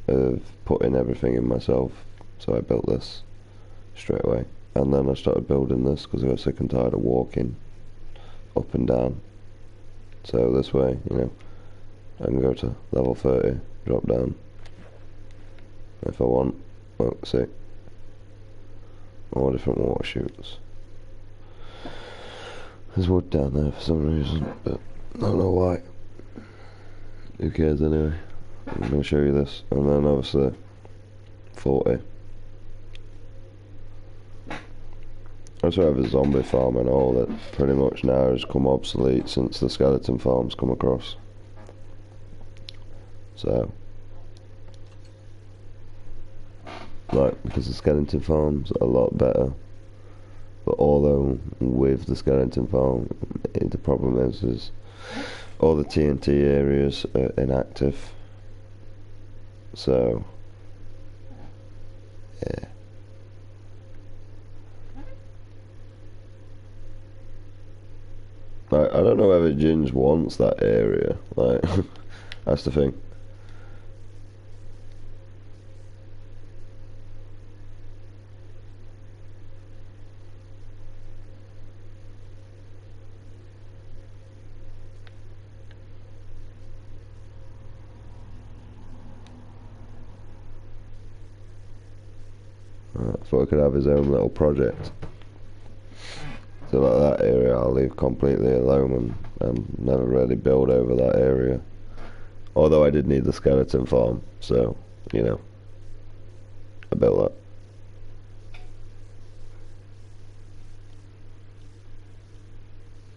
of putting everything in myself, so I built this straight away. And then I started building this because I got sick and tired of walking up and down. So this way, you know, I can go to level 30, drop down if I want. Oh, see, all different water chutes. There's wood down there for some reason, but I don't know why. Who cares anyway? I'm going to show you this, and then obviously 40. I also have a zombie farm and all that pretty much now has come obsolete since the skeleton farms come across. So, like, because the skeleton farms are a lot better, but although with the skeleton farm, the problem is all the TNT areas are inactive. So, yeah. Like, I don't know whether Ginge wants that area. Like, that's the thing. So I could have his own little project. So like that area I'll leave completely alone and never really build over that area. Although I did need the skeleton farm, so, you know, I built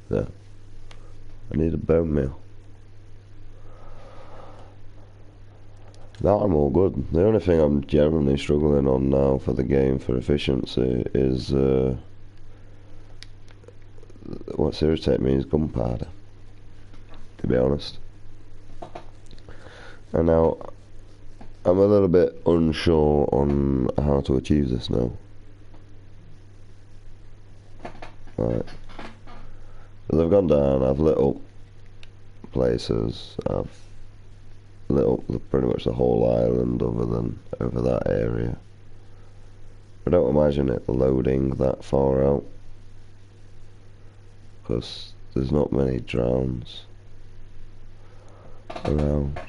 that. Yeah. I need a bone meal. That I'm all good. The only thing I'm generally struggling on now for the game for efficiency is what's irritating me is gunpowder, to be honest. And now I'm a little bit unsure on how to achieve this now. Right. So they've gone down, I've lit up places, I've lit up pretty much the whole island other than over that area. I don't imagine it loading that far out, because there's not many drowns around.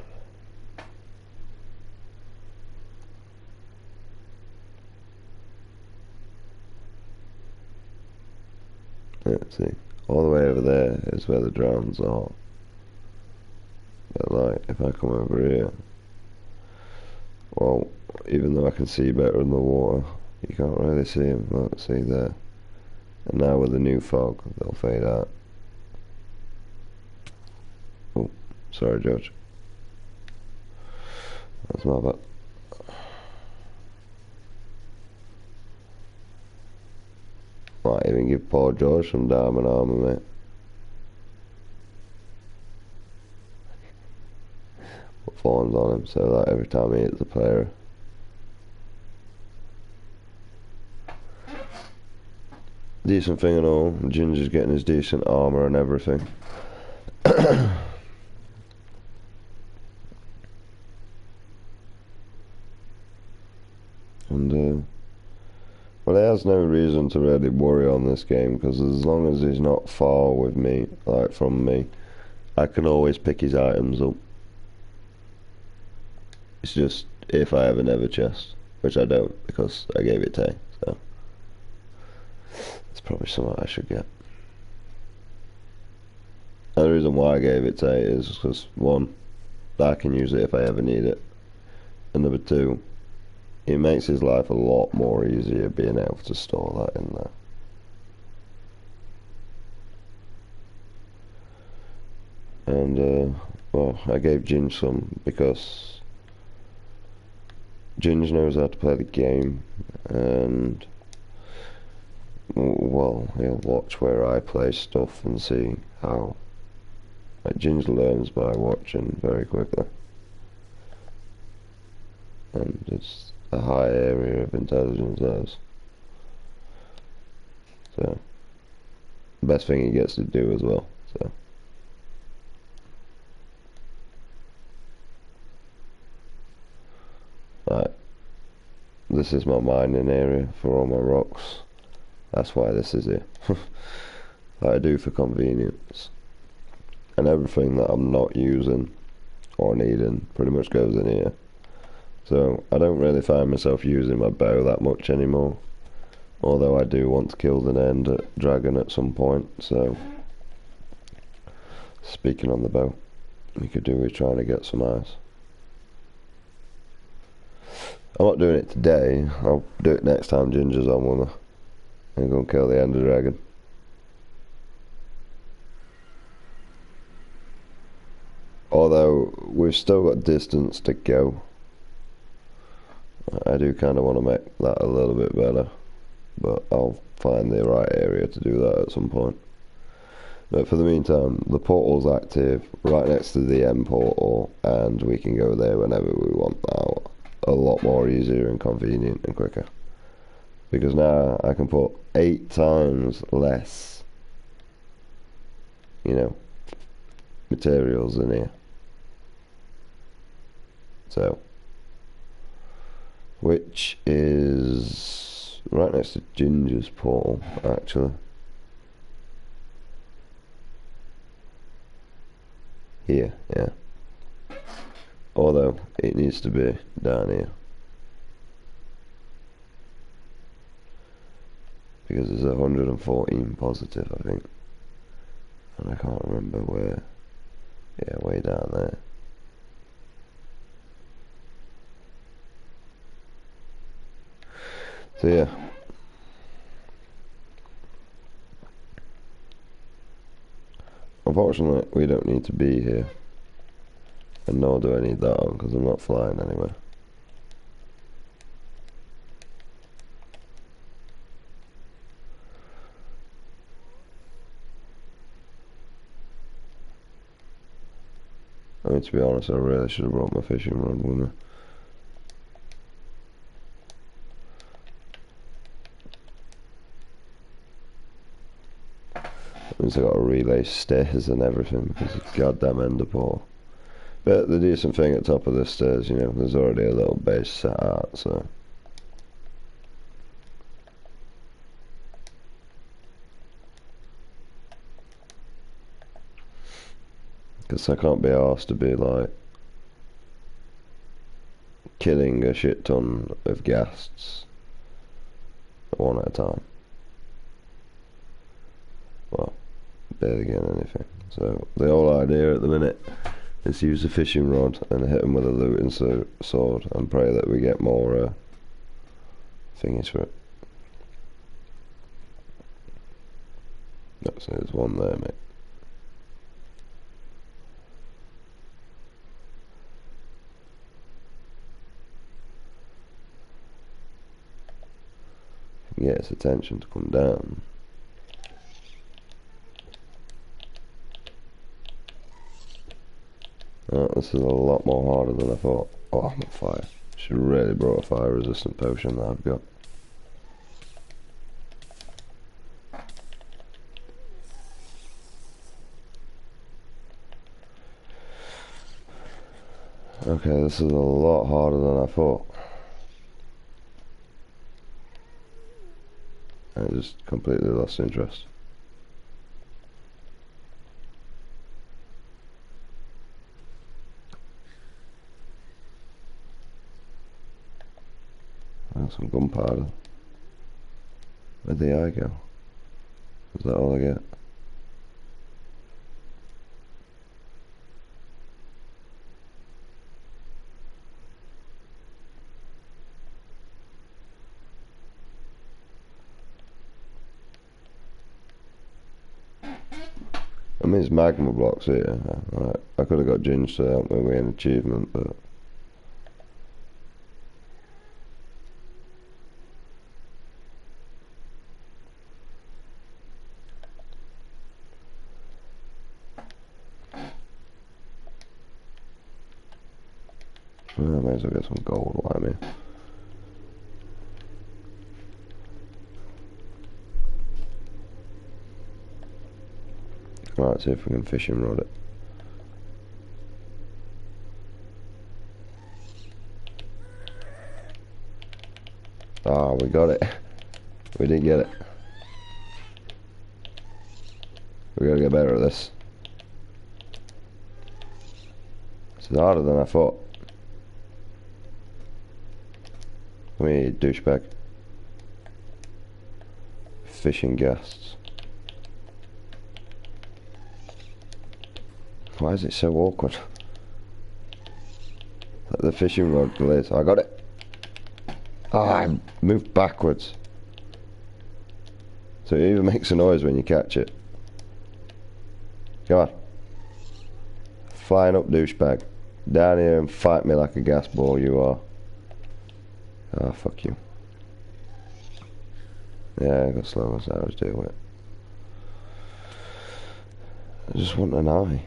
Let's see, all the way over there is where the drowns are. But like, if I come over here, well, even though I can see better in the water, you can't really see them. Look, see there. And now with the new fog, they'll fade out. Oh, sorry, George. That's my bad. Might even give poor George some diamond armor, mate. Put thorns on him so that every time he hits a player. Decent thing and all, Ginger's getting his decent armor and everything. And well, he has no reason to really worry on this game, because as long as he's not far with me, like from me, I can always pick his items up. It's just if I have a nether chest, which I don't because I gave it Tay, so it's probably something I should get. And the reason why I gave it Tay is because, one, I can use it if I ever need it, and number two, it makes his life a lot more easier being able to store that in there. And well, I gave Ginge some because Ginge knows how to play the game, and well, he'll watch where I play stuff and see how. Like, Ginge learns by watching very quickly, and it's a high area of intelligence theirs. So, the best thing he gets to do as well. So, right, this is my mining area for all my rocks. That's why this is here. I do for convenience. And everything that I'm not using or needing pretty much goes in here. So I don't really find myself using my bow that much anymore. Although I do want to kill the end dragon at some point, so speaking on the bow, we could do with trying to get some eyes. I'm not doing it today, I'll do it next time Ginger's on with me. I'm going to kill the ender dragon. Although we've still got distance to go, I do kind of want to make that a little bit better, but I'll find the right area to do that at some point. But for the meantime, the portal's active right next to the end portal, and we can go there whenever we want now. A lot more easier and convenient and quicker, because now I can put 8 times less, you know, materials in here. So, which is right next to Ginger's portal, actually. Here, yeah. Although, it needs to be down here. because there's 114 positive, I think, and I can't remember where. Yeah, way down there. So yeah. Unfortunately, we don't need to be here. And nor do I need that on, because I'm not flying anywhere. I mean, to be honest, I really should have brought my fishing rod with me. That means I got to relay stairs and everything because of goddamn Enderpearl. But the decent thing at top of the stairs, you know, there's already a little base set out, so. Because I can't be asked to be like killing a shit ton of ghasts one at a time. Well, barely getting anything. So the whole idea at the minute is to use a fishing rod and hit them with a looting sword and pray that we get more thingies for it. So there's one there, mate. Get its attention to come down. Oh, this is a lot more harder than I thought. Oh, I'm on fire. Should really brought a fire resistant potion that I've got. Okay, this is a lot harder than I thought. I just completely lost interest. Some gunpowder. Where'd the eye go? Is that all I get? I mean, it's magma blocks here. I could have got Ginge to help me with an achievement, but I may as well get some gold while I'm here. Right, see if we can fishing rod it. Ah, we got it. We did get it. We gotta get better at this. This is harder than I thought. Come here, you douchebag. Fishing ghasts. Why is it so awkward? Like the fishing rod delays. I got it. Ah, I moved backwards. So it even makes a noise when you catch it. Come on. Flying up, douchebag. Down here and fight me like a gas ball you are. Ah, fuck you. Yeah, I got slow as I was deal with it. I just want an eye.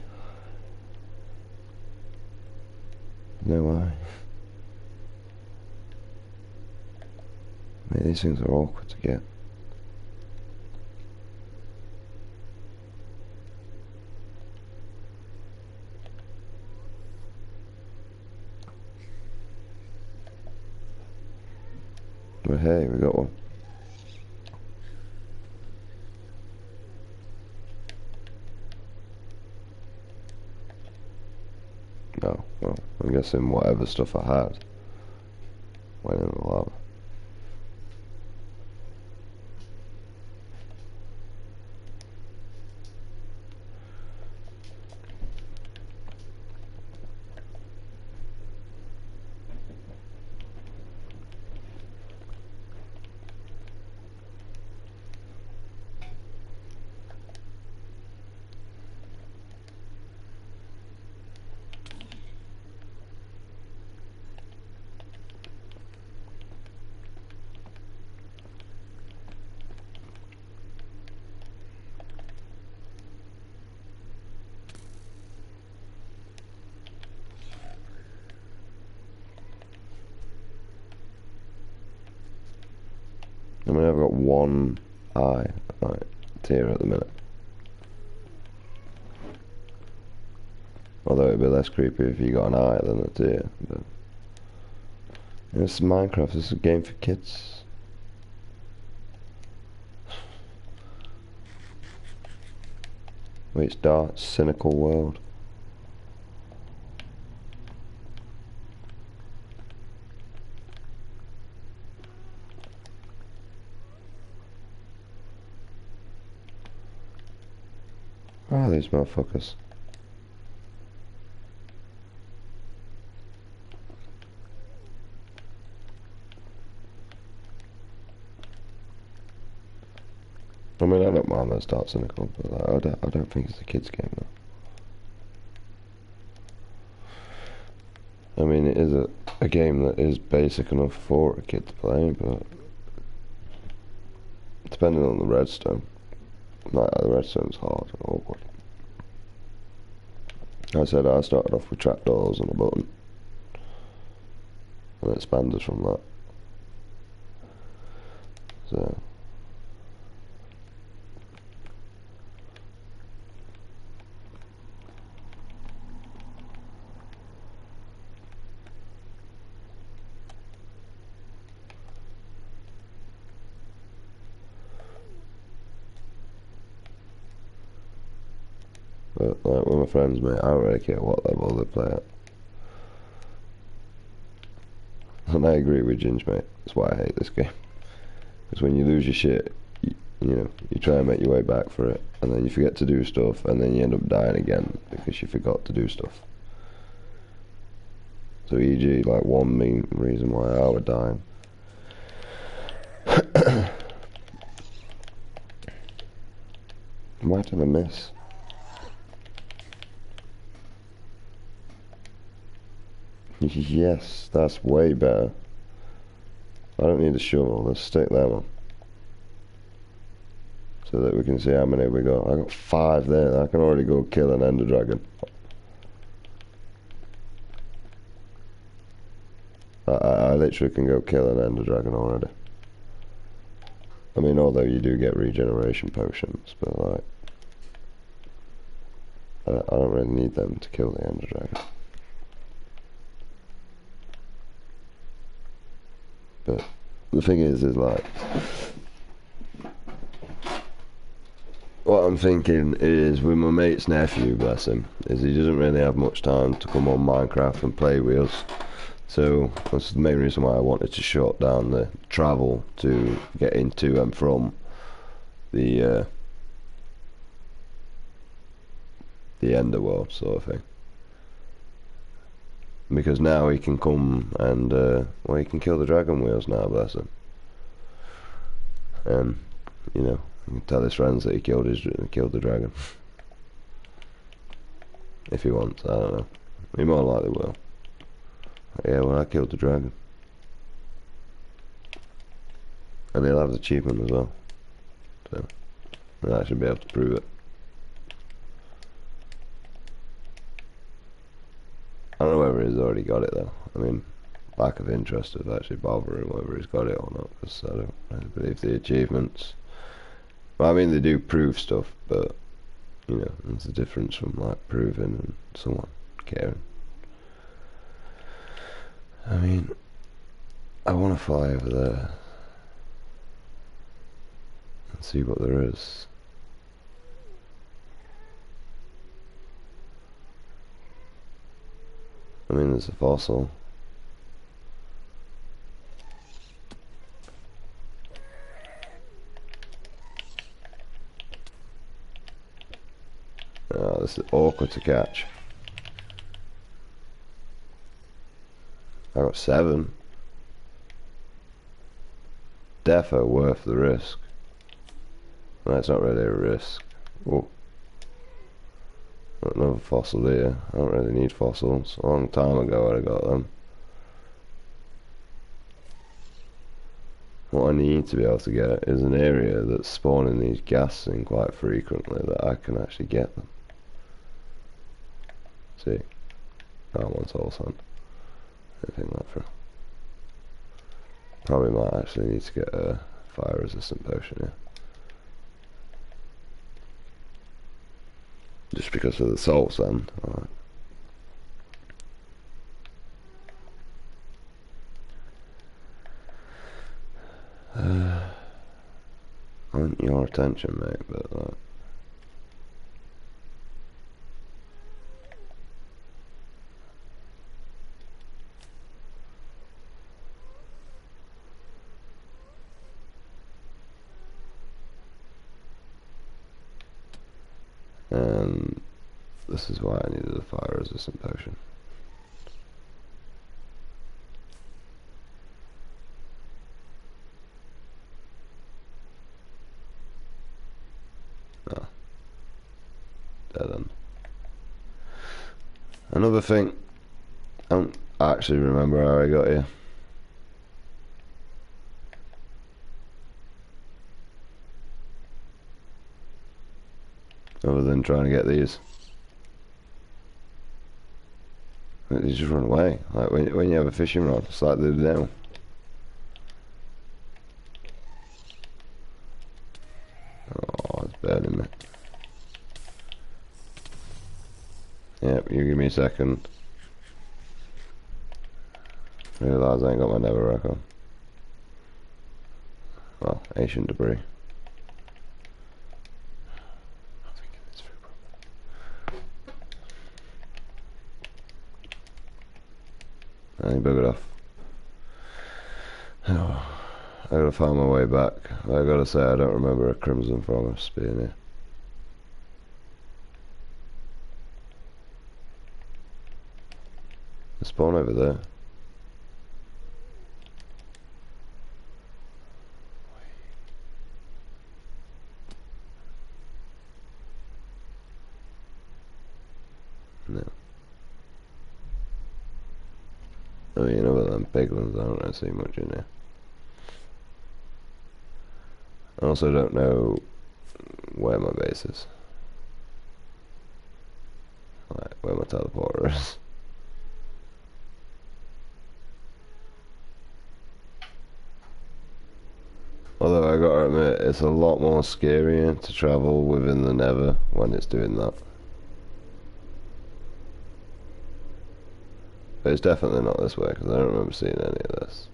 No eye. I mean, these things are awkward to get. But hey, we got one. No, well, I'm guessing whatever stuff I had went in the lava. mean, I've got one eye, right, tier at the minute. Although it'd be less creepy if you got an eye than a tier. But this is Minecraft. This is a game for kids. Wait, it's dark, cynical world. Oh, these motherfuckers. I mean, I don't mind those dark cynical, but like, I don't think it's a kid's game though. I mean, it is a game that is basic enough for a kid to play, but depending on the redstone, like the redstone's hard and awkward. I said I started off with trapdoors and a button, and it expanded from that. So. But like with my friends, mate, I don't really care what level they play at. And I agree with Ginge, mate. That's why I hate this game. Because when you lose your shit, you know, you try and make your way back for it, and then you forget to do stuff, and then you end up dying again because you forgot to do stuff. So e.g., like one main reason why I would die. Why did I miss? Yes, that's way better. I don't need a shovel, let's stick them on. So that we can see how many we got. I got 5 there, I can already go kill an ender dragon. I literally can go kill an ender dragon already. I mean, although you do get regeneration potions, but like, I don't really need them to kill the ender dragon. But the thing is like, what I'm thinking is with my mate's nephew, bless him, is he doesn't really have much time to come on Minecraft and play with us. So that's the main reason why I wanted to short down the travel to get into and from the Enderworld sort of thing. Because now he can come and well, he can kill the dragon wheels now, bless him. And you know, he can tell his friends that he killed the dragon. If he wants, I don't know. He more likely will. Yeah, well, I killed the dragon. And he'll have the achievement as well. So, I should be able to prove it. I don't know whether he's already got it though. I mean, lack of interest of actually bothering whether he's got it or not, because I don't really believe the achievements. Well, I mean, they do prove stuff, but, you know, there's a difference from, like, proving and someone caring. I mean, I want to fly over there and see what there is. I mean, there's a fossil. Oh, this is awkward to catch. I got 7. Defo worth the risk. No, it's not really a risk. Oh. Got another fossil here. I don't really need fossils. A long time ago I got them. What I need to be able to get is an area that's spawning these ghasts in quite frequently that I can actually get them. See? That one's all sand. Anything like that. Probably might actually need to get a fire resistant potion, yeah. Just because of the soul sand. Alright. I want your attention, mate, but and this is why I needed a fire resistant potion. Ah, dead end. Another thing, I don't actually remember how I got here. Other than trying to get these. They just run away. Like when you have a fishing rod, it's like they do now. Oh, it's burning me. Yep, you give me a second. Realise I ain't got my netherrack on. Well, ancient debris. I ain't buggered off. Oh, I gotta find my way back. I gotta say, I don't remember a Crimson Promise being here. The spawn over there. No. Oh, you know what, them big ones, I don't really see much in here. I also don't know where my base is. Like, where my teleporter is. Although I gotta admit, it's a lot more scarier to travel within the Nether when it's doing that. But it's definitely not this way, because I don't remember seeing any of this.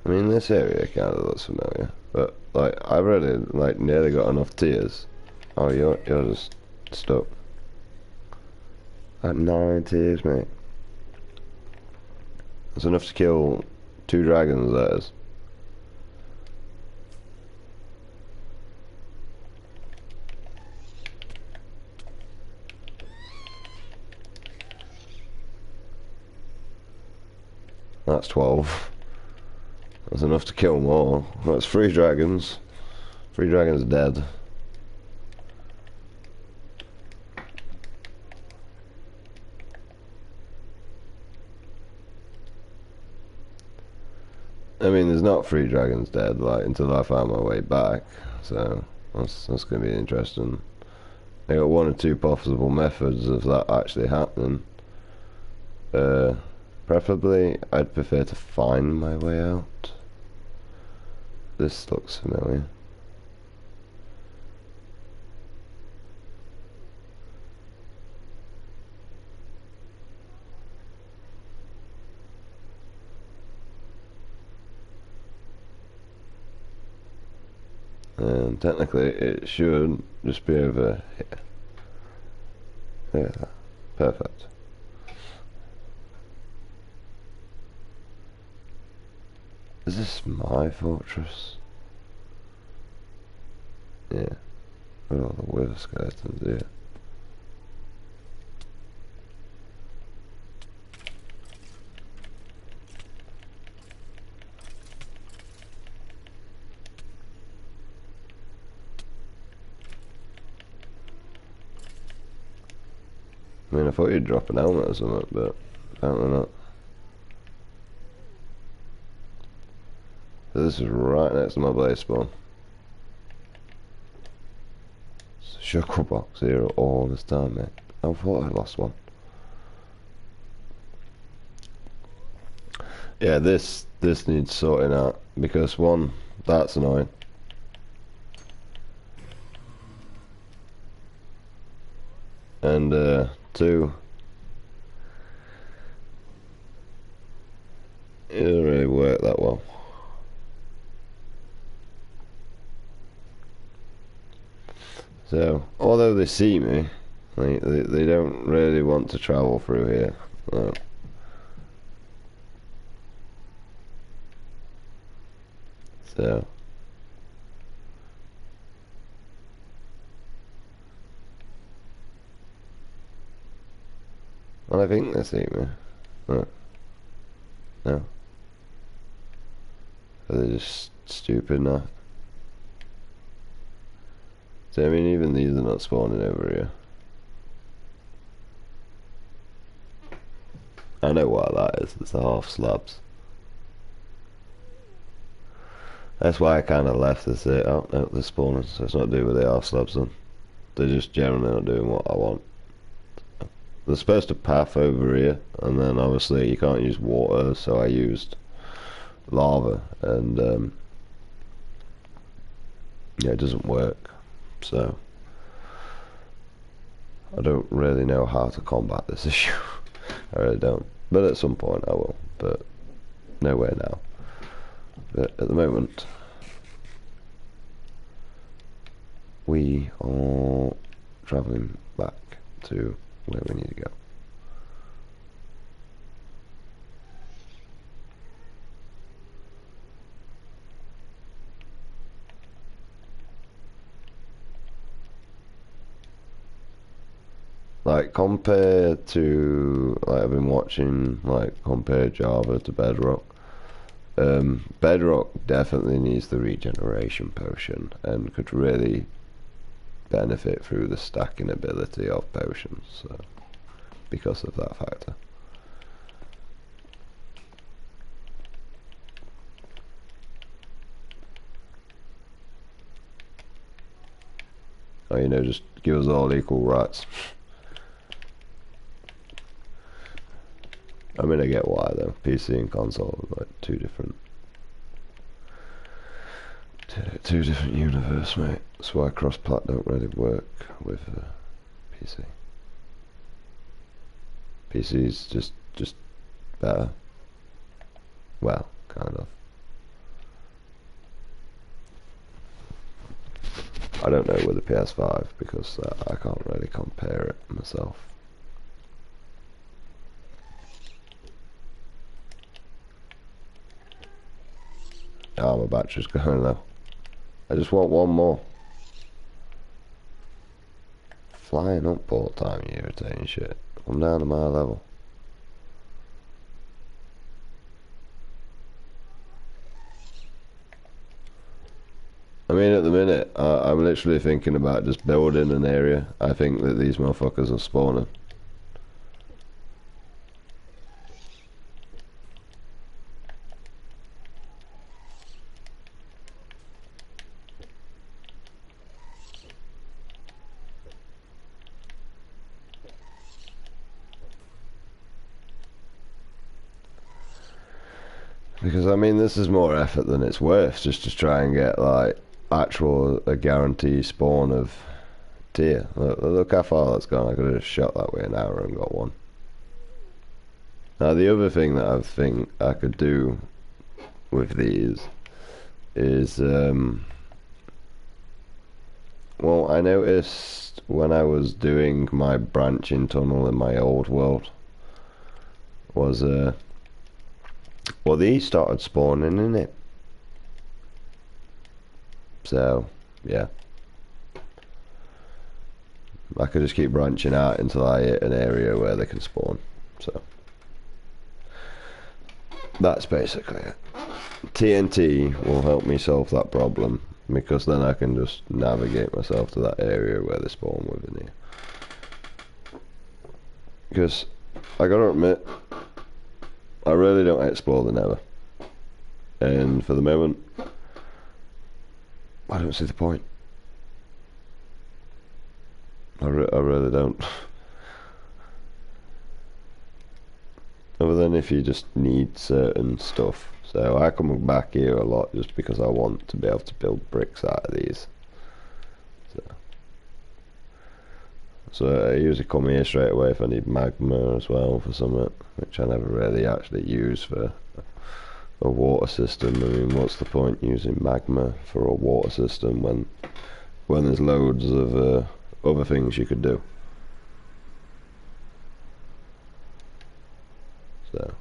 I mean, this area kind of looks familiar, but like I've already like nearly got enough tears. Oh, you're just stuck at 9 tears, mate. That's enough to kill 2 dragons. That is. That's 12. That's enough to kill more. That's 3 dragons. 3 dragons dead. I mean, there's not 3 dragons dead, like, until I find my way back, so that's going to be interesting. I got 1 or 2 possible methods of that actually happening. Preferably, I'd prefer to find my way out. This looks familiar. And technically it should just be over here. Yeah, perfect. Is this my fortress? Yeah. Look at all the wither skeletons here. I mean, I thought you'd drop an helmet or something, but Apparently not. So this is right next to my blaze spawn. Shuttle box here all this time, mate. I thought I lost one. Yeah, this needs sorting out because one, that's annoying. And two, it doesn't really work that well. So, although they see me, they don't really want to travel through here. No. So. Well, I think they see me. No. No. Are they just stupid now? So, I mean, even these are not spawning over here. I know why that is. It's the half slabs. That's why I kind of left this there. Oh, no, they're spawning, so it's not to do with the half slabs then. They're just generally not doing what I want. They're supposed to path over here, and then obviously you can't use water, so I used lava, and yeah, it doesn't work. So I don't really know how to combat this issue. I really don't. But at some point I will. But nowhere now. But at the moment, we are travelling back to where we need to go. Like, compared to, like, I've been watching, like, compare Java to Bedrock. Bedrock definitely needs the regeneration potion and could really benefit through the stacking ability of potions, so, because of that factor. Or, you know, just give us all equal rights. I mean, I get why though. PC and console are like two different universe, mate. That's why cross-plat don't really work with PC. PC's just better. Well, kind of. I don't know with the PS5 because I can't really compare it myself. Oh, my battery's going low. I just want one more. Flying up all the time, you irritating shit. Come down to my level. I mean, at the minute, I'm literally thinking about just building an area. I think that these motherfuckers are spawning. Because, I mean, this is more effort than it's worth, just to try and get, like, a guaranteed spawn of deer. Look how far that's gone. I could have shot that way an hour and got one. Now, the other thing that I think I could do with these is, well, I noticed when I was doing my branching tunnel in my old world, was, well, these started spawning in it. So, yeah. I could just keep branching out until I hit an area where they can spawn. So, that's basically it. TNT will help me solve that problem, because then I can just navigate myself to that area where they spawn within here. Because, I gotta admit, I really don't explore the Nether, and for the moment, I don't see the point. I really don't. Other than if you just need certain stuff. So I come back here a lot just because I want to be able to build bricks out of these. So I usually come here straight away if I need magma as well for something, which I never really actually use for a water system. I mean, what's the point using magma for a water system when there's loads of other things you could do? So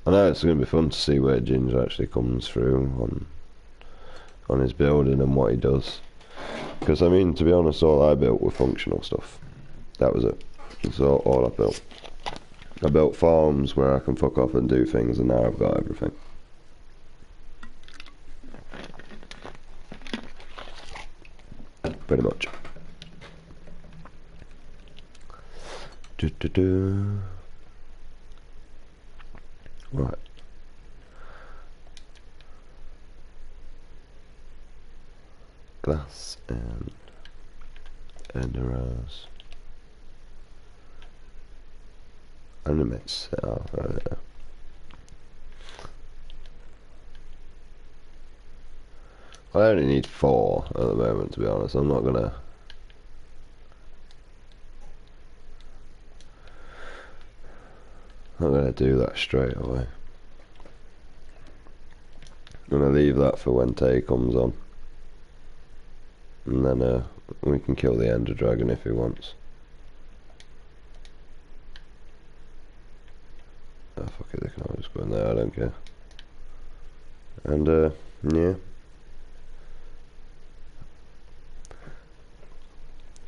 I know it's going to be fun to see where Ginger actually comes through on his building and what he does. Because, I mean, to be honest, all I built were functional stuff. That was it. That's all I built. I built farms where I can fuck off and do things, and now I've got everything. Pretty much. Right. Glass and enderers. Animates set off right there. I only need 4 at the moment, to be honest. I'm not gonna do that straight away. I'm gonna leave that for when Tay comes on. And then we can kill the Ender Dragon if he wants. Oh fuck it, they can always go in there, I don't care. And yeah.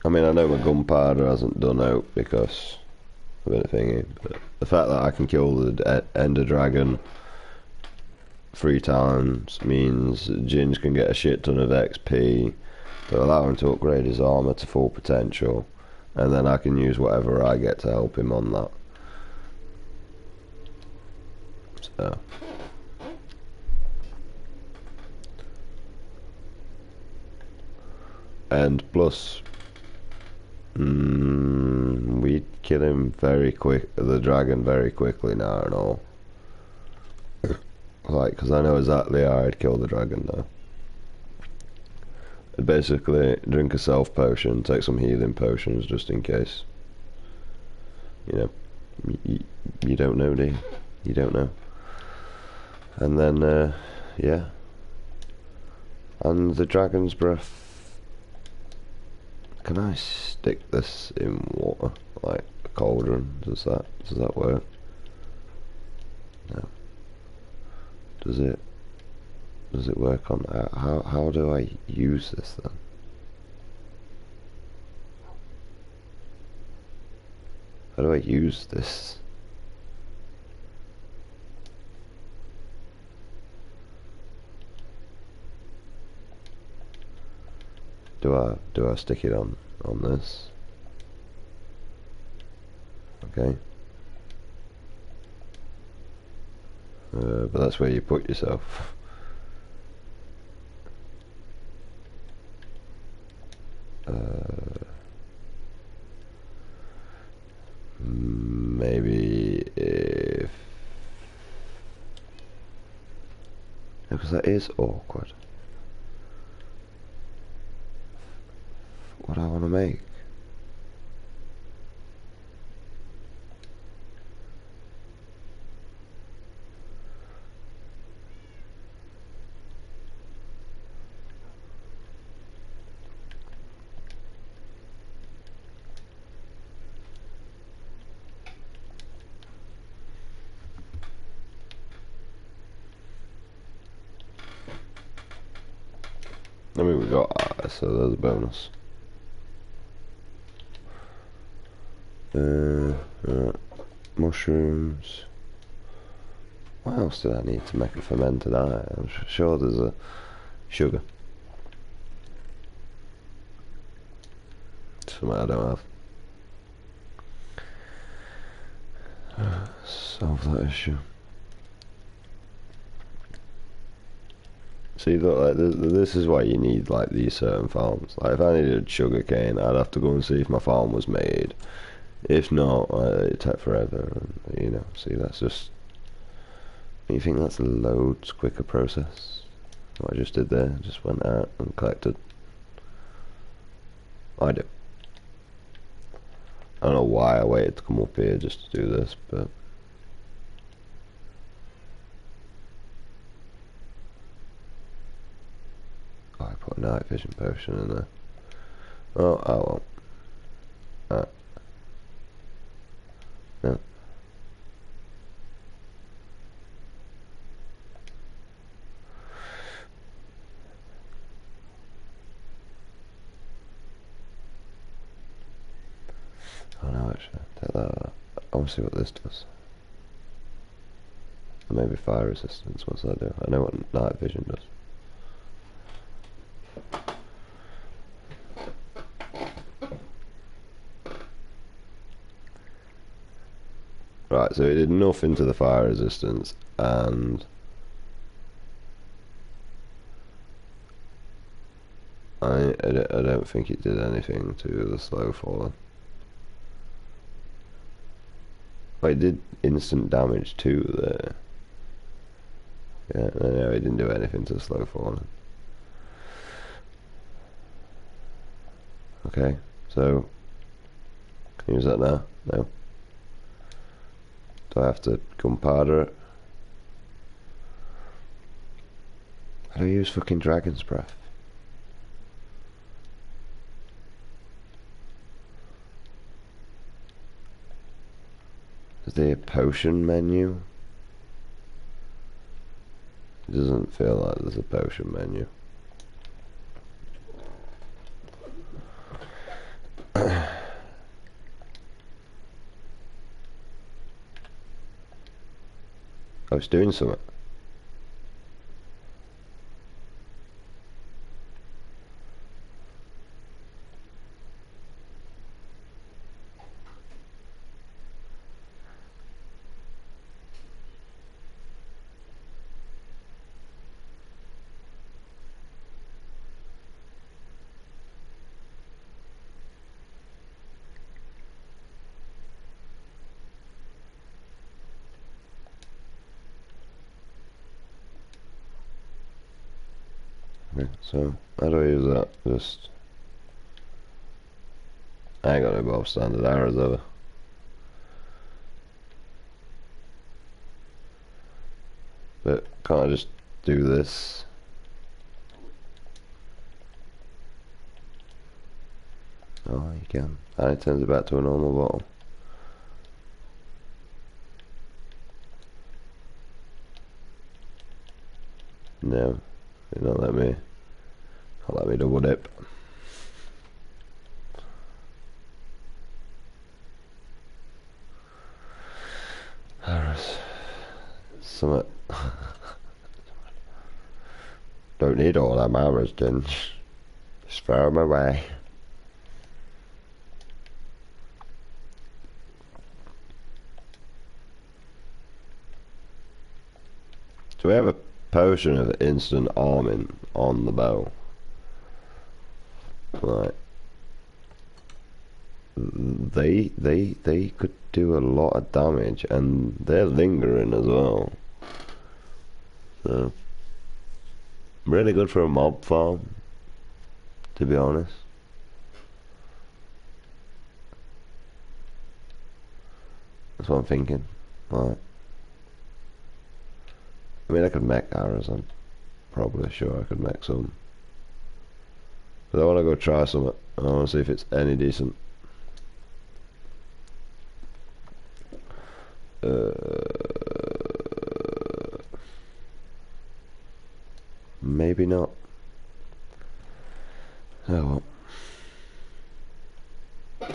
I mean, I know my gunpowder hasn't done out because of anything, but the fact that I can kill the Ender Dragon 3 times means Ginge can get a shit ton of XP to allow him to upgrade his armor to full potential, and then I can use whatever I get to help him on that. So and plus we kill him very quick, the dragon very quickly now and all. Like, because I know exactly how I'd kill the dragon now. I'd basically drink a self potion, take some healing potions just in case. You know, you don't know, do you? You don't know. And then, yeah. And the dragon's breath. Can I stick this in water, like a cauldron? Does that work? No. Does it work on how do I use this then? How do I use this? Do I stick it on this? Okay. But that's where you put yourself. Maybe if... because that is awkward. What I want to make. I mean, we got so there's a bonus. Mushrooms. What else did I need to make a fermented iron? I'm sure there's a sugar. Something I don't have. Solve that issue. See, look, like this is why you need like these certain farms. Like, if I needed sugar cane, I'd have to go and see if my farm was made. If not, it'd take forever. And, you know, see, that's just. You think that's a loads quicker process? What I just did there, just went out and collected. I do. I don't know why I waited to come up here just to do this, but. Oh, I put a night vision potion in there. Oh, I won't. No. Oh no, actually, take that out. I want to see what this does. Maybe fire resistance, what's that do? I know what night vision does. Right, so it did nothing to the fire resistance, and I don't think it did anything to the slow falling. Well, it did instant damage to the... Yeah, no, it didn't do anything to the slow falling. Okay, so... Can I use that now? No. Do I have to gunpowder it? How do I use fucking dragon's breath? Is there a potion menu? It doesn't feel like there's a potion menu. I was doing something. Okay, so how do I use that? Just... I ain't got no Bob standard arrows over. But can't I just do this? Oh, you can. And it turns it back to a normal bottle. No, it not let me. Not let me double dip. Arrows. Summit. Don't need all them arrows, then. Just throw them away. So we have a potion of instant arming on the bow. Right. They could do a lot of damage, and they're lingering as well. So really good for a mob farm, to be honest. That's what I'm thinking. Right. I mean, I could make arrows. I'm probably sure I could make some. But I want to go try some. I want to see if it's any decent. Maybe not. Oh well.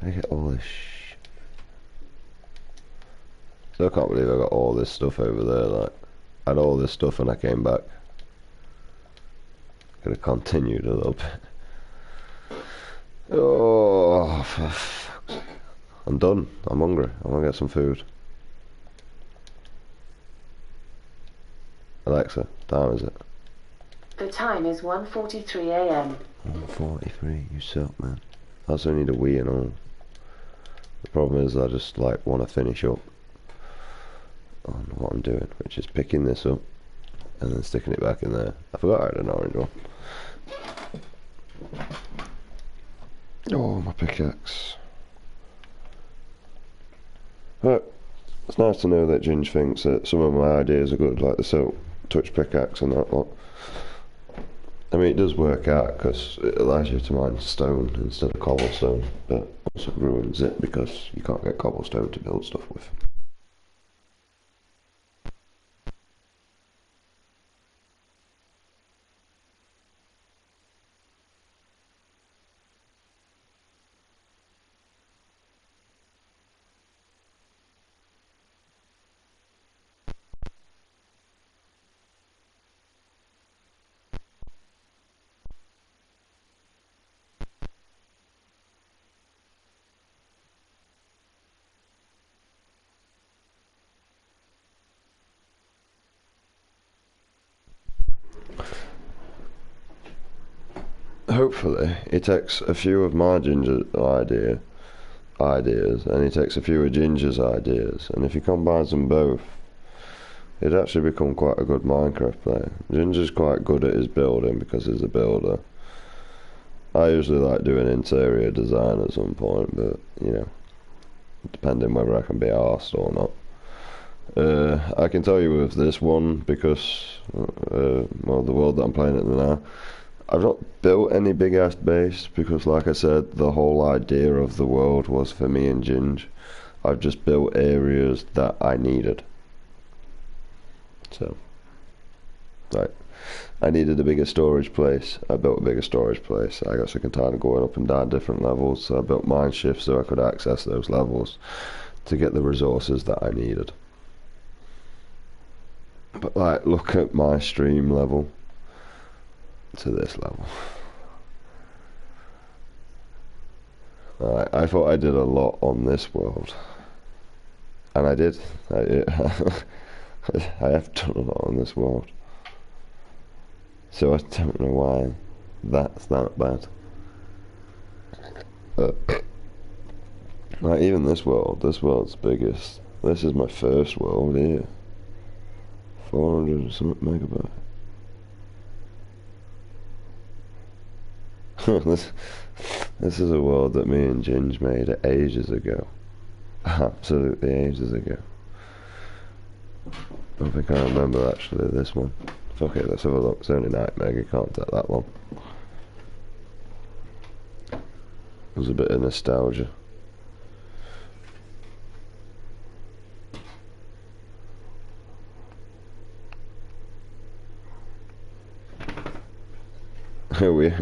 I get all this So I can't believe I got all this stuff over there. Like, I had all this stuff and I came back. Could have continued a little bit. Oh, for fuck's sake. I'm done. I'm hungry. I want to get some food. Alexa, time is it? The time is 1:43 a.m. 1:43. You suck, man. I also need a wee and all. The problem is I just like want to finish up on what I'm doing, which is picking this up and then sticking it back in there. I forgot I had an orange one. Oh, my pickaxe. But it's nice to know that Ginge thinks that some of my ideas are good, like the silk touch pickaxe and that lot. I mean, it does work out because it allows you to mine stone instead of cobblestone, but also ruins it because you can't get cobblestone to build stuff with. Hopefully, he takes a few of my ginger ideas, and he takes a few of Ginger's ideas, and if he combines them both, he'd actually become quite a good Minecraft player. Ginger's quite good at his building because he's a builder. I usually like doing interior design at some point, but, you know, depending whether I can be arsed or not. I can tell you with this one, because, well, the world that I'm playing it now, I've not built any big ass base because, like I said, the whole idea of the world was for me and Ginge. I've just built areas that I needed. So, like, I needed a bigger storage place. I built a bigger storage place. I got sick and tired of going up and down different levels, so I built mine shifts so I could access those levels to get the resources that I needed. But, like, look at my stream level to this level. I thought I did a lot on this world, and I did. I have done a lot on this world, so I don't know why that's that bad. Like, even this world's biggest. This is my first world here. 400 and something megabyte. This is a world that me and Ginge made ages ago. Absolutely ages ago. I don't think I remember actually this one. Fuck it, let's have a look. It's only 9 mega, can't take that long. There's a bit of nostalgia. we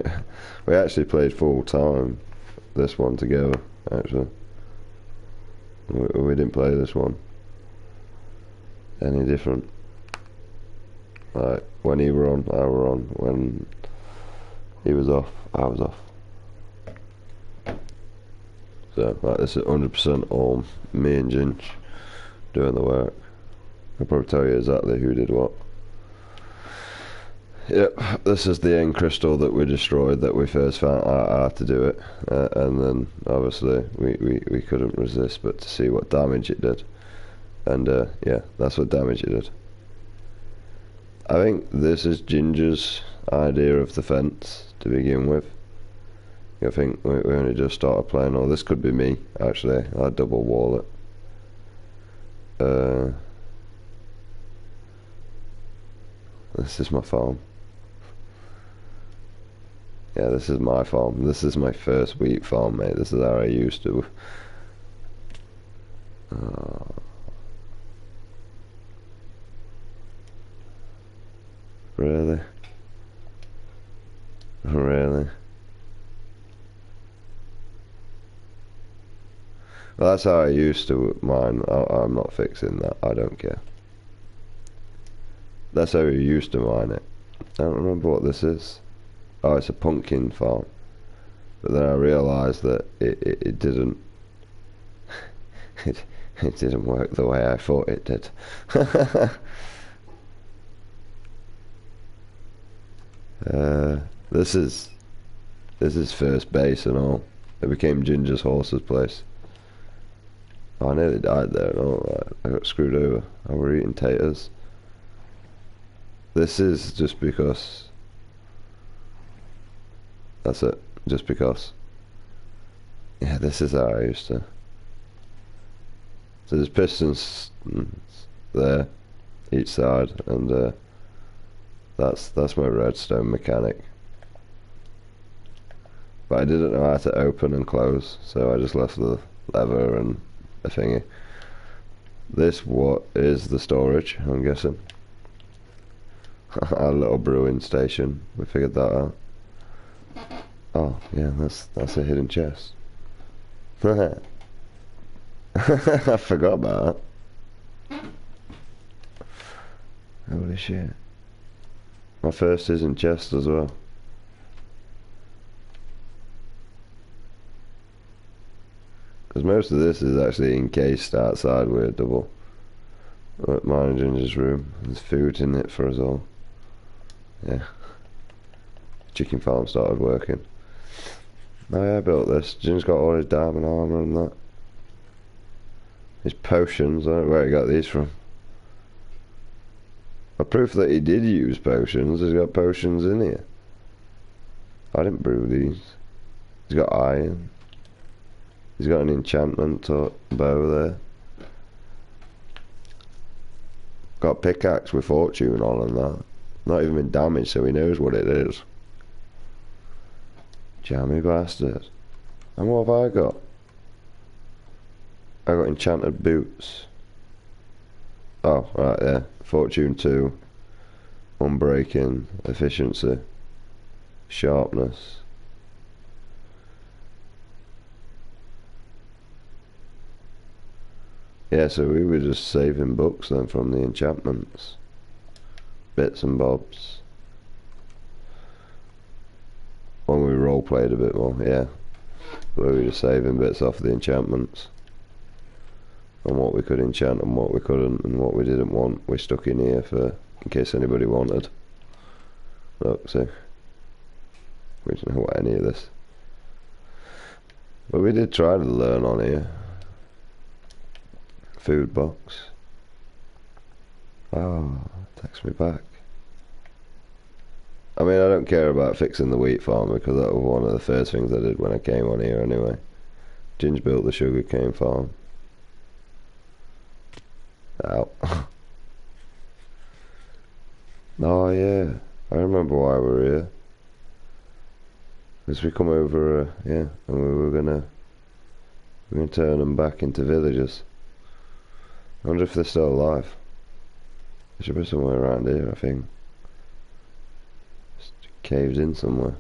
actually played full time this one together. Actually, we didn't play this one any different. Like, when he were on, I were on. When he was off, I was off. So, like, this is 100% all me and Ginge doing the work. I'll probably tell you exactly who did what. Yep, this is the end crystal that we destroyed that we first found out how to do it, and then obviously we couldn't resist but to see what damage it did, and yeah, that's what damage it did. I think this is Ginger's idea of the fence to begin with. I think we only just started playing, or this could be me actually. I double wall it. This is my farm. Yeah, this is my farm. This is my first wheat farm, mate. This is how I used to. Really? Really? Well, that's how I used to mine. I'm not fixing that. I don't care. That's how you used to mine it. I don't remember what this is. Oh, it's a pumpkin farm. But then I realised that it didn't. it, it didn't work the way I thought it did. This is first base and all. It became Ginger's horse's place. Oh, I nearly died there and all. I got screwed over. I were eating taters. This is just because. That's it. Just because. Yeah, this is how I used to. So there's pistons there, each side, and that's my redstone mechanic. But I didn't know how to open and close, so I just left the lever and a thingy. This what is the storage, I'm guessing. Our little brewing station. We figured that out. Oh yeah, that's a hidden chest. I forgot about that. Holy shit. My first hidden chest as well. Because most of this is actually encased outside with a double. At mine and Ginger's room. There's food in it for us all. Yeah. Chicken farm started working. Oh yeah, I built this. Ginger's got all his diamond armor and that. His potions, I don't know where he got these from. A proof that he did use potions, he's got potions in here. I didn't brew these. He's got iron. He's got an enchantment or bow there. Got pickaxe with fortune on and that. Not even been damaged, so he knows what it is. Jammy bastard. And what have I got? I got enchanted boots. Oh, right there. Fortune 2. Unbreaking. Efficiency. Sharpness. Yeah, so we were just saving books then from the enchantments. Bits and bobs. When we roleplayed a bit more, yeah. We were just saving bits off the enchantments. And what we could enchant and what we couldn't, and what we didn't want, we stuck in here for in case anybody wanted. Look, see, we don't know what any of this. But we did try to learn on here. Food box. Oh, takes me back. I mean, I don't care about fixing the wheat farm because that was one of the first things I did when I came on here anyway. Ginge built the sugarcane farm. Ow. Oh yeah, I remember why we're here. Because we come over, yeah, and we're gonna turn them back into villagers. I wonder if they're still alive. They should be somewhere around here, I think. Just caved in somewhere.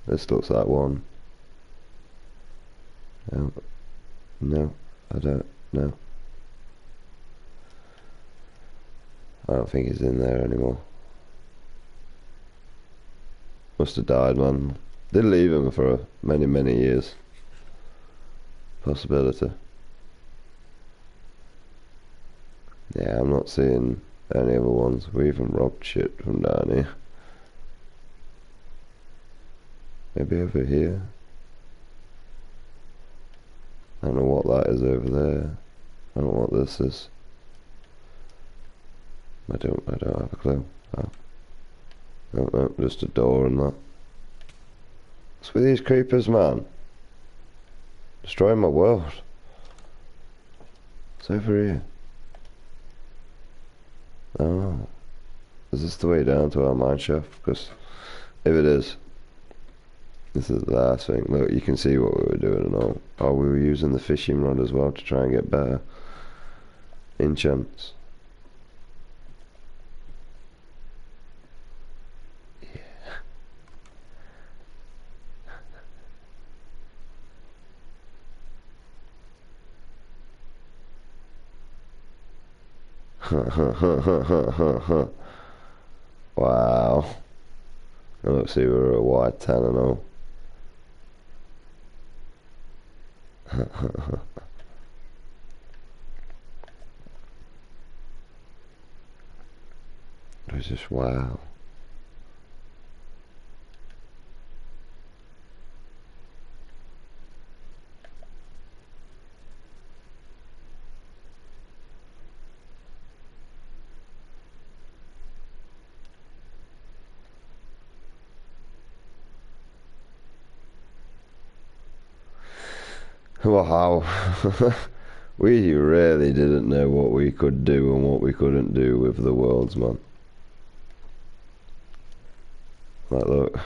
This looks like one. No, no, I don't know. I don't think he's in there anymore. Must have died, man. Did leave him for many, many years. Possibility. Yeah, I'm not seeing any other ones. We even robbed shit from down here. Maybe over here. I don't know what that is over there. I don't know what this is. I don't have a clue. Oh. No, just a door and that. What's with these creepers, man? Destroying my world. It's over here. Oh. Is this the way down to our mine shaft? Because if it is, this is the last thing. Look, you can see what we were doing and all. Oh, we were using the fishing rod as well to try and get better enchants. Wow. Let's see, we're a white 10 and all. It's just wow. Wow. We really didn't know what we could do and what we couldn't do with the worlds, man. Like, look,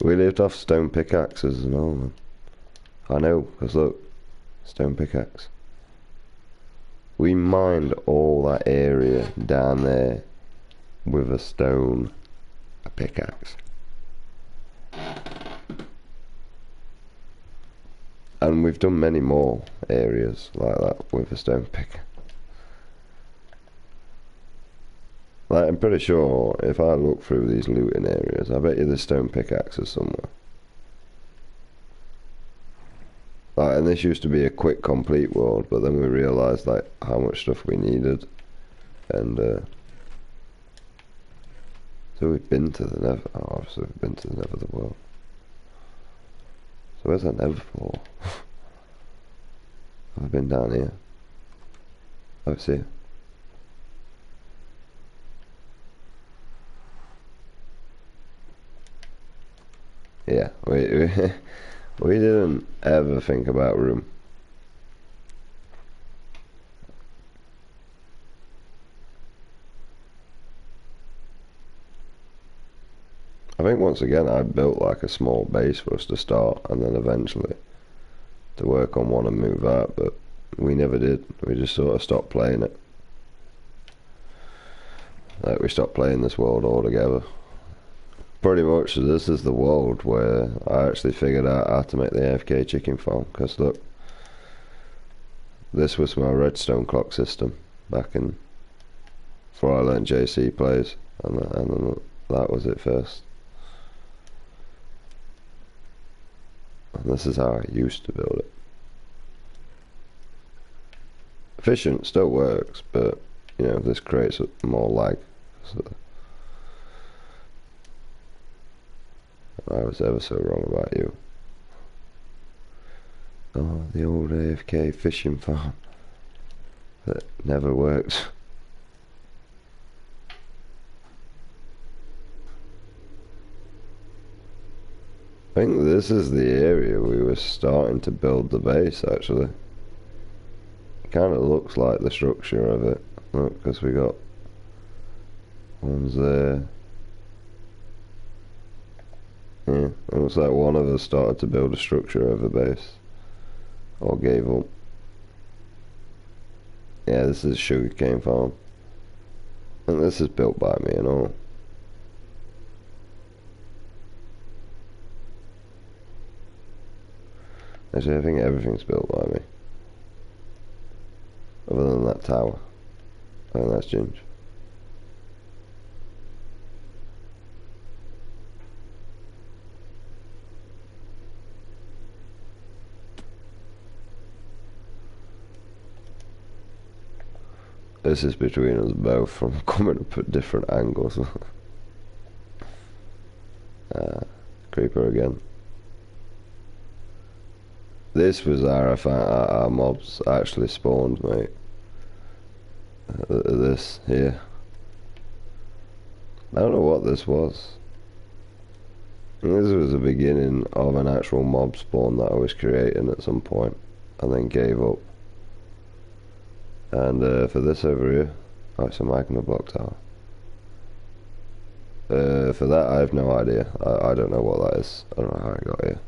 we lived off stone pickaxes and all, man. I know, because look, stone pickaxe. We mined all that area down there with a pickaxe. And we've done many more areas like that with a stone pick. Like, I'm pretty sure if I look through these looting areas, I bet you there's stone pickaxes somewhere. Like, and this used to be a quick complete world, but then we realised like how much stuff we needed, and so we've been to the Nether. Oh, obviously we've been to the Nether world. So where's that Nether for? I've been down here. Oh, see. Yeah, we didn't ever think about room. I think once again I built like a small base for us to start, and then eventually to work on one and move out, but we never did. We just sort of stopped playing it. Like, we stopped playing this world altogether. Pretty much this is the world where I actually figured out how to make the AFK chicken farm, because look, this was my redstone clock system back in before I learned JC plays, and then that was it first. And this is how I used to build it. Efficient, still works, but you know, this creates more lag. So I was ever so wrong about you. Oh, the old AFK fishing farm that never worked. I think this is the area we were starting to build the base, actually. It kind of looks like the structure of it. Look, because we got ones there. Yeah, it looks like one of us started to build a structure of a base. Or gave up. Yeah, this is a sugarcane farm. And this is built by me and all. Actually, I think everything's built by me. Other than that tower. I think that's Ginge. This is between us both from coming up at different angles. Creeper again. This was our mobs actually spawned, mate. This here. I don't know what this was. This was the beginning of an actual mob spawn that I was creating at some point, and then gave up. And for this over here, oh, it's a magma block tower. For that, I have no idea. I don't know what that is. I don't know how I got here.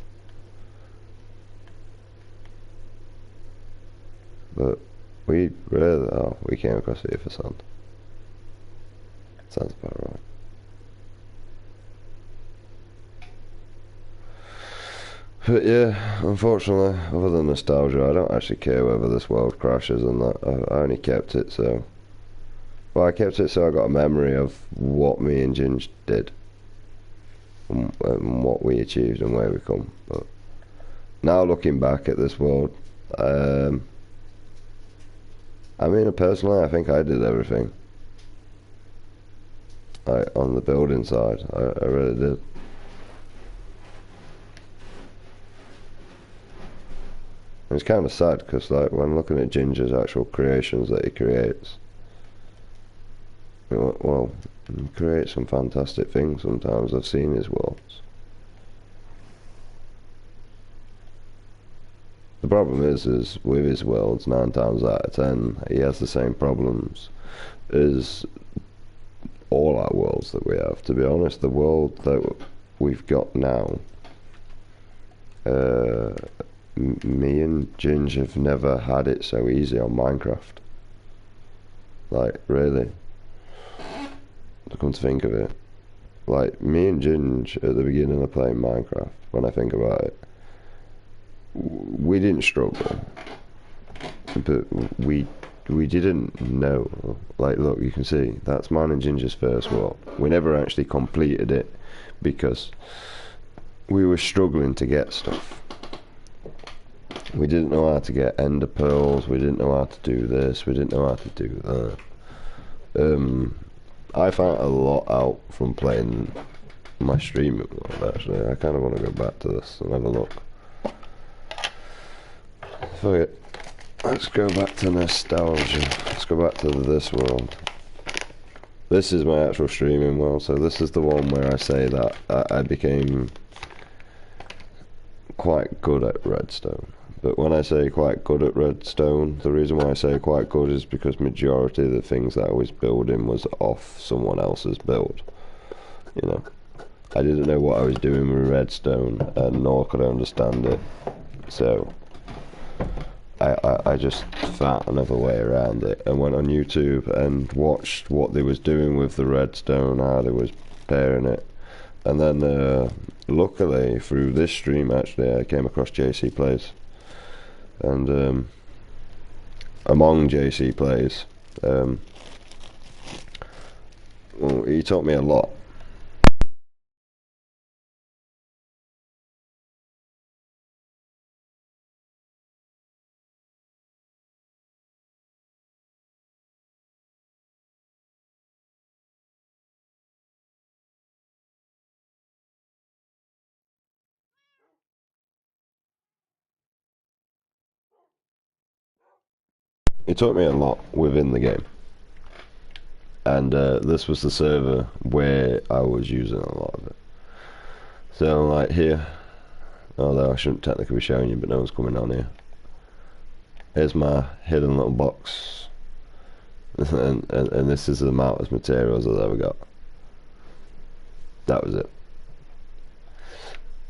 But we really, we came across here for sand. Sounds about right. But yeah, unfortunately, other than nostalgia, I don't actually care whether this world crashes and that. I only kept it so... Well, I kept it so I got a memory of what me and Ginge did. And what we achieved and where we come. But now looking back at this world, I mean, personally, I think I did everything. like on the building side. I really did. It's kind of sad because, like, when looking at Ginger's actual creations that he creates, well, he creates some fantastic things sometimes. I've seen his worlds. The problem is with his worlds, 9 times out of 10, he has the same problems as all our worlds that we have. To be honest, the world that we've got now, me and Ginge have never had it so easy on Minecraft. Like, really. Come to think of it. Like, me and Ginge at the beginning of playing Minecraft, when I think about it, we didn't struggle. But we didn't know. Like, look, you can see, that's mine and Ginger's first world. We never actually completed it because we were struggling to get stuff. We didn't know how to get ender pearls, we didn't know how to do this, we didn't know how to do that. I found a lot out from playing my streaming world, actually. I kind of want to go back to this and have a look. Fuck it. Let's go back to nostalgia. Let's go back to this world. This is my actual streaming world, so this is the one where I say that I became quite good at redstone. But when I say quite good at redstone, the reason why I say quite good is because majority of the things that I was building was off someone else's build. You know, I didn't know what I was doing with redstone, and nor could I understand it. So I just found another way around it and went on YouTube and watched what they was doing with the redstone, how they was pairing it. And then luckily through this stream actually I came across JC Plays. And among JC Plays, well, he taught me a lot. He taught me a lot within the game. And this was the server where I was using a lot of it. So like here, although I shouldn't technically be showing you, but no one's coming on here. Here's my hidden little box. and this is the amount of materials I've ever got. That was it.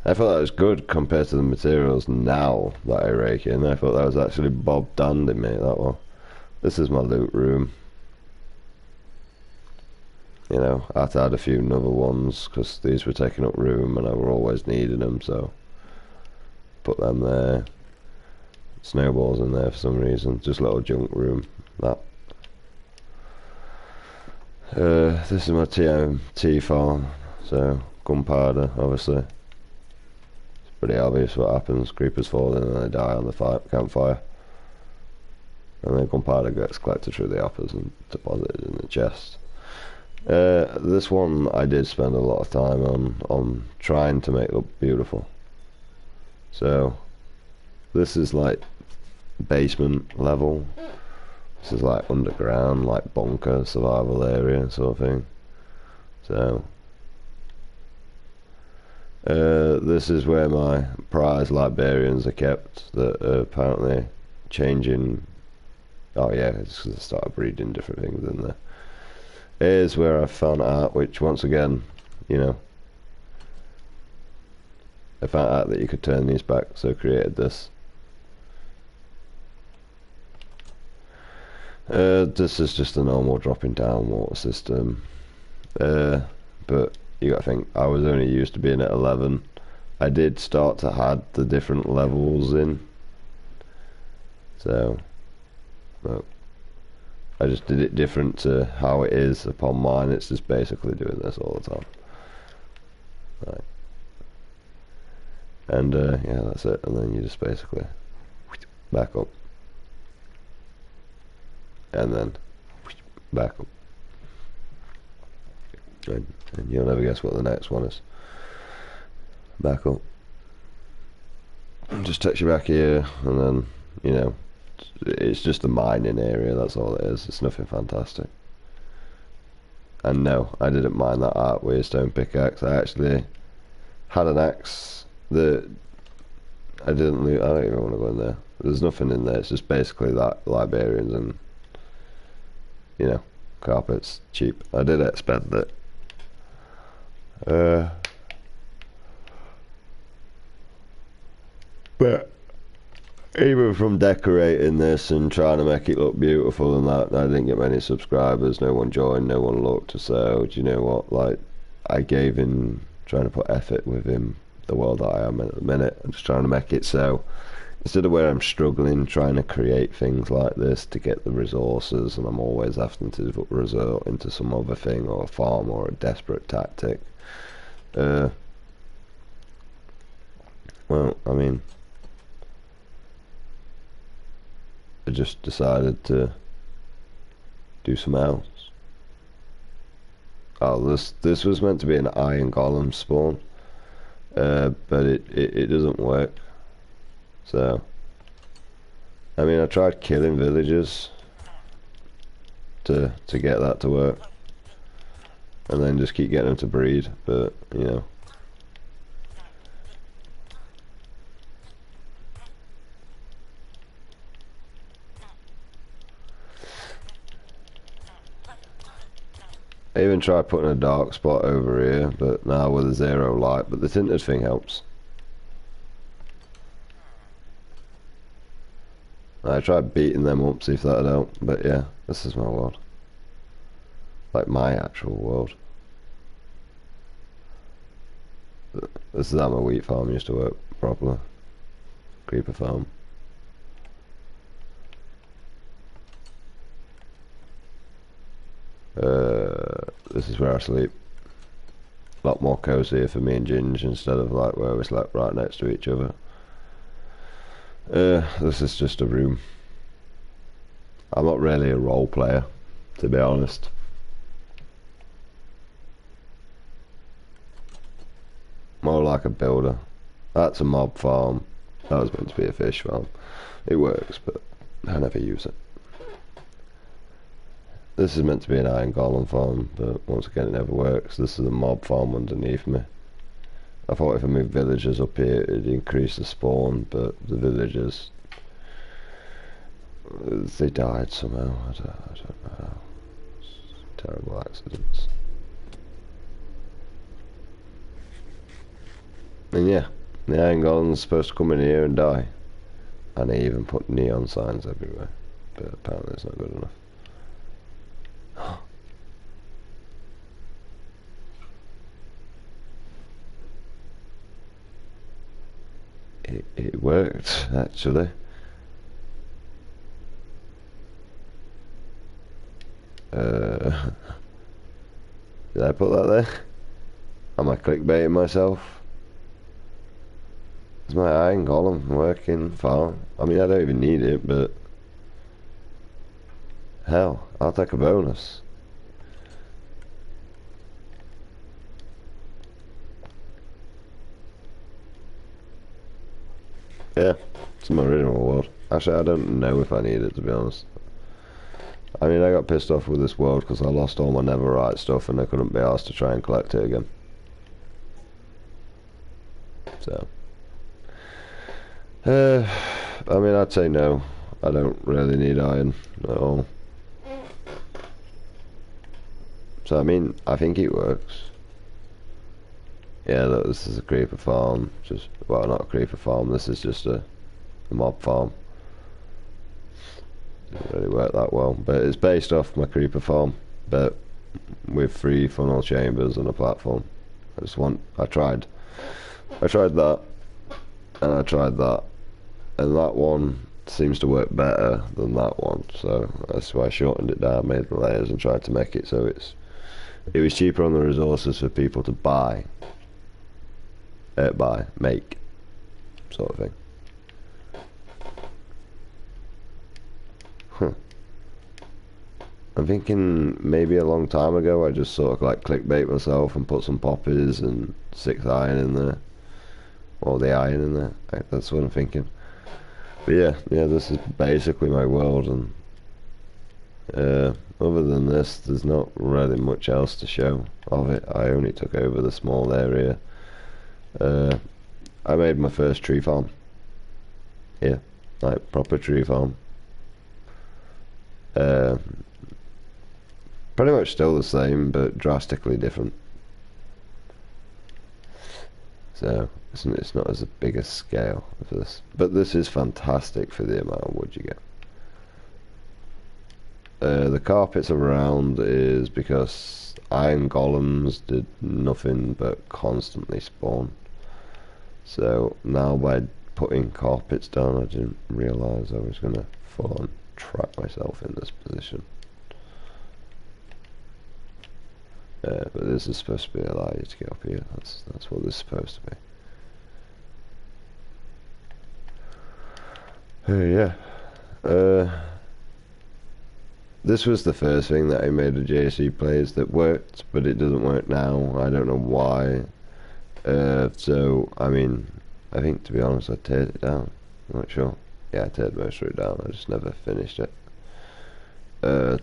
I thought that was good compared to the materials now that I rake in. I thought that was actually Bob Dandy, mate, that one. This is my loot room. You know, I had to add a few other ones because these were taking up room and I were always needing them, so put them there. Snowballs in there for some reason, just a little junk room. That. This is my TMT farm, so gunpowder, obviously. It's pretty obvious what happens. Creepers fall in and they die on the campfire. And then gunpowder gets collected through the hoppers and deposited in the chest. This one I did spend a lot of time on trying to make look beautiful. So this is like basement level. This is like underground, like bunker, survival area sort of thing. So this is where my prize librarians are kept that are apparently changing. Oh yeah, it's because I started breeding different things in there. Here's where I found out, which once again, you know, I found out that you could turn these back, so I created this. This is just a normal dropping down water system. But you gotta think, I was only used to being at 11. I did start to add the different levels in. So, well, I just did it different to how it is upon mine. It's just basically doing this all the time. Right. And yeah, that's it. And then you just basically back up. And then back up. And you'll never guess what the next one is. Back up. And just takes you back here, and then, you know, it's just a mining area, that's all it is. It's nothing fantastic. And no, I didn't mine that Archway stone pickaxe. I actually had an axe that I didn't loot. I don't even want to go in there. There's nothing in there. It's just basically that librarians and, you know, carpets. Cheap. I did expect it. But even from decorating this and trying to make it look beautiful and that, I didn't get many subscribers. No one joined. No one looked. So do you know what? Like, I gave in trying to put effort within the world that I am at the minute. I'm just trying to make it so instead of where I'm struggling trying to create things like this to get the resources, and I'm always having to resort into some other thing or a farm or a desperate tactic. Well, I mean, I just decided to do something else. Oh, this was meant to be an iron golem spawn, but it doesn't work. So, I mean, I tried killing villagers to get that to work, and then just keep getting them to breed, but you know. I even tried putting a dark spot over here, but now with a 0 light, but the tinted thing helps. I tried beating them up, see if that'd help, but yeah, this is my world. Like my actual world. This is how my wheat farm used to work properly. Creeper farm. This is where I sleep. A lot more cozy for me and Ginge instead of like where we slept right next to each other. This is just a room. I'm not really a role player, to be honest. More like a builder. That's a mob farm. That was meant to be a fish farm. It works, but I never use it. This is meant to be an iron golem farm, but once again it never works. This is a mob farm underneath me. I thought if I moved villagers up here it'd increase the spawn, but the villagers, they died somehow. I don't know how. Terrible accidents. And yeah, the iron golem's supposed to come in here and die. And they even put neon signs everywhere, but apparently it's not good enough. It worked, actually. Did I put that there? Am I clickbaiting myself? Is my iron golem working fine? I mean, I don't even need it, but hell, I'll take a bonus. Yeah, it's my original world. Actually, I don't know if I need it, to be honest. I mean, I got pissed off with this world because I lost all my Netherite stuff and I couldn't be asked to try and collect it again. So, I mean, I'd say no. I don't really need iron at all. So, I mean, I think it works. Yeah, look, this is a creeper farm. Just, well, not a creeper farm. This is just a mob farm. Didn't really work that well, but it's based off my creeper farm, but with 3 funnel chambers and a platform. I tried that, and I tried that, and that one seems to work better than that one, so that's why I shortened it down, made the layers, and tried to make it so it was cheaper on the resources for people to make, sort of thing. Huh. I'm thinking maybe a long time ago I just sort of like clickbait myself and put some poppies and 6 iron in there. Or the iron in there. That's what I'm thinking. But yeah, this is basically my world, and other than this, there's not really much else to show of it. I only took over the small area. I made my first tree farm. Yeah, like proper tree farm. Pretty much still the same, but drastically different. So it's not as big a scale as this, but this is fantastic for the amount of wood you get. The carpets around is because iron golems did nothing but constantly spawn. So now by putting carpets down, I didn't realise I was going to full on trap myself in this position. But this is supposed to be allow you to get up here. That's what this is supposed to be. Yeah. This was the first thing that I made a JC plays that worked, but it doesn't work now. I don't know why. So I mean, I think to be honest, I teared it down. I'm not sure. Yeah, I teared most of it down. I just never finished it.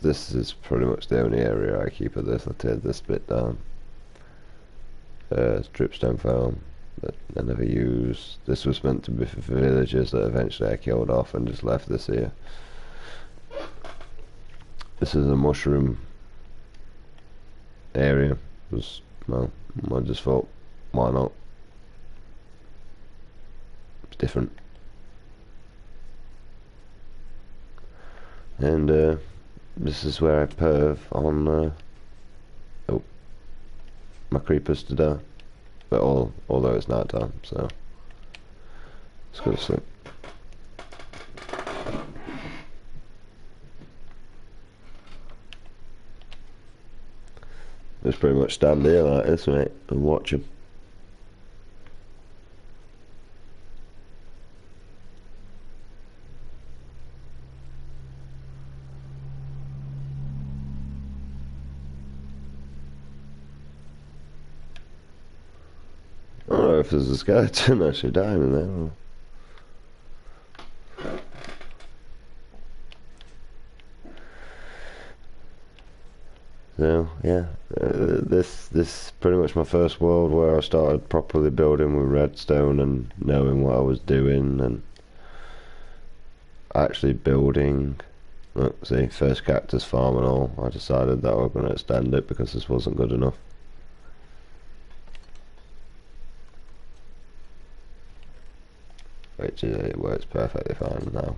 This is pretty much the only area I keep of this. I teared this bit down. Dripstone farm that I never used. This was meant to be for villagers that eventually I killed off and just left this here. This is a mushroom area. Well, I just thought, why not? It's different. And this is where I perv on my creepers to die. But although it's night time, so let's go to sleep. Just pretty much stand here like this, mate, and watch them. I don't know if there's a skeleton actually dying in there. Or... So yeah, this is pretty much my first world where I started properly building with redstone and knowing what I was doing and actually building. Look, see, first cactus farm and all. I decided that I was going to extend it because this wasn't good enough. Which it works perfectly fine now.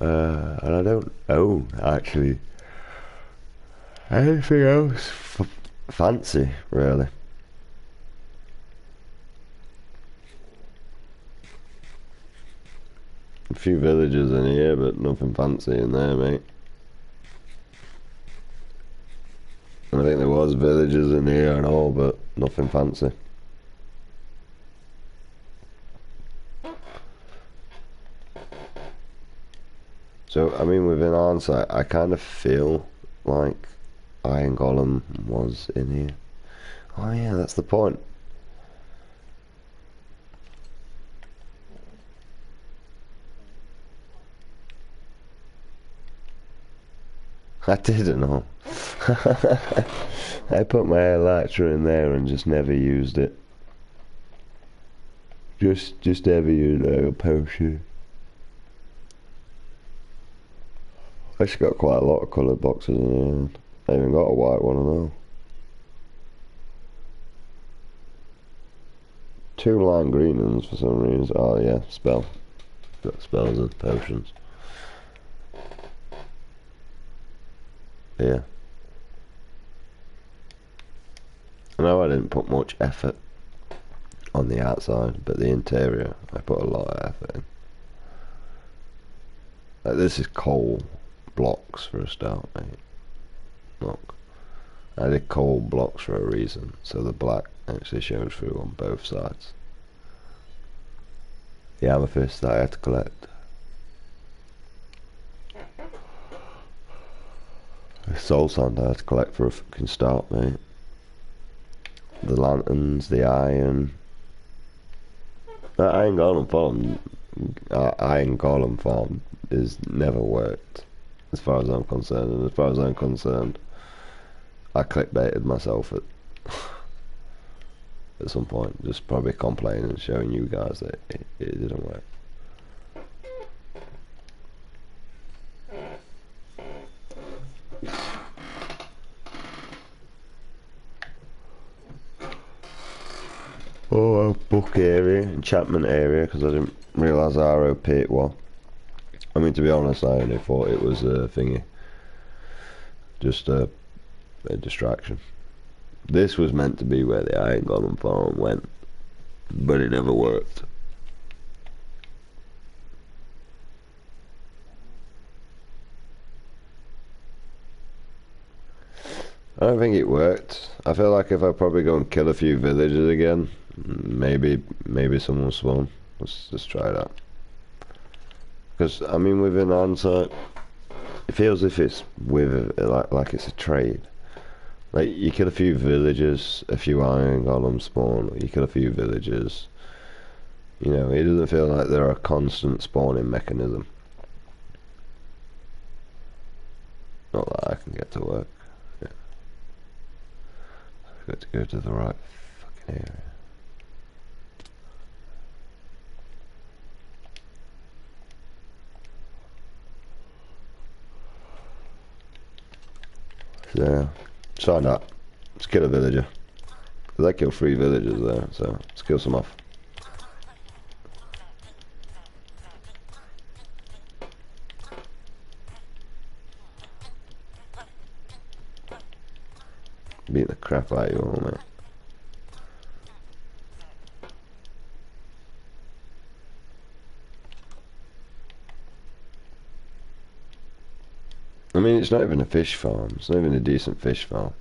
And I don't own actually anything else fancy really. A few villages in here, but nothing fancy in there, mate. And I think there was villages in here and all, but nothing fancy. So, I mean, within hindsight, I kind of feel like Iron Golem was in here. Oh yeah, that's the point. I didn't know. I put my Elytra in there and just never used it. Just never used a potion. I actually got quite a lot of coloured boxes in here. I even got a white one and all. 2 lime green ones for some reason. Oh yeah, spell. Got spells and potions. Yeah. I know I didn't put much effort on the outside, but the interior I put a lot of effort in. Like this is coal blocks for a start, mate. Look, I did coal blocks for a reason, so the black actually shows through on both sides. The amethyst that I had to collect. Soul sand I had to collect for a fucking start, mate. The lanterns, the iron. That iron golem farm is never worked, as far as I'm concerned. And as far as I'm concerned, I clickbaited myself at some point, just probably complaining and showing you guys that it didn't work. Oh, a book area, enchantment area, because I didn't realise how OP it was. I mean, to be honest, I only thought it was a thingy. Just a distraction. This was meant to be where the Iron Golem farm went, but it never worked. I don't think it worked. I feel like if I probably go and kill a few villagers again, maybe someone will spawn. Let's just try it out. Because I mean, with an hindsight, it feels as if it's with like it's a trade. Like you kill a few villagers, a few iron golems spawn. Or you kill a few villagers. You know, it doesn't feel like they're a constant spawning mechanism. Not that I can get to work. I've got to go to the right fucking area. So, sign up. Let's kill a villager. Because I killed 3 villagers there, so let's kill some off. Beat the crap out of you all, mate. I mean, it's not even a fish farm. It's not even a decent fish farm.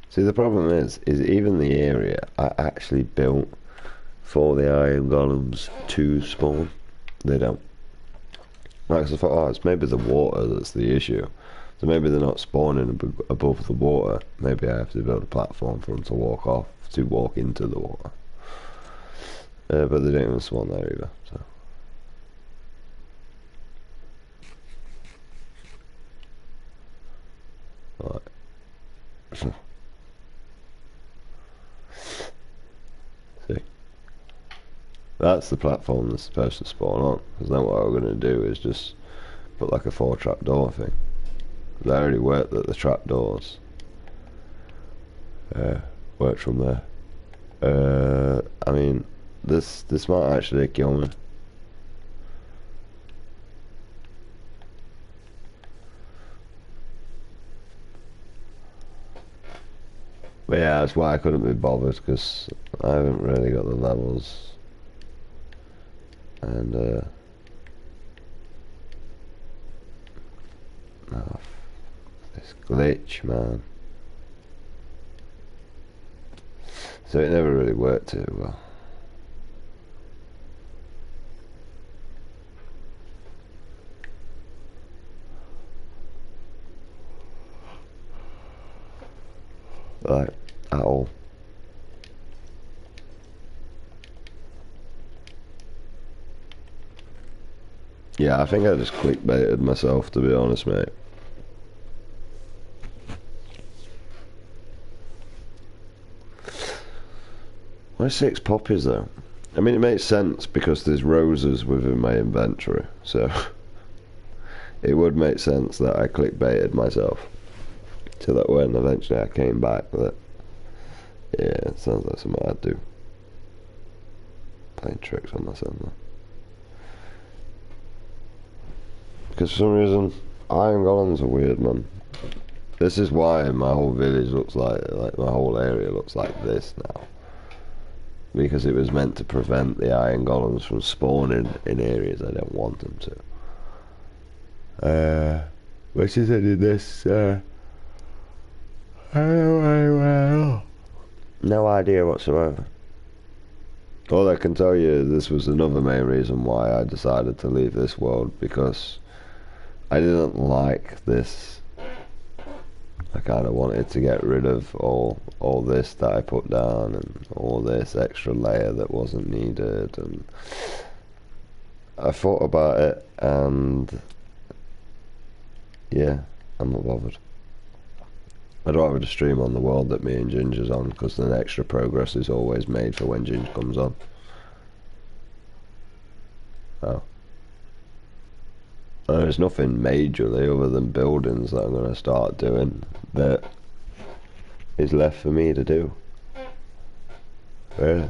See, the problem is even the area I actually built for the iron golems to spawn, they don't. Like, so I thought, oh, it's maybe the water that's the issue. So maybe they're not spawning above the water. Maybe I have to build a platform for them to walk into the water. But they don't even spawn there either, so. Right. See? That's the platform that's supposed to spawn on. Because then what we're going to do is just put like a 4 trapdoor thing. Because I already worked at the trapdoors. Worked from there. I mean, this might actually kill me. But yeah, that's why I couldn't be bothered, because I haven't really got the levels. And oh, this glitch, man. So it never really worked too well. Like, at all. Yeah, I think I just clickbaited myself, to be honest, mate. Why 6 poppies though? I mean, it makes sense because there's roses within my inventory, so it would make sense that I clickbaited myself. So that when eventually I came back, that yeah, it sounds like something I'd do. Playing tricks on myself, man. Because for some reason, iron golems are weird, man. This is why my whole village looks like my whole area looks like this now. Because it was meant to prevent the iron golems from spawning in areas I don't want them to. Which is it in this, no idea whatsoever. All I can tell you, this was another main reason why I decided to leave this world, because I didn't like this. I kind of wanted to get rid of all this that I put down and all this extra layer that wasn't needed, and I thought about it, and yeah, I'm not bothered. I'd rather just stream on the world that me and Ginger's on, because then extra progress is always made for when Ginger comes on. Oh. There's nothing majorly other than buildings that I'm going to start doing that is left for me to do. Really?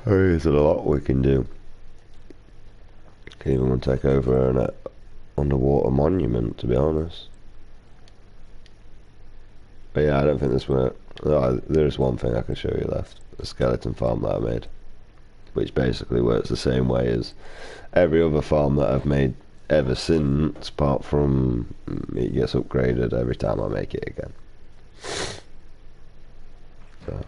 There isn't a lot we can do. Can even want to take over an underwater monument, to be honest. But yeah, I don't think this will. No, there's one thing I can show you left. A skeleton farm that I made, which basically works the same way as every other farm that I've made ever since, apart from it gets upgraded every time I make it again. So.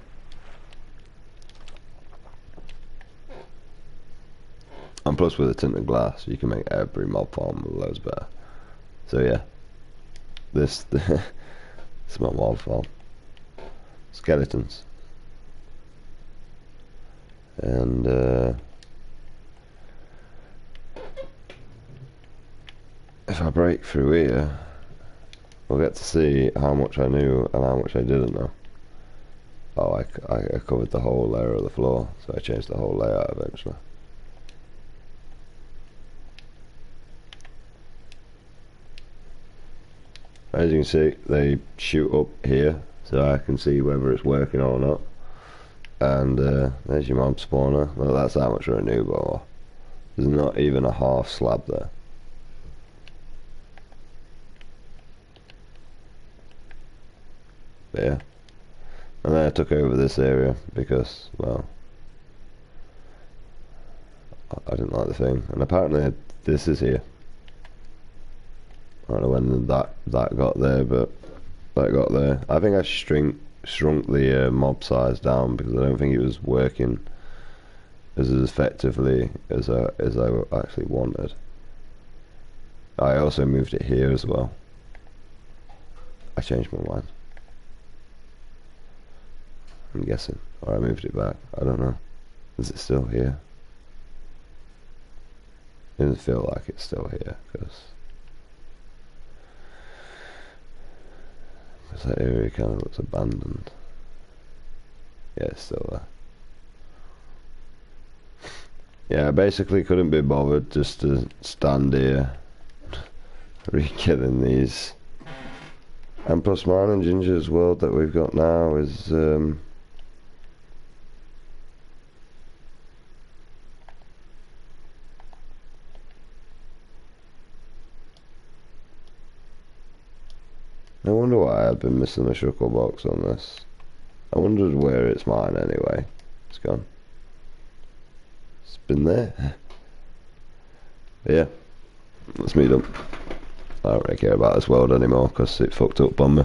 And plus with the tinted glass, you can make every mob farm loads better. So yeah, this is my mob farm. Skeletons. And if I break through here, we'll get to see how much I knew and how much I didn't know. Oh, I covered the whole layer of the floor, so I changed the whole layout eventually. As you can see, they shoot up here, so I can see whether it's working or not. And there's your mob spawner. Well, that's how much of a noob are. There's not even a half slab there. But yeah. And then I took over this area because, well, I didn't like the thing. And apparently this is here. I don't know when that got there, but that got there. I think I shrunk the mob size down because I don't think it was working as effectively as I actually wanted. I also moved it here as well. I changed my mind, I'm guessing, or I moved it back. I don't know. Is it still here? It doesn't feel like it's still here because that area kind of looks abandoned. Yeah, it's still there. Yeah, I basically couldn't be bothered just to stand here re-killing these. And plus mine and Ginger's world that we've got now is I wonder why I've been missing a shulker box on this. I wondered where it's mine anyway. It's gone. It's been there. But yeah, that's me done. I don't really care about this world anymore because it fucked up on me.